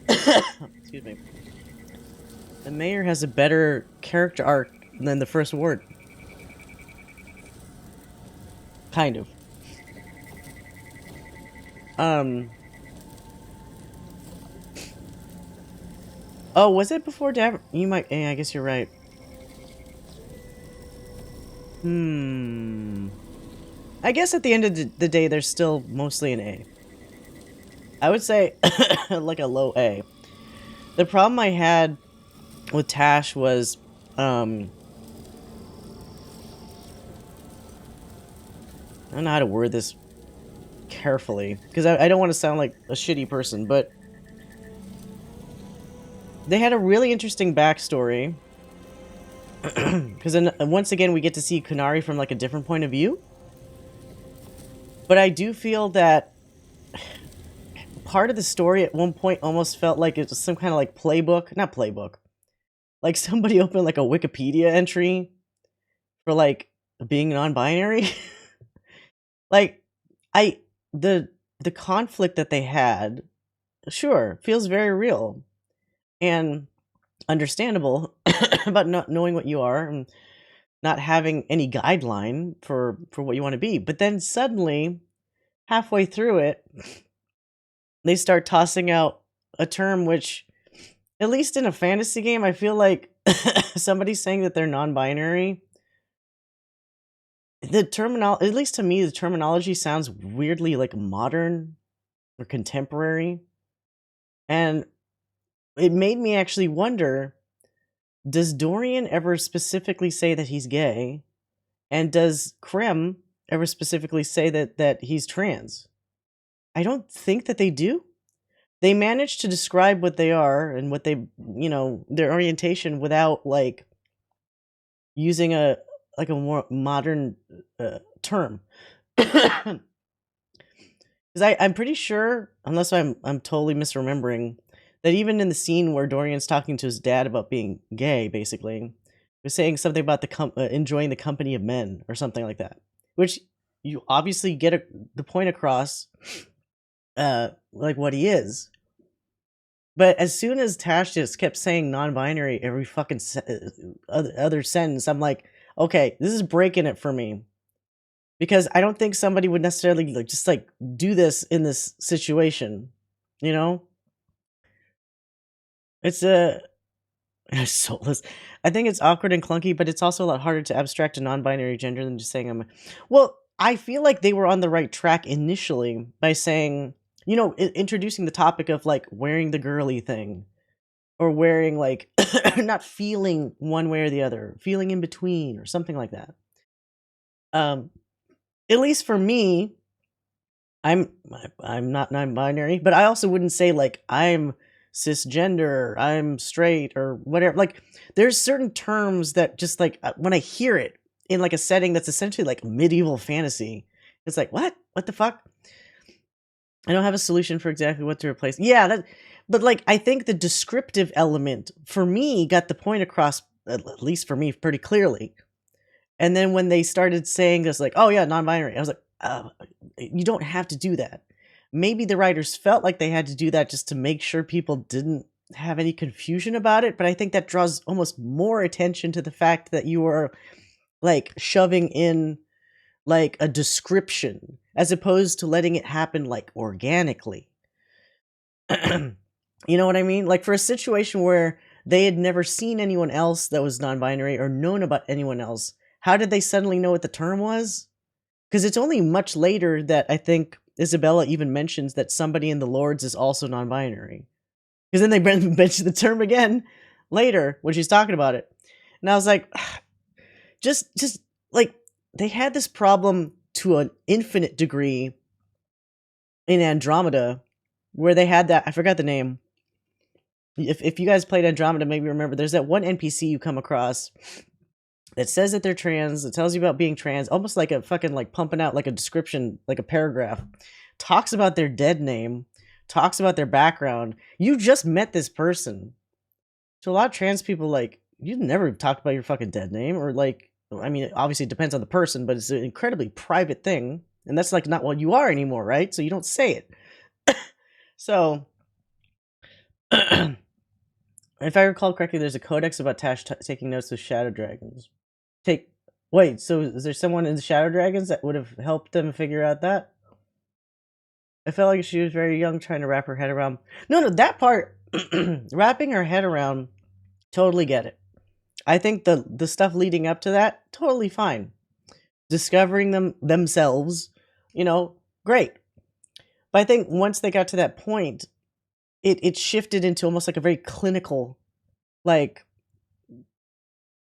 Excuse me. The mayor has a better character arc than the first warden. Kind of. Oh, was it before Davern? You might... Yeah, I guess you're right. I guess at the end of the day, they're still mostly an A. I would say, like a low A. The problem I had with Tash was, I don't know how to word this carefully, because I don't want to sound like a shitty person, but they had a really interesting backstory. Because then, once again, we get to see Kunari from, like, a different point of view. But I do feel that part of the story at one point almost felt like it was some kind of, like, playbook. Not playbook. Like, somebody opened, like, a Wikipedia entry for, like, being non-binary. Like, the conflict that they had, sure, feels very real. And understandable about not knowing what you are and not having any guideline for what you want to be. But then suddenly, halfway through it, they start tossing out a term which, at least in a fantasy game, I feel like somebody saying that they're non-binary, the terminology, at least to me, the terminology sounds weirdly like modern or contemporary. And it made me actually wonder, does Dorian ever specifically say that he's gay? And does Krem ever specifically say that he's trans? I don't think that they do. They manage to describe what they are and what they, you know, their orientation without, like, using a more modern term. Because I'm pretty sure, unless I'm totally misremembering, that even in the scene where Dorian's talking to his dad about being gay, basically, was saying something about enjoying the company of men or something like that, which you obviously get the point across, like what he is. But as soon as Tash just kept saying non-binary every fucking other sentence, I'm like, okay, this is breaking it for me. Because I don't think somebody would necessarily just do this in this situation, you know? It's soulless. I think it's awkward and clunky, but it's also a lot harder to abstract a non-binary gender than just saying I'm. Well, I feel like they were on the right track initially by saying, introducing the topic of wearing the girly thing, or wearing not feeling one way or the other, feeling in between, or something like that. At least for me, I'm not non-binary, but I also wouldn't say I'm cisgender, I'm straight, or whatever. There's certain terms that just when I hear it in a setting that's essentially medieval fantasy, it's what the fuck. I don't have a solution for exactly what to replace. Yeah, but I think the descriptive element for me got the point across, at least for me, pretty clearly. And then when they started saying this, oh yeah, non-binary, I was you don't have to do that. Maybe the writers felt like they had to do that just to make sure people didn't have any confusion about it, but I think that draws almost more attention to the fact that you are shoving in a description as opposed to letting it happen organically. You know what I mean? For a situation where they had never seen anyone else that was non-binary or known about anyone else, how did they suddenly know what the term was? Because it's only much later that I think Isabella even mentions that somebody in the Lords is also non-binary. Because then they mention the term again later when she's talking about it. And I was like, just they had this problem to an infinite degree in Andromeda, where they had that, I forgot the name. If you guys played Andromeda, maybe remember, there's that one NPC you come across that says that they're trans. It tells you about being trans, almost like a fucking pumping out a description, a paragraph. Talks about their dead name, talks about their background. You just met this person. So a lot of trans people, you never talked about your fucking dead name, or I mean, obviously it depends on the person, but it's an incredibly private thing, and that's not what you are anymore, right? So you don't say it. So, if I recall correctly, there's a codex about Tash taking notes of shadow dragons. Wait, so is there someone in the shadow dragons that would have helped them figure out that? I felt like she was very young trying to wrap her head around. No, that part, wrapping her head around, totally get it. I think the stuff leading up to that, totally fine. Discovering themselves, great. But I think once they got to that point, it shifted into almost a very clinical, do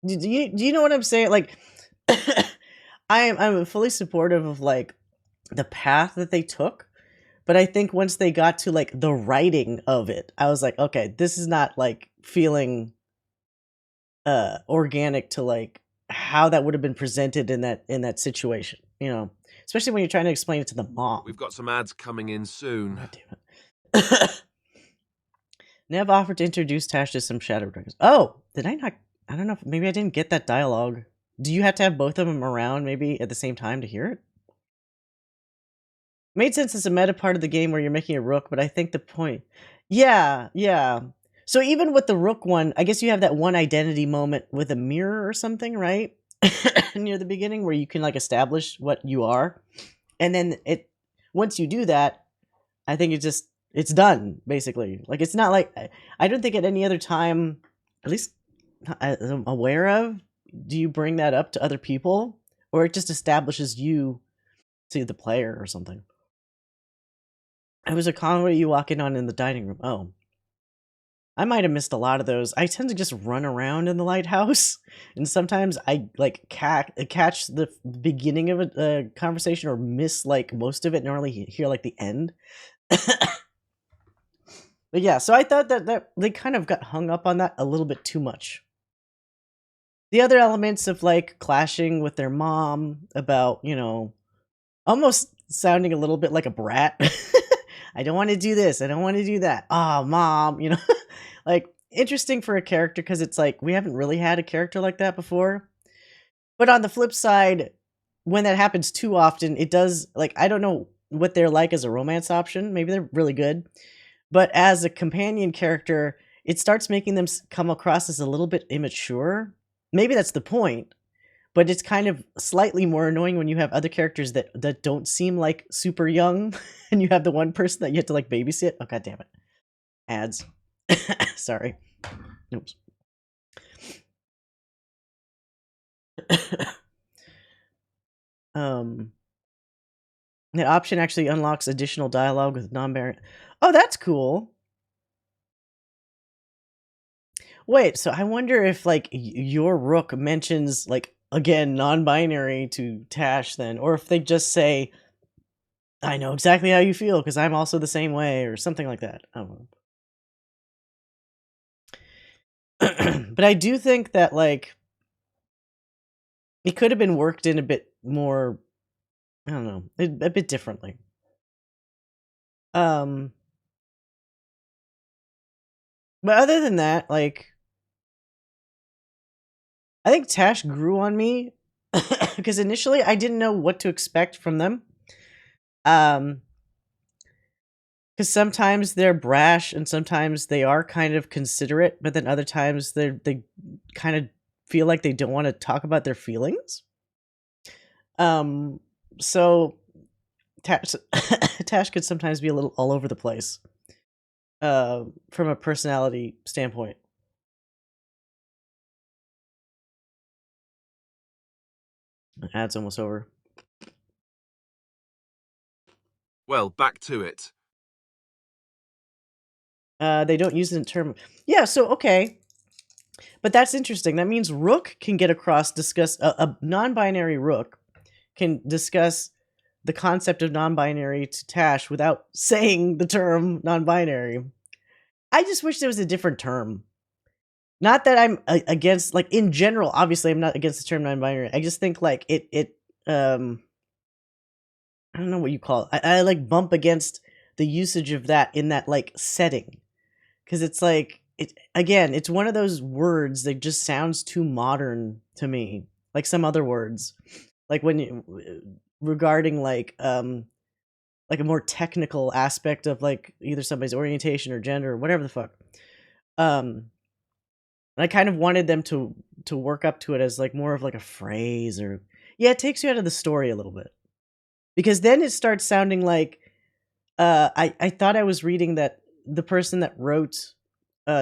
you know what I'm saying? I'm fully supportive of the path that they took, but I think once they got to the writing of it, I was like, okay, this is not feeling organic to how that would have been presented in that situation, especially when you're trying to explain it to the mom. We've got some ads coming in soon. God damn it. Nev offered to introduce Tash to some shadow dragons. Oh, did I not? I don't know. Maybe I didn't get that dialogue. Do you have to have both of them around maybe at the same time to hear it? Made sense as a meta part of the game where you're making a rook, but I think the point... Yeah. So even with the rook one, I guess you have that one identity moment with a mirror or something, right? Near the beginning where you can establish what you are. And then once you do that, I think it's done, basically. It's not I don't think at any other time, at least I'm aware of, do you bring that up to other people, or it just establishes you to the player or something. It was a convoy you walk in on in the dining room. Oh, I might have missed a lot of those. I tend to just run around in the lighthouse, and sometimes I catch the beginning of a conversation or miss most of it and only hear the end. But yeah, so I thought that they kind of got hung up on that a little bit too much. The other elements of clashing with their mom about, almost sounding a little bit like a brat. I don't want to do this. I don't want to do that. Oh, mom, interesting for a character because it's we haven't really had a character like that before. But on the flip side, when that happens too often, it does, I don't know what they're like as a romance option. Maybe they're really good. But as a companion character, it starts making them come across as a little bit immature. Maybe that's the point, but it's kind of slightly more annoying when you have other characters that don't seem like super young, and you have the one person that you have to like babysit. Oh, god damn it. Ads. Sorry. Oops. The option actually unlocks additional dialogue with non-binary. Oh, that's cool. Wait, so I wonder if like your Rook mentions like again non-binary to Tash then, or if they just say, "I know exactly how you feel because I'm also the same way," or something like that. I don't know. But I do think that like it could have been worked in a bit more. I don't know, a bit differently. But other than that, like, I think Tash grew on me because initially I didn't know what to expect from them. Because sometimes they're brash and sometimes they are kind of considerate, but then other times they kind of feel like they don't want to talk about their feelings. So Tash could sometimes be a little all over the place from a personality standpoint. The ad's almost over. Well, back to it. They don't use it in term. Yeah, so okay. But that's interesting. That means Rook can get across, discuss a non-binary Rook can discuss the concept of non-binary to Tash without saying the term non-binary. I just wish there was a different term. Not that I'm against, like, in general, obviously I'm not against the term non-binary. I just think, like, I don't know what you call it. I like, bump against the usage of that in that, like, setting. Because it's, like, again, it's one of those words that just sounds too modern to me. Like some other words. Like, when regarding, like a more technical aspect of, like, either somebody's orientation or gender or whatever the fuck. I kind of wanted them to work up to it as like more of like a phrase, or yeah, it takes you out of the story a little bit, because then it starts sounding like I thought I was reading that the person that wrote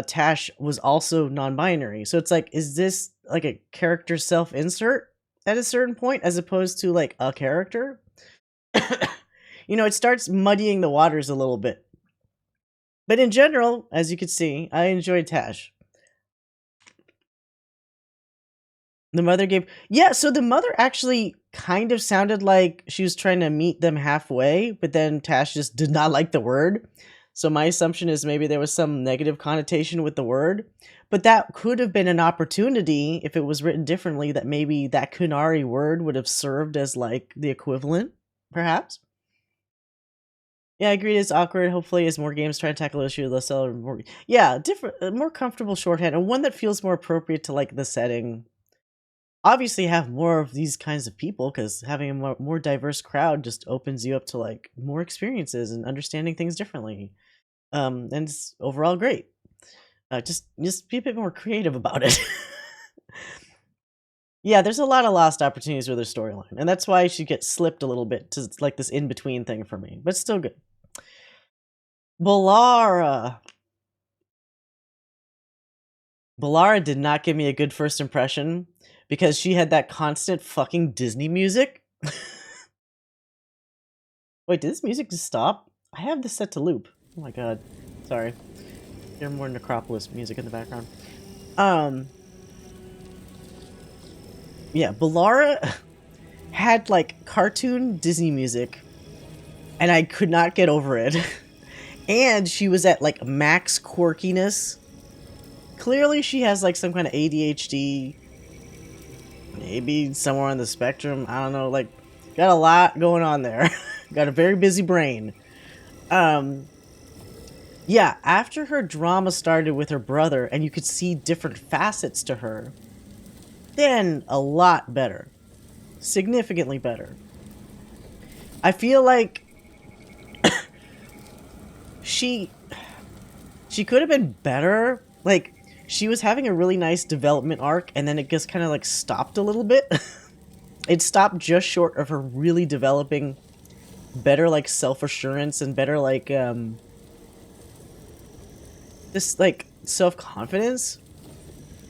Tash was also non-binary, so it's like, is this like a character self-insert at a certain point as opposed to like a character? You know, it starts muddying the waters a little bit, but in general, as you can see, I enjoyed Tash. The mother gave... Yeah, so the mother actually kind of sounded like she was trying to meet them halfway, but then Tash just did not like the word. So my assumption is maybe there was some negative connotation with the word. But that could have been an opportunity, if it was written differently, that maybe that Kunari word would have served as, like, the equivalent, perhaps. Yeah, I agree it's awkward. Hopefully, as more games try to tackle the issue, they'll sell more... Yeah, different, more comfortable shorthand, and one that feels more appropriate to, like, the setting. Obviously have more of these kinds of people, because having a more diverse crowd just opens you up to like more experiences and understanding things differently. And it's overall great. Just be a bit more creative about it. Yeah, there's a lot of lost opportunities with her storyline, and that's why she gets slipped a little bit to like this in-between thing for me, but still good. Balara did not give me a good first impression, because she had that constant fucking Disney music. Wait, did this music just stop? I have this set to loop. Oh my god. Sorry. There's more Necropolis music in the background. Yeah, Balara had like cartoon Disney music, and I could not get over it. And she was at like max quirkiness. Clearly she has like some kind of ADHD. Maybe somewhere on the spectrum. I don't know. Like, got a lot going on there. Got a very busy brain. Yeah, after her drama started with her brother, and you could see different facets to her, then a lot better. Significantly better. I feel like she... She could have been better. Like, she was having a really nice development arc, and then it just kind of, like, stopped a little bit. It stopped just short of her really developing better, like, self-assurance and better, like, this, like, self-confidence.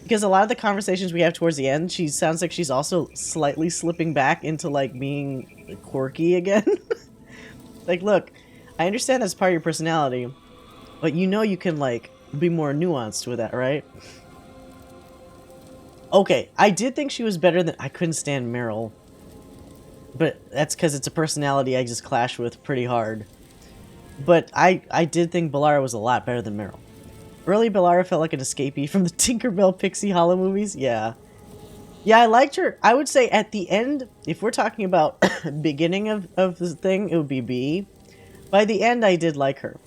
Because a lot of the conversations we have towards the end, she sounds like she's also slightly slipping back into, like, being quirky again. Like, look, I understand that's part of your personality, but you know you can, like, be more nuanced with that, right? Okay, I did think she was better than... I couldn't stand Meryl. But that's because it's a personality I just clash with pretty hard. But I did think Bellara was a lot better than Meryl. Early Bellara felt like an escapee from the Tinkerbell Pixie Hollow movies. Yeah. Yeah, I liked her. I would say at the end, if we're talking about beginning of the thing, it would be B. By the end, I did like her.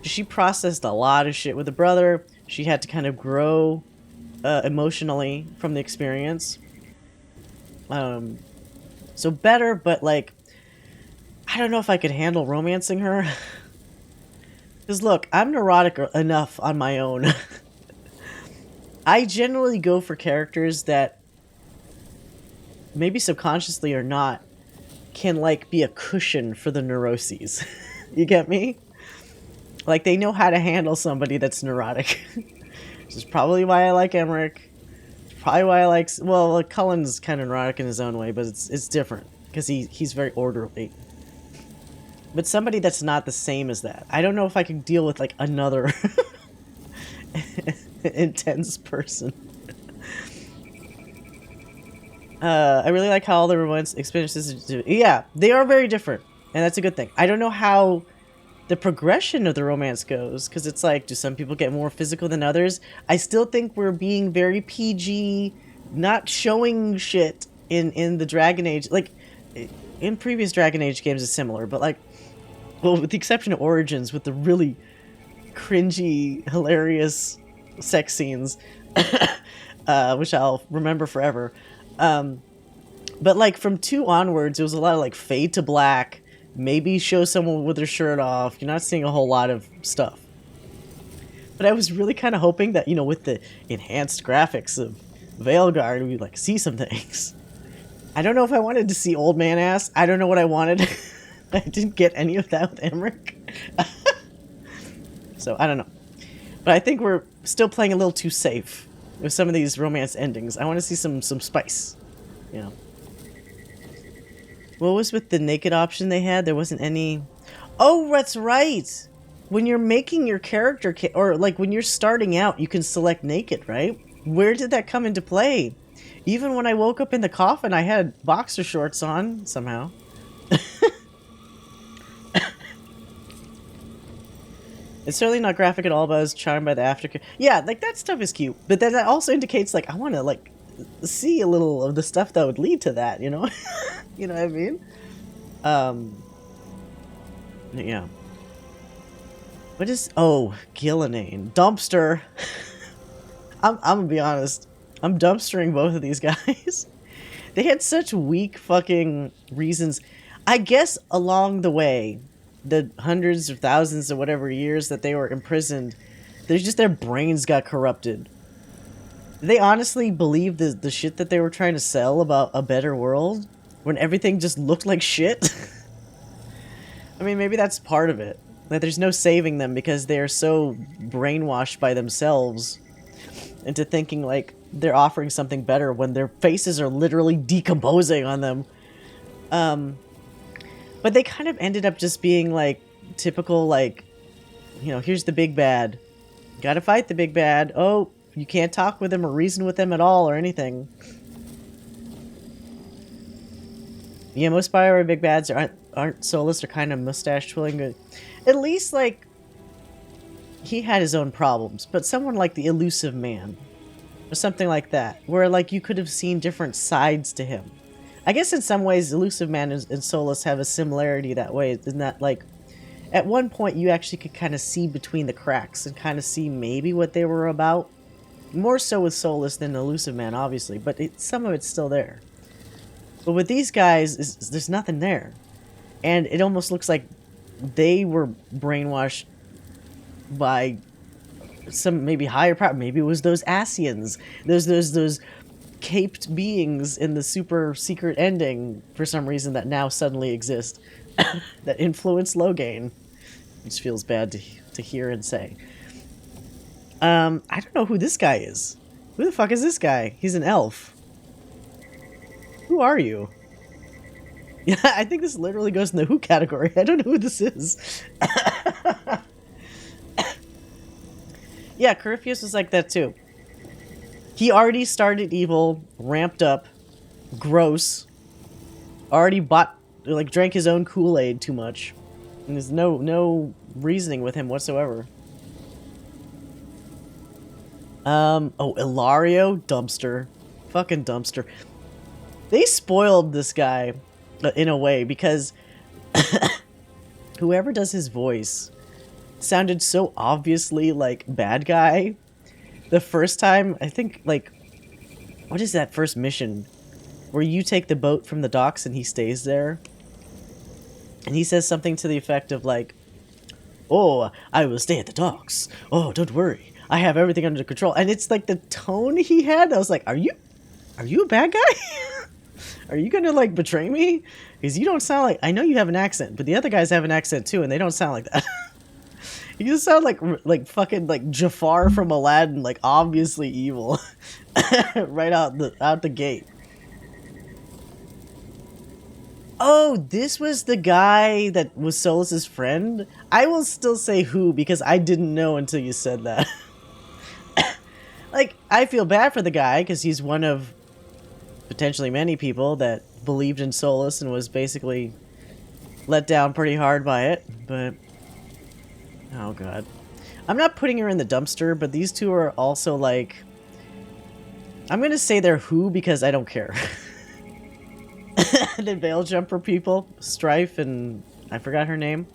She processed a lot of shit with the brother. She had to kind of grow emotionally from the experience. So better, but like, I don't know if I could handle romancing her. Because look, I'm neurotic enough on my own. I generally go for characters that, maybe subconsciously or not, can like be a cushion for the neuroses. You get me? Like, they know how to handle somebody that's neurotic. Which is probably why I like Emmrich. Probably why I like... Well, like, Cullen's kind of neurotic in his own way, but it's different. Because he's very orderly. But somebody that's not the same as that. I don't know if I could deal with, like, another intense person. I really like how all the romance experiences... Yeah, they are very different. And that's a good thing. I don't know how the progression of the romance goes, because it's like, do some people get more physical than others? I still think we're being very PG, not showing shit in the Dragon Age. Like, in previous Dragon Age games it's similar, but like, well, with the exception of Origins, with the really cringy, hilarious sex scenes, which I'll remember forever. But like, from 2 onwards, it was a lot of like fade to black, maybe show someone with their shirt off. You're not seeing a whole lot of stuff. But I was really kind of hoping that, you know, with the enhanced graphics of Veilguard, we'd like see some things. I don't know if I wanted to see old man ass. I don't know what I wanted. I didn't get any of that with Emmrich. So, I don't know. But I think we're still playing a little too safe with some of these romance endings. I want to see some spice, you know. What was with the naked option they had? There wasn't any... Oh, that's right! When you're making your character... Or, like, when you're starting out, you can select naked, right? Where did that come into play? Even when I woke up in the coffin, I had boxer shorts on, somehow. It's certainly not graphic at all, but I was charmed by the aftercare. Yeah, like, that stuff is cute. But then that also indicates, like, I want to, like, see a little of the stuff that would lead to that, you know? You know what I mean? Yeah. What is... Oh, Gillenane. Dumpster. I'm gonna be honest. I'm dumpstering both of these guys. They had such weak fucking reasons. I guess along the way, the hundreds of thousands or whatever years that they were imprisoned, there's just their brains got corrupted. Did they honestly believe the shit that they were trying to sell about a better world? When everything just looked like shit? I mean, maybe that's part of it. That there's no saving them because they're so brainwashed by themselves into thinking like they're offering something better when their faces are literally decomposing on them. But they kind of ended up just being like typical, like, you know, here's the big bad. Gotta fight the big bad. Oh, you can't talk with him or reason with him at all or anything. Yeah, most Bioware big bads aren't soulless or kind of mustache twirling. At least, like, he had his own problems. But someone like the Elusive Man, or something like that, where, like, you could have seen different sides to him. I guess in some ways, Elusive Man and Soulless have a similarity that way, in that, like, at one point you actually could kind of see between the cracks and kind of see maybe what they were about. More so with Soulless than Elusive Man, obviously, but some of it's still there. But with these guys, there's nothing there. And it almost looks like they were brainwashed by some maybe higher power. Maybe it was those Asians. Those caped beings in the super secret ending for some reason that now suddenly exist that influence Logain, which feels bad to hear and say. I don't know who this guy is. Who the fuck is this guy? He's an elf. Who are you? Yeah, I think this literally goes in the who category. I don't know who this is. Yeah, Corypheus was like that too. He already started evil, ramped up, gross, already drank his own Kool-Aid too much. And there's no reasoning with him whatsoever. Oh, Ilario, dumpster. Fucking dumpster. They spoiled this guy in a way because whoever does his voice sounded so obviously like bad guy. The first time, I think, like, what is that first mission? Where you take the boat from the docks and he stays there? And he says something to the effect of, like, oh, I will stay at the docks. Oh, don't worry. I have everything under control. And it's like the tone he had. I was like, are you a bad guy? Are you gonna, like, betray me? Because you don't sound like... I know you have an accent, but the other guys have an accent too, and they don't sound like that. You just sound like fucking like Jafar from Aladdin, like obviously evil, right out the gate. Oh, this was the guy that was Solus's friend? I will still say who because I didn't know until you said that. Like, I feel bad for the guy because he's one of potentially many people that believed in Solus and was basically let down pretty hard by it, but... Oh god. I'm not putting her in the dumpster, but these two are also like... I'm gonna say they're who because I don't care. The Veil Jumper people, Strife and... I forgot her name.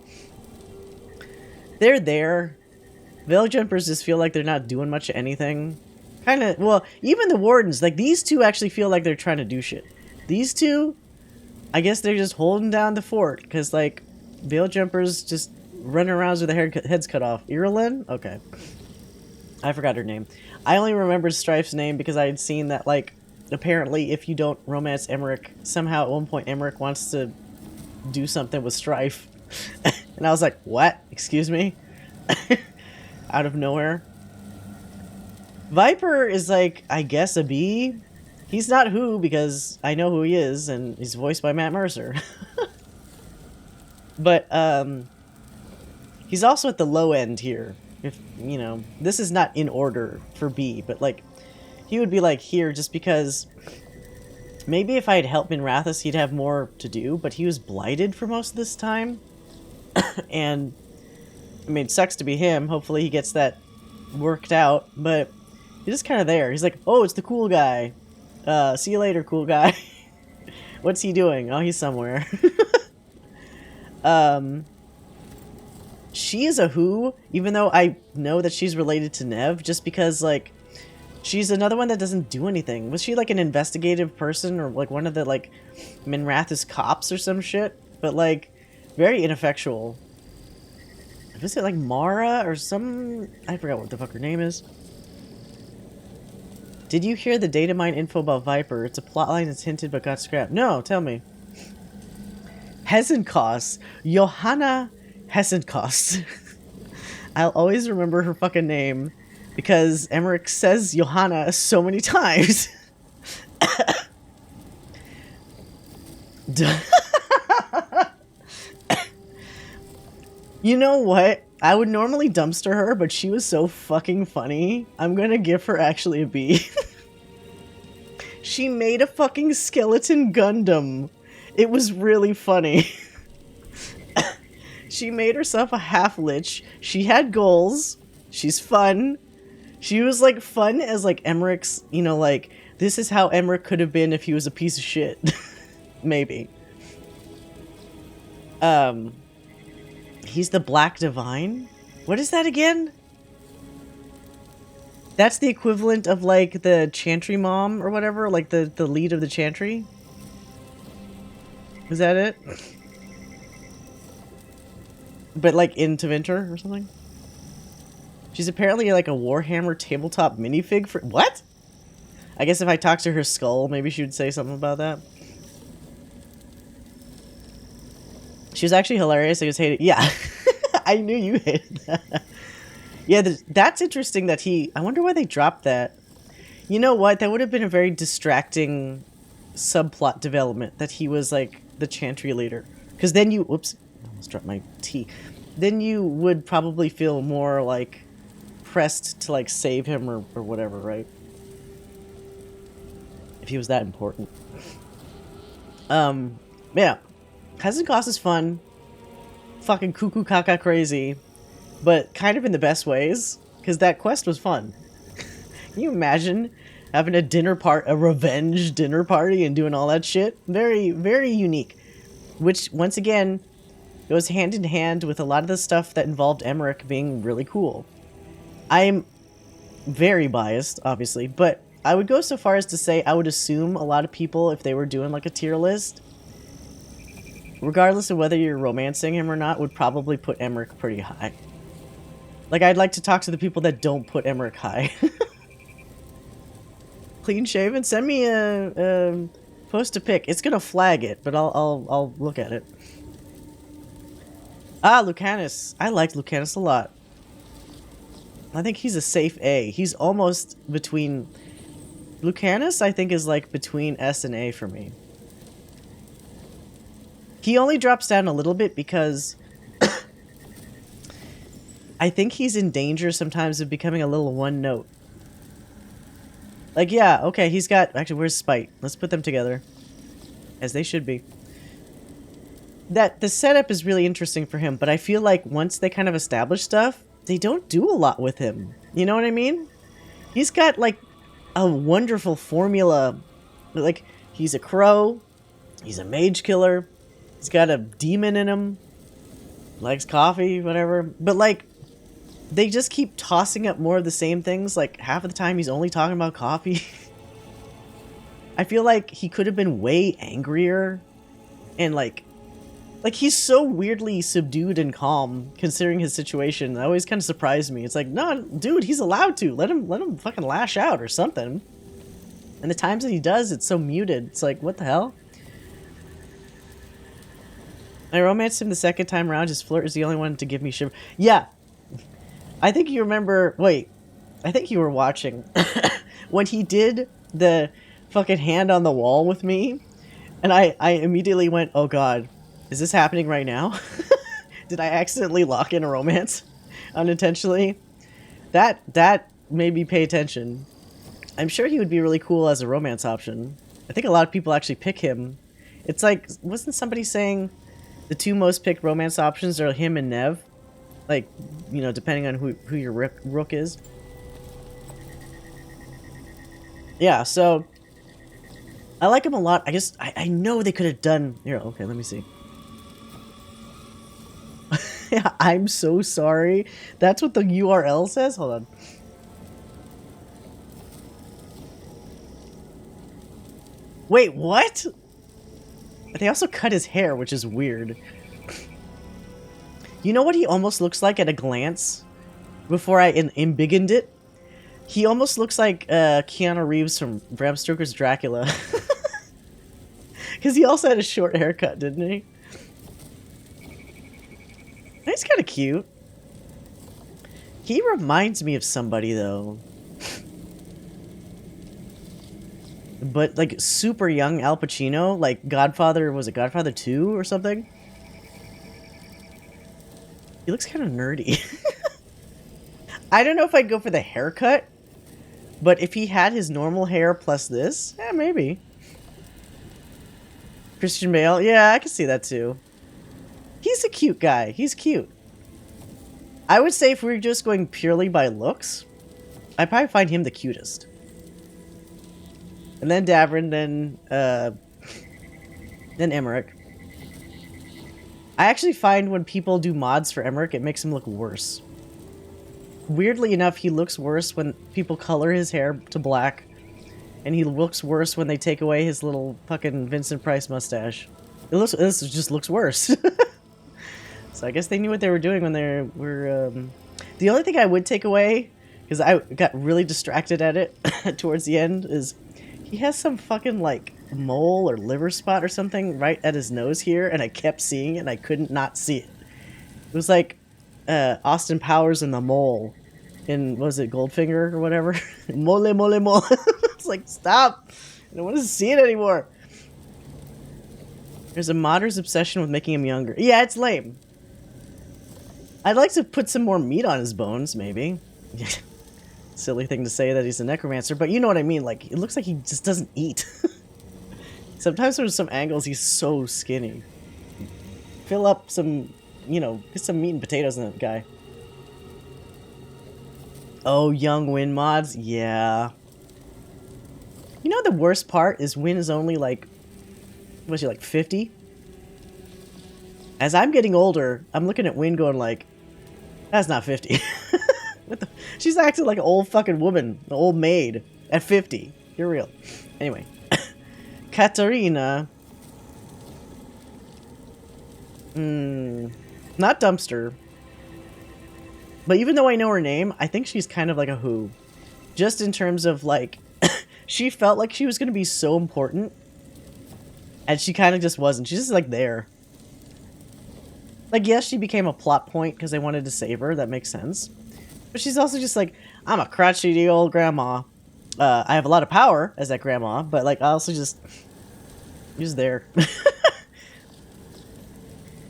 They're there. Veil Jumpers just feel like they're not doing much of anything. Kinda... Well, even the Wardens, like these two actually feel like they're trying to do shit. These two, I guess they're just holding down the fort, because like, Veil Jumpers just... running around with their heads cut off. Irulan? Okay. I forgot her name. I only remembered Strife's name because I had seen that, like, apparently if you don't romance Emmrich, somehow at one point Emmrich wants to do something with Strife. And I was like, what? Excuse me? Out of nowhere. Viper is like, I guess a B. He's not who because I know who he is and he's voiced by Matt Mercer. But, he's also at the low end here. If, you know, this is not in order for B, but, like, he would be, like, here just because maybe if I had helped Minrathous, he'd have more to do, but he was blighted for most of this time. And, I mean, it sucks to be him. Hopefully he gets that worked out, but he's just kind of there. He's like, oh, it's the cool guy. See you later, cool guy. What's he doing? Oh, he's somewhere. She is a who, even though I know that she's related to Nev, just because, like, she's another one that doesn't do anything. Was she, like, an investigative person, or, like, one of the, like, Minrathous cops or some shit? But, like, very ineffectual. Was it, like, Mara, or some... I forgot what the fuck her name is. Did you hear the data mine info about Viper? It's a plotline that's hinted but got scrapped. No, tell me. Hesenkost. Johanna... Hesenkost. I'll always remember her fucking name because Emmrich says Johanna so many times. You know what? I would normally dumpster her, but she was so fucking funny. I'm gonna give her actually a B. She made a fucking skeleton Gundam. It was really funny. She made herself a half-lich. She had goals. She's fun. She was, like, fun as, like, Emmrich's, you know, like, this is how Emmrich could have been if he was a piece of shit. Maybe. He's the Black Divine? What is that again? That's the equivalent of, like, the Chantry Mom or whatever? Like, the lead of the Chantry? Is that it? But, like, in Tevinter or something? She's apparently like a Warhammer tabletop minifig for... What? I guess if I talked to her skull, maybe she would say something about that. She was actually hilarious. I just hated... Yeah. I knew you hated that. Yeah, that's interesting that he... I wonder why they dropped that. You know what? That would have been a very distracting subplot development, that he was like the Chantry leader. Because then you... Whoops. I almost dropped my tea. Then you would probably feel more like pressed to like save him or whatever, right? If he was that important. Yeah. Cousin Koss is fun. Fucking cuckoo caca crazy. But kind of in the best ways. Because that quest was fun. Can you imagine having a revenge dinner party and doing all that shit? Very, very unique. Which, once again, goes hand in hand with a lot of the stuff that involved Emmrich being really cool. I'm very biased, obviously, but I would go so far as to say I would assume a lot of people, if they were doing like a tier list, regardless of whether you're romancing him or not, would probably put Emmrich pretty high. Like, I'd like to talk to the people that don't put Emmrich high. Clean shaven? Send me a post a pic. It's gonna flag it, but I'll look at it. Ah, Lucanus. I like Lucanus a lot. I think he's a safe A. He's almost between... Lucanus, I think, is like between S and A for me. He only drops down a little bit because... I think he's in danger sometimes of becoming a little one note. Like, yeah, okay, he's got... Actually, where's Spite? Let's put them together. As they should be. The setup is really interesting for him, but I feel like once they kind of establish stuff, they don't do a lot with him. You know what I mean? He's got, like, a wonderful formula. Like, he's a crow. He's a mage killer. He's got a demon in him. Likes coffee, whatever. But, like, they just keep tossing up more of the same things. Like, half of the time he's only talking about coffee. I feel like he could have been way angrier. And, like, he's so weirdly subdued and calm, considering his situation. That always kind of surprised me. It's like, no, dude, he's allowed to. Let him fucking lash out or something. And the times that he does, it's so muted. It's like, what the hell? I romanced him the second time around. His flirt is the only one to give me shiver. Yeah. I think you remember... Wait. I think you were watching. When he did the fucking hand on the wall with me, and I immediately went, oh god. Is this happening right now? Did I accidentally lock in a romance? Unintentionally? That made me pay attention. I'm sure he would be really cool as a romance option. I think a lot of people actually pick him. It's like, wasn't somebody saying the two most picked romance options are him and Nev? Like, you know, depending on who your rook is. Yeah, so... I like him a lot. I know they could have done... Here, okay, let me see. Yeah, I'm so sorry. That's what the URL says? Hold on. Wait, what? They also cut his hair, which is weird. You know what he almost looks like at a glance? Before I embiggened it? He almost looks like Keanu Reeves from Bram Stoker's Dracula. Because he also had a short haircut, didn't he? He's kind of cute. He reminds me of somebody, though. But, like, super young Al Pacino. Like, Godfather... Was it Godfather 2 or something? He looks kind of nerdy. I don't know if I'd go for the haircut. But if he had his normal hair plus this... Yeah, maybe. Christian Bale? Yeah, I can see that, too. He's a cute guy. He's cute. I would say if we were just going purely by looks, I'd probably find him the cutest. And then Davrin, then Emmrich. I actually find when people do mods for Emmrich, it makes him look worse. Weirdly enough, he looks worse when people color his hair to black. And he looks worse when they take away his little fucking Vincent Price mustache. This just looks worse. So I guess they knew what they were doing when they were... The only thing I would take away, because I got really distracted at it towards the end, is he has some fucking, like, mole or liver spot or something right at his nose here, and I kept seeing it, and I couldn't not see it. It was like Austin Powers and the mole in, what was it, Goldfinger or whatever? Mole, mole, mole. It's like, stop! I don't want to see it anymore. There's a modder's obsession with making him younger. Yeah, it's lame. I'd like to put some more meat on his bones, maybe. Silly thing to say that he's a necromancer, but you know what I mean. Like, it looks like he just doesn't eat. Sometimes there's some angles he's so skinny. Fill up some, you know, get some meat and potatoes in that guy. Oh, young Win mods? Yeah. You know the worst part is Win is only like, was she like 50? As I'm getting older, I'm looking at Win going like, that's not 50. What the? She's acting like an old fucking woman, an old maid at 50. You're real. Anyway. Katarina. Not Dumpster. But even though I know her name, I think she's kind of like a who. Just in terms of like, she felt like she was going to be so important. And she kind of just wasn't. She's just like there. Like, yes, she became a plot point because they wanted to save her. That makes sense. But she's also just like, I'm a crotchety old grandma. I have a lot of power as that grandma, but like, I also just there.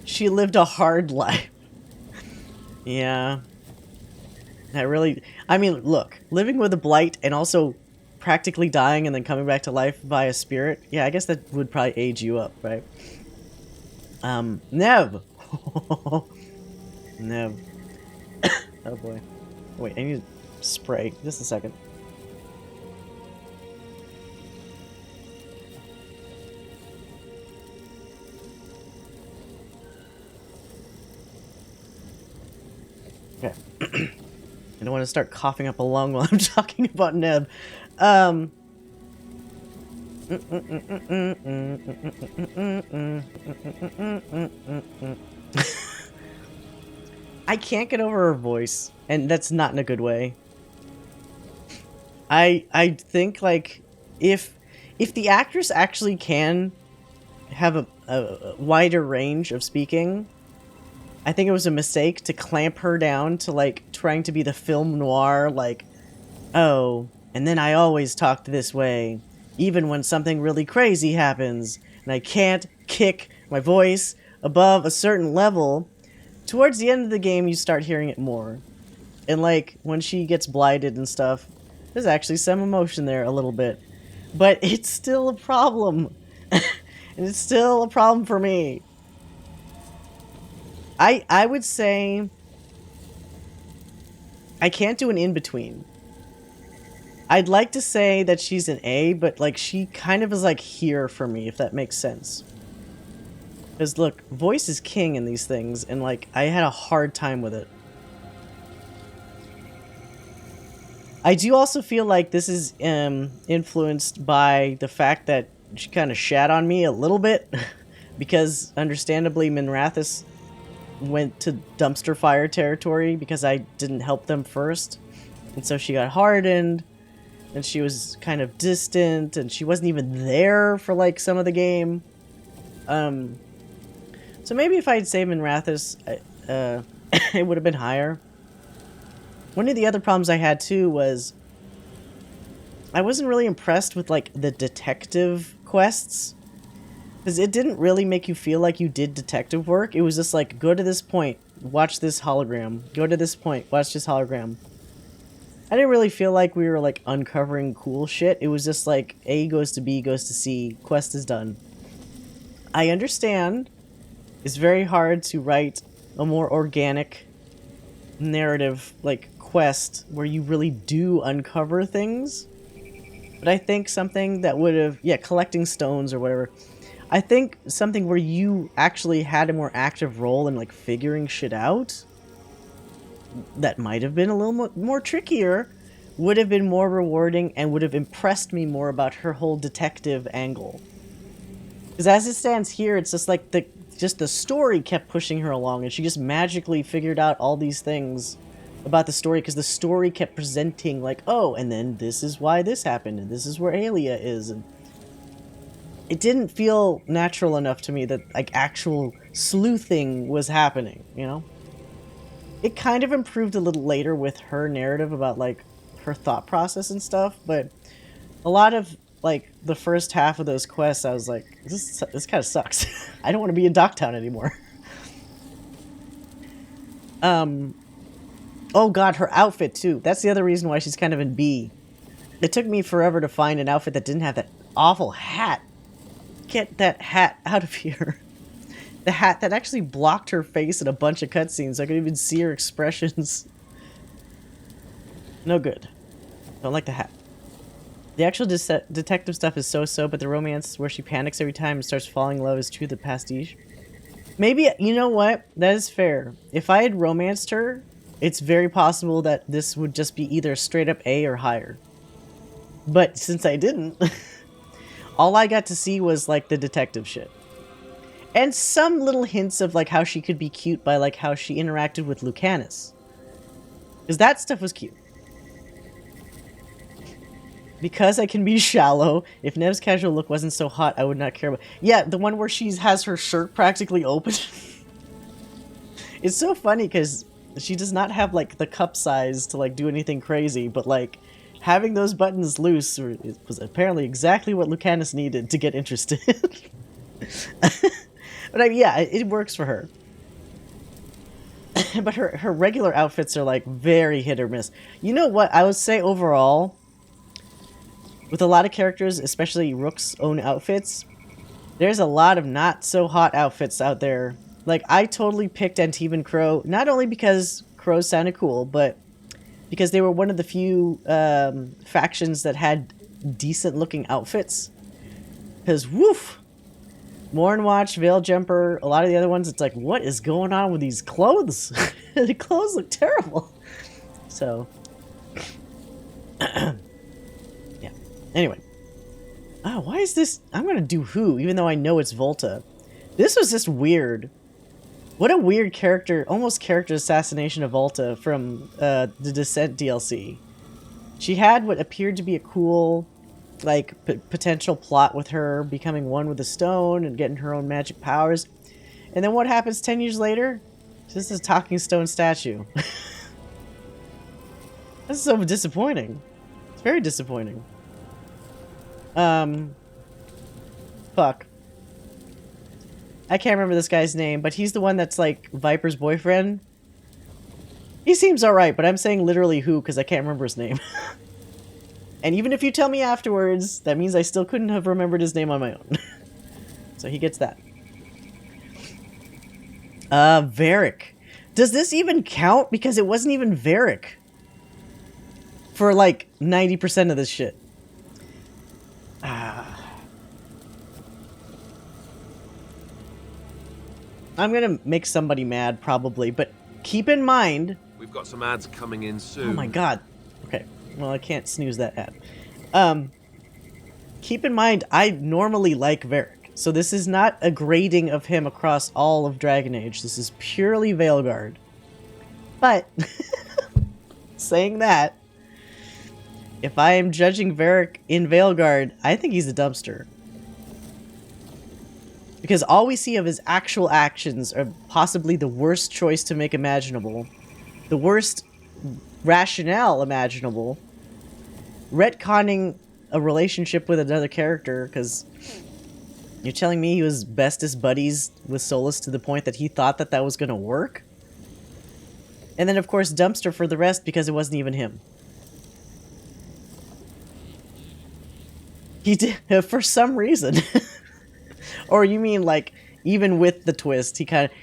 She lived a hard life. Yeah. I mean, look, living with a blight and also practically dying and then coming back to life via spirit. Yeah, I guess that would probably age you up, right? Nev. Nev. Oh boy. Wait, I need to spray. Just a second. Okay. I don't want to start coughing up a lung while I'm talking about Neb. I can't get over her voice, and that's not in a good way. I think like if the actress actually can have a wider range of speaking, I think it was a mistake to clamp her down to like trying to be the film noir, like, oh, and then I always talk this way, even when something really crazy happens, and I can't kick my voice above a certain level. Towards the end of the game, you start hearing it more. And like, when she gets blighted and stuff, there's actually some emotion there a little bit. But it's still a problem. And it's still a problem for me. I would say I can't do an in-between. I'd like to say that she's an A, but like she kind of is like here for me, if that makes sense. Because look, voice is king in these things, and like I had a hard time with it. I do also feel like this is influenced by the fact that she kind of shat on me a little bit, because understandably Minrathous went to dumpster fire territory because I didn't help them first, and so she got hardened, and she was kind of distant, and she wasn't even there for like some of the game. So maybe if I had saved Minrathous, it would have been higher. One of the other problems I had too was I wasn't really impressed with like the detective quests, because it didn't really make you feel like you did detective work. It was just like, go to this point, watch this hologram. Go to this point, watch this hologram. I didn't really feel like we were like uncovering cool shit. It was just like A goes to B goes to C, quest is done. I understand it's very hard to write a more organic narrative like quest where you really do uncover things. But I think something that would have, yeah, collecting stones or whatever. I think something where you actually had a more active role in like figuring shit out, that might have been a little more trickier, would have been more rewarding and would have impressed me more about her whole detective angle. Because as it stands here, it's just like the story kept pushing her along, and she just magically figured out all these things about the story, because the story kept presenting like, oh, and then this is why this happened, and this is where Aelia is, and it didn't feel natural enough to me that like actual sleuthing was happening, you know? It kind of improved a little later with her narrative about like her thought process and stuff, but a lot of like the first half of those quests, I was like, this kind of sucks. I don't want to be in Docktown anymore. Oh god, her outfit too. That's the other reason why she's kind of in B. It took me forever to find an outfit that didn't have that awful hat. Get that hat out of here. The hat that actually blocked her face in a bunch of cutscenes, so I could even see her expressions. No good. Don't like the hat. The actual detective stuff is so-so, but the romance where she panics every time and starts falling in love is true the pastiche. Maybe, you know what? That is fair. If I had romanced her, it's very possible that this would just be either straight up A or higher. But since I didn't, all I got to see was like the detective shit. And some little hints of like how she could be cute by like how she interacted with Lucanus. Because that stuff was cute. Because I can be shallow, if Nev's casual look wasn't so hot, I would not care about... Yeah, the one where she has her shirt practically open. It's so funny because she does not have like the cup size to like do anything crazy, but like having those buttons loose was apparently exactly what Lucanus needed to get interested. But yeah, it works for her. But her regular outfits are like very hit or miss. You know what? I would say overall, with a lot of characters, especially Rook's own outfits, there's a lot of not so hot outfits out there. Like, I totally picked Antibon Crow, not only because crows sounded cool, but because they were one of the few factions that had decent looking outfits. Because, woof! Mornwatch, Veilguard, a lot of the other ones, it's like, what is going on with these clothes? The clothes look terrible. So, yeah. Anyway. Oh, why is this? I'm gonna do who, even though I know it's Volta. This was just weird. What a weird character, almost character assassination of Volta from the Descent DLC. She had what appeared to be a cool, like, potential plot with her becoming one with the stone and getting her own magic powers. And then what happens 10 years later? This is a talking stone statue. That's so disappointing. It's very disappointing. Fuck. I can't remember this guy's name, but he's the one that's like Viper's boyfriend. He seems alright, but I'm saying literally who because I can't remember his name. And even if you tell me afterwards, that means I still couldn't have remembered his name on my own. So he gets that. Varric. Does this even count? Because it wasn't even Varric. For like 90% of this shit. I'm gonna make somebody mad, probably, but keep in mind... We've got some ads coming in soon. Oh my god. Okay, well, I can't snooze that ad. Keep in mind, I normally like Varric, so this is not a grading of him across all of Dragon Age. This is purely Veilguard. But, saying that, if I am judging Varric in Veilguard, I think he's a dumpster. Because all we see of his actual actions are possibly the worst choice to make imaginable. The worst rationale imaginable. Retconning a relationship with another character, because you're telling me he was bestest buddies with Solus to the point that he thought that that was going to work? And then, of course, dumpster for the rest because it wasn't even him. He did, for some reason. Or you mean, like, even with the twist, he kind of...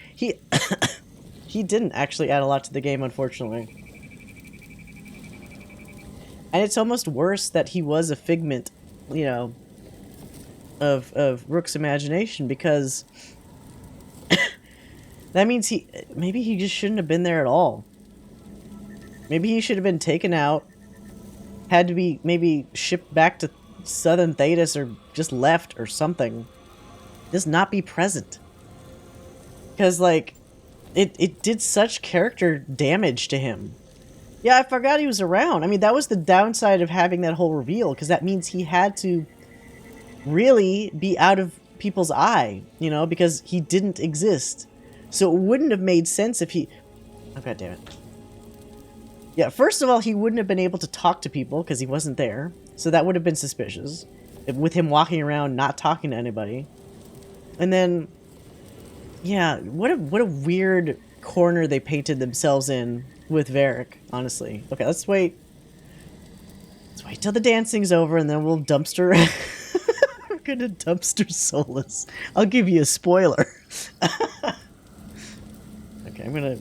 He didn't actually add a lot to the game, unfortunately. And it's almost worse that he was a figment, you know, of Rook's imagination, because... that means maybe he just shouldn't have been there at all. Maybe he should have been taken out, had to be maybe shipped back to Southern Thedas, or just left, or something. Just not be present. Because, like, it did such character damage to him. Yeah, I forgot he was around. I mean, that was the downside of having that whole reveal, because that means he had to really be out of people's eye, you know, because he didn't exist. So it wouldn't have made sense if he... Oh, God damn it. Yeah, first of all, he wouldn't have been able to talk to people because he wasn't there. So that would have been suspicious, with him walking around not talking to anybody. And then, yeah, what a weird corner they painted themselves in with Varric, honestly. Okay, let's wait. Let's wait till the dancing's over and then we'll dumpster... We're gonna dumpster Solus. I'll give you a spoiler. Okay, I'm gonna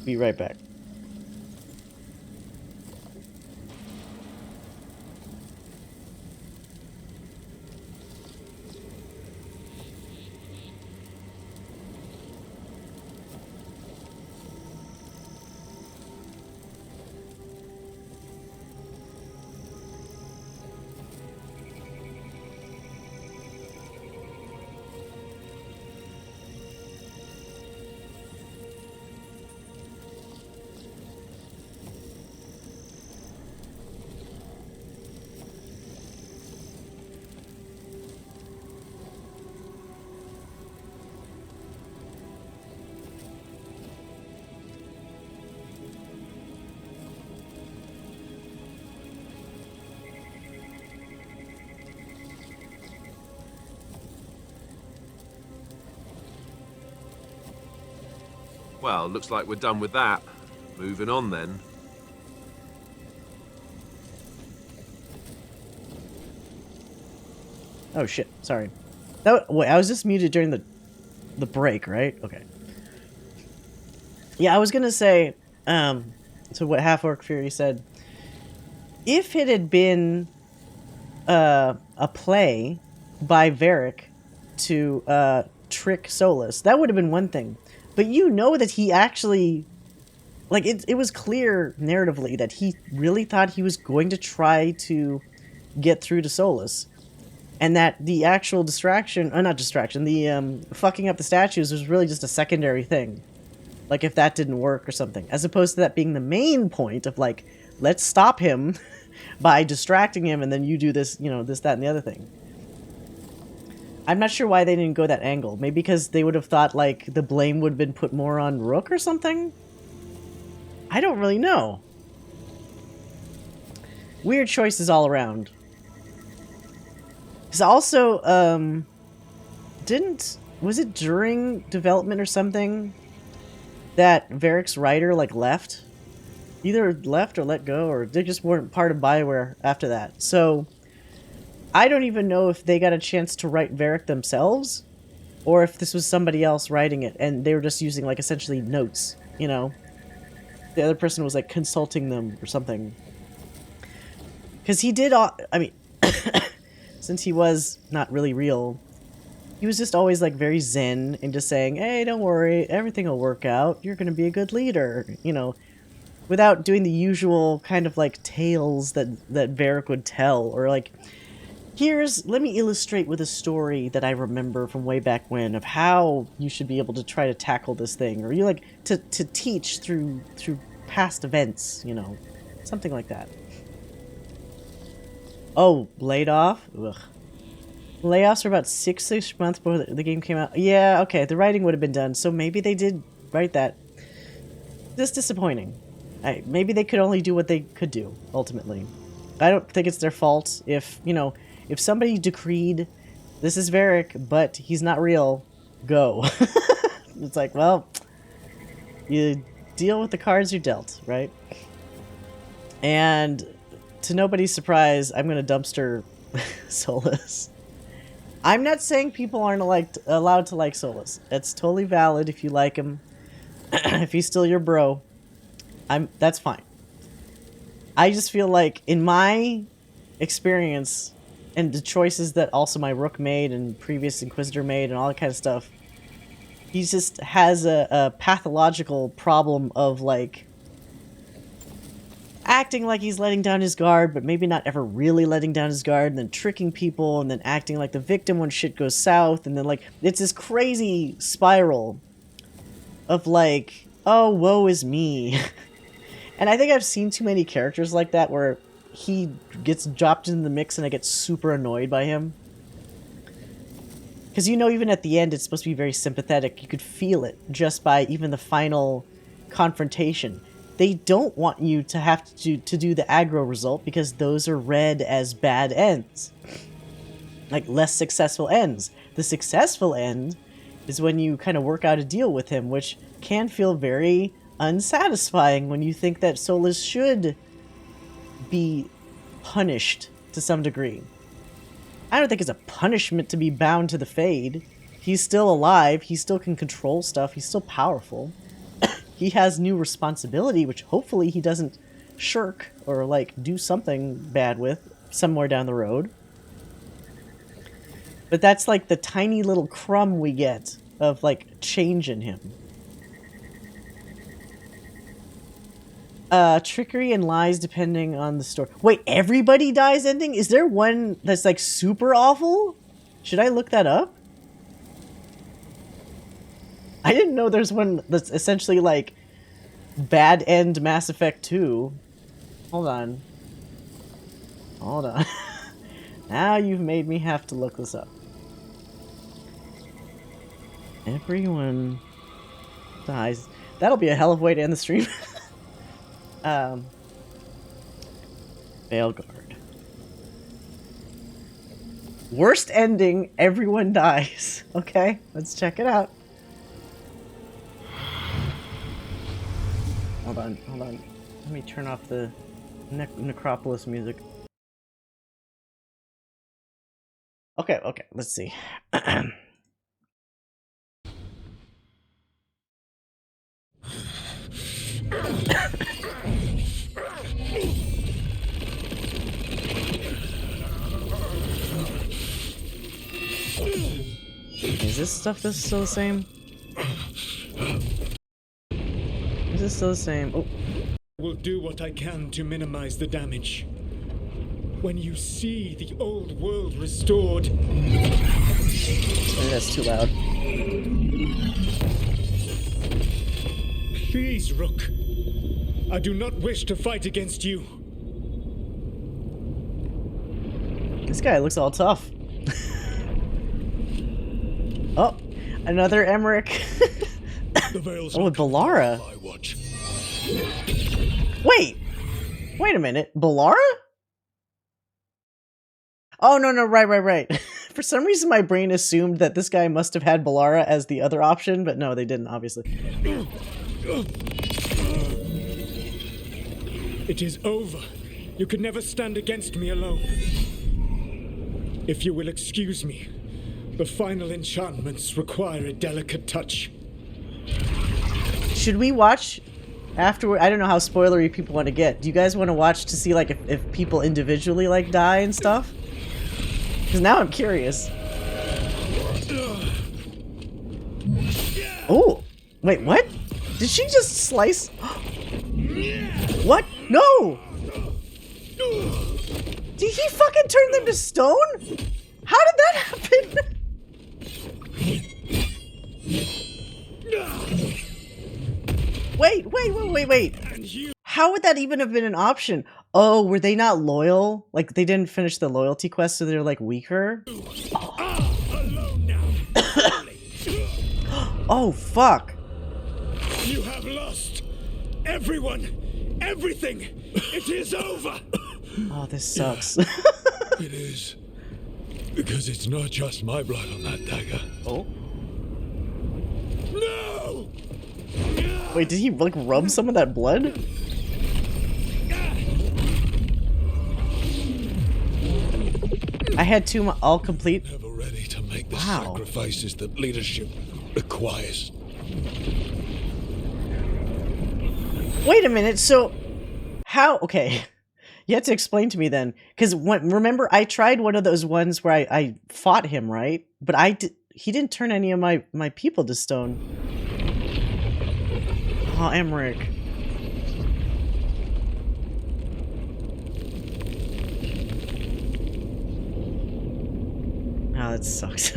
be right back. Well, looks like we're done with that. Moving on then. Oh shit, sorry. Wait, I was just muted during the break, right? Okay. Yeah, I was gonna say, to what Half Orc Fury said, if it had been a play by Varric to trick Solus, that would have been one thing. But you know that he actually, like, it was clear narratively that he really thought he was going to try to get through to Solus. And that the actual distraction, not distraction, the fucking up the statues was really just a secondary thing. Like, if that didn't work or something. As opposed to that being the main point of, like, let's stop him by distracting him and then you do this, you know, this, that, and the other thing. I'm not sure why they didn't go that angle. Maybe because they would have thought, like, the blame would have been put more on Rook or something? I don't really know. Weird choices all around. Because also, was it during development or something that Varric's writer, like, left? Either left or let go, or they just weren't part of BioWare after that. So, I don't even know if they got a chance to write Varric themselves, or if this was somebody else writing it, and they were just using, like, essentially notes, you know? The other person was, like, consulting them or something. Because he did, I mean, since he was not really real, he was just always, like, very zen and just saying, hey, don't worry, everything will work out, you're gonna be a good leader, you know? Without doing the usual kind of, like, tales that Varric would tell, or, like, let me illustrate with a story that I remember from way back when of how you should be able to try to tackle this thing, or you like to teach through past events, you know, something like that. Oh, laid off? Ugh. Layoffs were about 6-ish months before the game came out. Yeah, okay, the writing would have been done, so maybe they did write that. Just disappointing. Maybe they could only do what they could do, ultimately. I don't think it's their fault if, you know, if somebody decreed, this is Varric, but he's not real, go. It's like, well, you deal with the cards you're dealt, right? And to nobody's surprise, I'm going to dumpster Solus. I'm not saying people aren't allowed to like Solus. It's totally valid if you like him. If he's still your bro, that's fine. I just feel like, in my experience, and the choices that also my Rook made and previous Inquisitor made and all that kind of stuff, he just has a pathological problem of, like, acting like he's letting down his guard, but maybe not ever really letting down his guard, and then tricking people, and then acting like the victim when shit goes south, and then, like, it's this crazy spiral of, like, oh, woe is me. And I think I've seen too many characters like that where he gets dropped in the mix and I get super annoyed by him. Because, you know, even at the end, it's supposed to be very sympathetic. You could feel it just by even the final confrontation. They don't want you to have to do the aggro result because those are read as bad ends. Like, less successful ends. The successful end is when you kind of work out a deal with him, which can feel very unsatisfying when you think that Solus should be punished to some degree. I don't think it's a punishment to be bound to the Fade. He's still alive, he still can control stuff, he's still powerful. He has new responsibility, which hopefully he doesn't shirk or, like, do something bad with somewhere down the road. But that's, like, the tiny little crumb we get of, like, change in him. Trickery and lies depending on the story. Wait, everybody dies ending? Is there one that's, like, super awful? Should I look that up? I didn't know there's one that's essentially, like, bad end Mass Effect 2. Hold on. Hold on. Now you've made me have to look this up. Everyone dies. That'll be a hell of a way to end the stream. Veilguard. Worst ending, everyone dies. Okay, let's check it out. Hold on. Let me turn off the Necropolis music. Okay, let's see. Is this stuff that's still the same? Is it still the same? Oh. Will do what I can to minimize the damage. When you see the old world restored... Sorry, that's too loud. Please, Rook. I do not wish to fight against you. This guy looks all tough. Oh, another Emmrich. Oh, Ballara. Wait a minute. Ballara? Oh, no, right. For some reason, my brain assumed that this guy must have had Ballara as the other option, but no, they didn't, obviously. It is over. You could never stand against me alone. If you will excuse me, the final enchantments require a delicate touch. Should we watch afterward? I don't know how spoilery people want to get. Do you guys want to watch to see, like, if people individually, like, die and stuff? Because now I'm curious. Oh! Wait, what? Did she just slice? What? No! Did he fucking turn them to stone? How did that happen? Wait. How would that even have been an option? Oh, were they not loyal? Like, they didn't finish the loyalty quest, so they're, like, weaker? Oh, fuck. You have lost. Everyone. Everything. It is over. Oh, this sucks. It is. Because it's not just my blood on that dagger. Oh. No! Wait, did he, like, rub some of that blood? I had two all complete. Never ready to make the Wow. sacrifices that leadership requires. Wait a minute, so how? Okay, you have to explain to me then, because remember I tried one of those ones where I fought him, right? But he didn't turn any of my people to stone. Oh, Emmrich. Oh, that sucks.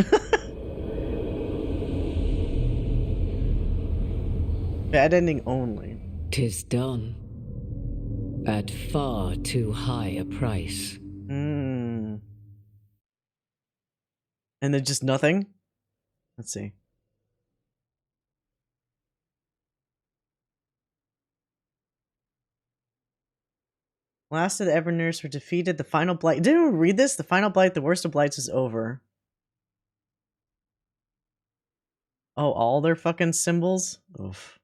Bad ending only. 'Tis done. at far too high a price. And then just nothing? Let's see. Last of the Everners were defeated. The final blight. Didn't we read this? The final blight, the worst of blights, is over. Oh, all their fucking symbols? Oof.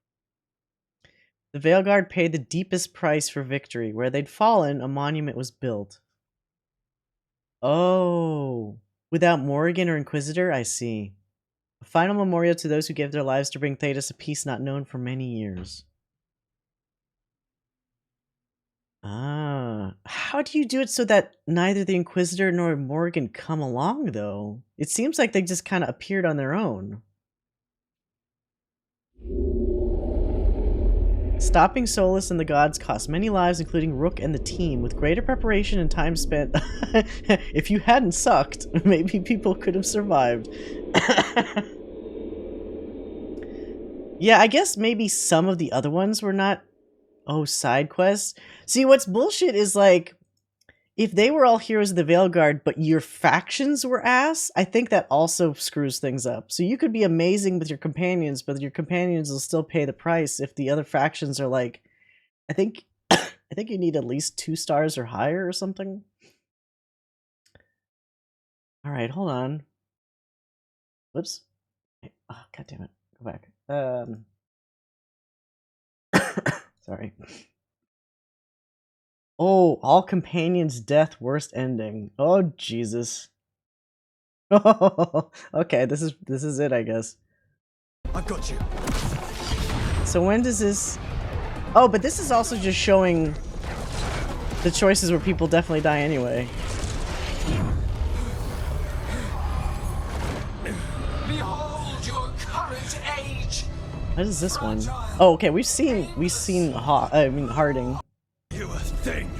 The Veilguard paid the deepest price for victory. Where they'd fallen, a monument was built. Oh. Without Morrigan or Inquisitor? I see. A final memorial to those who gave their lives to bring Thedas a peace not known for many years. Ah. How do you do it so that neither the Inquisitor nor Morrigan come along, though? It seems like they just kind of appeared on their own. Stopping Solus and the gods cost many lives, including Rook and the team. With greater preparation and time spent, if you hadn't sucked, maybe people could have survived. Yeah, I guess maybe some of the other ones were not, side quests. See, what's bullshit is, like, if they were all heroes of the Veilguard, but your factions were ass, I think that also screws things up. So you could be amazing with your companions, but your companions will still pay the price if the other factions are like, I think you need at least 2 stars or higher or something. All right, hold on. Whoops. Oh, God damn it. Go back. Sorry. Oh, all companions' death, worst ending. Oh, Jesus. Oh, okay, this is it, I guess. I've got you. So when does this... Oh, but this is also just showing the choices where people definitely die anyway. Behold your current age. What is this one? Oh, okay, we've seen Harding. You a thing.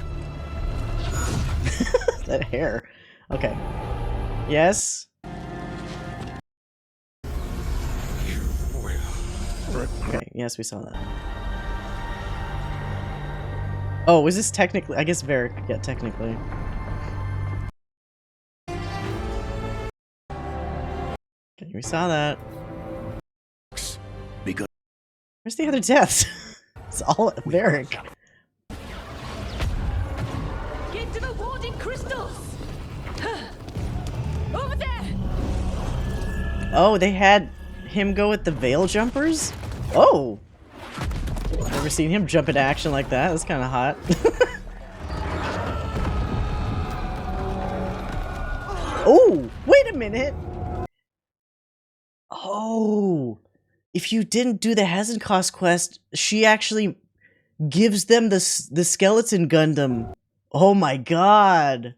That hair. Okay. Yes. Okay, yes, we saw that. Oh, is this technically... I guess Varric, yeah, technically. Okay, we saw that. Where's the other deaths? It's all Varric. Get to the warding crystals! Over there! Oh, they had him go with the veil jumpers? Oh! Never seen him jump into action like that. That's kind of hot. Oh! Wait a minute! Oh! If you didn't do the Hezenkost quest, she actually gives them the skeleton Gundam. Oh my god!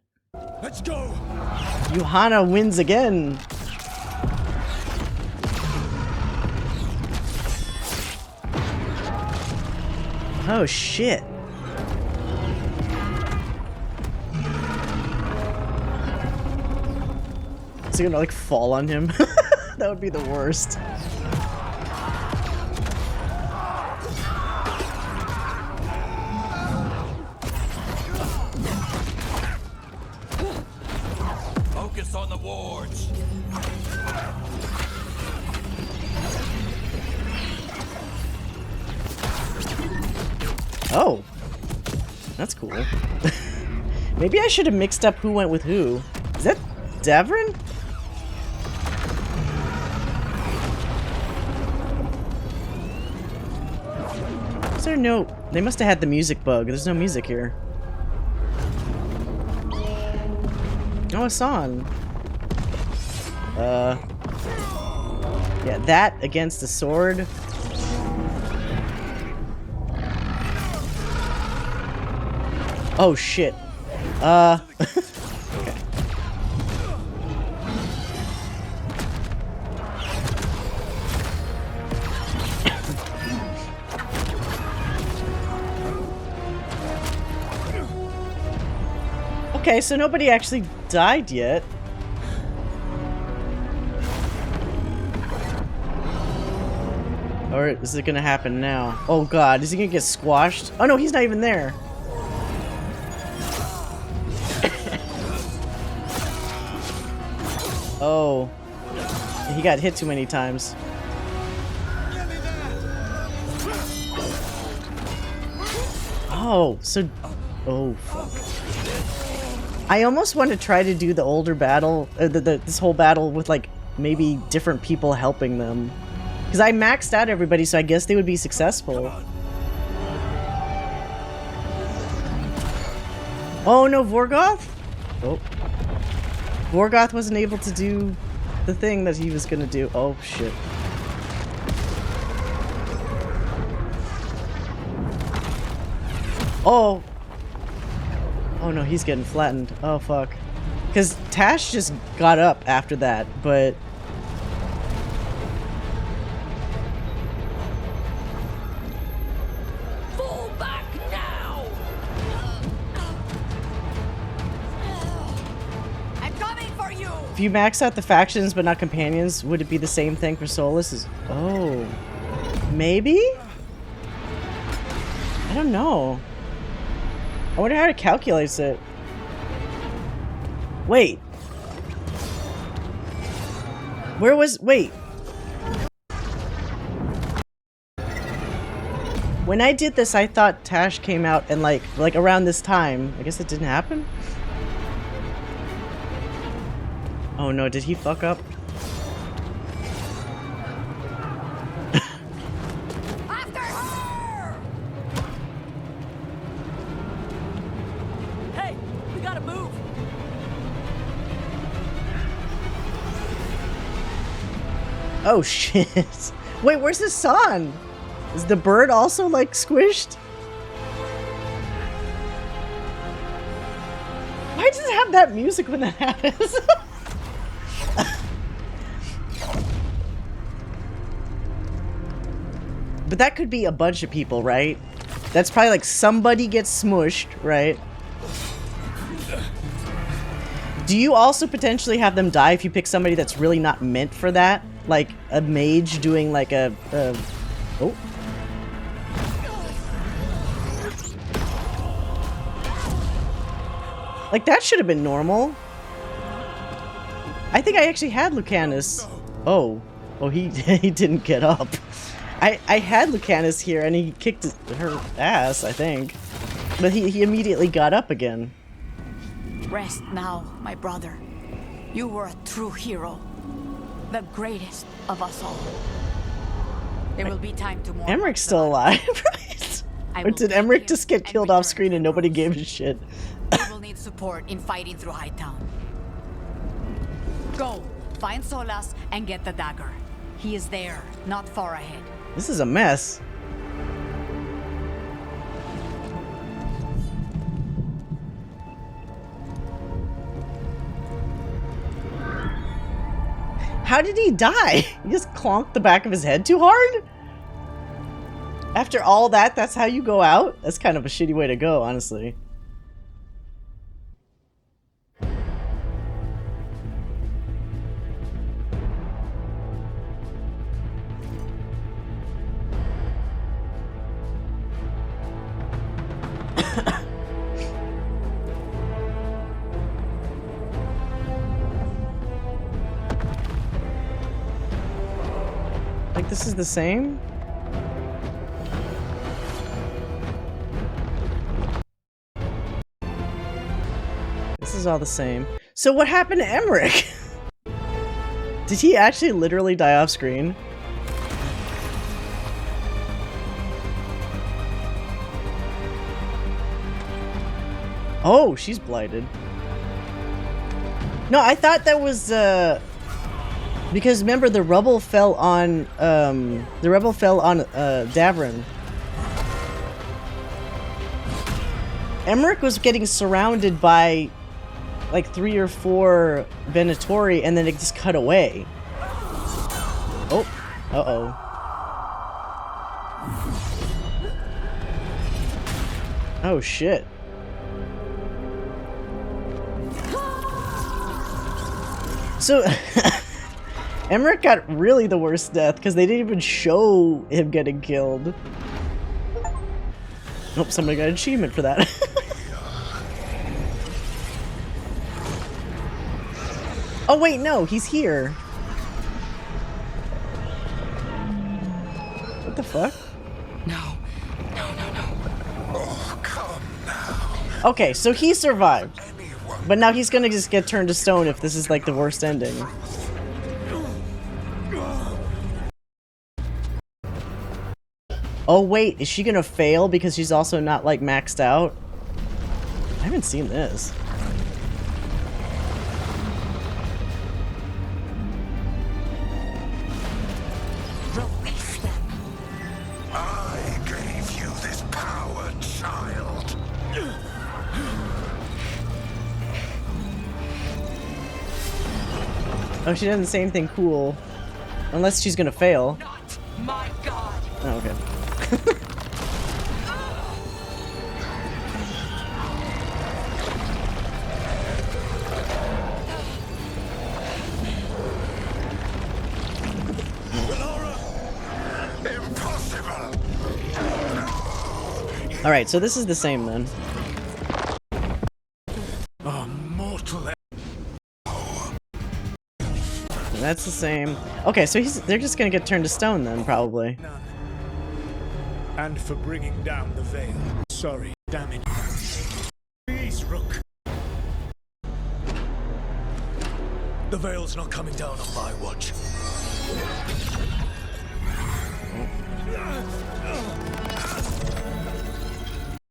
Let's go! Johanna wins again. Oh shit. Is he gonna like fall on him? That would be the worst. Focus on the wards. Oh. That's cool. Maybe I should have mixed up who went with who. Is that Davrin? Is there no... They must have had the music bug. There's no music here. Oh, a song. Yeah, that against the sword. Oh, shit. Okay. Okay, so nobody actually died yet. Or is it gonna happen now? Oh god, is he gonna get squashed? Oh no, he's not even there. Oh. He got hit too many times. Oh, so... Oh, fuck. I almost want to try to do the older battle, this whole battle with, like, maybe different people helping them. Because I maxed out everybody, so I guess they would be successful. Oh, no, Vorgoth? Oh. Vorgoth wasn't able to do the thing that he was gonna do. Oh, shit. Oh! Oh no, he's getting flattened. Oh fuck. Because Tash just got up after that, but... Fall back now! I'm coming for you! If you max out the factions but not companions, would it be the same thing for Solus? Oh. Maybe? I don't know. I wonder how it calculates it. Wait. Where was... Wait. When I did this, I thought Tash came out and like around this time. I guess it didn't happen? Oh no, did he fuck up? Oh shit. Wait, where's the sun? Is the bird also like squished? Why does it have that music when that happens? But that could be a bunch of people, right? That's probably like somebody gets smushed, right? Do you also potentially have them die if you pick somebody that's really not meant for that? Like a mage doing like a oh. Like that should have been normal. I think I actually had Lucanus. Oh. Oh, he didn't get up. I had Lucanus here and he kicked her ass, I think. But he immediately got up again. Rest now, my brother. You were a true hero. The greatest of us all. There will be time to mourn. Emmrich's still alive, right? Or did Emmrich just get killed off screen and nobody gave a shit? We will need support in fighting through Hightown. Go, find Solas and get the dagger. He is there, not far ahead. This is a mess. How did he die? He just clonked the back of his head too hard? After all that, that's how you go out? That's kind of a shitty way to go, honestly. Like, this is the same? This is all the same. So what happened to Emmrich? Did he actually literally die off screen? Oh, she's blighted. No, I thought that was, because remember the rubble fell on Davrin. Emmrich was getting surrounded by like 3 or 4 Venatori and then it just cut away. Oh, uh-oh. Oh shit. So Emmrich got really the worst death because they didn't even show him getting killed. Nope, somebody got an achievement for that. Oh wait, no, he's here. What the fuck? No. Oh, come now. Okay, so he survived. But now he's gonna just get turned to stone if this is like the worst ending. Oh wait, is she gonna fail because she's also not like maxed out? I haven't seen this. Release them. I gave you this power, child. Oh, she doesn't say anything cool. Unless she's gonna fail. Not my god. Oh, okay. Impossible. Alright, so this is the same then. Oh, mortal. That's the same. Okay, so they're just gonna get turned to stone then, probably. And for bringing down the veil. Sorry, damn it. Please, Rook. The veil's not coming down on my watch.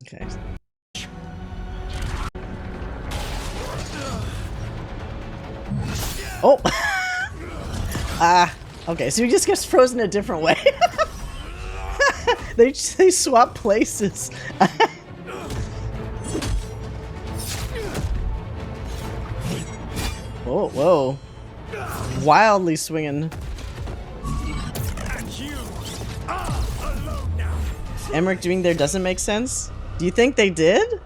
Okay. Oh! Okay, so he just gets frozen a different way. they swap places. Oh, whoa. Wildly swinging. Emmrich doing there doesn't make sense? Do you think they did?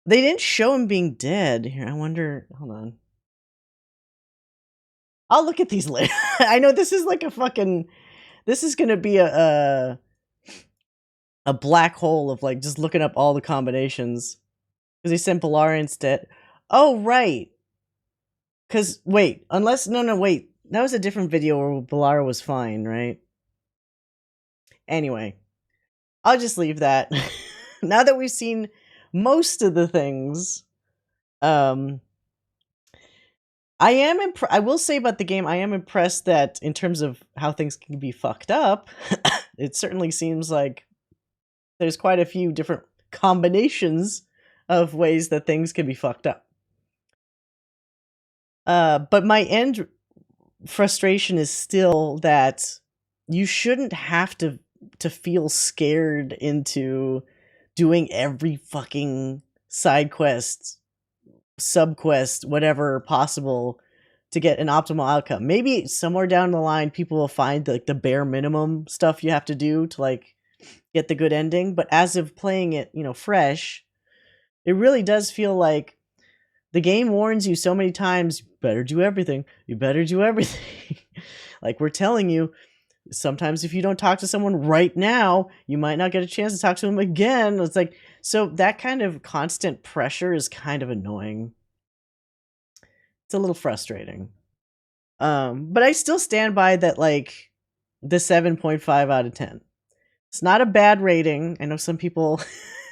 They didn't show him being dead. Here, I wonder... Hold on. I'll look at these later. I know this is like a fucking... This is gonna be a black hole of like just looking up all the combinations. Because he sent Ballara instead. Oh, right. Because, wait. Unless... No, wait. That was a different video where Ballara was fine, right? Anyway. I'll just leave that. Now that we've seen most of the things, I will say about the game, I am impressed that in terms of how things can be fucked up, it certainly seems like there's quite a few different combinations of ways that things can be fucked up. But my end frustration is still that you shouldn't have to feel scared into doing every fucking side quest, sub-quest, whatever possible to get an optimal outcome. Maybe somewhere down the line people will find like the bare minimum stuff you have to do to like get the good ending, but as of playing it, you know, fresh, it really does feel like the game warns you so many times, you better do everything. You better do everything. Like we're telling you, sometimes if you don't talk to someone right now, you might not get a chance to talk to them again. It's like, so that kind of constant pressure is kind of annoying. It's a little frustrating. But I still stand by that, like, the 7.5 out of 10. It's not a bad rating. I know some people,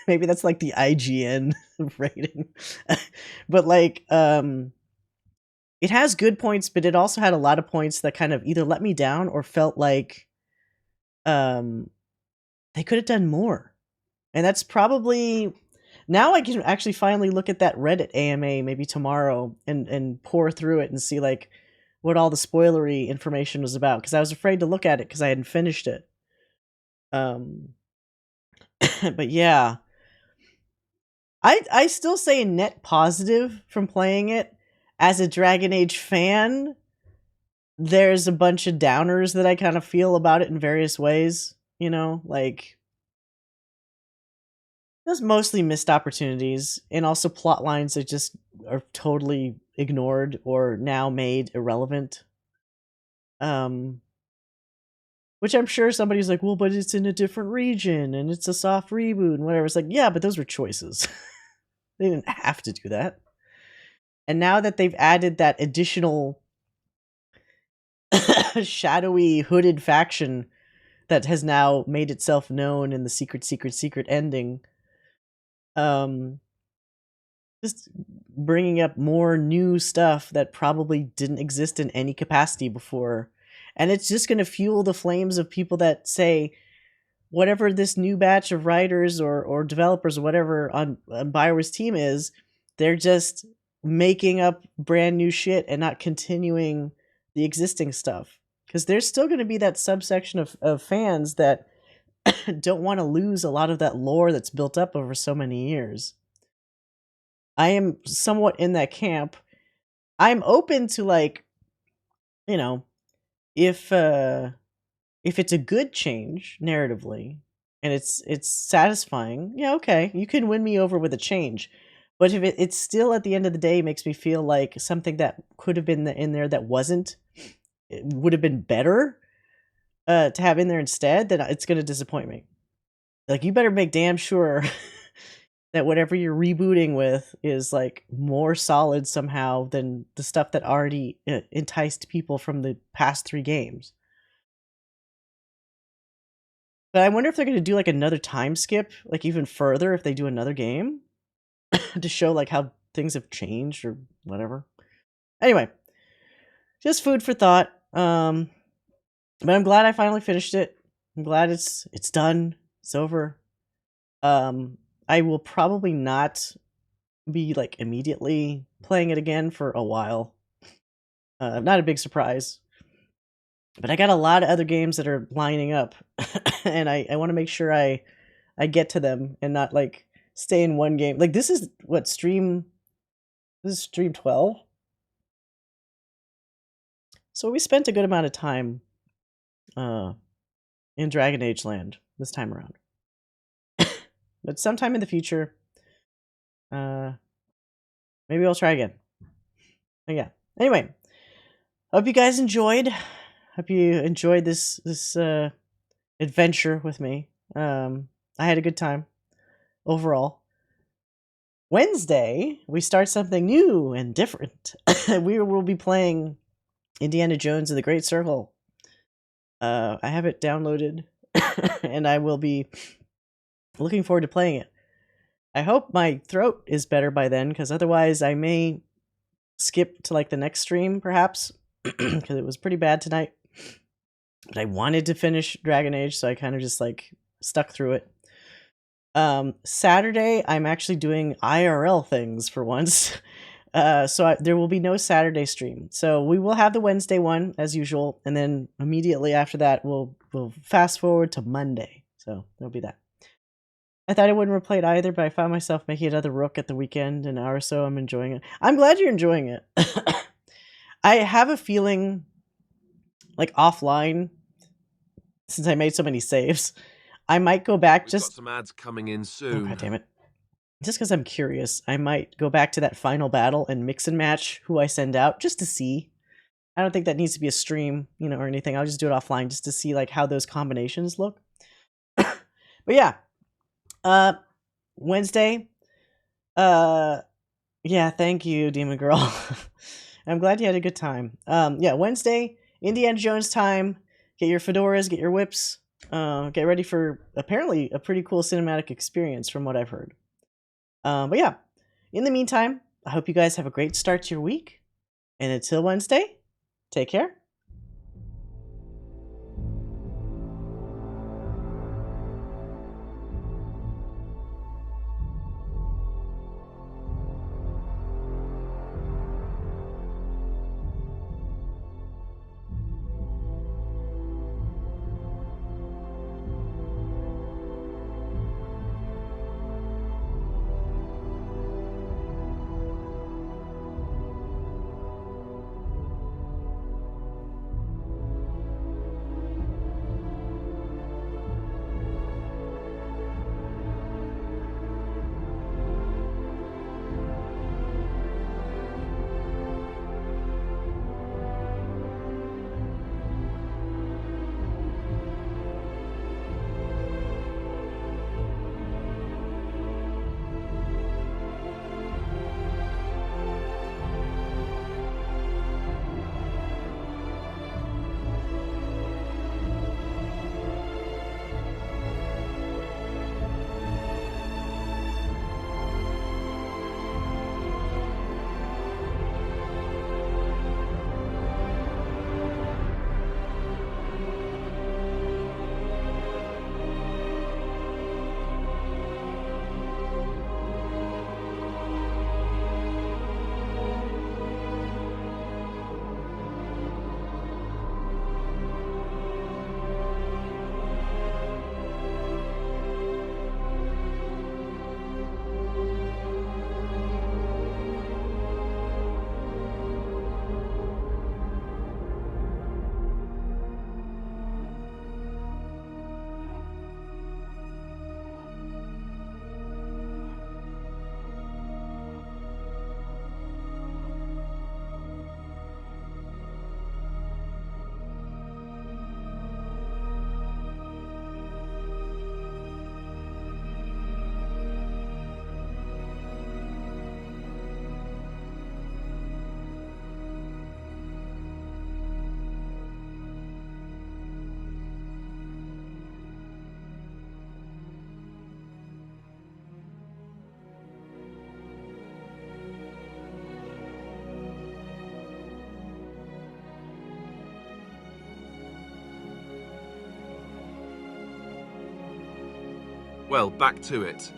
maybe that's like the IGN rating. But like, it has good points, but it also had a lot of points that kind of either let me down or felt like they could have done more. And that's probably... Now I can actually finally look at that Reddit AMA maybe tomorrow and pour through it and see like what all the spoilery information was about. Because I was afraid to look at it because I hadn't finished it. But yeah. I still say net positive from playing it. As a Dragon Age fan, there's a bunch of downers that I kind of feel about it in various ways. You know, like, there's mostly missed opportunities and also plot lines that just are totally ignored or now made irrelevant. Which I'm sure somebody's like, well, but it's in a different region and it's a soft reboot and whatever. It's like, yeah, but those were choices. They didn't have to do that. And now that they've added that additional shadowy hooded faction that has now made itself known in the secret ending, just bringing up more new stuff that probably didn't exist in any capacity before. And it's just going to fuel the flames of people that say, whatever this new batch of writers or developers or whatever on BioWare's team is, they're just making up brand new shit and not continuing the existing stuff. Because there's still going to be that subsection of fans that don't want to lose a lot of that lore that's built up over so many years. I am somewhat in that camp. I'm open to, like, you know, if it's a good change narratively and it's satisfying, yeah, okay, you can win me over with a change. But if it's still at the end of the day makes me feel like something that could have been in there that wasn't, it would have been better to have in there instead, then it's going to disappoint me. Like, you better make damn sure that whatever you're rebooting with is like more solid somehow than the stuff that already enticed people from the past 3 games. But I wonder if they're going to do like another time skip, like even further if they do another game to show like how things have changed or whatever. Anyway, just food for thought. But I'm glad I finally finished it. I'm glad it's done. It's over. I will probably not be like immediately playing it again for a while. Not a big surprise. But I got a lot of other games that are lining up, and I want to make sure I get to them and not like stay in one game. Like, this is what stream 12. So we spent a good amount of time in Dragon Age Land this time around. But sometime in the future, maybe I'll try again. But yeah. Anyway, hope you guys enjoyed. Hope you enjoyed this adventure with me. I had a good time overall. Wednesday, we start something new and different. We will be playing Indiana Jones and the Great Circle. I have it downloaded, and I will be looking forward to playing it. I hope my throat is better by then, because otherwise I may skip to like the next stream, perhaps, because it was pretty bad tonight. But I wanted to finish Dragon Age, so I kind of just like stuck through it. Saturday, I'm actually doing IRL things for once. So there will be no Saturday stream. So we will have the Wednesday one as usual, and then immediately after that, we'll fast forward to Monday. So there'll be that. I thought I wouldn't replay it either, but I found myself making another Rook at the weekend, an hour or so. I'm enjoying it. I'm glad you're enjoying it. I have a feeling, like offline, since I made so many saves, I might go back. We've got some ads coming in soon. Oh, God damn it. Just because I'm curious, I might go back to that final battle and mix and match who I send out just to see. I don't think that needs to be a stream, or anything. I'll just do it offline just to see like how those combinations look. But yeah. Wednesday. Yeah, thank you, Demon Girl. I'm glad you had a good time. Yeah, Wednesday, Indiana Jones time. Get your fedoras, get your whips. Get ready for apparently a pretty cool cinematic experience from what I've heard. But yeah, in the meantime, I hope you guys have a great start to your week. And until Wednesday, take care. Well, back to it.